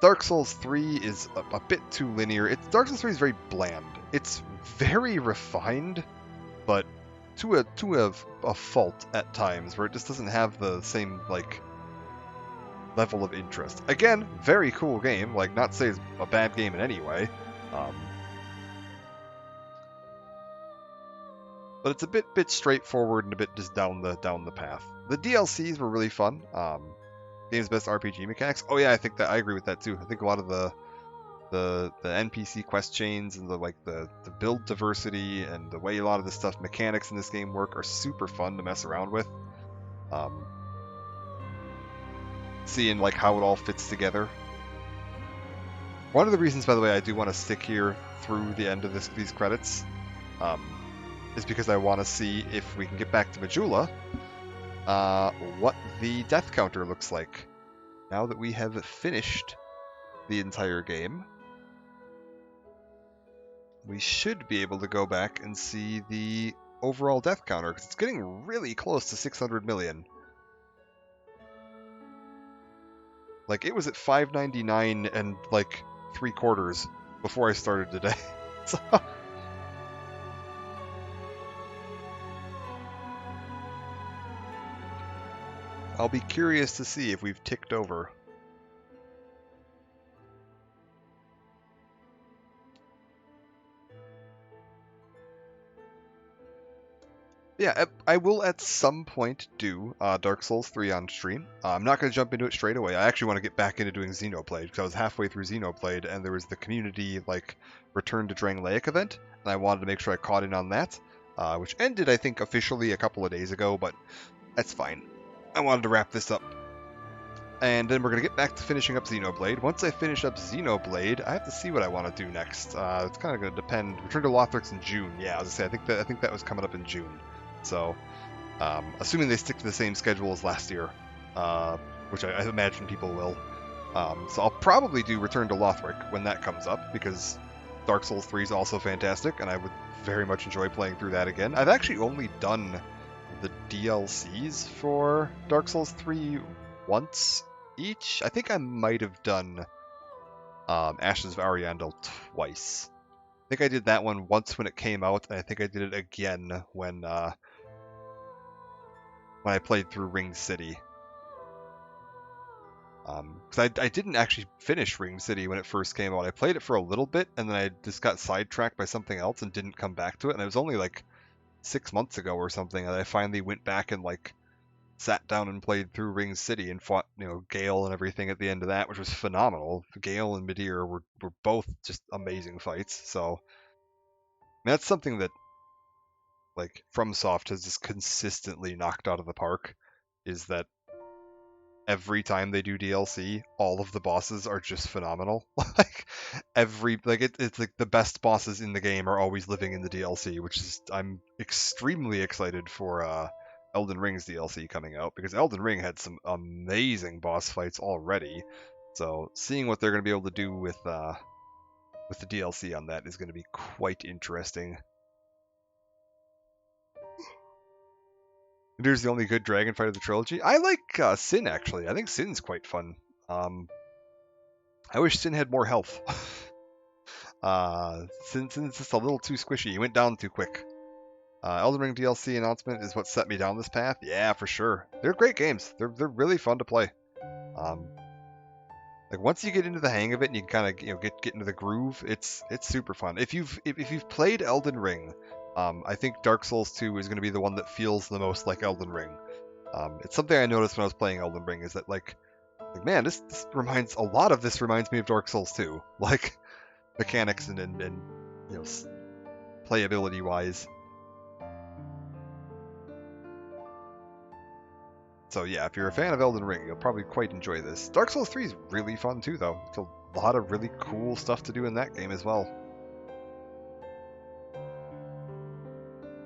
Dark Souls 3 is a bit too linear. Dark Souls 3 is very bland. It's very refined, but to a fault at times, where it just doesn't have the same like level of interest. Again, very cool game. Like, not to say it's a bad game in any way. But it's a bit straightforward and a bit just down the path. The DLCs were really fun. Game's best RPG mechanics. Oh yeah, I think that I agree with that too. I think a lot of the NPC quest chains and the build diversity and the way a lot of the stuff mechanics in this game work are super fun to mess around with. Seeing like how it all fits together. One of the reasons, by the way, I do want to stick here through the end of these credits, is because I want to see if we can get back to Majula, what the death counter looks like now that we have finished the entire game. We should be able to go back and see the overall death counter, because it's getting really close to 600 million. Like, it was at 599 and like 3/4 before I started today. So I'll be curious to see if we've ticked over. Yeah, I will at some point do Dark Souls 3 on stream. I'm not going to jump into it straight away. I actually want to get back into doing Xenoblade, because I was halfway through Xenoblade, and there was the community, like, Return to Drangleic event, and I wanted to make sure I caught in on that, which ended, I think, officially a couple of days ago, but that's fine. I wanted to wrap this up. And then we're going to get back to finishing up Xenoblade. Once I finish up Xenoblade, I have to see what I want to do next. It's kind of going to depend. Return to Lothric's in June. Yeah, as I say, I think that was coming up in June. So, assuming they stick to the same schedule as last year, which I imagine people will. So I'll probably do Return to Lothric when that comes up, because Dark Souls 3 is also fantastic, and I would very much enjoy playing through that again. I've actually only done the DLCs for Dark Souls 3 once each. I think I might have done Ashes of Ariandel twice. I think I did that one once when it came out, and I think I did it again when I played through Ring City. Because I didn't actually finish Ring City when it first came out. I played it for a little bit, and then I just got sidetracked by something else and didn't come back to it. And it was only like 6 months ago or something that I finally went back and like sat down and played through Ring City and fought, Gale and everything at the end of that, which was phenomenal. Gale and Midir were both just amazing fights. So That's something that like FromSoft has just consistently knocked out of the park, is that every time they do DLC, all of the bosses are just phenomenal. Like it's like the best bosses in the game are always living in the DLC, which is I'm extremely excited for Elden Ring's DLC coming out, because Elden Ring had some amazing boss fights already. So seeing what they're going to be able to do with the DLC on that is going to be quite interesting. Here's the only good dragon fight of the trilogy. I like Sin, actually. I think Sin's quite fun. I wish Sin had more health. Sin's just a little too squishy. He went down too quick. Elden Ring DLC announcement is what set me down this path. Yeah, for sure. They're great games. They're really fun to play. Like once you get into the hang of it and you kind of get into the groove, it's super fun. If you've played Elden Ring, I think Dark Souls 2 is going to be the one that feels the most like Elden Ring. It's something I noticed when I was playing Elden Ring, is that like man, this reminds, a lot of this reminds me of Dark Souls 2, like mechanics and you know, playability wise. So yeah, if you're a fan of Elden Ring, you'll probably quite enjoy this. Dark Souls 3 is really fun too, though. It's a lot of really cool stuff to do in that game as well.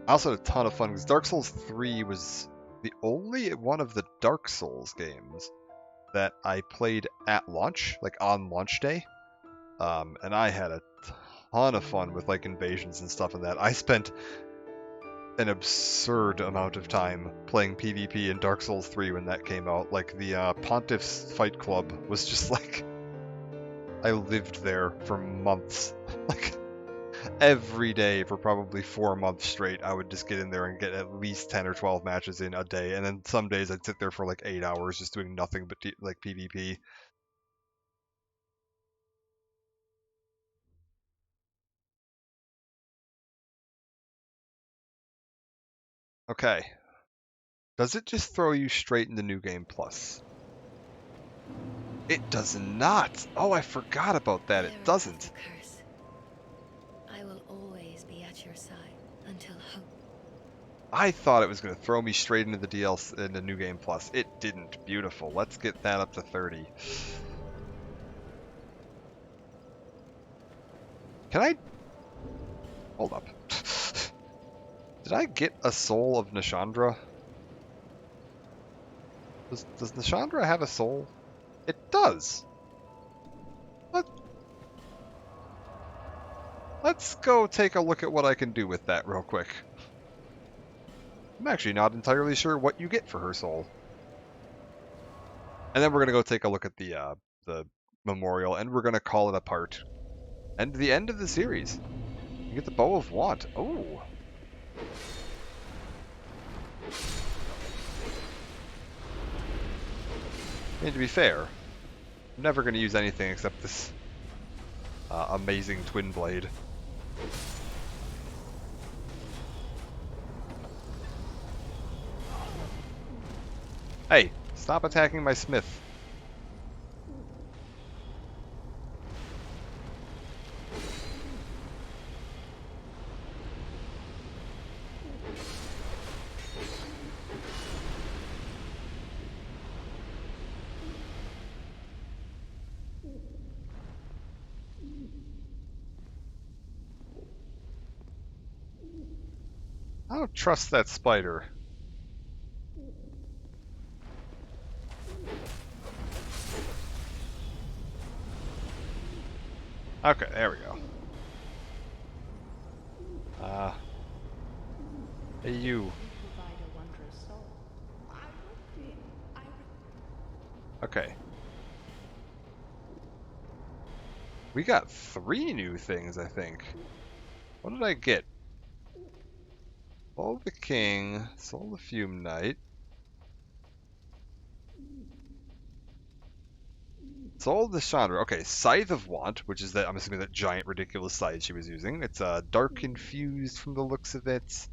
I also had a ton of fun because Dark Souls 3 was the only one of the Dark Souls games that I played at launch, like on launch day. And I had a ton of fun with like invasions and stuff in that. I spent an absurd amount of time playing PvP in Dark Souls 3 when that came out. Like the Pontiff's Fight Club was just like, I lived there for months. Like every day for probably 4 months straight, I would just get in there and get at least 10 or 12 matches in a day. And then some days I'd sit there for like 8 hours just doing nothing but like PvP. Okay. Does it just throw you straight into New Game Plus? It does not. Oh, I forgot about that. It Never doesn't. have to curse. I will always be at your side until hope. I thought it was going to throw me straight into the DLC, into New Game Plus. It didn't. Beautiful. Let's get that up to 30. Can I... Hold up. Did I get a soul of Nishandra? Does Nishandra have a soul? It does. Let's go take a look at what I can do with that real quick. I'm actually not entirely sure what you get for her soul. And then we're going to go take a look at the memorial, and we're going to call it a part. And the end of the series. You get the Bow of Want. Oh. I mean, to be fair, I'm never going to use anything except this amazing twin blade. Hey, stop attacking my smith. I don't trust that spider. Okay, there we go. Hey you. Okay. We got 3 new things, I think. What did I get? Soul of the King, Soul of the Fume Knight, Soul of the Chandra. Okay, Scythe of Want, which is that, I'm assuming, that giant ridiculous scythe she was using. It's dark infused from the looks of it,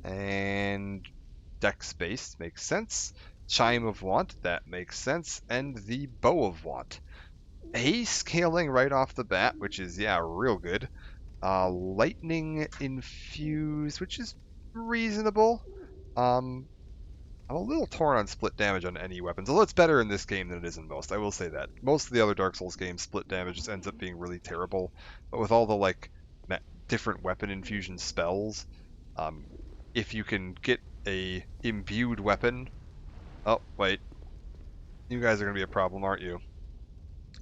and Dex based, makes sense. Chime of Want, that makes sense, and the Bow of Want. A scaling right off the bat, which is, yeah, real good. Lightning infused, which is reasonable. I'm a little torn on split damage on any weapons, although it's better in this game than it is in most. I will say that. Most of the other Dark Souls games, split damage just ends up being really terrible. But with all the like different weapon infusion spells, um, if you can get a imbued weapon, oh wait, you guys are gonna be a problem, aren't you?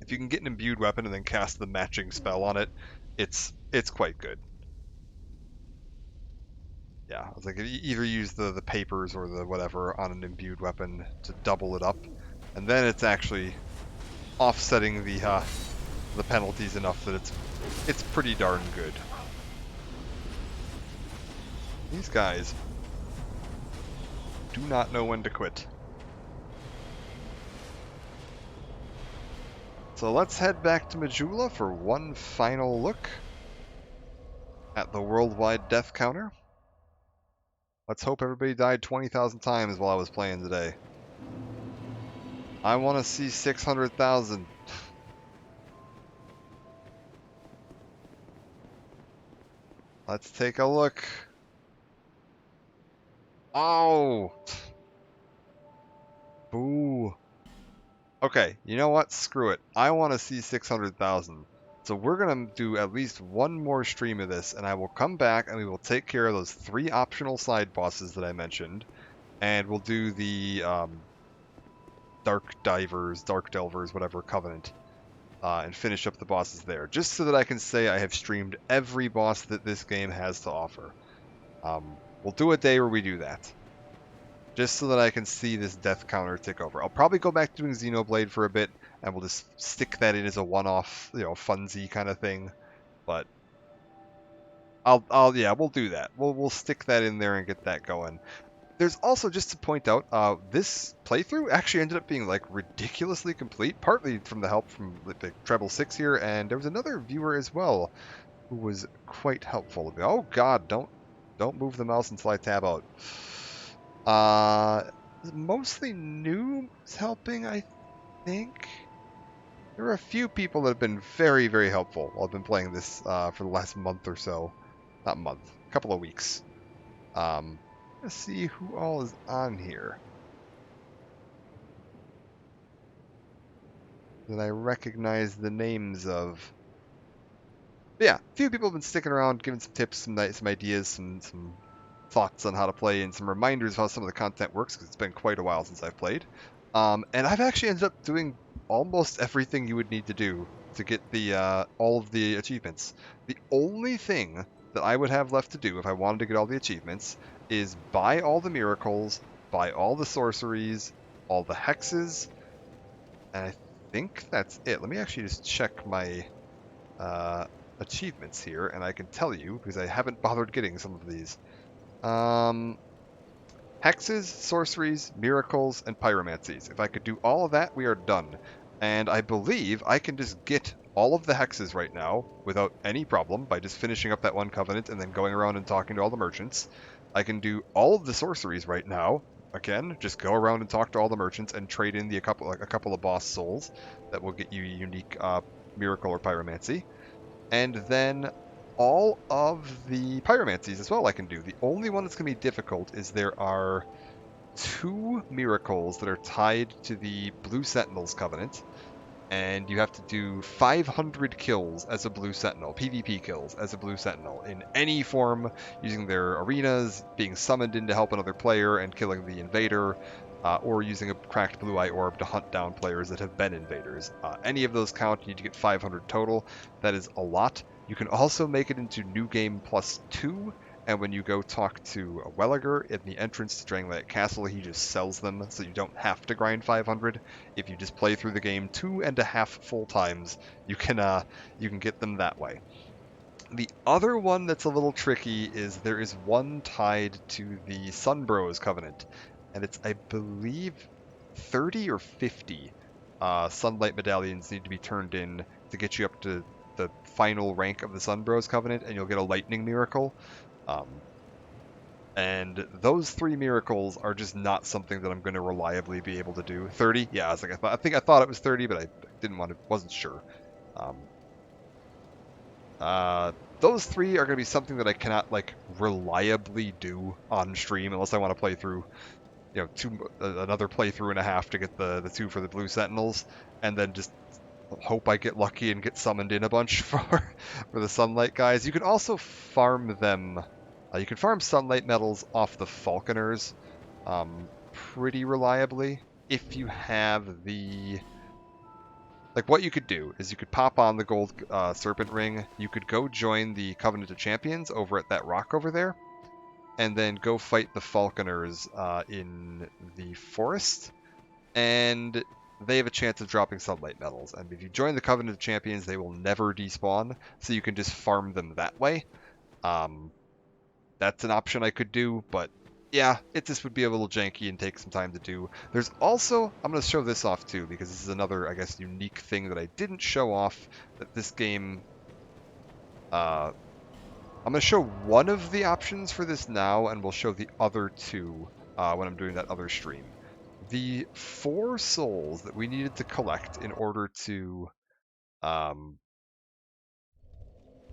If you can get an imbued weapon and then cast the matching spell on it, it's quite good. Yeah, I was like, either use the papers or the whatever on an imbued weapon to double it up, and then it's actually offsetting the penalties enough that it's pretty darn good. These guys do not know when to quit. So let's head back to Majula for one final look at the worldwide death counter. Let's hope everybody died 20,000 times while I was playing today. I want to see 600,000. Let's take a look. Oh! Boo. Okay, you know what? Screw it. I want to see 600,000. So we're going to do at least one more stream of this, and I will come back and we will take care of those 3 optional side bosses that I mentioned. And we'll do the Dark Delvers, whatever, Covenant. And finish up the bosses there. Just so that I can say I have streamed every boss that this game has to offer. We'll do a day where we do that. Just so that I can see this death counter tick over. I'll probably go back to doing Xenoblade for a bit, and we'll just stick that in as a one-off, funsy kind of thing. But yeah, we'll do that. We'll stick that in there and get that going. There's also, just to point out, this playthrough actually ended up being like ridiculously complete, partly from the help from Treble 6 here, and there was another viewer as well who was quite helpful. Oh God, don't move the mouse until I tab out. Mostly noobs helping, I think. There are a few people that have been very, very helpful while I've been playing this for the last month or so. Not month, a couple of weeks. Let's see who all is on here that I recognize the names of. But yeah, a few people have been sticking around, giving some tips, some ideas, some thoughts on how to play, and some reminders of how some of the content works, because it's been quite a while since I've played. And I've actually ended up doing almost everything you would need to do to get the all of the achievements. The only thing that I would have left to do if I wanted to get all the achievements is buy all the miracles, buy all the sorceries, all the hexes, and I think that's it. Let me actually just check my achievements here, and I can tell you, because I haven't bothered getting some of these. Hexes, sorceries, miracles, and pyromancies. If I could do all of that, we are done. And I believe I can just get all of the hexes right now without any problem by just finishing up that one covenant and then going around and talking to all the merchants. I can do all of the sorceries right now. Again, just go around and talk to all the merchants and trade in a couple of boss souls that will get you a unique miracle or pyromancy. And then all of the pyromancies as well I can do. The only one that's going to be difficult is there are 2 miracles that are tied to the Blue Sentinels Covenant, and you have to do 500 kills as a Blue Sentinel, PvP kills as a Blue Sentinel, in any form, using their arenas, being summoned in to help another player and killing the invader, or using a cracked blue eye orb to hunt down players that have been invaders. Any of those count. You need to get 500 total. That is a lot. You can also make it into New Game +2, and when you go talk to Welliger in the entrance to Drangleic Castle, he just sells them, so you don't have to grind 500. If you just play through the game 2.5 full times, you can get them that way. The other one that's a little tricky is there is one tied to the Sunbros Covenant, and it's, I believe, 30 or 50 Sunlight Medallions need to be turned in to get you up to the final rank of the Sunbros Covenant, and you'll get a Lightning Miracle. And those 3 miracles are just not something that I'm going to reliably be able to do. 30? Yeah, I thought it was 30, but I wasn't sure. Those three are going to be something that I cannot like reliably do on stream unless I want to play through, another playthrough and a half to get the two for the Blue Sentinels, and then just hope I get lucky and get summoned in a bunch for the Sunlight guys. You can also farm them. You can farm Sunlight medals off the Falconers pretty reliably if you have the. Like, what you could do is you could pop on the gold serpent ring. You could go join the Covenant of Champions over at that rock over there, and then go fight the Falconers in the forest. And they have a chance of dropping sunlight medals. And if you join the Covenant of Champions, they will never despawn, so you can just farm them that way. That's an option I could do, but yeah, it just would be a little janky and take some time to do. There's also, I'm going to show this off too, because this is another, I guess, unique thing that I didn't show off that this game... I'm going to show one of the options for this now, and we'll show the other two when I'm doing that other stream. The 4 souls that we needed to collect in order to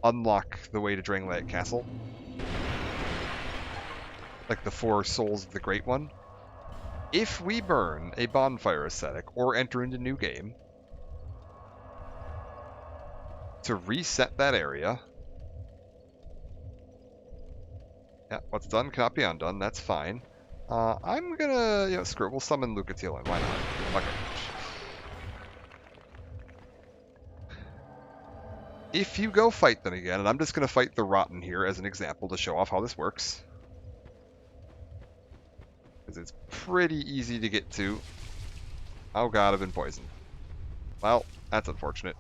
unlock the way to Drangleic Castle, like the 4 souls of the Great One, if we burn a bonfire ascetic or enter into new game, to reset that area, yeah, what's done cannot be undone, that's fine. I'm gonna, screw it, we'll summon Lucatiel, why not? Okay. If you go fight them again, and I'm just gonna fight the Rotten here as an example to show off how this works, because it's pretty easy to get to. Oh god, I've been poisoned. Well, that's unfortunate.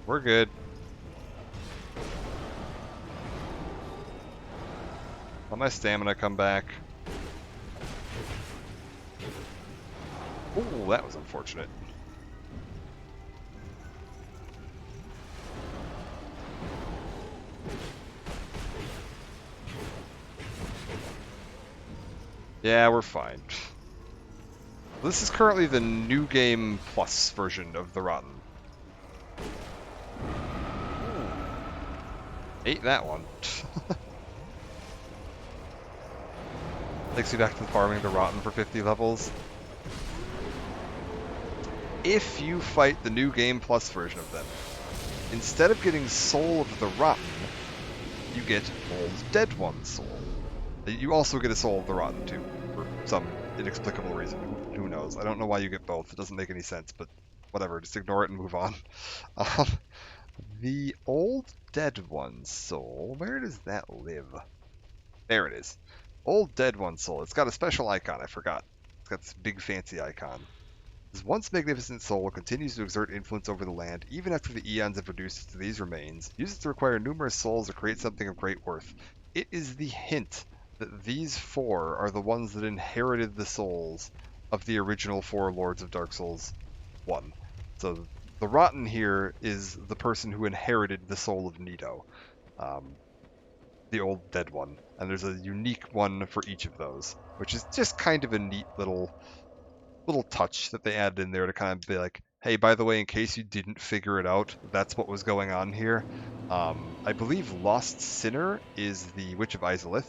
We're good. Let my stamina come back. Ooh, that was unfortunate. Yeah, we're fine. This is currently the New Game Plus version of the Rotten. Ate that one. Takes you back to farming the Rotten for 50 levels. If you fight the New Game Plus version of them, instead of getting Soul of the Rotten, you get Old Dead One Soul. You also get a Soul of the Rotten too, for some inexplicable reason. Who knows? I don't know why you get both. It doesn't make any sense, but whatever. Just ignore it and move on. The Old Dead One Soul, where does that live? There it is. Old Dead One Soul. It's got a special icon, I forgot. It's got this big fancy icon. This once magnificent soul continues to exert influence over the land, even after the eons have reduced it to these remains. Use it to acquire numerous souls or create something of great worth. It is the hint that these 4 are the ones that inherited the souls of the original 4 Lords of Dark Souls 1. So the Rotten here is the person who inherited the soul of Nito, the Old Dead One. And there's a unique one for each of those, which is just kind of a neat little touch that they added in there to kind of be like, hey, by the way, in case you didn't figure it out, that's what was going on here. I believe Lost Sinner is the Witch of Izalith.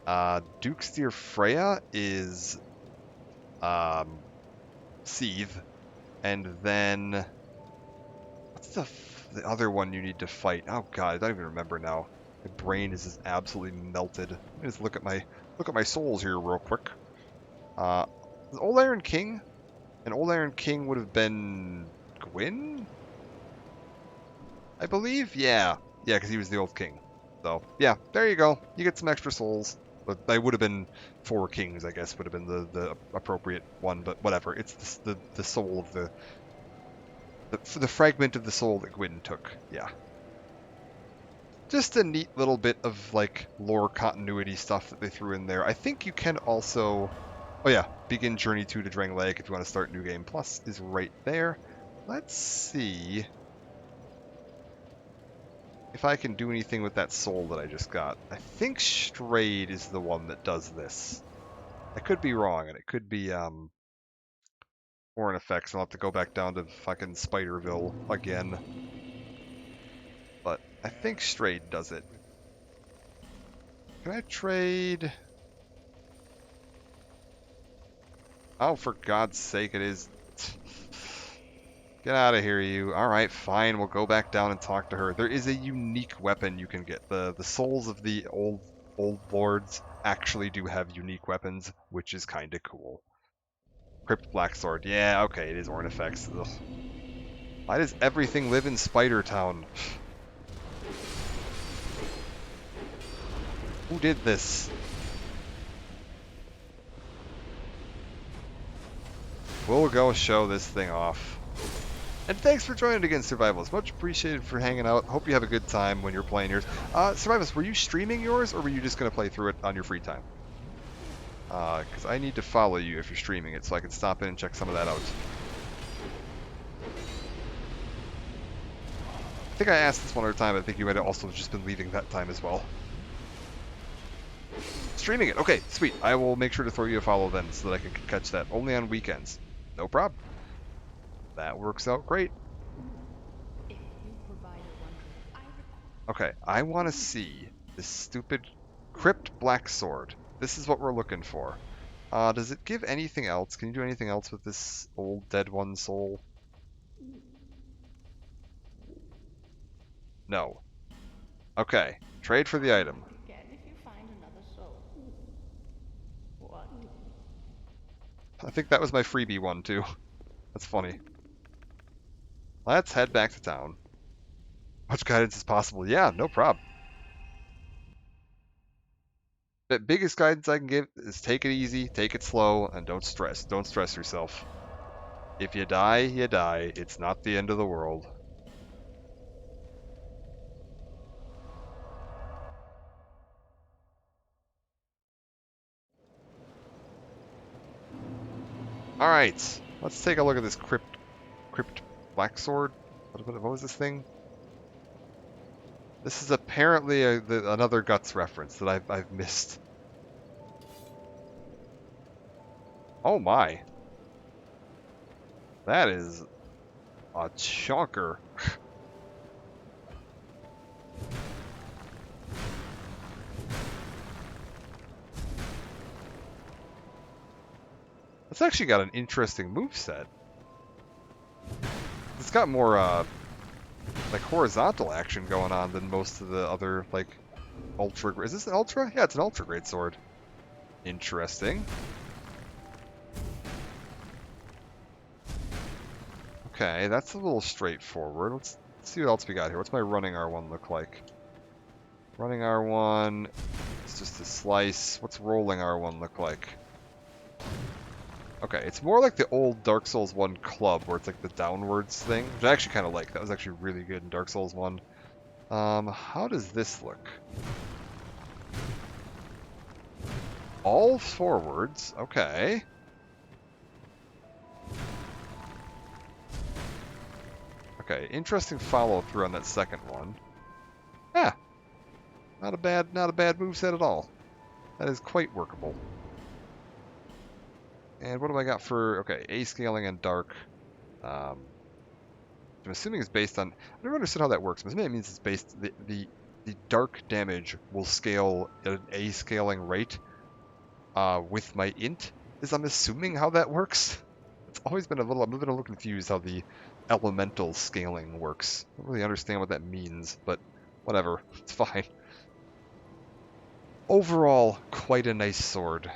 Dukesteer Freya is Seethe. And then what's the other one you need to fight? Oh god, I don't even remember now. My brain is just absolutely melted. Let me just look at my souls here real quick. Old Iron King? And Old Iron King would have been Gwyn? I believe? Yeah. Yeah, because he was the old king. So, yeah, there you go. You get some extra souls. But they would have been 4 kings, I guess, would have been the appropriate one. But whatever. It's the soul of the fragment of the soul that Gwyn took. Yeah. Just a neat little bit of, like, lore continuity stuff that they threw in there. I think you can also... Oh yeah, begin journey 2 to Drangleic if you want to start New Game Plus is right there. Let's see if I can do anything with that soul that I just got. I think Strayed is the one that does this. I could be wrong, and it could be foreign effects. I'll have to go back down to fucking Spiderville again. But I think Strayed does it. Can I trade? Oh, for God's sake, it is. Get out of here, you. Alright, fine. We'll go back down and talk to her. There is a unique weapon you can get. The souls of the old lords actually do have unique weapons, which is kind of cool. Crypt Black Sword. Yeah, okay, it is Ornifex. Ugh. Why does everything live in Spider Town? Who did this? We'll go show this thing off. And thanks for joining again, Survivalist. Much appreciated for hanging out. Hope you have a good time when you're playing yours. Survivalist, were you streaming yours, or were you just going to play through it on your free time? Because I need to follow you if you're streaming it, so I can stop in and check some of that out. I think I asked this one other time, but I think you might have also just been leaving that time as well. Streaming it. Okay, sweet. I will make sure to throw you a follow then, so that I can catch that. Only on weekends. No problem. That works out great. If you provide a wondrous, Okay, I want to see this stupid Crypt Black Sword. This is what we're looking for. Does it give anything else? Can you do anything else with this old dead one soul? No. Okay, trade for the item. you get if you find another soul. What? I think that was my freebie one too. That's funny. Let's head back to town. Much guidance as possible. Yeah, no problem. The biggest guidance I can give is take it easy, take it slow, and don't stress. Don't stress yourself. If you die, you die. It's not the end of the world. Alright, let's take a look at this Crypt Black Sword. What was this thing? This is apparently another Guts reference that I've missed. Oh my. That is a chonker. It's actually got an interesting moveset. It's got more like horizontal action going on than most of the other like ultra. Is this an ultra? Yeah, it's an ultra great sword. Interesting. Okay, that's a little straightforward. Let's see what else we got here. What's my running R1 look like? Running R1, it's just a slice. What's rolling R1 look like? Okay, it's more like the old Dark Souls 1 club, where it's like the downwards thing, which I actually kind of like. That was actually really good in Dark Souls 1. How does this look? All forwards, okay. Okay, interesting follow-through on that second one. Yeah, not a bad moveset at all. That is quite workable. And what do I got for, okay, A scaling and dark. I'm assuming it's based on, I never understood how that works. I'm assuming it means it's based, the dark damage will scale at an A scaling rate with my int, is I'm assuming how that works. It's always been I've been a little confused how the elemental scaling works. I don't really understand what that means, but whatever, it's fine. Overall, quite a nice sword.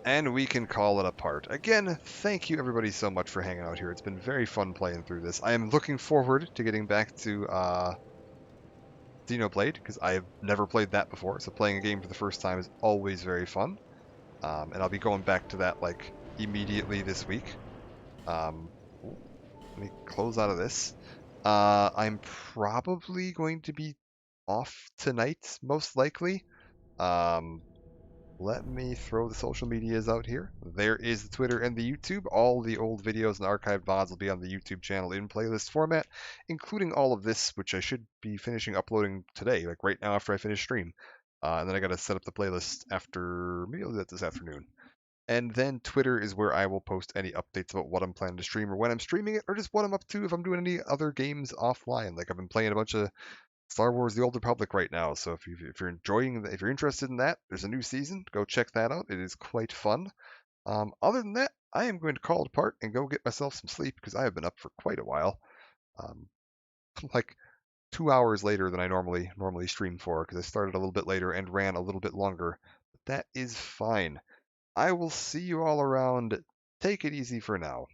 And we can call it a part. Again, thank you everybody so much for hanging out here. It's been very fun playing through this. I am looking forward to getting back to Xenoblade, because I have never played that before, so playing a game for the first time is always very fun. And I'll be going back to that like immediately this week. Let me close out of this. I'm probably going to be off tonight, most likely. let me throw the social medias out here. There is the Twitter and the YouTube. All the old videos and archived VODs will be on the YouTube channel in playlist format, including all of this, which I should be finishing uploading today, like right now after I finish stream. And then I got to set up the playlist after, maybe I'll do that this afternoon. And then Twitter is where I will post any updates about what I'm planning to stream or when I'm streaming it, or just what I'm up to if I'm doing any other games offline. Like I've been playing a bunch of Star Wars: The Old Republic right now. So if you're enjoying, if you're interested in that, there's a new season. Go check that out. It is quite fun. Other than that, I am going to call it apart and go get myself some sleep because I have been up for quite a while. Um, like 2 hours later than I normally stream for because I started a little bit later and ran a little bit longer. But that is fine. I will see you all around. Take it easy for now.